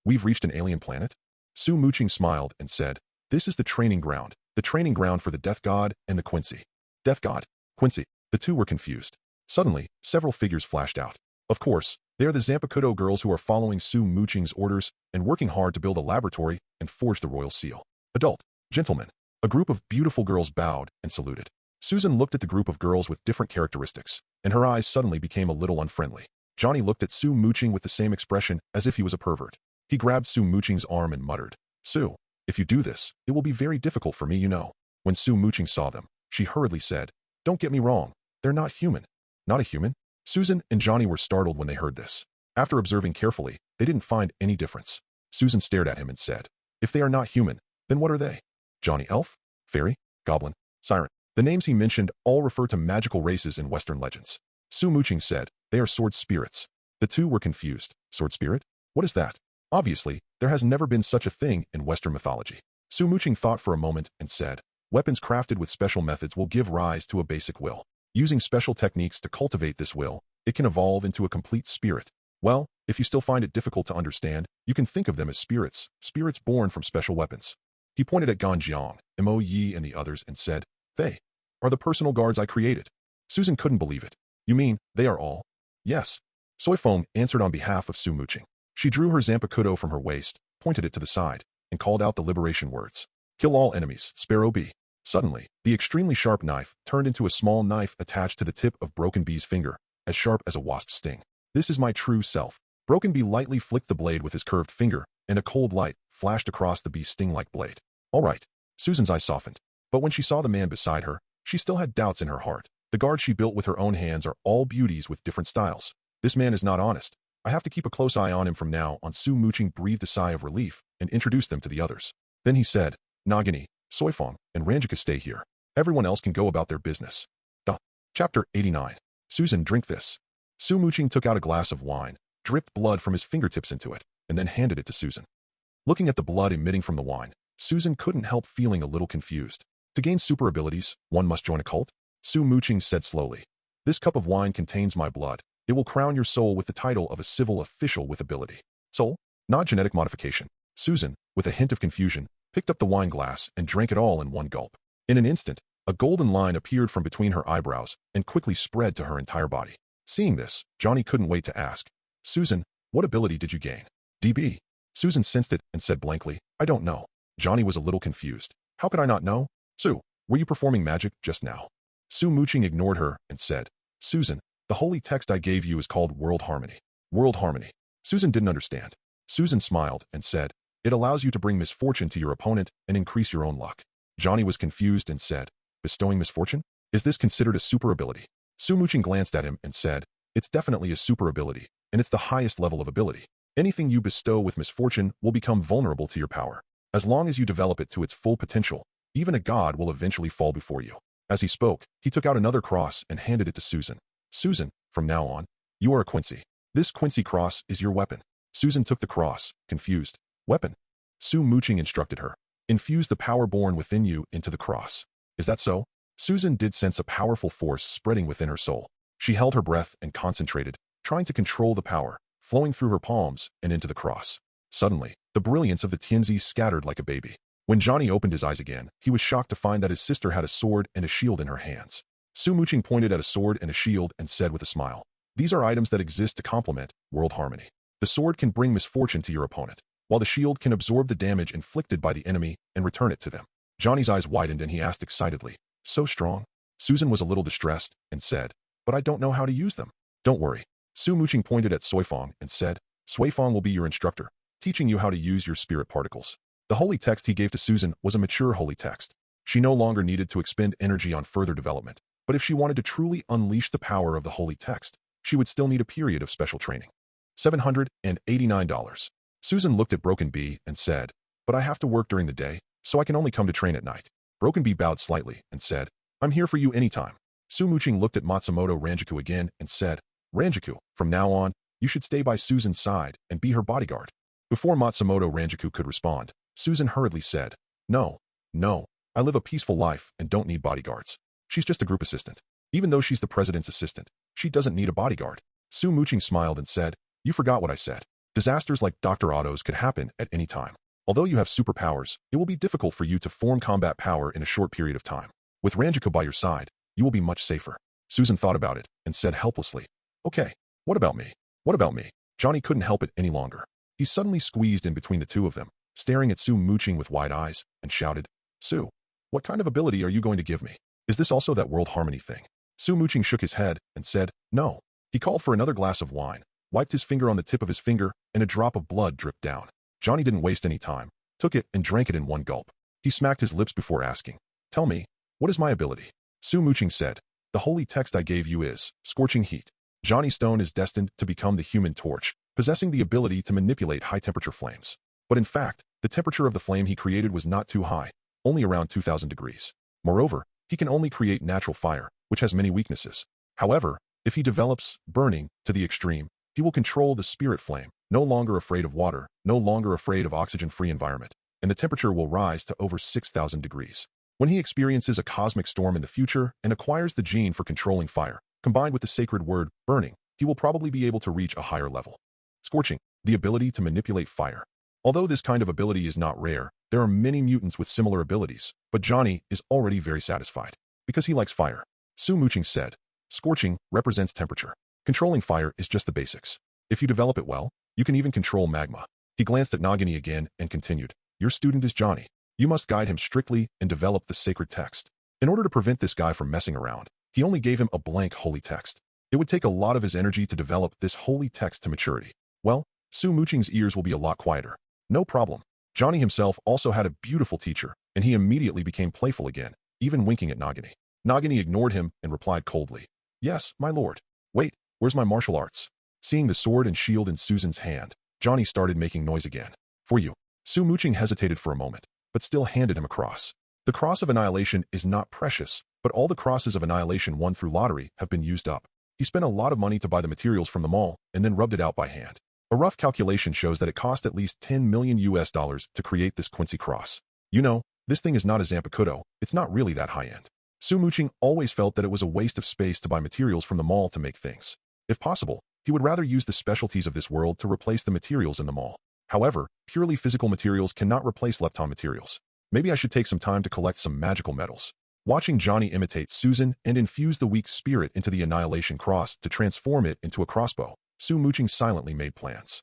We've reached an alien planet? Su Muqing smiled and said, this is the training ground for the Death God and the Quincy. Death God, Quincy. The two were confused. Suddenly, several figures flashed out. Of course, they are the Zanpakutō girls who are following Su Muqing's orders and working hard to build a laboratory and forge the royal seal. Adult, gentlemen. A group of beautiful girls bowed and saluted. Susan looked at the group of girls with different characteristics, and her eyes suddenly became a little unfriendly. Johnny looked at Su Muqing with the same expression as if he was a pervert. He grabbed Su Muqing's arm and muttered, Su, if you do this, it will be very difficult for me, you know. When Su Muqing saw them, she hurriedly said, don't get me wrong, they're not human. Not a human? Susan and Johnny were startled when they heard this. After observing carefully, they didn't find any difference. Susan stared at him and said, if they are not human, then what are they? Johnny, elf, fairy, goblin, siren. The names he mentioned all refer to magical races in Western legends. Su Muqing said, they are sword spirits. The two were confused. Sword spirit? What is that? Obviously, there has never been such a thing in Western mythology. Su Muqing thought for a moment and said, weapons crafted with special methods will give rise to a basic will. Using special techniques to cultivate this will, it can evolve into a complete spirit. Well, if you still find it difficult to understand, you can think of them as spirits born from special weapons. He pointed at Ganjiang, Mo Yi and the others and said, they are the personal guards I created. Susan couldn't believe it. You mean, they are all? Yes. Soifeng answered on behalf of Su Muqing. She drew her Zanpakutō from her waist, pointed it to the side, and called out the liberation words. Kill all enemies, Sparrow B. Suddenly, the extremely sharp knife turned into a small knife attached to the tip of Broken Bee's finger, as sharp as a wasp's sting. This is my true self. Broken Bee lightly flicked the blade with his curved finger, and a cold light flashed across the bee's sting-like blade. All right. Susan's eyes softened. But when she saw the man beside her, she still had doubts in her heart. The guards she built with her own hands are all beauties with different styles. This man is not honest. I have to keep a close eye on him from now on. Su Muqing breathed a sigh of relief and introduced them to the others. Then he said, Nagini, Soifeng, and Ranjika stay here. Everyone else can go about their business. Chapter 89. Susan, drink this. Su Muqing took out a glass of wine, dripped blood from his fingertips into it, and then handed it to Susan. Looking at the blood emitting from the wine, Susan couldn't help feeling a little confused. To gain super abilities, one must join a cult? Su Muqing said slowly. This cup of wine contains my blood. It will crown your soul with the title of a civil official with ability. Soul? Not genetic modification. Susan, with a hint of confusion, picked up the wine glass and drank it all in one gulp. In an instant, a golden line appeared from between her eyebrows and quickly spread to her entire body. Seeing this, Johnny couldn't wait to ask, Susan, what ability did you gain? DB. Susan sensed it and said blankly, I don't know. Johnny was a little confused. How could I not know? Su, were you performing magic just now? Su Muqing ignored her and said, Susan, the holy text I gave you is called World Harmony. World Harmony. Susan didn't understand. Susan smiled and said, it allows you to bring misfortune to your opponent and increase your own luck. Johnny was confused and said, bestowing misfortune? Is this considered a super ability? Su Muqing glanced at him and said, it's definitely a super ability, and it's the highest level of ability. Anything you bestow with misfortune will become vulnerable to your power. As long as you develop it to its full potential, even a god will eventually fall before you. As he spoke, he took out another cross and handed it to Susan. Susan, from now on, you are a Quincy. This Quincy cross is your weapon. Susan took the cross, confused. Weapon? Su Muqing instructed her. Infuse the power born within you into the cross. Is that so? Susan did sense a powerful force spreading within her soul. She held her breath and concentrated, trying to control the power, flowing through her palms and into the cross. Suddenly, the brilliance of the Tianzi scattered like a baby. When Johnny opened his eyes again, he was shocked to find that his sister had a sword and a shield in her hands. Su Muqing pointed at a sword and a shield and said with a smile, these are items that exist to complement world harmony. The sword can bring misfortune to your opponent, while the shield can absorb the damage inflicted by the enemy and return it to them. Johnny's eyes widened and he asked excitedly, so strong? Susan was a little distressed and said, but I don't know how to use them. Don't worry. Su Muqing pointed at Suifang and said, Suifang will be your instructor, teaching you how to use your spirit particles. The holy text he gave to Susan was a mature holy text. She no longer needed to expend energy on further development, but if she wanted to truly unleash the power of the holy text, she would still need a period of special training. $789. Susan looked at Broken Bee and said, but I have to work during the day, so I can only come to train at night. Broken Bee bowed slightly and said, I'm here for you anytime. Su Muqing looked at Matsumoto Ranjaku again and said, Ranjaku, from now on, you should stay by Susan's side and be her bodyguard. Before Matsumoto Ranjaku could respond, Susan hurriedly said, No, I live a peaceful life and don't need bodyguards. She's just a group assistant. Even though she's the president's assistant, she doesn't need a bodyguard. Su Muqing smiled and said, You forgot what I said. Disasters like Dr. Otto's could happen at any time. Although you have superpowers, it will be difficult for you to form combat power in a short period of time. With Ranjaku by your side, you will be much safer. Susan thought about it and said helplessly, Okay, what about me? What about me? Johnny couldn't help it any longer. He suddenly squeezed in between the two of them, staring at Su Muqing with wide eyes, and shouted, Su, what kind of ability are you going to give me? Is this also that world harmony thing? Su Muqing shook his head and said, No. He called for another glass of wine, wiped his finger on the tip of his finger, and a drop of blood dripped down. Johnny didn't waste any time, took it and drank it in one gulp. He smacked his lips before asking, Tell me, what is my ability? Su Muqing said, The holy text I gave you is Scorching Heat. Johnny Stone is destined to become the Human Torch, possessing the ability to manipulate high-temperature flames. But in fact, the temperature of the flame he created was not too high, only around 2,000 degrees. Moreover, he can only create natural fire, which has many weaknesses. However, if he develops burning to the extreme, he will control the spirit flame, no longer afraid of water, no longer afraid of oxygen-free environment, and the temperature will rise to over 6,000 degrees. When he experiences a cosmic storm in the future and acquires the gene for controlling fire, combined with the sacred word, burning, he will probably be able to reach a higher level. Scorching, the ability to manipulate fire. Although this kind of ability is not rare, there are many mutants with similar abilities, but Johnny is already very satisfied. Because he likes fire. Su Muqing said, Scorching represents temperature. Controlling fire is just the basics. If you develop it well, you can even control magma. He glanced at Nagini again and continued, Your student is Johnny. You must guide him strictly and develop the sacred text. In order to prevent this guy from messing around, he only gave him a blank holy text. It would take a lot of his energy to develop this holy text to maturity. Well, Su Muqing's ears will be a lot quieter. No problem. Johnny himself also had a beautiful teacher, and he immediately became playful again, even winking at Nagini. Nagini ignored him and replied coldly, Yes, my lord. Wait, where's my martial arts? Seeing the sword and shield in Susan's hand, Johnny started making noise again. For you. Su Muqing hesitated for a moment, but still handed him a cross. The cross of annihilation is not precious, but all the crosses of annihilation won through lottery have been used up. He spent a lot of money to buy the materials from the mall and then rubbed it out by hand. A rough calculation shows that it cost at least $10 million to create this Quincy cross. You know, this thing is not a Zanpakutō, it's not really that high-end. Su Muqing always felt that it was a waste of space to buy materials from the mall to make things. If possible, he would rather use the specialties of this world to replace the materials in the mall. However, purely physical materials cannot replace lepton materials. Maybe I should take some time to collect some magical metals. Watching Johnny imitate Susan and infuse the weak spirit into the annihilation cross to transform it into a crossbow, Su Muqing silently made plans.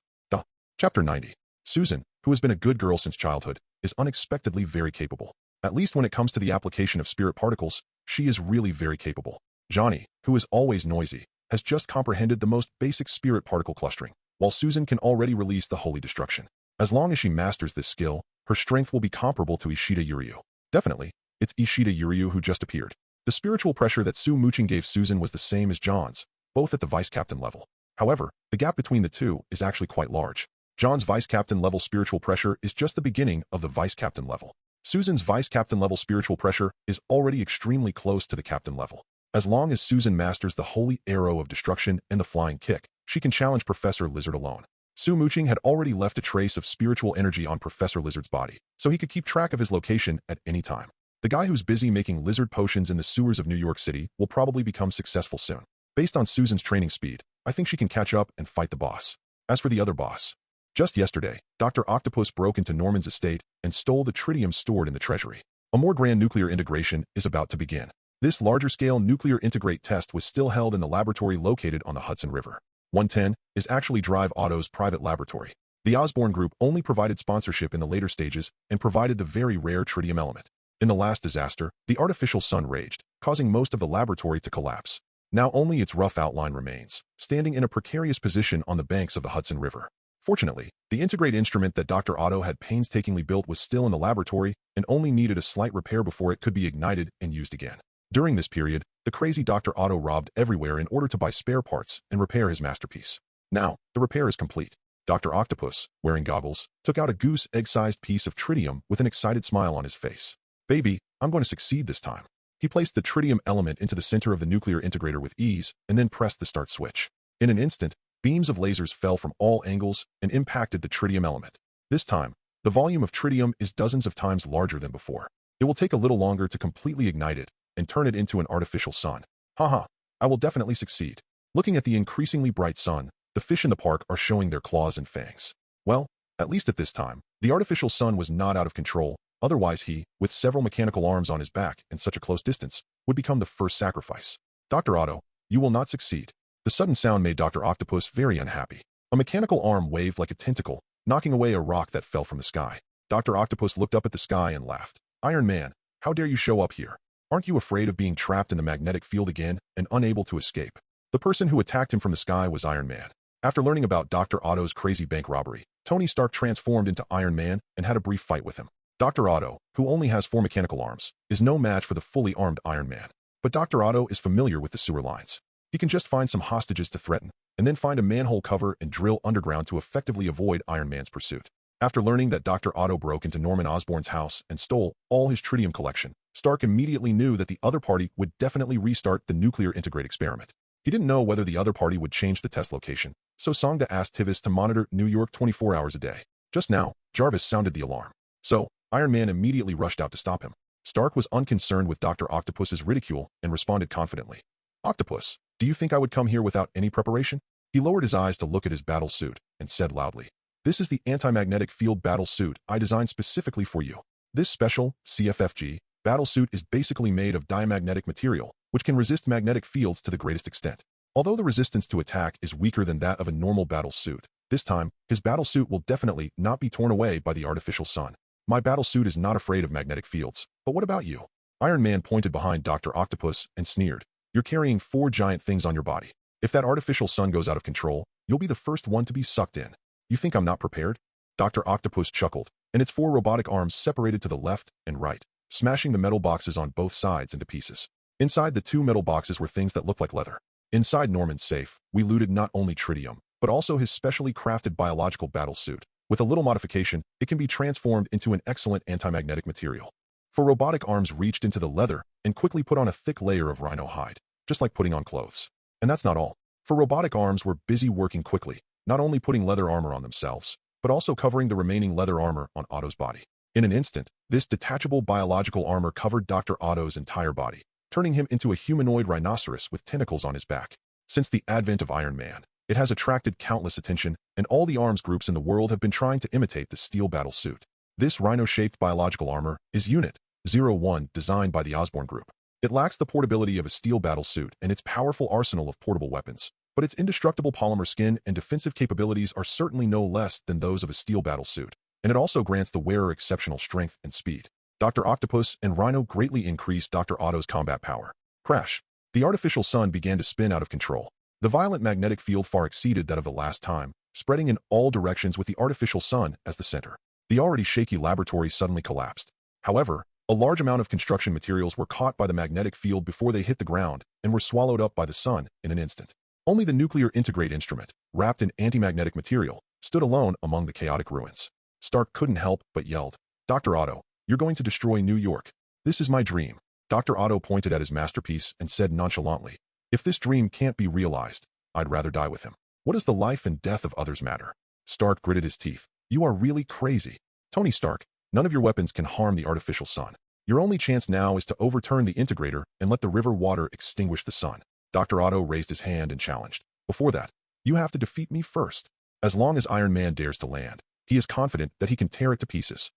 Chapter 90. Susan, who has been a good girl since childhood, is unexpectedly very capable. At least when it comes to the application of spirit particles, she is really very capable. Johnny, who is always noisy, has just comprehended the most basic spirit particle clustering, while Susan can already release the holy destruction. As long as she masters this skill, her strength will be comparable to Ishida Yuryu. Definitely, it's Ishida Yuryu who just appeared. The spiritual pressure that Su Muqing gave Susan was the same as John's, both at the vice-captain level. However, the gap between the two is actually quite large. John's vice-captain level spiritual pressure is just the beginning of the vice-captain level. Susan's vice-captain level spiritual pressure is already extremely close to the captain level. As long as Susan masters the holy arrow of destruction and the flying kick, she can challenge Professor Lizard alone. Su Muqing had already left a trace of spiritual energy on Professor Lizard's body, so he could keep track of his location at any time. The guy who's busy making lizard potions in the sewers of New York City will probably become successful soon. Based on Susan's training speed, I think she can catch up and fight the boss. As for the other boss, just yesterday, Dr. Octopus broke into Norman's estate and stole the tritium stored in the treasury. A more grand nuclear integration is about to begin. This larger-scale nuclear integrate test was still held in the laboratory located on the Hudson River. 110 is actually Drive Auto's private laboratory. The Osborne Group only provided sponsorship in the later stages and provided the very rare tritium element. In the last disaster, the artificial sun raged, causing most of the laboratory to collapse. Now only its rough outline remains, standing in a precarious position on the banks of the Hudson River. Fortunately, the integrate instrument that Dr. Otto had painstakingly built was still in the laboratory and only needed a slight repair before it could be ignited and used again. During this period, the crazy Dr. Otto robbed everywhere in order to buy spare parts and repair his masterpiece. Now, the repair is complete. Dr. Octopus, wearing goggles, took out a goose egg-sized piece of tritium with an excited smile on his face. Baby, I'm going to succeed this time. He placed the tritium element into the center of the nuclear integrator with ease and then pressed the start switch. In an instant, beams of lasers fell from all angles and impacted the tritium element. This time, the volume of tritium is dozens of times larger than before. It will take a little longer to completely ignite it and turn it into an artificial sun. Haha, I will definitely succeed. Looking at the increasingly bright sun, the fish in the park are showing their claws and fangs. Well, at least at this time, the artificial sun was not out of control. Otherwise he, with several mechanical arms on his back and such a close distance, would become the first sacrifice. Dr. Otto, you will not succeed. The sudden sound made Dr. Octopus very unhappy. A mechanical arm waved like a tentacle, knocking away a rock that fell from the sky. Dr. Octopus looked up at the sky and laughed. Iron Man, how dare you show up here? Aren't you afraid of being trapped in the magnetic field again and unable to escape? The person who attacked him from the sky was Iron Man. After learning about Dr. Otto's crazy bank robbery, Tony Stark transformed into Iron Man and had a brief fight with him. Dr. Otto, who only has 4 mechanical arms, is no match for the fully armed Iron Man. But Dr. Otto is familiar with the sewer lines. He can just find some hostages to threaten, and then find a manhole cover and drill underground to effectively avoid Iron Man's pursuit. After learning that Dr. Otto broke into Norman Osborn's house and stole all his tritium collection, Stark immediately knew that the other party would definitely restart the nuclear integrate experiment. He didn't know whether the other party would change the test location, so Songda asked Tivis to monitor New York 24 hours a day. Just now, Jarvis sounded the alarm. So, Iron Man immediately rushed out to stop him. Stark was unconcerned with Dr. Octopus's ridicule and responded confidently. Octopus, do you think I would come here without any preparation? He lowered his eyes to look at his battle suit and said loudly, This is the anti-magnetic field battle suit I designed specifically for you. This special, CFFG, battle suit is basically made of diamagnetic material, which can resist magnetic fields to the greatest extent. Although the resistance to attack is weaker than that of a normal battle suit, this time, his battle suit will definitely not be torn away by the artificial sun. My battle suit is not afraid of magnetic fields, but what about you? Iron Man pointed behind Dr. Octopus and sneered. You're carrying 4 giant things on your body. If that artificial sun goes out of control, you'll be the first one to be sucked in. You think I'm not prepared? Dr. Octopus chuckled, and its 4 robotic arms separated to the left and right, smashing the metal boxes on both sides into pieces. Inside the 2 metal boxes were things that looked like leather. Inside Norman's safe, we looted not only tritium, but also his specially crafted biological battle suit. With a little modification, it can be transformed into an excellent anti-magnetic material. 4 robotic arms reached into the leather and quickly put on a thick layer of rhino hide, just like putting on clothes. And that's not all. 4 robotic arms were busy working quickly, not only putting leather armor on themselves, but also covering the remaining leather armor on Otto's body. In an instant, this detachable biological armor covered Dr. Otto's entire body, turning him into a humanoid rhinoceros with tentacles on his back. Since the advent of Iron Man, it has attracted countless attention, and all the arms groups in the world have been trying to imitate the steel battle suit. This rhino-shaped biological armor is Unit 01, designed by the Osborn Group. It lacks the portability of a steel battle suit and its powerful arsenal of portable weapons, but its indestructible polymer skin and defensive capabilities are certainly no less than those of a steel battle suit, and it also grants the wearer exceptional strength and speed. Dr. Octopus and Rhino greatly increased Dr. Otto's combat power. Crash! The artificial sun began to spin out of control. The violent magnetic field far exceeded that of the last time, spreading in all directions with the artificial sun as the center. The already shaky laboratory suddenly collapsed. However, a large amount of construction materials were caught by the magnetic field before they hit the ground and were swallowed up by the sun in an instant. Only the nuclear integrate instrument, wrapped in anti-magnetic material, stood alone among the chaotic ruins. Stark couldn't help but yelled, Dr. Otto, you're going to destroy New York. This is my dream. Dr. Otto pointed at his masterpiece and said nonchalantly, If this dream can't be realized, I'd rather die with him. What does the life and death of others matter? Stark gritted his teeth. You are really crazy. Tony Stark, none of your weapons can harm the artificial sun. Your only chance now is to overturn the integrator and let the river water extinguish the sun. Dr. Otto raised his hand and challenged. Before that, you have to defeat me first. As long as Iron Man dares to land, he is confident that he can tear it to pieces.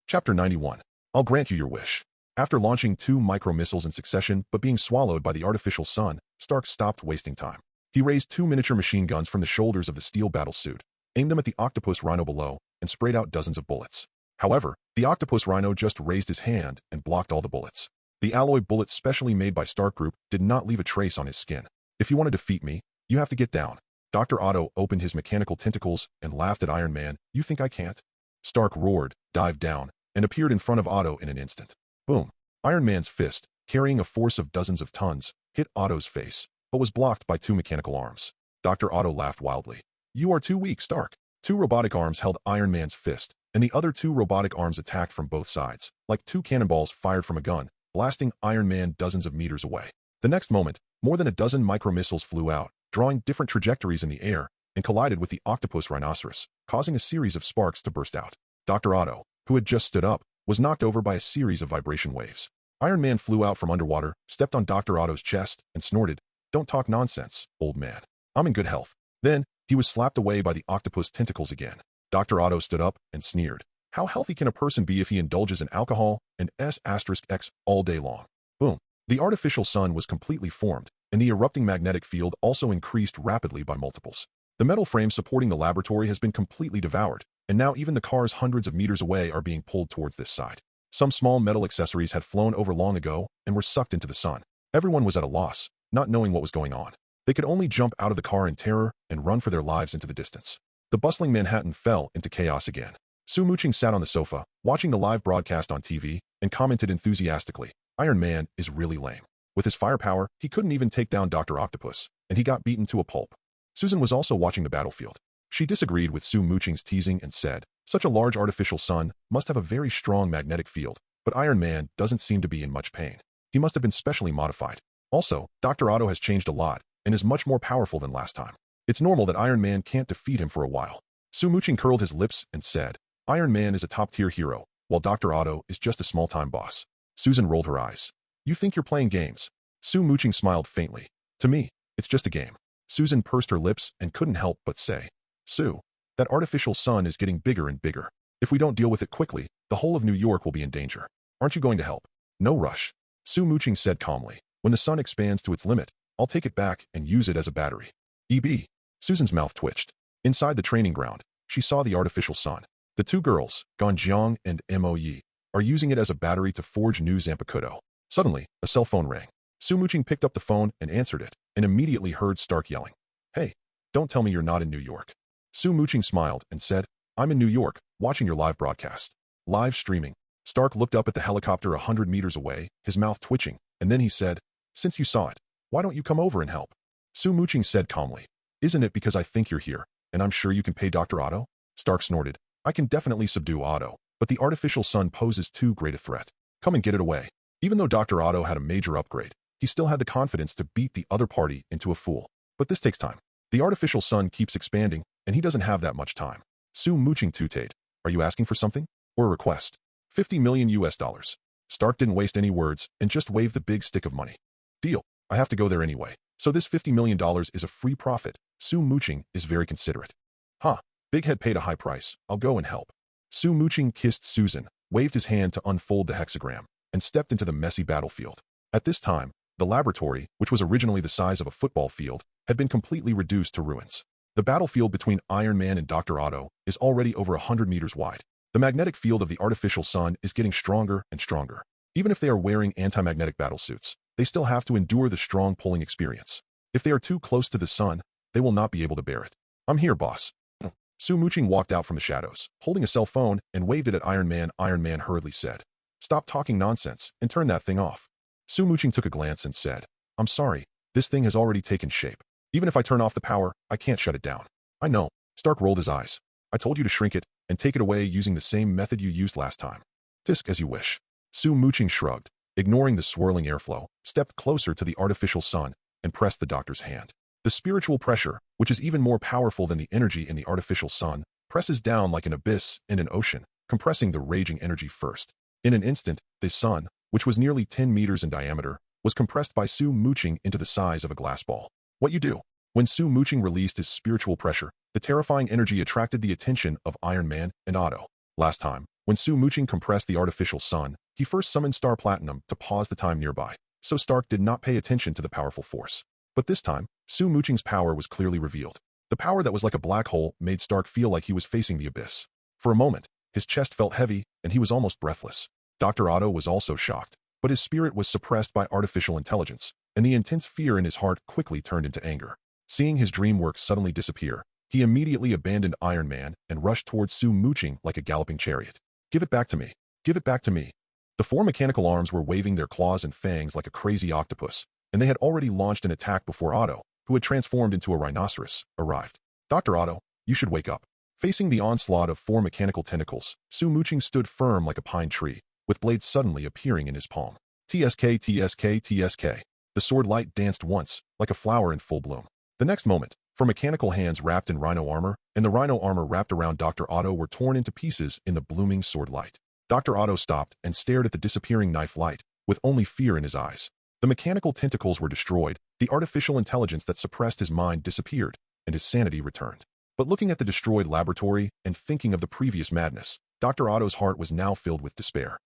Chapter 91. I'll grant you your wish. After launching 2 micro-missiles in succession but being swallowed by the artificial sun, Stark stopped wasting time. He raised 2 miniature machine guns from the shoulders of the steel battle suit, aimed them at the octopus rhino below, and sprayed out dozens of bullets. However, the octopus rhino just raised his hand and blocked all the bullets. The alloy bullets specially made by Stark Group did not leave a trace on his skin. If you want to defeat me, you have to get down. Dr. Otto opened his mechanical tentacles and laughed at Iron Man. You think I can't? Stark roared, dived down, and appeared in front of Otto in an instant. Boom. Iron Man's fist, carrying a force of dozens of tons, hit Otto's face, but was blocked by two mechanical arms. Dr. Otto laughed wildly. You are too weak, Stark. Two robotic arms held Iron Man's fist, and the other two robotic arms attacked from both sides, like two cannonballs fired from a gun, blasting Iron Man dozens of meters away. The next moment, more than a dozen micro-missiles flew out, drawing different trajectories in the air, and collided with the octopus rhinoceros, causing a series of sparks to burst out. Dr. Otto, who had just stood up, was knocked over by a series of vibration waves. Iron Man flew out from underwater, stepped on Dr. Otto's chest, and snorted, "Don't talk nonsense, old man. I'm in good health." Then, he was slapped away by the octopus tentacles again. Dr. Otto stood up and sneered. How healthy can a person be if he indulges in alcohol and S**X all day long? Boom. The artificial sun was completely formed, and the erupting magnetic field also increased rapidly by multiples. The metal frame supporting the laboratory has been completely devoured, and now even the cars hundreds of meters away are being pulled towards this side. Some small metal accessories had flown over long ago and were sucked into the sun. Everyone was at a loss, not knowing what was going on. They could only jump out of the car in terror and run for their lives into the distance. The bustling Manhattan fell into chaos again. Su Muqing sat on the sofa, watching the live broadcast on TV, and commented enthusiastically, Iron Man is really lame. With his firepower, he couldn't even take down Dr. Octopus, and he got beaten to a pulp. Susan was also watching the battlefield. She disagreed with Su Muqing's teasing and said, such a large artificial sun must have a very strong magnetic field, but Iron Man doesn't seem to be in much pain. He must have been specially modified. Also, Dr. Otto has changed a lot, and is much more powerful than last time. It's normal that Iron Man can't defeat him for a while. Su Muqing curled his lips and said, Iron Man is a top-tier hero, while Dr. Otto is just a small-time boss. Susan rolled her eyes. You think you're playing games? Su Muqing smiled faintly. To me, it's just a game. Susan pursed her lips and couldn't help but say, Sue, that artificial sun is getting bigger and bigger. If we don't deal with it quickly, the whole of New York will be in danger. Aren't you going to help? No rush. Su Muqing said calmly. When the sun expands to its limit, I'll take it back and use it as a battery. EB. Susan's mouth twitched. Inside the training ground, she saw the artificial sun. The two girls, Ganjiang and Mo Yi, are using it as a battery to forge new Zanpakutō. Suddenly, a cell phone rang. Su Muqing picked up the phone and answered it, and immediately heard Stark yelling, Hey, don't tell me you're not in New York. Su Muqing smiled and said, I'm in New York, watching your live broadcast. Live streaming. Stark looked up at the helicopter 100 meters away, his mouth twitching, and then he said, Since you saw it, why don't you come over and help? Su Muqing said calmly, Isn't it because I think you're here, and I'm sure you can pay Dr. Otto? Stark snorted, I can definitely subdue Otto, but the artificial sun poses too great a threat. Come and get it away. Even though Dr. Otto had a major upgrade, he still had the confidence to beat the other party into a fool. But this takes time. The artificial sun keeps expanding, and he doesn't have that much time. Su Muqing tooted. Are you asking for something? Or a request? 50 million US dollars. Stark didn't waste any words and just waved the big stick of money. Deal. I have to go there anyway. So this $50 million is a free profit. Su Muqing is very considerate. Huh. Big Head paid a high price. I'll go and help. Su Muqing kissed Susan, waved his hand to unfold the hexagram, and stepped into the messy battlefield. At this time, the laboratory, which was originally the size of a football field, had been completely reduced to ruins. The battlefield between Iron Man and Dr. Otto is already over 100 meters wide. The magnetic field of the artificial sun is getting stronger and stronger. Even if they are wearing anti-magnetic battlesuits, they still have to endure the strong pulling experience. If they are too close to the sun, they will not be able to bear it. I'm here, boss. Su Muqing walked out from the shadows, holding a cell phone, and waved it at Iron Man. Iron Man hurriedly said, Stop talking nonsense and turn that thing off. Su Muqing took a glance and said, I'm sorry, this thing has already taken shape. Even if I turn off the power, I can't shut it down. I know. Stark rolled his eyes. I told you to shrink it and take it away using the same method you used last time. Disk as you wish. Su Muqing shrugged, ignoring the swirling airflow, stepped closer to the artificial sun, and pressed the doctor's hand. The spiritual pressure, which is even more powerful than the energy in the artificial sun, presses down like an abyss in an ocean, compressing the raging energy first. In an instant, the sun, which was nearly 10 meters in diameter, was compressed by Su Muqing into the size of a glass ball. What you do? When Su Muqing released his spiritual pressure, the terrifying energy attracted the attention of Iron Man and Otto. Last time, when Su Muqing compressed the artificial sun, he first summoned Star Platinum to pause the time nearby, so Stark did not pay attention to the powerful force. But this time, Su Muqing's power was clearly revealed. The power that was like a black hole made Stark feel like he was facing the abyss. For a moment, his chest felt heavy, and he was almost breathless. Dr. Otto was also shocked. but his spirit was suppressed by artificial intelligence, and the intense fear in his heart quickly turned into anger. Seeing his dream work suddenly disappear, he immediately abandoned Iron Man and rushed towards Su Muqing like a galloping chariot. "Give it back to me! Give it back to me!" The four mechanical arms were waving their claws and fangs like a crazy octopus, and they had already launched an attack before Otto, who had transformed into a rhinoceros, arrived. "Dr. Otto, you should wake up." Facing the onslaught of four mechanical tentacles, Su Muqing stood firm like a pine tree, with blades suddenly appearing in his palm. TSK, TSK, TSK. The sword light danced once, like a flower in full bloom. The next moment, four mechanical hands wrapped in rhino armor, and the rhino armor wrapped around Dr. Otto were torn into pieces in the blooming sword light. Dr. Otto stopped and stared at the disappearing knife light, with only fear in his eyes. The mechanical tentacles were destroyed, the artificial intelligence that suppressed his mind disappeared, and his sanity returned. But looking at the destroyed laboratory and thinking of the previous madness, Dr. Otto's heart was now filled with despair.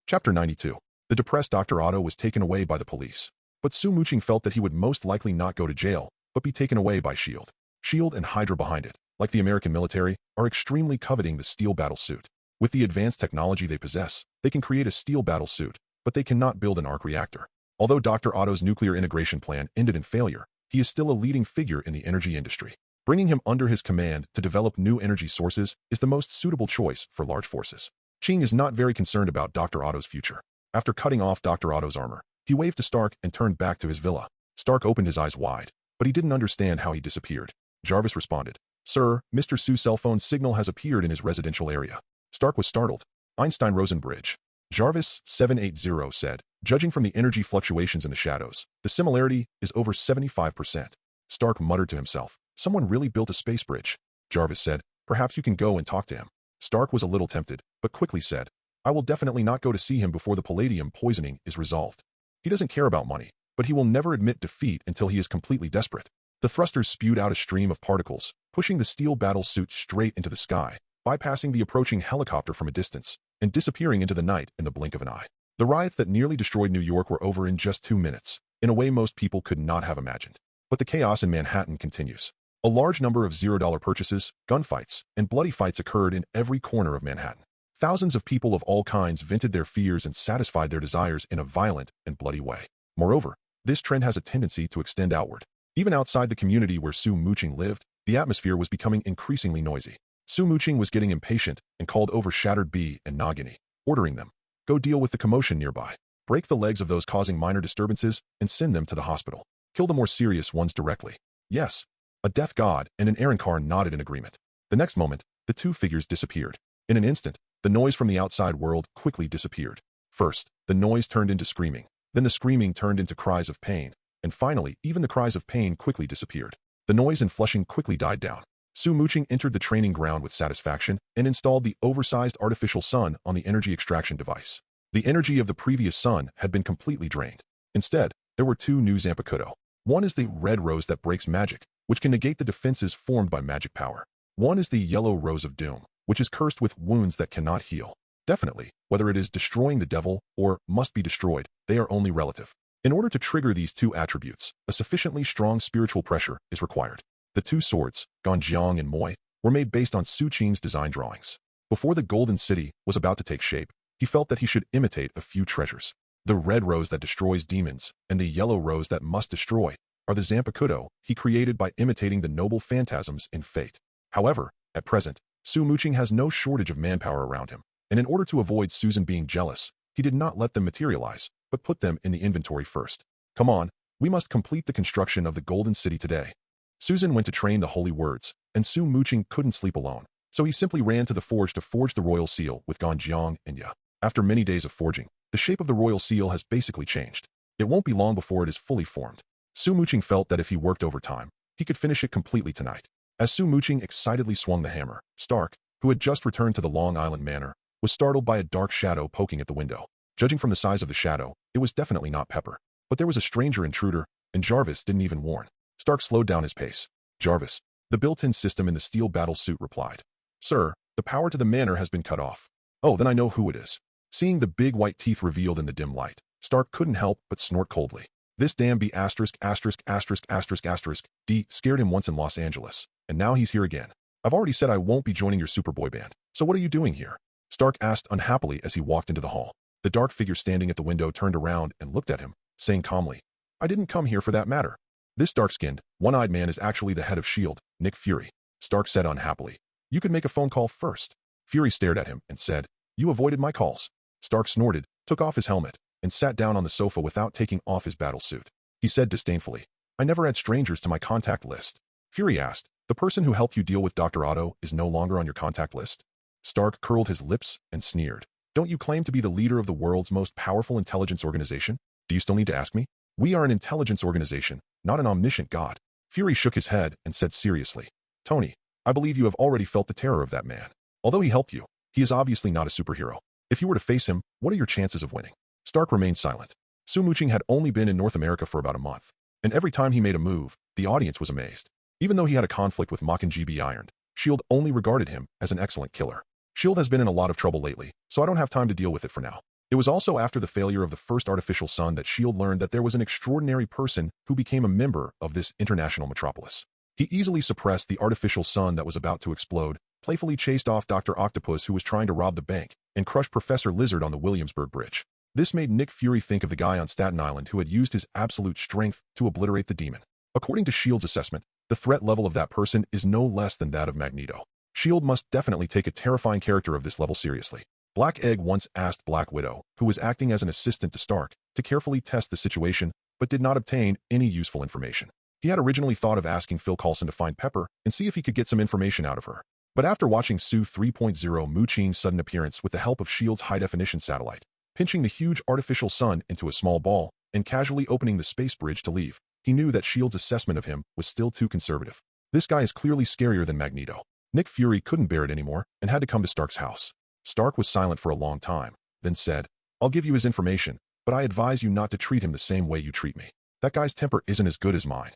Chapter 92. The depressed Dr. Otto was taken away by the police. But Su Muqing felt that he would most likely not go to jail, but be taken away by S.H.I.E.L.D. S.H.I.E.L.D. and Hydra behind it, like the American military, are extremely coveting the steel battle suit. With the advanced technology they possess, they can create a steel battle suit, but they cannot build an arc reactor. Although Dr. Otto's nuclear integration plan ended in failure, he is still a leading figure in the energy industry. Bringing him under his command to develop new energy sources is the most suitable choice for large forces. Qing is not very concerned about Dr. Otto's future. After cutting off Dr. Otto's armor, he waved to Stark and turned back to his villa. Stark opened his eyes wide, but he didn't understand how he disappeared. Jarvis responded, "Sir, Mr. Su's cell phone signal has appeared in his residential area." Stark was startled. Einstein-Rosen-Bridge. Jarvis 780 said, "Judging from the energy fluctuations in the shadows, the similarity is over 75%. Stark muttered to himself, "Someone really built a space bridge." Jarvis said, "Perhaps you can go and talk to him." Stark was a little tempted, but quickly said, "I will definitely not go to see him before the palladium poisoning is resolved. He doesn't care about money, but he will never admit defeat until he is completely desperate." The thrusters spewed out a stream of particles, pushing the steel battle suit straight into the sky, bypassing the approaching helicopter from a distance, and disappearing into the night in the blink of an eye. The riots that nearly destroyed New York were over in just 2 minutes, in a way most people could not have imagined. But the chaos in Manhattan continues. A large number of $0 purchases, gunfights, and bloody fights occurred in every corner of Manhattan. Thousands of people of all kinds vented their fears and satisfied their desires in a violent and bloody way. Moreover, this trend has a tendency to extend outward. Even outside the community where Su Muqing lived, the atmosphere was becoming increasingly noisy. Su Muqing was getting impatient and called over Shattered Bee and Nagini, ordering them, "Go deal with the commotion nearby. Break the legs of those causing minor disturbances and send them to the hospital. Kill the more serious ones directly." Yes. A death god and an Aaronkar nodded in agreement. The next moment, the two figures disappeared. In an instant, the noise from the outside world quickly disappeared. First, the noise turned into screaming. Then the screaming turned into cries of pain. And finally, even the cries of pain quickly disappeared. The noise and flushing quickly died down. Su Muqing entered the training ground with satisfaction and installed the oversized artificial sun on the energy extraction device. The energy of the previous sun had been completely drained. Instead, there were two new Zanpakutō. One is the red rose that breaks magic, which can negate the defenses formed by magic power. One is the yellow rose of doom, which is cursed with wounds that cannot heal. Definitely, whether it is destroying the devil or must be destroyed, they are only relative. In order to trigger these two attributes, a sufficiently strong spiritual pressure is required. The two swords, Ganjiang and Moi, were made based on Su Qing's design drawings. Before the Golden City was about to take shape, he felt that he should imitate a few treasures. The red rose that destroys demons and the yellow rose that must destroy are the Zanpakutō he created by imitating the noble phantasms in Fate. However, at present, Su Muqing has no shortage of manpower around him, and in order to avoid Susan being jealous, he did not let them materialize, but put them in the inventory first. "Come on, we must complete the construction of the Golden City today." Susan went to train the holy words, and Su Muqing couldn't sleep alone, so he simply ran to the forge to forge the royal seal with Ganjiang and Ya. After many days of forging, the shape of the royal seal has basically changed. It won't be long before it is fully formed. Su Muqing felt that if he worked overtime, he could finish it completely tonight. As Su Muqing excitedly swung the hammer, Stark, who had just returned to the Long Island Manor, was startled by a dark shadow poking at the window. Judging from the size of the shadow, it was definitely not Pepper. But there was a stranger intruder, and Jarvis didn't even warn. Stark slowed down his pace. "Jarvis," the built-in system in the steel battle suit replied. "Sir, the power to the manor has been cut off." "Oh, then I know who it is." Seeing the big white teeth revealed in the dim light, Stark couldn't help but snort coldly. This damn B asterisk asterisk asterisk asterisk asterisk D scared him once in Los Angeles, and now he's here again. "I've already said I won't be joining your Superboy band, so what are you doing here?" Stark asked unhappily as he walked into the hall. The dark figure standing at the window turned around and looked at him, saying calmly, "I didn't come here for that matter." "This dark-skinned, one-eyed man is actually the head of S.H.I.E.L.D., Nick Fury," Stark said unhappily. "You could make a phone call first." Fury stared at him and said, "You avoided my calls." Stark snorted, took off his helmet, and sat down on the sofa without taking off his battle suit. He said disdainfully, "I never add strangers to my contact list." Fury asked, "The person who helped you deal with Dr. Otto is no longer on your contact list?" Stark curled his lips and sneered. "Don't you claim to be the leader of the world's most powerful intelligence organization? Do you still need to ask me? We are an intelligence organization, not an omniscient god." Fury shook his head and said seriously, "Tony, I believe you have already felt the terror of that man. Although he helped you, he is obviously not a superhero. If you were to face him, what are your chances of winning?" Stark remained silent. Muqing had only been in North America for about a month, and every time he made a move, the audience was amazed. Even though he had a conflict with Muqing Ironed, S.H.I.E.L.D. only regarded him as an excellent killer. S.H.I.E.L.D. has been in a lot of trouble lately, so I don't have time to deal with it for now. It was also after the failure of the first artificial sun that S.H.I.E.L.D. learned that there was an extraordinary person who became a member of this international metropolis. He easily suppressed the artificial sun that was about to explode, playfully chased off Dr. Octopus who was trying to rob the bank, and crushed Professor Lizard on the Williamsburg Bridge. This made Nick Fury think of the guy on Staten Island who had used his absolute strength to obliterate the demon. According to S.H.I.E.L.D.'s assessment, the threat level of that person is no less than that of Magneto. S.H.I.E.L.D. must definitely take a terrifying character of this level seriously. Black Egg once asked Black Widow, who was acting as an assistant to Stark, to carefully test the situation, but did not obtain any useful information. He had originally thought of asking Phil Coulson to find Pepper and see if he could get some information out of her. But after watching Sue 3.0 Muqing's sudden appearance with the help of S.H.I.E.L.D.'s high-definition satellite, pinching the huge artificial sun into a small ball, and casually opening the space bridge to leave, he knew that S.H.I.E.L.D.'s assessment of him was still too conservative. This guy is clearly scarier than Magneto. Nick Fury couldn't bear it anymore and had to come to Stark's house. Stark was silent for a long time, then said, "I'll give you his information, but I advise you not to treat him the same way you treat me. That guy's temper isn't as good as mine."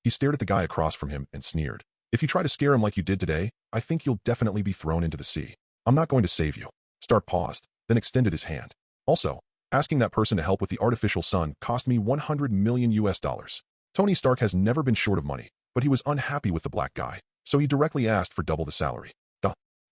He stared at the guy across from him and sneered. "If you try to scare him like you did today, I think you'll definitely be thrown into the sea. I'm not going to save you." Stark paused, then extended his hand. "Also, asking that person to help with the artificial sun cost me $100 million. Tony Stark has never been short of money, but he was unhappy with the black guy, so he directly asked for double the salary."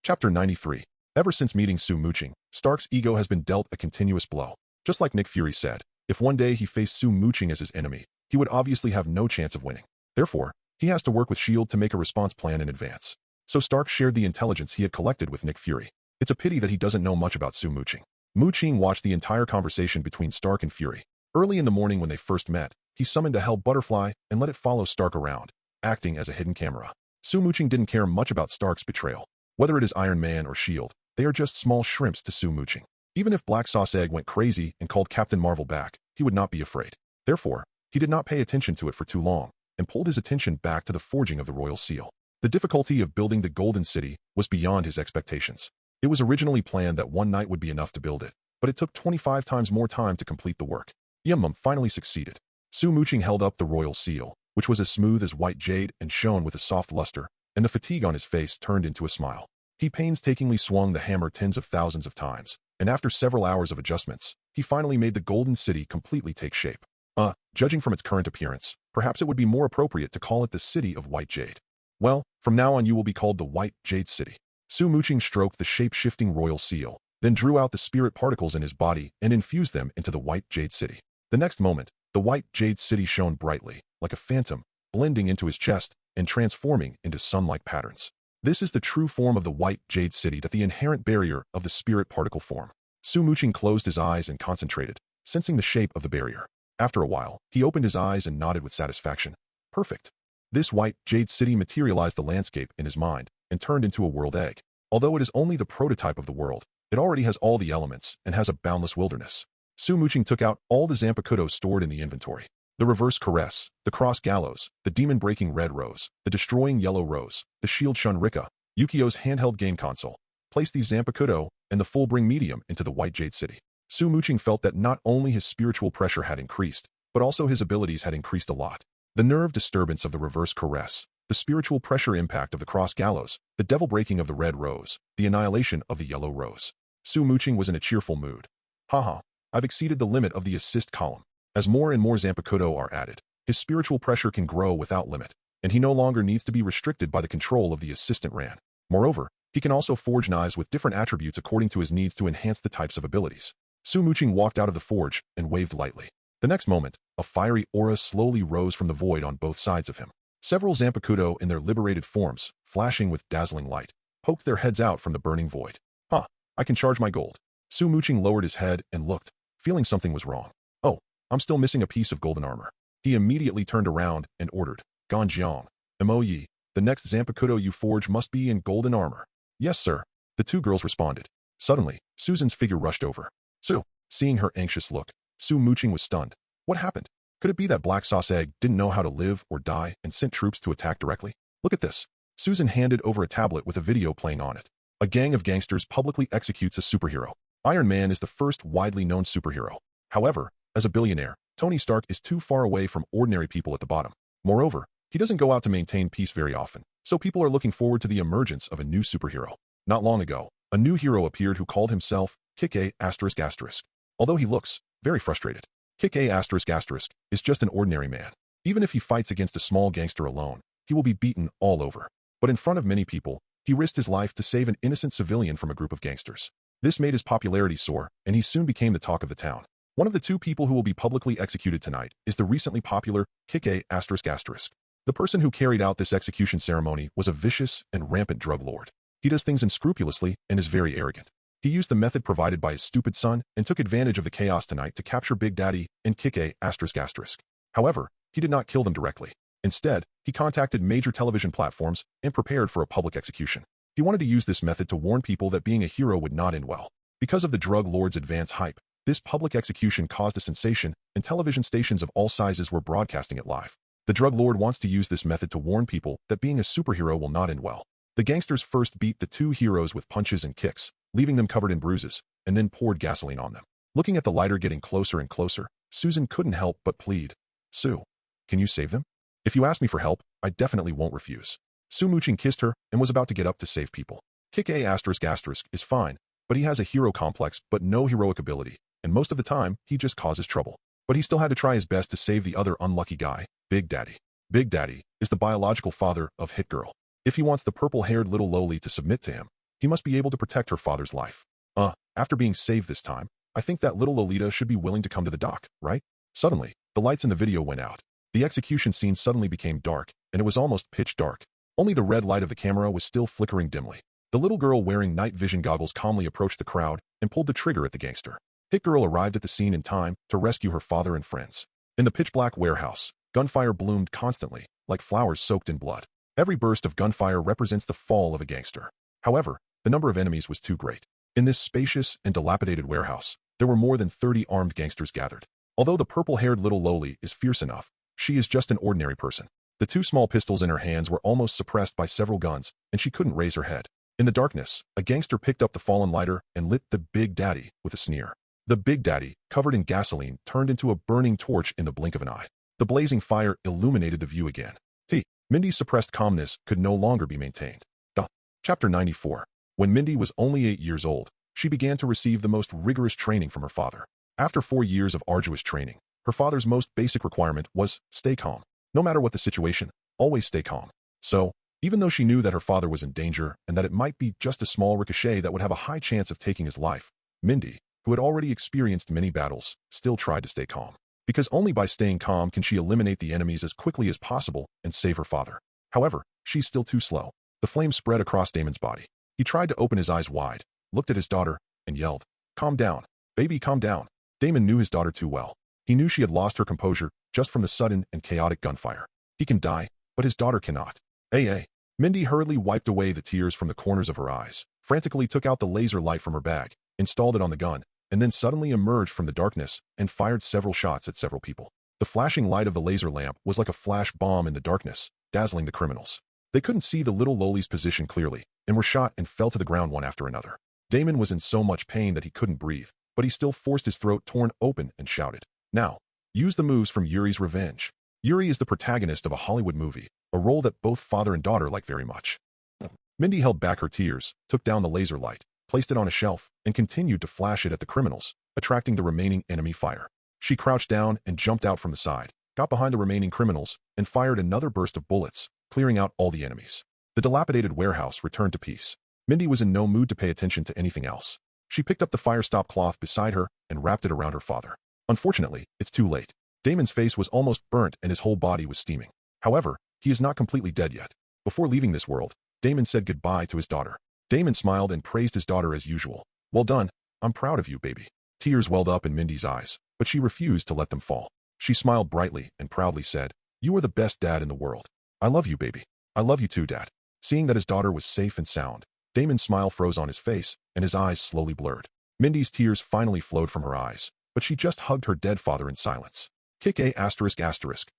Chapter 93. Ever since meeting Muqing, Stark's ego has been dealt a continuous blow. Just like Nick Fury said, if one day he faced Muqing as his enemy, he would obviously have no chance of winning. Therefore, he has to work with S.H.I.E.L.D. to make a response plan in advance. So Stark shared the intelligence he had collected with Nick Fury. It's a pity that he doesn't know much about Muqing. Muqing watched the entire conversation between Stark and Fury. Early in the morning when they first met, he summoned a hell butterfly and let it follow Stark around, acting as a hidden camera. Muqing didn't care much about Stark's betrayal. Whether it is Iron Man or S.H.I.E.L.D., they are just small shrimps to Muqing. Even if Black Sauce Egg went crazy and called Captain Marvel back, he would not be afraid. Therefore, he did not pay attention to it for too long, and pulled his attention back to the forging of the Royal Seal. The difficulty of building the Golden City was beyond his expectations. It was originally planned that one night would be enough to build it, but it took 25 times more time to complete the work. Yum finally succeeded. Muqing held up the Royal Seal, which was as smooth as white jade and shone with a soft luster, and the fatigue on his face turned into a smile. He painstakingly swung the hammer tens of thousands of times, and after several hours of adjustments, he finally made the Golden City completely take shape. Judging from its current appearance, perhaps it would be more appropriate to call it the City of White Jade. Well, from now on you will be called the White Jade City. Muqing stroked the shape-shifting Royal Seal, then drew out the spirit particles in his body and infused them into the White Jade City. The next moment, the White Jade City shone brightly, like a phantom, blending into his chest and transforming into sun-like patterns. This is the true form of the White Jade City, that the inherent barrier of the spirit particle form. Muqing closed his eyes and concentrated, sensing the shape of the barrier. After a while, he opened his eyes and nodded with satisfaction. Perfect. This White Jade City materialized the landscape in his mind and turned into a world egg. Although it is only the prototype of the world, it already has all the elements and has a boundless wilderness. Muqing took out all the Zanpakutō stored in the inventory. The reverse caress, the cross gallows, the demon-breaking red rose, the destroying yellow rose, the shield Shunrika, Yukio's handheld game console. Placed these Zanpakutō and the full-bring medium into the White Jade City. Muqing felt that not only his spiritual pressure had increased, but also his abilities had increased a lot. The nerve disturbance of the reverse caress, the spiritual pressure impact of the cross gallows, the devil breaking of the red rose, the annihilation of the yellow rose. Muqing was in a cheerful mood. Haha, I've exceeded the limit of the assist column. As more and more Zanpakutō are added, his spiritual pressure can grow without limit, and he no longer needs to be restricted by the control of the assistant Ran. Moreover, he can also forge knives with different attributes according to his needs to enhance the types of abilities. Su Muqing walked out of the forge and waved lightly. The next moment, a fiery aura slowly rose from the void on both sides of him. Several Zanpakutō in their liberated forms, flashing with dazzling light, poked their heads out from the burning void. Huh, I can charge my gold. Su Muqing lowered his head and looked, feeling something was wrong. Oh, I'm still missing a piece of golden armor. He immediately turned around and ordered, Ganjiang, Moyi, the next Zanpakutō you forge must be in golden armor. Yes, sir. The two girls responded. Suddenly, Susan's figure rushed over. Su, seeing her anxious look, Su Muqing was stunned. What happened? Could it be that Black Sauce Egg didn't know how to live or die and sent troops to attack directly? Look at this. Susan handed over a tablet with a video playing on it. A gang of gangsters publicly executes a superhero. Iron Man is the first widely known superhero. However, as a billionaire, Tony Stark is too far away from ordinary people at the bottom. Moreover, he doesn't go out to maintain peace very often, so people are looking forward to the emergence of a new superhero. Not long ago, a new hero appeared who called himself Kike ***. Although he looks very frustrated, Kike *** is just an ordinary man. Even if he fights against a small gangster alone, he will be beaten all over. But in front of many people, he risked his life to save an innocent civilian from a group of gangsters. This made his popularity soar, and he soon became the talk of the town. One of the two people who will be publicly executed tonight is the recently popular Kike ***. The person who carried out this execution ceremony was a vicious and rampant drug lord. He does things unscrupulously and is very arrogant. He used the method provided by his stupid son and took advantage of the chaos tonight to capture Big Daddy and Kike ***. However, he did not kill them directly. Instead, he contacted major television platforms and prepared for a public execution. He wanted to use this method to warn people that being a hero would not end well. Because of the drug lord's advance hype, this public execution caused a sensation, and television stations of all sizes were broadcasting it live. The drug lord wants to use this method to warn people that being a superhero will not end well. The gangsters first beat the two heroes with punches and kicks, leaving them covered in bruises, and then poured gasoline on them. Looking at the lighter getting closer and closer, Susan couldn't help but plead. Su, can you save them? If you ask me for help, I definitely won't refuse. Su Muqing kissed her and was about to get up to save people. Kike *** is fine, but he has a hero complex but no heroic ability, and most of the time, he just causes trouble. But he still had to try his best to save the other unlucky guy, Big Daddy. Big Daddy is the biological father of Hit Girl. If he wants the purple-haired little Loli to submit to him, he must be able to protect her father's life. After being saved this time, I think that little Lolita should be willing to come to the dock, right? Suddenly, the lights in the video went out. The execution scene suddenly became dark, and it was almost pitch dark. Only the red light of the camera was still flickering dimly. The little girl wearing night vision goggles calmly approached the crowd and pulled the trigger at the gangster. Hit Girl arrived at the scene in time to rescue her father and friends. In the pitch-black warehouse, gunfire bloomed constantly, like flowers soaked in blood. Every burst of gunfire represents the fall of a gangster. However, the number of enemies was too great. In this spacious and dilapidated warehouse, there were more than 30 armed gangsters gathered. Although the purple-haired little Loli is fierce enough, she is just an ordinary person. The two small pistols in her hands were almost suppressed by several guns, and she couldn't raise her head. In the darkness, a gangster picked up the fallen lighter and lit the Big Daddy with a sneer. The Big Daddy, covered in gasoline, turned into a burning torch in the blink of an eye. The blazing fire illuminated the view again. Mindy's suppressed calmness could no longer be maintained. Chapter 94. When Mindy was only 8 years old, she began to receive the most rigorous training from her father. After 4 years of arduous training, her father's most basic requirement was stay calm. No matter what the situation, always stay calm. So, even though she knew that her father was in danger and that it might be just a small ricochet that would have a high chance of taking his life, Mindy, who had already experienced many battles, still tried to stay calm. Because only by staying calm can she eliminate the enemies as quickly as possible and save her father. However, she's still too slow. The flame spread across Damon's body. He tried to open his eyes wide, looked at his daughter, and yelled, "Calm down. Baby, calm down." Damon knew his daughter too well. He knew she had lost her composure just from the sudden and chaotic gunfire. He can die, but his daughter cannot. Mindy hurriedly wiped away the tears from the corners of her eyes, frantically took out the laser light from her bag, installed it on the gun, and then suddenly emerged from the darkness and fired several shots at several people. The flashing light of the laser lamp was like a flash bomb in the darkness, dazzling the criminals. They couldn't see the little Loli's position clearly, and were shot and fell to the ground one after another. Damon was in so much pain that he couldn't breathe, but he still forced his throat torn open and shouted, "Now, use the moves from Yuri's Revenge." Yuri is the protagonist of a Hollywood movie, a role that both father and daughter like very much. Mindy held back her tears, took down the laser light, placed it on a shelf, and continued to flash it at the criminals, attracting the remaining enemy fire. She crouched down and jumped out from the side, got behind the remaining criminals, and fired another burst of bullets, clearing out all the enemies. The dilapidated warehouse returned to peace. Mindy was in no mood to pay attention to anything else. She picked up the fire-stop cloth beside her and wrapped it around her father. Unfortunately, it's too late. Damon's face was almost burnt and his whole body was steaming. However, he is not completely dead yet. Before leaving this world, Damon said goodbye to his daughter. Damon smiled and praised his daughter as usual. Well done. I'm proud of you, baby. Tears welled up in Mindy's eyes, but she refused to let them fall. She smiled brightly and proudly said, "You are the best dad in the world. I love you, baby. I love you too, Dad." Seeing that his daughter was safe and sound, Damon's smile froze on his face and his eyes slowly blurred. Mindy's tears finally flowed from her eyes, but she just hugged her dead father in silence. Kick A***,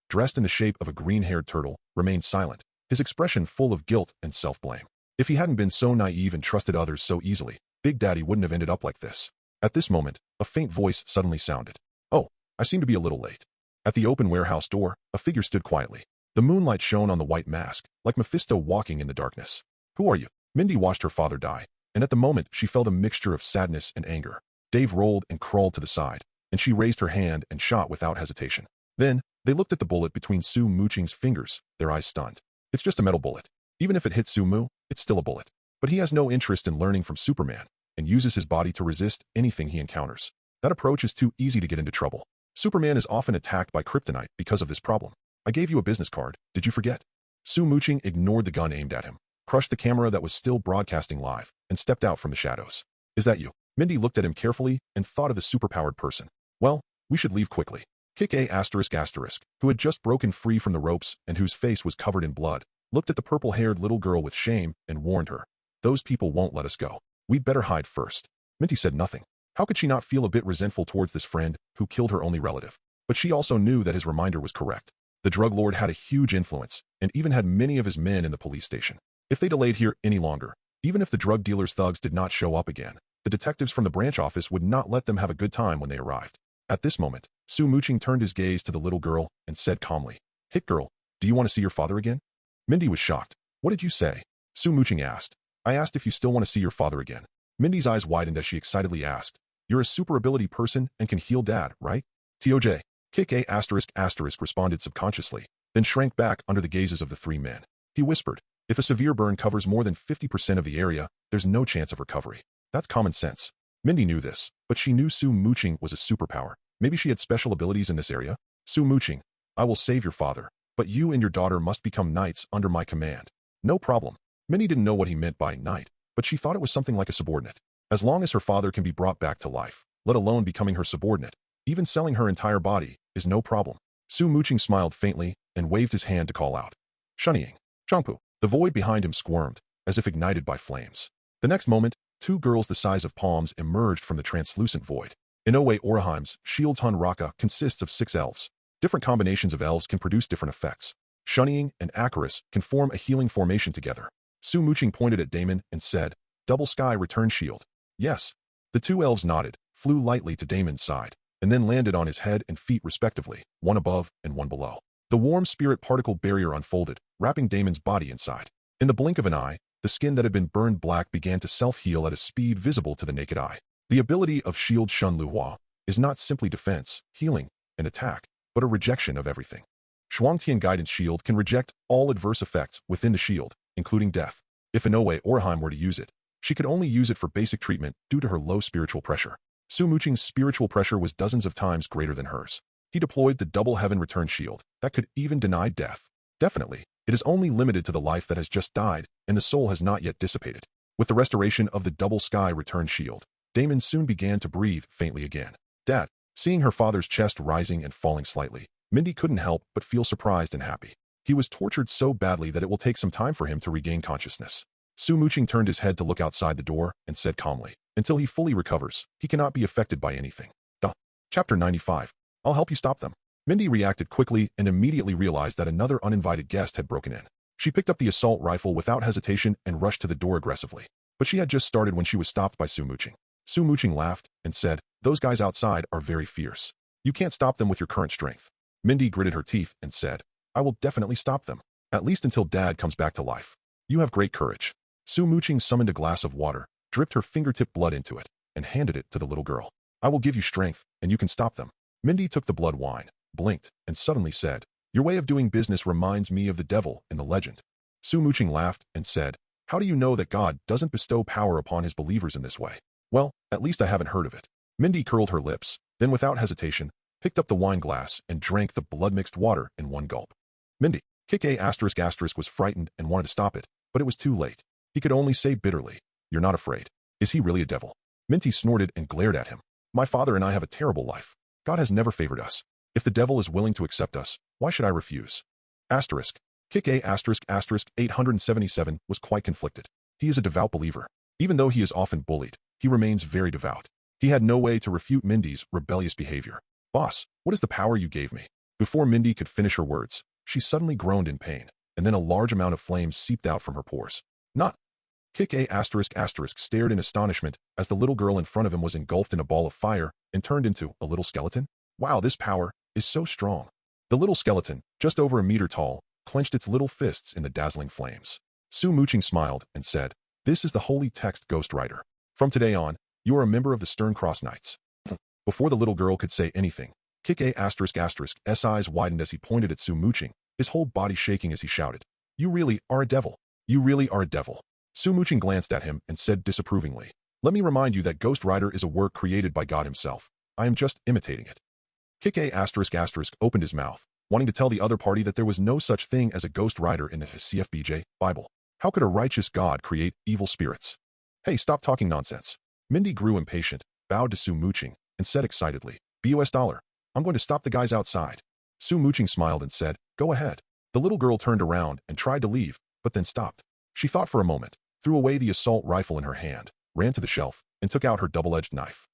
dressed in the shape of a green-haired turtle, remained silent, his expression full of guilt and self-blame. If he hadn't been so naive and trusted others so easily, Big Daddy wouldn't have ended up like this. At this moment, a faint voice suddenly sounded. "Oh, I seem to be a little late." At the open warehouse door, a figure stood quietly. The moonlight shone on the white mask, like Mephisto walking in the darkness. "Who are you?" Mindy watched her father die, and at the moment she felt a mixture of sadness and anger. Dave rolled and crawled to the side, and she raised her hand and shot without hesitation. Then, they looked at the bullet between Su Muqing's fingers, their eyes stunned. It's just a metal bullet. Even if it hits Su Mu, it's still a bullet. But he has no interest in learning from Superman, and uses his body to resist anything he encounters. That approach is too easy to get into trouble. Superman is often attacked by kryptonite because of this problem. "I gave you a business card, did you forget?" Su Muqing ignored the gun aimed at him, crushed the camera that was still broadcasting live, and stepped out from the shadows. "Is that you?" Mindy looked at him carefully and thought of the superpowered person. "Well, we should leave quickly." Kick A***, who had just broken free from the ropes and whose face was covered in blood, looked at the purple-haired little girl with shame and warned her. "Those people won't let us go. We'd better hide first." Minty said nothing. How could she not feel a bit resentful towards this friend who killed her only relative? But she also knew that his reminder was correct. The drug lord had a huge influence and even had many of his men in the police station. If they delayed here any longer, even if the drug dealer's thugs did not show up again, the detectives from the branch office would not let them have a good time when they arrived. At this moment, Su Muqing turned his gaze to the little girl and said calmly, "Hit girl, do you want to see your father again?" Mindy was shocked. "What did you say?" Su Muqing asked. "I asked if you still want to see your father again." Mindy's eyes widened as she excitedly asked, "You're a super ability person and can heal Dad, right?" "TOJ. Kick A***, responded subconsciously, then shrank back under the gazes of the three men. He whispered, "If a severe burn covers more than 50% of the area, there's no chance of recovery. That's common sense." Mindy knew this, but she knew Su Muqing was a superpower. Maybe she had special abilities in this area? "Su Muqing, I will save your father, but you and your daughter must become knights under my command." "No problem." Mindy didn't know what he meant by knight, but she thought it was something like a subordinate. As long as her father can be brought back to life, let alone becoming her subordinate, even selling her entire body is no problem. Su Muqing smiled faintly and waved his hand to call out, "Shunnying, Changpu." The void behind him squirmed, as if ignited by flames. The next moment, two girls the size of palms emerged from the translucent void. Inoue Oraheim's Shield's Hun Raka consists of 6 elves. Different combinations of elves can produce different effects. Shunnying and Acarus can form a healing formation together. Su Muqing pointed at Damon and said, "Double Sky Return Shield." "Yes." The two elves nodded, flew lightly to Damon's side, and then landed on his head and feet respectively, one above and one below. The warm spirit particle barrier unfolded, wrapping Damon's body inside. In the blink of an eye, the skin that had been burned black began to self-heal at a speed visible to the naked eye. The ability of Shield Shun Luhua is not simply defense, healing, and attack, but a rejection of everything. Shuangtian Guidance Shield can reject all adverse effects within the shield, including death. If Inoue Oraheim were to use it, she could only use it for basic treatment due to her low spiritual pressure. Su Muqing's spiritual pressure was dozens of times greater than hers. He deployed the Double Heaven Return Shield that could even deny death. Definitely, it is only limited to the life that has just died and the soul has not yet dissipated. With the restoration of the Double Sky Return Shield, Damon soon began to breathe faintly again. "Dad." Seeing her father's chest rising and falling slightly, Mindy couldn't help but feel surprised and happy. He was tortured so badly that it will take some time for him to regain consciousness. Su Muqing turned his head to look outside the door and said calmly, "Until he fully recovers, he cannot be affected by anything." Chapter 95. "I'll help you stop them." Mindy reacted quickly and immediately realized that another uninvited guest had broken in. She picked up the assault rifle without hesitation and rushed to the door aggressively. But she had just started when she was stopped by Su Muqing. Su Muqing laughed and said, "Those guys outside are very fierce. You can't stop them with your current strength." Mindy gritted her teeth and said, "I will definitely stop them, at least until Dad comes back to life." "You have great courage." Su Muqing summoned a glass of water, dripped her fingertip blood into it, and handed it to the little girl. "I will give you strength, and you can stop them." Mindy took the blood wine, blinked, and suddenly said, "Your way of doing business reminds me of the devil in the legend." Su Muqing laughed and said, "How do you know that God doesn't bestow power upon his believers in this way?" Well, at least I haven't heard of it. Mindy curled her lips, then without hesitation, picked up the wine glass and drank the blood-mixed water in one gulp. Mindy, Kick A*** was frightened and wanted to stop it, but it was too late. He could only say bitterly, "You're not afraid. Is he really a devil?" Minty snorted and glared at him. "My father and I have a terrible life. God has never favored us. If the devil is willing to accept us, why should I refuse?" Kick A** 877 was quite conflicted. He is a devout believer. Even though he is often bullied, he remains very devout. He had no way to refute Mindy's rebellious behavior. "Boss, what is the power you gave me?" Before Mindy could finish her words, she suddenly groaned in pain, and then a large amount of flame seeped out from her pores. "Not." Kick A** stared in astonishment as the little girl in front of him was engulfed in a ball of fire and turned into a little skeleton. "Wow, this power is so strong." The little skeleton, just over a meter tall, clenched its little fists in the dazzling flames. Muqing smiled and said, "This is the holy text, Ghost Rider. From today on, you are a member of the Stern Cross Knights." Before the little girl could say anything, Kick A** S eyes widened as he pointed at Muqing, his whole body shaking as he shouted, "You really are a devil. You really are a devil." Muqing glanced at him and said disapprovingly, "Let me remind you that Ghost Rider is a work created by God himself. I am just imitating it." Kick A** opened his mouth, wanting to tell the other party that there was no such thing as a Ghost Rider in the CFBJ Bible. How could a righteous God create evil spirits? "Hey, stop talking nonsense." Mindy grew impatient, bowed to Muqing, and said excitedly, $, I'm going to stop the guys outside." Muqing smiled and said, "Go ahead." The little girl turned around and tried to leave, but then stopped. She thought for a moment, threw away the assault rifle in her hand, ran to the shelf, and took out her double-edged knife.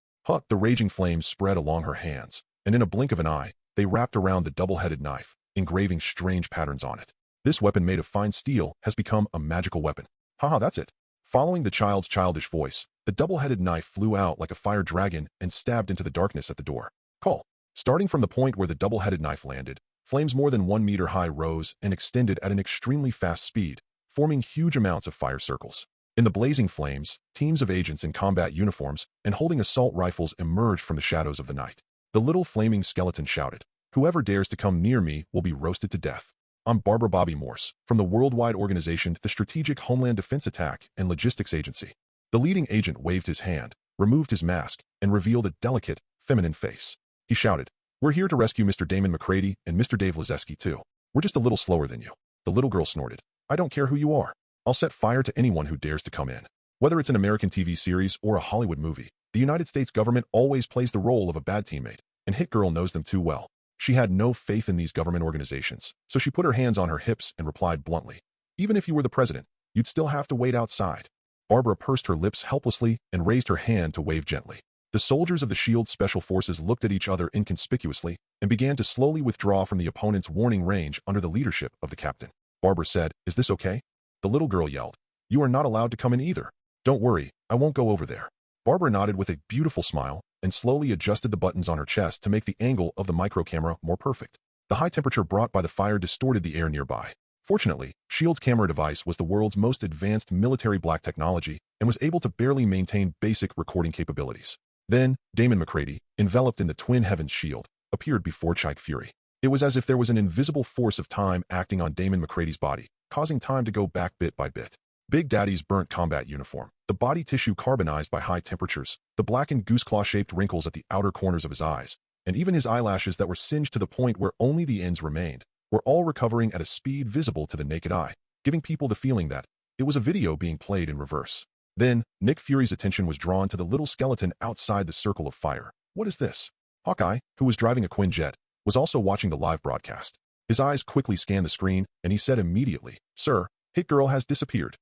The raging flames spread along her hands, and in a blink of an eye, they wrapped around the double-headed knife, engraving strange patterns on it. "This weapon made of fine steel has become a magical weapon. Haha, that's it." Following the child's childish voice, the double-headed knife flew out like a fire dragon and stabbed into the darkness at the door. Call. Starting from the point where the double-headed knife landed, flames more than 1 meter high rose and extended at an extremely fast speed, forming huge amounts of fire circles. In the blazing flames, teams of agents in combat uniforms and holding assault rifles emerged from the shadows of the night. The little flaming skeleton shouted, "Whoever dares to come near me will be roasted to death." I'm Barbara Bobby Morse, from the worldwide organization the Strategic Homeland Defense Attack and Logistics Agency. The leading agent waved his hand, removed his mask, and revealed a delicate, feminine face. He shouted, "We're here to rescue Mr. Damon McCready and Mr. Dave Lazeski too. We're just a little slower than you." The little girl snorted, "I don't care who you are. I'll set fire to anyone who dares to come in." Whether it's an American TV series or a Hollywood movie, the United States government always plays the role of a bad teammate, and Hit Girl knows them too well. She had no faith in these government organizations, so she put her hands on her hips and replied bluntly, "Even if you were the president, you'd still have to wait outside." Barbara pursed her lips helplessly and raised her hand to wave gently. The soldiers of the SHIELD Special Forces looked at each other inconspicuously and began to slowly withdraw from the opponent's warning range under the leadership of the captain. Barbara said, "Is this okay?" The little girl yelled, "You are not allowed to come in either. Don't worry, I won't go over there." Barbara nodded with a beautiful smile and slowly adjusted the buttons on her chest to make the angle of the micro camera more perfect. The high temperature brought by the fire distorted the air nearby. Fortunately, SHIELD's camera device was the world's most advanced military black technology and was able to barely maintain basic recording capabilities. Then, Damon McCready, enveloped in the Twin Heavens shield, appeared before Chike Fury. It was as if there was an invisible force of time acting on Damon McCready's body, causing time to go back bit by bit. Big Daddy's burnt combat uniform, the body tissue carbonized by high temperatures, the blackened goose-claw-shaped wrinkles at the outer corners of his eyes, and even his eyelashes that were singed to the point where only the ends remained, were all recovering at a speed visible to the naked eye, giving people the feeling that it was a video being played in reverse. Then, Nick Fury's attention was drawn to the little skeleton outside the circle of fire. "What is this?" Hawkeye, who was driving a Quinjet, was also watching the live broadcast. His eyes quickly scanned the screen, and he said immediately, "Sir, Hit Girl has disappeared."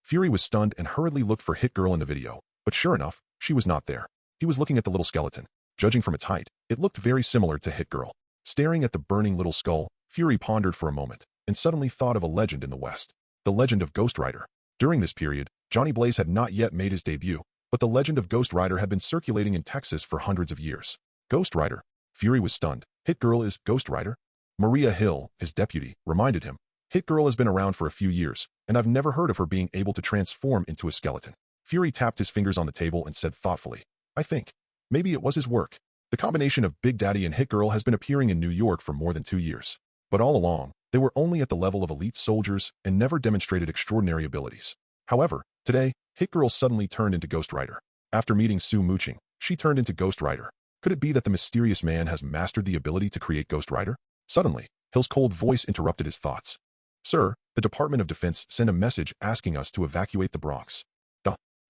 Fury was stunned and hurriedly looked for Hit Girl in the video, but sure enough, she was not there. He was looking at the little skeleton. Judging from its height, it looked very similar to Hit Girl. Staring at the burning little skull, Fury pondered for a moment, and suddenly thought of a legend in the West. The legend of Ghost Rider. During this period, Johnny Blaze had not yet made his debut, but the legend of Ghost Rider had been circulating in Texas for hundreds of years. Ghost Rider. Fury was stunned. Hit Girl is Ghost Rider? Maria Hill, his deputy, reminded him. Hit Girl has been around for a few years, and I've never heard of her being able to transform into a skeleton. Fury tapped his fingers on the table and said thoughtfully, "I think. Maybe it was his work." The combination of Big Daddy and Hit Girl has been appearing in New York for more than 2 years. But all along, they were only at the level of elite soldiers and never demonstrated extraordinary abilities. However, today, Hit Girl suddenly turned into Ghost Rider. After meeting Su Muqing, she turned into Ghost Rider. Could it be that the mysterious man has mastered the ability to create Ghost Rider? Suddenly, Hill's cold voice interrupted his thoughts. Sir, the Department of Defense sent a message asking us to evacuate the Bronx.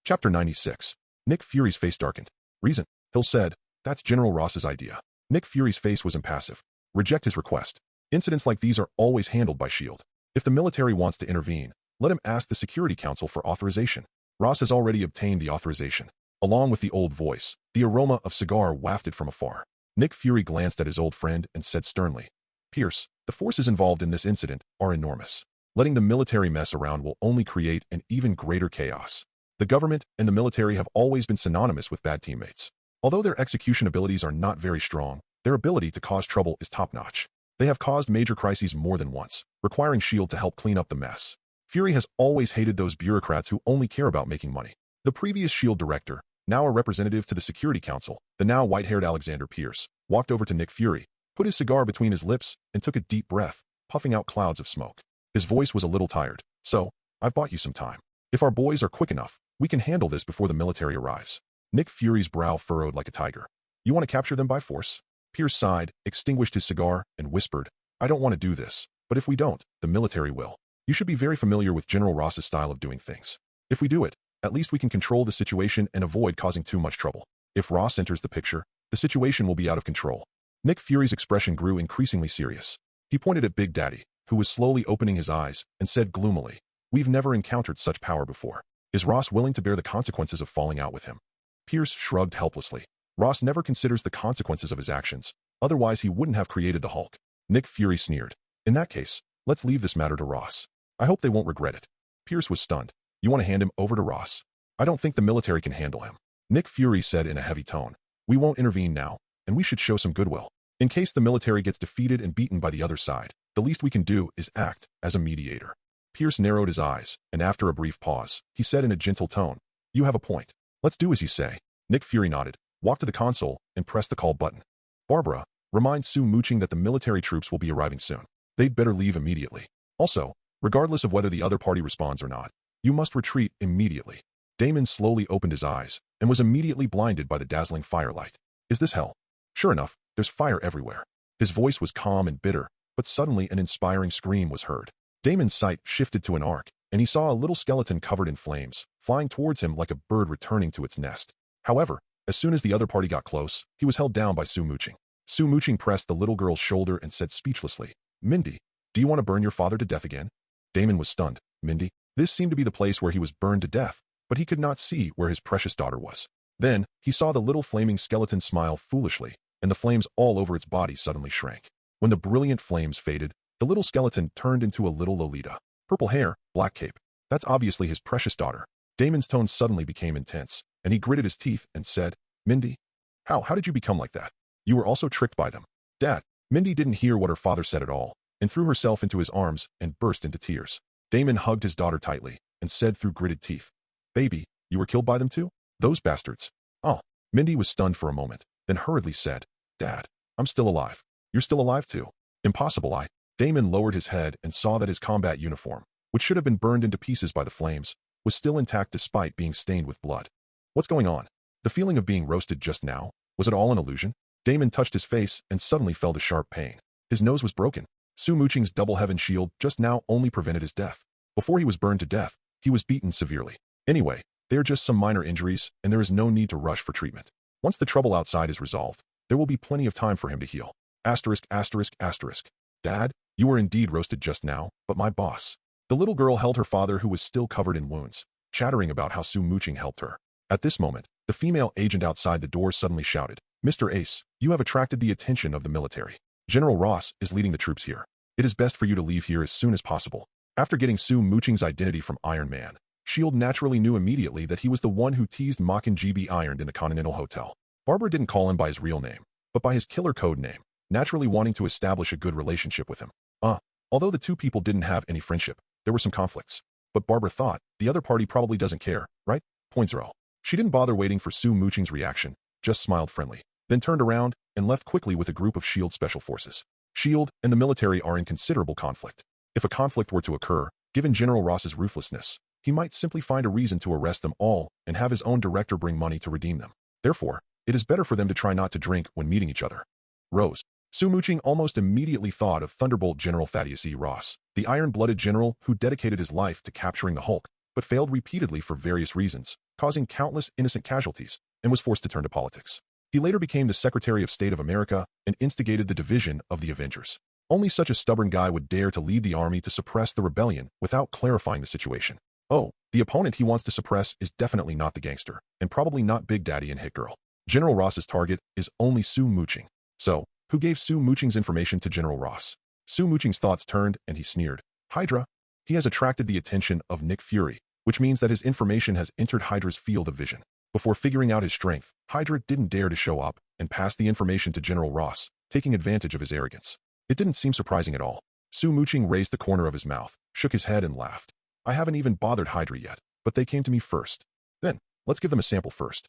Chapter 96. Nick Fury's face darkened. Reason, Hill said, that's General Ross's idea. Nick Fury's face was impassive. Reject his request. Incidents like these are always handled by S.H.I.E.L.D. If the military wants to intervene, let him ask the Security Council for authorization. Ross has already obtained the authorization. Along with the old voice, the aroma of cigar wafted from afar. Nick Fury glanced at his old friend and said sternly, Pierce, the forces involved in this incident are enormous. Letting the military mess around will only create an even greater chaos. The government and the military have always been synonymous with bad teammates. Although their execution abilities are not very strong, their ability to cause trouble is top-notch. They have caused major crises more than once, requiring S.H.I.E.L.D. to help clean up the mess. Fury has always hated those bureaucrats who only care about making money. The previous S.H.I.E.L.D. director, now a representative to the Security Council, the now white-haired Alexander Pierce, walked over to Nick Fury, put his cigar between his lips, and took a deep breath, puffing out clouds of smoke. His voice was a little tired. So, I've bought you some time. If our boys are quick enough, we can handle this before the military arrives. Nick Fury's brow furrowed like a tiger. You want to capture them by force? Pierce sighed, extinguished his cigar, and whispered, I don't want to do this, but if we don't, the military will. You should be very familiar with General Ross's style of doing things. If we do it, at least we can control the situation and avoid causing too much trouble. If Ross enters the picture, the situation will be out of control. Nick Fury's expression grew increasingly serious. He pointed at Big Daddy, who was slowly opening his eyes, and said gloomily, We've never encountered such power before. Is Ross willing to bear the consequences of falling out with him? Pierce shrugged helplessly. Ross never considers the consequences of his actions, otherwise he wouldn't have created the Hulk. Nick Fury sneered. In that case, let's leave this matter to Ross. I hope they won't regret it. Pierce was stunned. You want to hand him over to Ross? I don't think the military can handle him. Nick Fury said in a heavy tone. We won't intervene now, and we should show some goodwill. In case the military gets defeated and beaten by the other side, the least we can do is act as a mediator. Pierce narrowed his eyes, and after a brief pause, he said in a gentle tone, You have a point. Let's do as you say. Nick Fury nodded, walked to the console, and pressed the call button. Barbara, remind Su Muqing that the military troops will be arriving soon. They'd better leave immediately. Also, regardless of whether the other party responds or not, you must retreat immediately. Damon slowly opened his eyes, and was immediately blinded by the dazzling firelight. Is this hell? Sure enough, there's fire everywhere. His voice was calm and bitter, but suddenly an inspiring scream was heard. Damon's sight shifted to an arc, and he saw a little skeleton covered in flames, flying towards him like a bird returning to its nest. However, as soon as the other party got close, he was held down by Su Muqing. Su Muqing pressed the little girl's shoulder and said speechlessly, Mindy, do you want to burn your father to death again? Damon was stunned. Mindy? This seemed to be the place where he was burned to death, but he could not see where his precious daughter was. Then, he saw the little flaming skeleton smile foolishly, and the flames all over its body suddenly shrank. When the brilliant flames faded, the little skeleton turned into a little Lolita. Purple hair, black cape. That's obviously his precious daughter. Damon's tone suddenly became intense, and he gritted his teeth and said, Mindy? How did you become like that? You were also tricked by them. Dad. Mindy didn't hear what her father said at all, and threw herself into his arms and burst into tears. Damon hugged his daughter tightly, and said through gritted teeth, Baby, you were killed by them too? Those bastards. Oh. Mindy was stunned for a moment, then hurriedly said, Dad, I'm still alive. You're still alive too. Impossible. Damon lowered his head and saw that his combat uniform, which should have been burned into pieces by the flames, was still intact despite being stained with blood. What's going on? The feeling of being roasted just now, was it all an illusion? Damon touched his face and suddenly felt a sharp pain. His nose was broken. Su Muqing's double heaven shield just now only prevented his death. Before he was burned to death, he was beaten severely. Anyway, they are just some minor injuries, and there is no need to rush for treatment. Once the trouble outside is resolved, there will be plenty of time for him to heal. Asterisk, asterisk, asterisk. Dad, you were indeed roasted just now, but my boss. The little girl held her father who was still covered in wounds, chattering about how Su Muqing helped her. At this moment, the female agent outside the door suddenly shouted, Mr. Ace, you have attracted the attention of the military. General Ross is leading the troops here. It is best for you to leave here as soon as possible. After getting Su Muqing's identity from Iron Man, S.H.I.E.L.D. naturally knew immediately that he was the one who teased Muqing GB Ironed in the Continental Hotel. Barbara didn't call him by his real name, but by his killer code name, naturally wanting to establish a good relationship with him. Although the two people didn't have any friendship, there were some conflicts. But Barbara thought, the other party probably doesn't care, right? Point zero. She didn't bother waiting for Su Muqing's reaction, just smiled friendly, then turned around and left quickly with a group of S.H.I.E.L.D. special forces. S.H.I.E.L.D. and the military are in considerable conflict. If a conflict were to occur, given General Ross's ruthlessness, he might simply find a reason to arrest them all and have his own director bring money to redeem them. Therefore, it is better for them to try not to drink when meeting each other. Rose. Su Muqing almost immediately thought of Thunderbolt General Thaddeus E. Ross, the iron-blooded general who dedicated his life to capturing the Hulk, but failed repeatedly for various reasons, causing countless innocent casualties, and was forced to turn to politics. He later became the Secretary of State of America and instigated the division of the Avengers. Only such a stubborn guy would dare to lead the army to suppress the rebellion without clarifying the situation. Oh, the opponent he wants to suppress is definitely not the gangster, and probably not Big Daddy and Hit Girl. General Ross's target is only Su Muqing. So, who gave Su Muqing's information to General Ross? Su Muqing's thoughts turned and he sneered. Hydra? He has attracted the attention of Nick Fury, which means that his information has entered Hydra's field of vision. Before figuring out his strength, Hydra didn't dare to show up and pass the information to General Ross, taking advantage of his arrogance. It didn't seem surprising at all. Su Muqing raised the corner of his mouth, shook his head and laughed. I haven't even bothered Hydra yet, but they came to me first. Then, let's give them a sample first.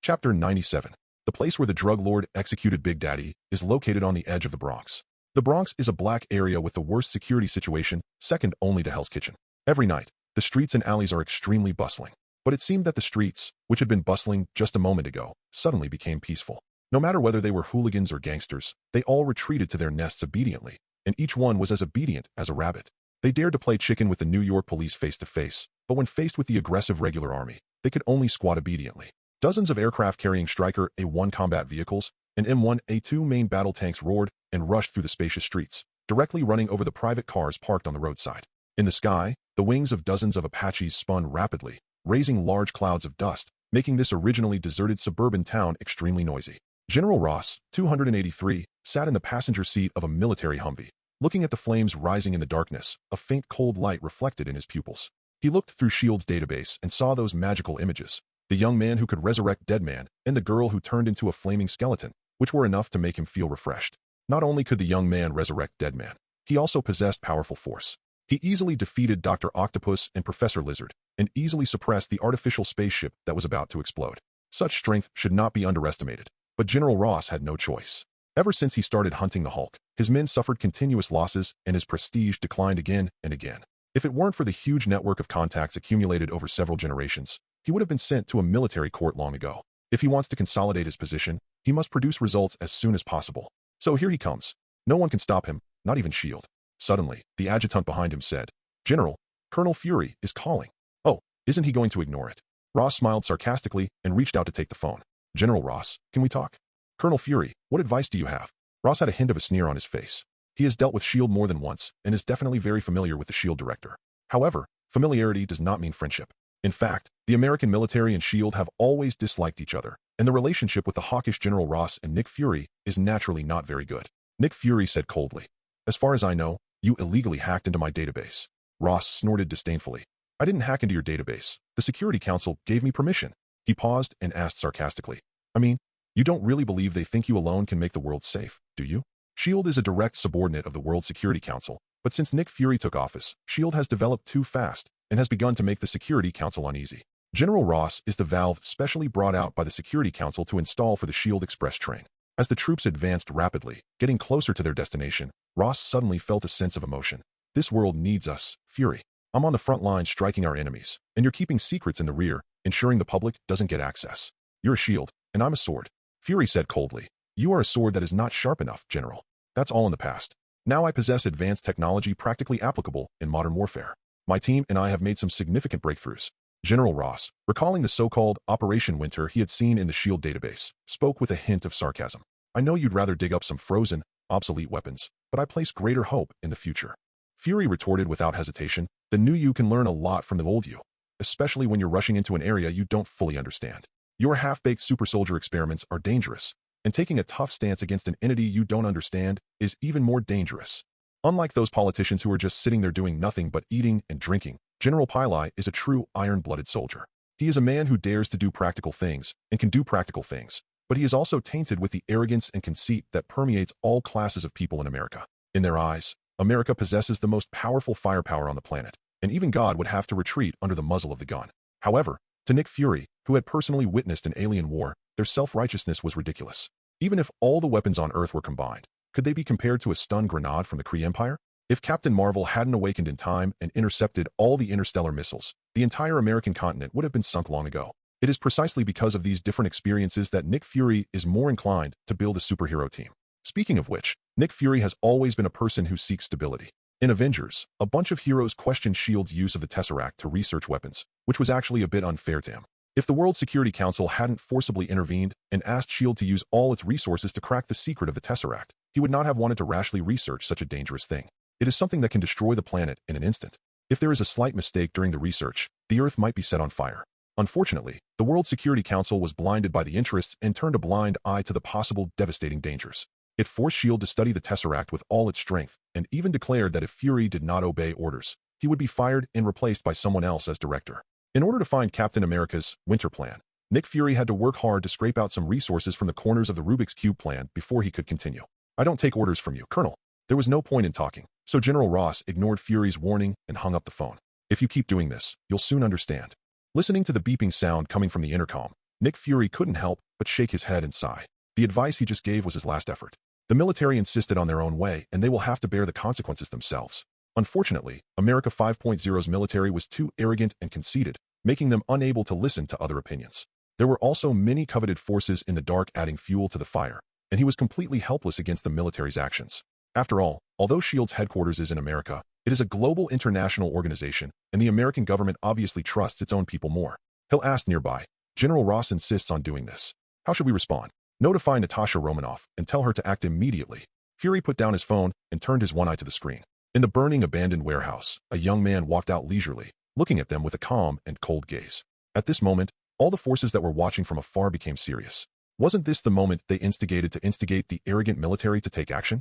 Chapter 97. The place where the drug lord executed Big Daddy is located on the edge of the Bronx. The Bronx is a black area with the worst security situation, second only to Hell's Kitchen. Every night, the streets and alleys are extremely bustling. But it seemed that the streets, which had been bustling just a moment ago, suddenly became peaceful. No matter whether they were hooligans or gangsters, they all retreated to their nests obediently, and each one was as obedient as a rabbit. They dared to play chicken with the New York police face to face, but when faced with the aggressive regular army, they could only squat obediently. Dozens of aircraft carrying Stryker A-1 combat vehicles and M1 A-2 main battle tanks roared and rushed through the spacious streets, directly running over the private cars parked on the roadside. In the sky, the wings of dozens of Apaches spun rapidly, raising large clouds of dust, making this originally deserted suburban town extremely noisy. General Ross, 283, sat in the passenger seat of a military Humvee. Looking at the flames rising in the darkness, a faint cold light reflected in his pupils. He looked through S.H.I.E.L.D.'s database and saw those magical images. The young man who could resurrect dead man, and the girl who turned into a flaming skeleton, which were enough to make him feel refreshed. Not only could the young man resurrect dead man, he also possessed powerful force. He easily defeated Dr. Octopus and Professor Lizard, and easily suppressed the artificial spaceship that was about to explode. Such strength should not be underestimated, but General Ross had no choice. Ever since he started hunting the Hulk, his men suffered continuous losses and his prestige declined again and again. If it weren't for the huge network of contacts accumulated over several generations, he would have been sent to a military court long ago. If he wants to consolidate his position, he must produce results as soon as possible. So here he comes. No one can stop him, not even S.H.I.E.L.D. Suddenly, the adjutant behind him said, General, Colonel Fury is calling. Oh, isn't he going to ignore it? Ross smiled sarcastically and reached out to take the phone. General Ross, can we talk? Colonel Fury, what advice do you have? Ross had a hint of a sneer on his face. He has dealt with S.H.I.E.L.D. more than once and is definitely very familiar with the S.H.I.E.L.D. director. However, familiarity does not mean friendship. In fact, the American military and S.H.I.E.L.D. have always disliked each other, and the relationship with the hawkish General Ross and Nick Fury is naturally not very good. Nick Fury said coldly, As far as I know, you illegally hacked into my database. Ross snorted disdainfully. I didn't hack into your database. The Security Council gave me permission. He paused and asked sarcastically, I mean, you don't really believe they think you alone can make the world safe, do you? S.H.I.E.L.D. is a direct subordinate of the World Security Council, but since Nick Fury took office, S.H.I.E.L.D. has developed too fast and has begun to make the Security Council uneasy. General Ross is the valve specially brought out by the Security Council to install for the S.H.I.E.L.D. Express train. As the troops advanced rapidly, getting closer to their destination, Ross suddenly felt a sense of emotion. This world needs us, Fury. I'm on the front line striking our enemies, and you're keeping secrets in the rear, ensuring the public doesn't get access. You're a shield, and I'm a sword. Fury said coldly, You are a sword that is not sharp enough, General. That's all in the past. Now I possess advanced technology practically applicable in modern warfare. My team and I have made some significant breakthroughs. General Ross, recalling the so-called Operation Winter he had seen in the S.H.I.E.L.D. database, spoke with a hint of sarcasm. I know you'd rather dig up some frozen, obsolete weapons, but I place greater hope in the future. Fury retorted without hesitation, The new you can learn a lot from the old you, especially when you're rushing into an area you don't fully understand. Your half-baked super soldier experiments are dangerous, and taking a tough stance against an entity you don't understand is even more dangerous. Unlike those politicians who are just sitting there doing nothing but eating and drinking, General Pili is a true iron-blooded soldier. He is a man who dares to do practical things and can do practical things, but he is also tainted with the arrogance and conceit that permeates all classes of people in America. In their eyes, America possesses the most powerful firepower on the planet, and even God would have to retreat under the muzzle of the gun. However, to Nick Fury, who had personally witnessed an alien war, their self-righteousness was ridiculous. Even if all the weapons on Earth were combined, could they be compared to a stun grenade from the Kree Empire? If Captain Marvel hadn't awakened in time and intercepted all the interstellar missiles, the entire American continent would have been sunk long ago. It is precisely because of these different experiences that Nick Fury is more inclined to build a superhero team. Speaking of which, Nick Fury has always been a person who seeks stability. In Avengers, a bunch of heroes questioned S.H.I.E.L.D.'s use of the Tesseract to research weapons, which was actually a bit unfair to him. If the World Security Council hadn't forcibly intervened and asked S.H.I.E.L.D. to use all its resources to crack the secret of the Tesseract, he would not have wanted to rashly research such a dangerous thing. It is something that can destroy the planet in an instant. If there is a slight mistake during the research, the Earth might be set on fire. Unfortunately, the World Security Council was blinded by the interests and turned a blind eye to the possible devastating dangers. It forced S.H.I.E.L.D. to study the Tesseract with all its strength, and even declared that if Fury did not obey orders, he would be fired and replaced by someone else as director. In order to find Captain America's Winter Plan, Nick Fury had to work hard to scrape out some resources from the corners of the Rubik's Cube plan before he could continue. "I don't take orders from you, Colonel." There was no point in talking, so General Ross ignored Fury's warning and hung up the phone. "If you keep doing this, you'll soon understand." Listening to the beeping sound coming from the intercom, Nick Fury couldn't help but shake his head and sigh. The advice he just gave was his last effort. The military insisted on their own way, and they will have to bear the consequences themselves. Unfortunately, America 5.0's military was too arrogant and conceited, making them unable to listen to other opinions. There were also many coveted forces in the dark adding fuel to the fire, and he was completely helpless against the military's actions. After all, although S.H.I.E.L.D.'s headquarters is in America, it is a global international organization, and the American government obviously trusts its own people more. He'll ask nearby. General Ross insists on doing this. How should we respond? Notify Natasha Romanoff and tell her to act immediately. Fury put down his phone and turned his one eye to the screen. In the burning abandoned warehouse, a young man walked out leisurely, looking at them with a calm and cold gaze. At this moment, all the forces that were watching from afar became serious. Wasn't this the moment they instigated to instigate the arrogant military to take action?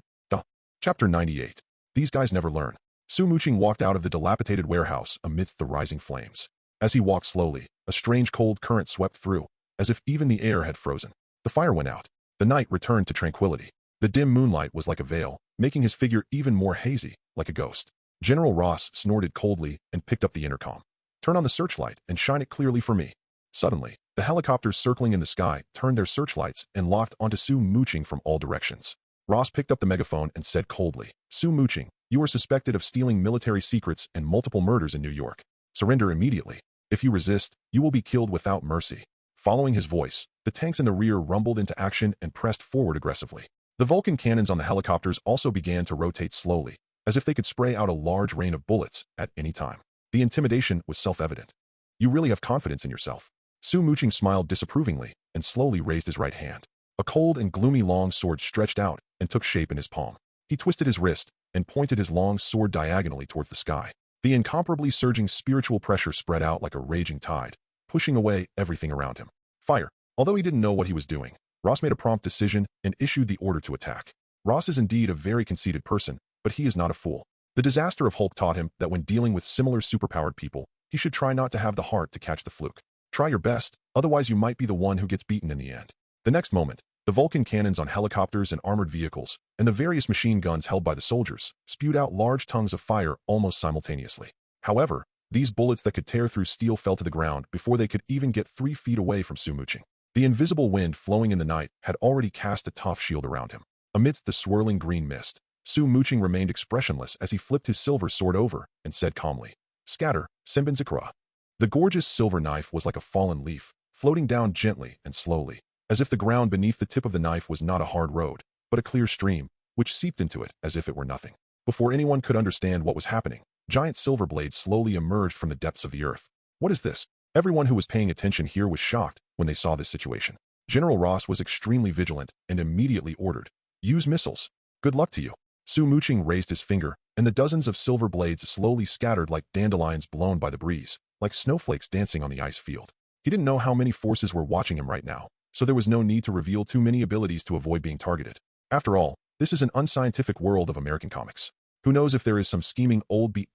Chapter 98. These guys never learn. Muqing walked out of the dilapidated warehouse amidst the rising flames. As he walked slowly, a strange cold current swept through, as if even the air had frozen. The fire went out. The night returned to tranquility. The dim moonlight was like a veil, making his figure even more hazy, like a ghost. General Ross snorted coldly and picked up the intercom. "Turn on the searchlight and shine it clearly for me." Suddenly, the helicopters circling in the sky turned their searchlights and locked onto Muqing from all directions. Ross picked up the megaphone and said coldly, "Muqing, you are suspected of stealing military secrets and multiple murders in New York. Surrender immediately. If you resist, you will be killed without mercy." Following his voice, the tanks in the rear rumbled into action and pressed forward aggressively. The Vulcan cannons on the helicopters also began to rotate slowly, as if they could spray out a large rain of bullets at any time. The intimidation was self-evident. "You really have confidence in yourself." Muqing smiled disapprovingly and slowly raised his right hand. A cold and gloomy long sword stretched out and took shape in his palm. He twisted his wrist and pointed his long sword diagonally towards the sky. The incomparably surging spiritual pressure spread out like a raging tide, pushing away everything around him. Fire. Although he didn't know what he was doing, Ross made a prompt decision and issued the order to attack. Ross is indeed a very conceited person, but he is not a fool. The disaster of Hulk taught him that when dealing with similar superpowered people, he should try not to have the heart to catch the fluke. Try your best, otherwise you might be the one who gets beaten in the end. The next moment, the Vulcan cannons on helicopters and armored vehicles, and the various machine guns held by the soldiers, spewed out large tongues of fire almost simultaneously. However, these bullets that could tear through steel fell to the ground before they could even get 3 feet away from Muqing. The invisible wind flowing in the night had already cast a tough shield around him. Amidst the swirling green mist, Muqing remained expressionless as he flipped his silver sword over and said calmly, "Scatter, Senbenzakura." The gorgeous silver knife was like a fallen leaf, floating down gently and slowly, as if the ground beneath the tip of the knife was not a hard road, but a clear stream, which seeped into it as if it were nothing. Before anyone could understand what was happening, giant silver blades slowly emerged from the depths of the earth. What is this? Everyone who was paying attention here was shocked when they saw this situation. General Ross was extremely vigilant and immediately ordered, "Use missiles. Good luck to you." Muqing raised his finger, and the dozens of silver blades slowly scattered like dandelions blown by the breeze, like snowflakes dancing on the ice field. He didn't know how many forces were watching him right now, so there was no need to reveal too many abilities to avoid being targeted. After all, this is an unscientific world of American comics. Who knows if there is some scheming old B*****************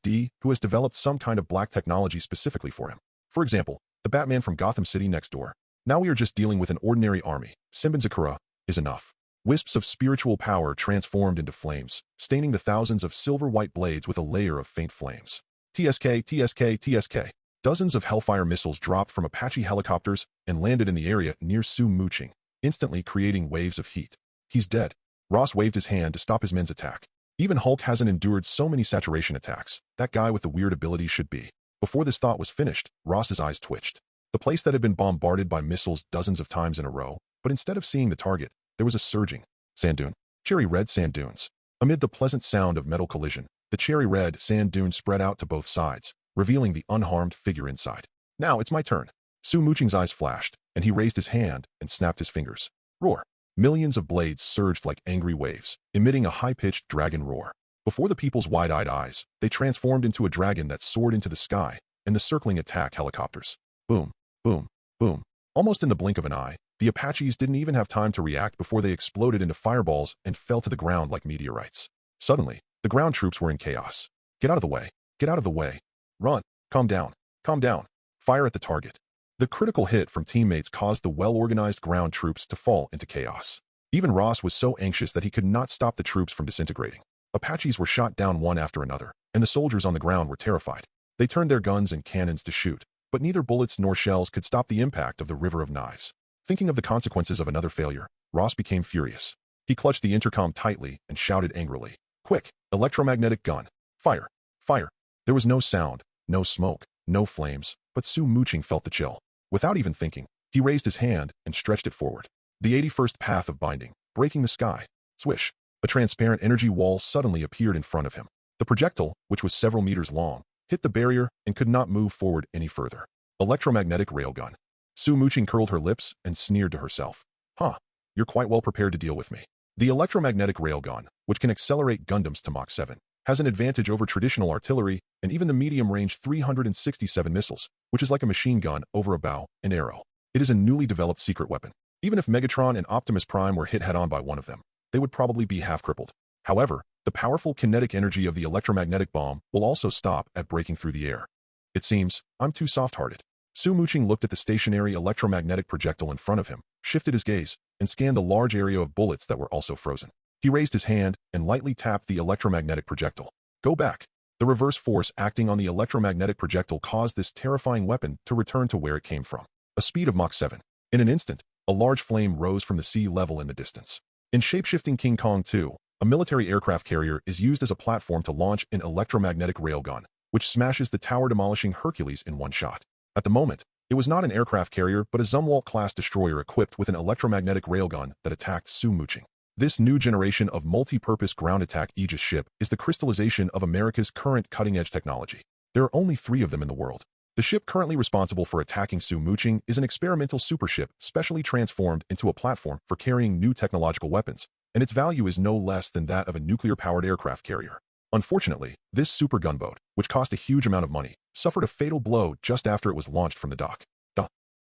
D who has developed some kind of black technology specifically for him. For example, the Batman from Gotham City next door. Now we are just dealing with an ordinary army. Senbenzakura is enough. Wisps of spiritual power transformed into flames, staining the thousands of silver-white blades with a layer of faint flames. TSK, TSK, TSK. Dozens of Hellfire missiles dropped from Apache helicopters and landed in the area near Muqing, instantly creating waves of heat. "He's dead." Ross waved his hand to stop his men's attack. Even Hulk hasn't endured so many saturation attacks. That guy with the weird abilities should be. Before this thought was finished, Ross's eyes twitched. The place that had been bombarded by missiles dozens of times in a row, but instead of seeing the target, there was a surging sand dune. Cherry red sand dunes. Amid the pleasant sound of metal collision, the cherry red sand dune spread out to both sides, revealing the unharmed figure inside. Now it's my turn. Su Muqing's eyes flashed, and he raised his hand and snapped his fingers. Roar. Millions of blades surged like angry waves, emitting a high-pitched dragon roar. Before the people's wide-eyed eyes, they transformed into a dragon that soared into the sky, and the circling attack helicopters. Boom, boom, boom. Almost in the blink of an eye, the Apaches didn't even have time to react before they exploded into fireballs and fell to the ground like meteorites. Suddenly, the ground troops were in chaos. Get out of the way. Get out of the way. Run. Calm down. Calm down. Fire at the target. The critical hit from teammates caused the well-organized ground troops to fall into chaos. Even Ross was so anxious that he could not stop the troops from disintegrating. Apaches were shot down one after another, and the soldiers on the ground were terrified. They turned their guns and cannons to shoot, but neither bullets nor shells could stop the impact of the river of knives. Thinking of the consequences of another failure, Ross became furious. He clutched the intercom tightly and shouted angrily, "Quick! Electromagnetic gun! Fire! Fire!" There was no sound, no smoke, no flames, but Su Muqing felt the chill. Without even thinking, he raised his hand and stretched it forward. The 81st path of binding, breaking the sky. Swish. A transparent energy wall suddenly appeared in front of him. The projectile, which was several meters long, hit the barrier and could not move forward any further. Electromagnetic railgun. Su Muqing curled her lips and sneered to herself. Huh, you're quite well prepared to deal with me. The electromagnetic railgun, which can accelerate Gundams to Mach 7, has an advantage over traditional artillery and even the medium-range 367 missiles, which is like a machine gun over a bow and arrow. It is a newly developed secret weapon. Even if Megatron and Optimus Prime were hit head-on by one of them, they would probably be half-crippled. However, the powerful kinetic energy of the electromagnetic bomb will also stop at breaking through the air. It seems I'm too soft-hearted. Su Muqing looked at the stationary electromagnetic projectile in front of him, shifted his gaze, and scanned the large area of bullets that were also frozen. He raised his hand and lightly tapped the electromagnetic projectile. Go back. The reverse force acting on the electromagnetic projectile caused this terrifying weapon to return to where it came from. A speed of Mach 7. In an instant, a large flame rose from the sea level in the distance. In Shape-Shifting King Kong 2, a military aircraft carrier is used as a platform to launch an electromagnetic railgun, which smashes the tower-demolishing Hercules in one shot. At the moment, it was not an aircraft carrier but a Zumwalt-class destroyer equipped with an electromagnetic railgun that attacked Su Muqing. This new generation of multi-purpose ground attack Aegis ship is the crystallization of America's current cutting-edge technology. There are only 3 of them in the world. The ship currently responsible for attacking Su Muqing is an experimental supership specially transformed into a platform for carrying new technological weapons, and its value is no less than that of a nuclear-powered aircraft carrier. Unfortunately, this super gunboat, which cost a huge amount of money, suffered a fatal blow just after it was launched from the dock.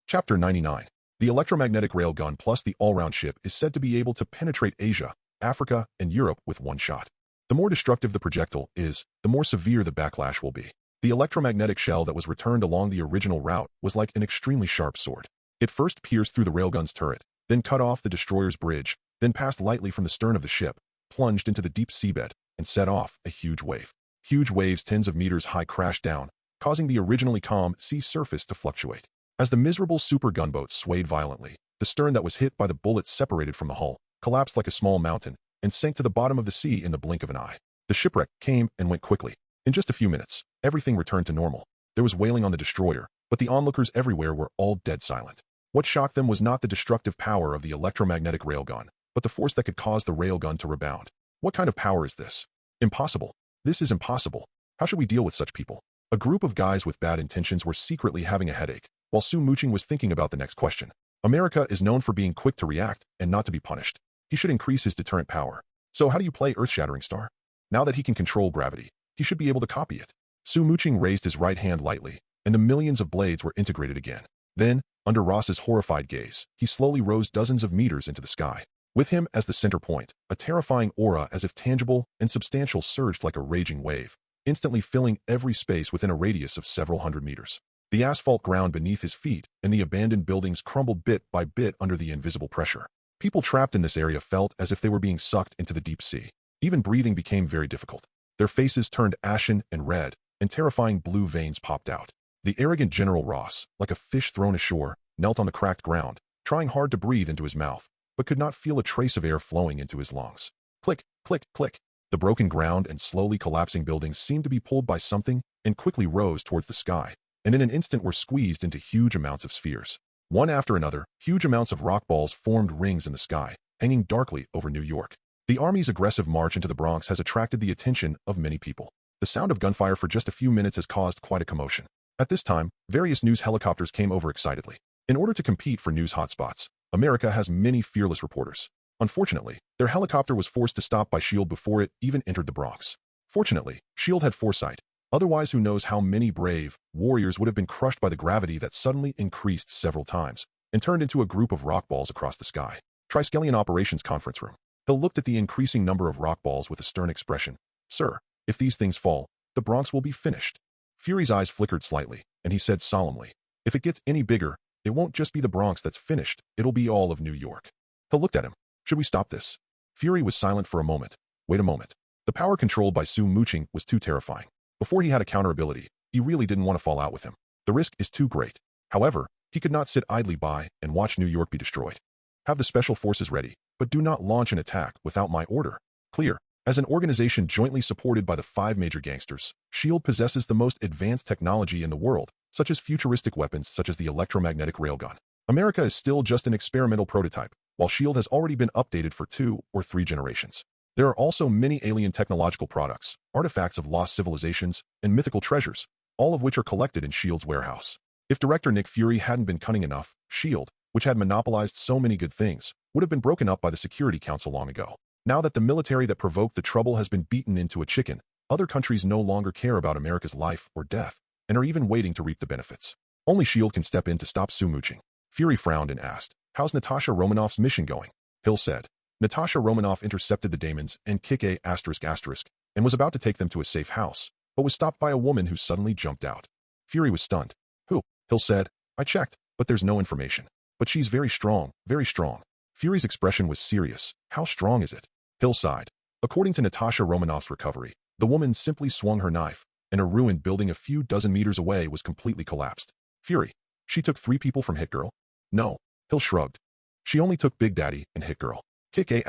Chapter 99. The electromagnetic railgun plus the all-round ship is said to be able to penetrate Asia, Africa, and Europe with one shot. The more destructive the projectile is, the more severe the backlash will be. The electromagnetic shell that was returned along the original route was like an extremely sharp sword. It first pierced through the railgun's turret, then cut off the destroyer's bridge, then passed lightly from the stern of the ship, plunged into the deep seabed, and set off a huge wave. Huge waves tens of meters high crashed down, causing the originally calm sea surface to fluctuate. As the miserable super gunboat swayed violently, the stern that was hit by the bullets separated from the hull, collapsed like a small mountain, and sank to the bottom of the sea in the blink of an eye. The shipwreck came and went quickly. In just a few minutes, everything returned to normal. There was wailing on the destroyer, but the onlookers everywhere were all dead silent. What shocked them was not the destructive power of the electromagnetic railgun, but the force that could cause the railgun to rebound. What kind of power is this? Impossible. This is impossible. How should we deal with such people? A group of guys with bad intentions were secretly having a headache, while Su Muqing was thinking about the next question. America is known for being quick to react and not to be punished. He should increase his deterrent power. So how do you play Earth-Shattering Star? Now that he can control gravity, he should be able to copy it. Su Muqing raised his right hand lightly, and the millions of blades were integrated again. Then, under Ross's horrified gaze, he slowly rose dozens of meters into the sky. With him as the center point, a terrifying aura as if tangible and substantial surged like a raging wave, instantly filling every space within a radius of several hundred meters. The asphalt ground beneath his feet and the abandoned buildings crumbled bit by bit under the invisible pressure. People trapped in this area felt as if they were being sucked into the deep sea. Even breathing became very difficult. Their faces turned ashen and red, and terrifying blue veins popped out. The arrogant General Ross, like a fish thrown ashore, knelt on the cracked ground, trying hard to breathe into his mouth, but could not feel a trace of air flowing into his lungs. Click, click, click. The broken ground and slowly collapsing buildings seemed to be pulled by something and quickly rose towards the sky, and in an instant were squeezed into huge amounts of spheres. One after another, huge amounts of rock balls formed rings in the sky, hanging darkly over New York. The Army's aggressive march into the Bronx has attracted the attention of many people. The sound of gunfire for just a few minutes has caused quite a commotion. At this time, various news helicopters came over excitedly. In order to compete for news hotspots, America has many fearless reporters. Unfortunately, their helicopter was forced to stop by S.H.I.E.L.D. before it even entered the Bronx. Fortunately, S.H.I.E.L.D. had foresight. Otherwise, who knows how many brave warriors would have been crushed by the gravity that suddenly increased several times and turned into a group of rock balls across the sky. Triskelion Operations Conference Room. Hill looked at the increasing number of rock balls with a stern expression. Sir, if these things fall, the Bronx will be finished. Fury's eyes flickered slightly, and he said solemnly, if it gets any bigger, it won't just be the Bronx that's finished, it'll be all of New York. Hill looked at him. Should we stop this? Fury was silent for a moment. Wait a moment. The power controlled by Su Muqing was too terrifying. Before he had a counter ability, he really didn't want to fall out with him. The risk is too great. However, he could not sit idly by and watch New York be destroyed. Have the special forces ready, but do not launch an attack without my order. Clear. As an organization jointly supported by the 5 major gangsters, S.H.I.E.L.D. possesses the most advanced technology in the world, such as futuristic weapons such as the electromagnetic railgun. America is still just an experimental prototype, while S.H.I.E.L.D. has already been updated for 2 or 3 generations. There are also many alien technological products, artifacts of lost civilizations, and mythical treasures, all of which are collected in S.H.I.E.L.D.'s warehouse. If Director Nick Fury hadn't been cunning enough, S.H.I.E.L.D., which had monopolized so many good things, would have been broken up by the Security Council long ago. Now that the military that provoked the trouble has been beaten into a chicken, other countries no longer care about America's life or death, and are even waiting to reap the benefits. Only S.H.I.E.L.D. can step in to stop Su Muqing. Fury frowned and asked, how's Natasha Romanoff's mission going? Hill said, Natasha Romanoff intercepted the Daemons and Kick-A***, and was about to take them to a safe house, but was stopped by a woman who suddenly jumped out. Fury was stunned. Who? Hill said, I checked, but there's no information. But she's very strong, very strong. Fury's expression was serious. How strong is it? Hill sighed. According to Natasha Romanoff's recovery, the woman simply swung her knife, and a ruined building a few dozen meters away was completely collapsed. Fury. She took 3 people from Hit Girl? No. Hill shrugged. She only took Big Daddy and Hit Girl. Kick-A**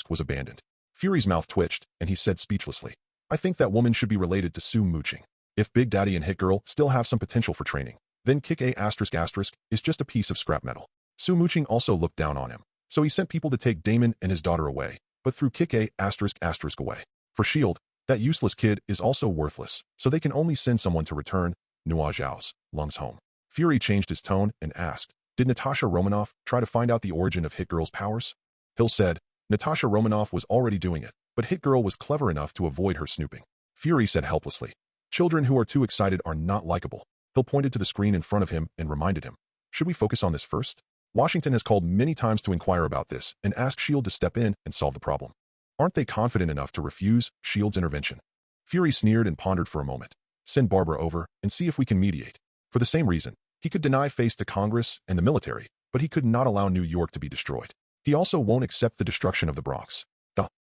was abandoned. Fury's mouth twitched, and he said speechlessly, I think that woman should be related to Su Muqing. If Big Daddy and Hit Girl still have some potential for training, then Kick-A** is just a piece of scrap metal. Su Muqing also looked down on him, so he sent people to take Damon and his daughter away, but threw Kick-A** away. For S.H.I.E.L.D., that useless kid is also worthless, so they can only send someone to return Nua Zhao's lungs home. Fury changed his tone and asked, did Natasha Romanoff try to find out the origin of Hit Girl's powers? Hill said, Natasha Romanoff was already doing it, but Hit Girl was clever enough to avoid her snooping. Fury said helplessly, children who are too excited are not likable. Hill pointed to the screen in front of him and reminded him, should we focus on this first? Washington has called many times to inquire about this and asked S.H.I.E.L.D. to step in and solve the problem. Aren't they confident enough to refuse S.H.I.E.L.D.'s intervention? Fury sneered and pondered for a moment. Send Barbara over and see if we can mediate. For the same reason, he could deny face to Congress and the military, but he could not allow New York to be destroyed. He also won't accept the destruction of the Bronx.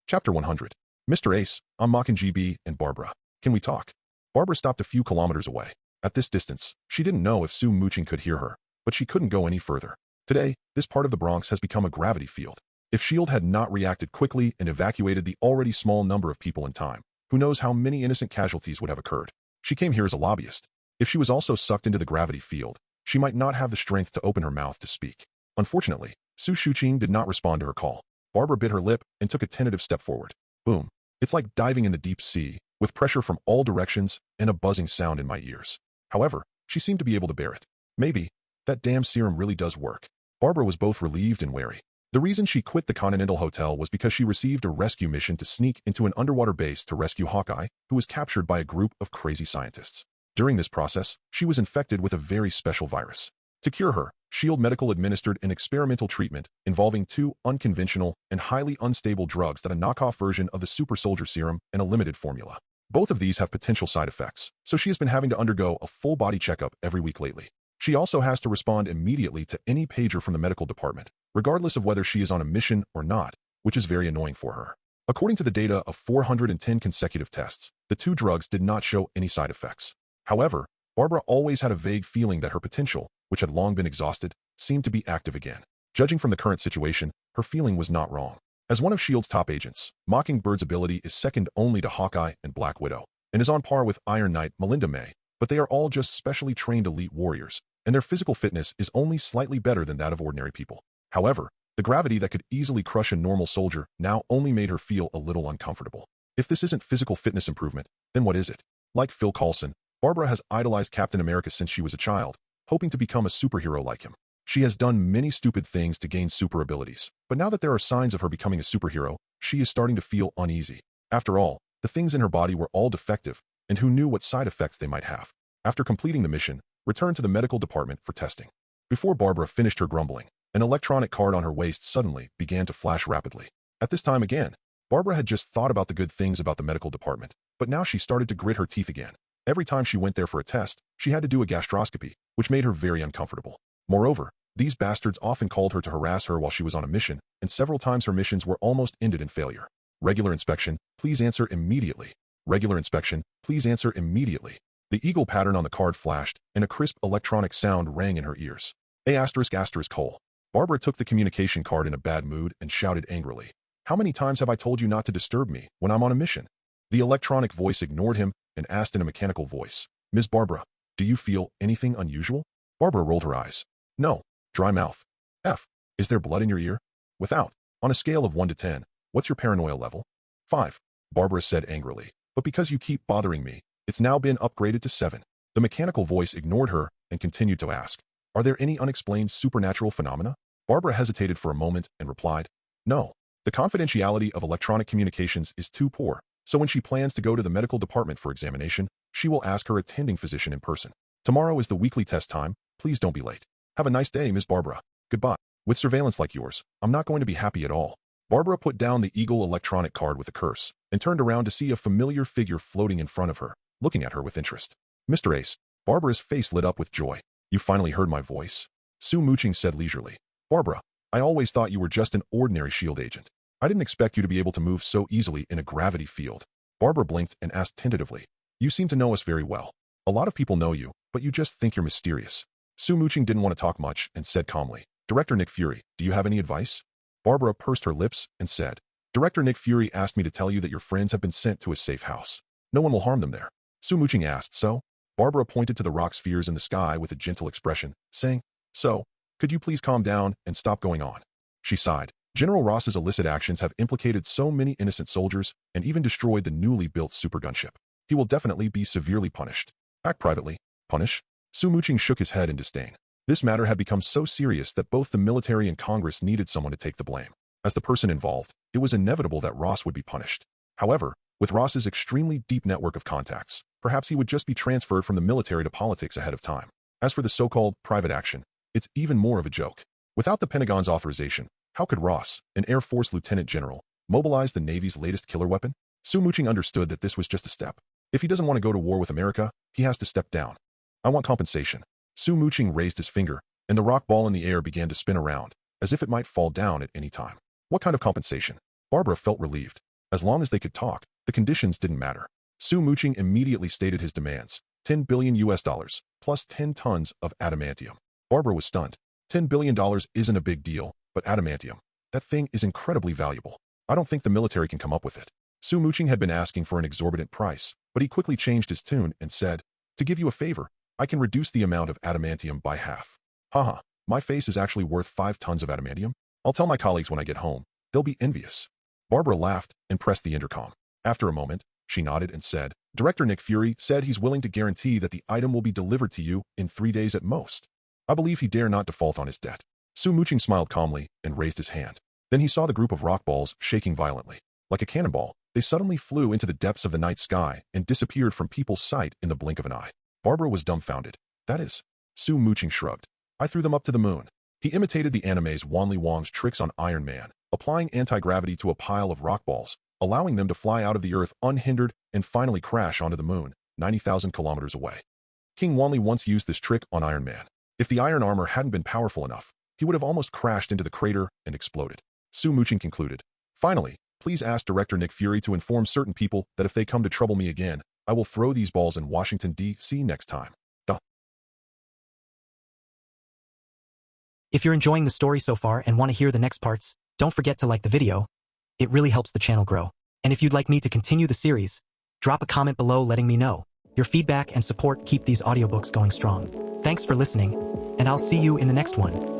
Chapter 100. Mr. Ace, I'm Muqing GB and Barbara. Can we talk? Barbara stopped a few kilometers away. At this distance, she didn't know if Su Muqing could hear her, but she couldn't go any further. Today, this part of the Bronx has become a gravity field. If S.H.I.E.L.D. had not reacted quickly and evacuated the already small number of people in time, who knows how many innocent casualties would have occurred. She came here as a lobbyist. If she was also sucked into the gravity field, she might not have the strength to open her mouth to speak. Unfortunately, Su Muqing did not respond to her call. Barbara bit her lip and took a tentative step forward. Boom. It's like diving in the deep sea, with pressure from all directions and a buzzing sound in my ears. However, she seemed to be able to bear it. Maybe, that damn serum really does work. Barbara was both relieved and wary. The reason she quit the Continental Hotel was because she received a rescue mission to sneak into an underwater base to rescue Hawkeye, who was captured by a group of crazy scientists. During this process, she was infected with a very special virus. To cure her, S.H.I.E.L.D. Medical administered an experimental treatment involving 2 unconventional and highly unstable drugs that are a knockoff version of the super soldier serum and a limited formula. Both of these have potential side effects, so she has been having to undergo a full body checkup every week lately. She also has to respond immediately to any pager from the medical department, regardless of whether she is on a mission or not, which is very annoying for her. According to the data of 410 consecutive tests, the 2 drugs did not show any side effects. However, Barbara always had a vague feeling that her potential, which had long been exhausted, seemed to be active again. Judging from the current situation, her feeling was not wrong. As one of S.H.I.E.L.D.'s top agents, Mockingbird's ability is second only to Hawkeye and Black Widow, and is on par with Iron Knight Melinda May, but they are all just specially trained elite warriors, and their physical fitness is only slightly better than that of ordinary people. However, the gravity that could easily crush a normal soldier now only made her feel a little uncomfortable. If this isn't physical fitness improvement, then what is it? Like Phil Coulson, Barbara has idolized Captain America since she was a child, hoping to become a superhero like him. She has done many stupid things to gain super abilities, but now that there are signs of her becoming a superhero, she is starting to feel uneasy. After all, the things in her body were all defective, and who knew what side effects they might have. After completing the mission, return to the medical department for testing. Before Barbara finished her grumbling, an electronic card on her waist suddenly began to flash rapidly. At this time again, Barbara had just thought about the good things about the medical department, but now she started to grit her teeth again. Every time she went there for a test, she had to do a gastroscopy, which made her very uncomfortable. Moreover, these bastards often called her to harass her while she was on a mission, and several times her missions were almost ended in failure. Regular inspection, please answer immediately. Regular inspection, please answer immediately. The eagle pattern on the card flashed, and a crisp electronic sound rang in her ears. ****. Barbara took the communication card in a bad mood and shouted angrily. How many times have I told you not to disturb me when I'm on a mission? The electronic voice ignored him and asked in a mechanical voice, Ms. Barbara, do you feel anything unusual? Barbara rolled her eyes. No. Dry mouth. F. Is there blood in your ear? Without. On a scale of 1 to 10, what's your paranoia level? 5. Barbara said angrily. But because you keep bothering me, it's now been upgraded to 7. The mechanical voice ignored her and continued to ask, are there any unexplained supernatural phenomena? Barbara hesitated for a moment and replied, no. The confidentiality of electronic communications is too poor, so when she plans to go to the medical department for examination, she will ask her attending physician in person. Tomorrow is the weekly test time. Please don't be late. Have a nice day, Miss Barbara. Goodbye. With surveillance like yours, I'm not going to be happy at all. Barbara put down the eagle electronic card with a curse and turned around to see a familiar figure floating in front of her, looking at her with interest. Mr. Ace. Barbara's face lit up with joy. You finally heard my voice? Sue Muqing said leisurely. Barbara, I always thought you were just an ordinary S.H.I.E.L.D. agent. I didn't expect you to be able to move so easily in a gravity field. Barbara blinked and asked tentatively. You seem to know us very well. A lot of people know you, but you just think you're mysterious. Sue Muqing didn't want to talk much and said calmly, Director Nick Fury, do you have any advice? Barbara pursed her lips and said, Director Nick Fury asked me to tell you that your friends have been sent to a safe house. No one will harm them there. Sue Muqing asked, so? Barbara pointed to the rock spheres in the sky with a gentle expression, saying, so, could you please calm down and stop going on? She sighed. General Ross's illicit actions have implicated so many innocent soldiers and even destroyed the newly built super gunship. He will definitely be severely punished. Act privately. Punish? Sue Muqing shook his head in disdain. This matter had become so serious that both the military and Congress needed someone to take the blame. As the person involved, it was inevitable that Ross would be punished. However, with Ross's extremely deep network of contacts, perhaps he would just be transferred from the military to politics ahead of time. As for the so-called private action, it's even more of a joke. Without the Pentagon's authorization, how could Ross, an Air Force lieutenant general, mobilize the Navy's latest killer weapon? Sue Muqing understood that this was just a step. If he doesn't want to go to war with America, he has to step down. I want compensation. Sue Muqing raised his finger, and the rock ball in the air began to spin around, as if it might fall down at any time. What kind of compensation? Barbara felt relieved. As long as they could talk, the conditions didn't matter. Sue Muqing immediately stated his demands, $10 billion plus 10 tons of adamantium. Barbara was stunned. $10 billion isn't a big deal, but adamantium, that thing is incredibly valuable. I don't think the military can come up with it. Sue Muqing had been asking for an exorbitant price, but he quickly changed his tune and said, to give you a favor, I can reduce the amount of adamantium by half. Haha, my face is actually worth 5 tons of adamantium. I'll tell my colleagues when I get home. They'll be envious. Barbara laughed and pressed the intercom. After a moment, she nodded and said, Director Nick Fury said he's willing to guarantee that the item will be delivered to you in 3 days at most. I believe he dare not default on his debt. Sue Muqing smiled calmly and raised his hand. Then he saw the group of rock balls shaking violently. Like a cannonball, they suddenly flew into the depths of the night sky and disappeared from people's sight in the blink of an eye. Barbara was dumbfounded. That is, Sue Muqing shrugged. I threw them up to the moon. He imitated the anime's Wanli Wong's tricks on Iron Man, applying anti-gravity to a pile of rock balls, allowing them to fly out of the Earth unhindered and finally crash onto the moon, 90,000 kilometers away. King Wanli once used this trick on Iron Man. If the iron armor hadn't been powerful enough, he would have almost crashed into the crater and exploded. Sue Muqing concluded. Finally, please ask Director Nick Fury to inform certain people that if they come to trouble me again, I will throw these balls in Washington, D.C. next time. Duh. If you're enjoying the story so far and want to hear the next parts, don't forget to like the video, It really helps the channel grow. And if you'd like me to continue the series, drop a comment below letting me know. Your feedback and support keep these audiobooks going strong. Thanks for listening, and I'll see you in the next one.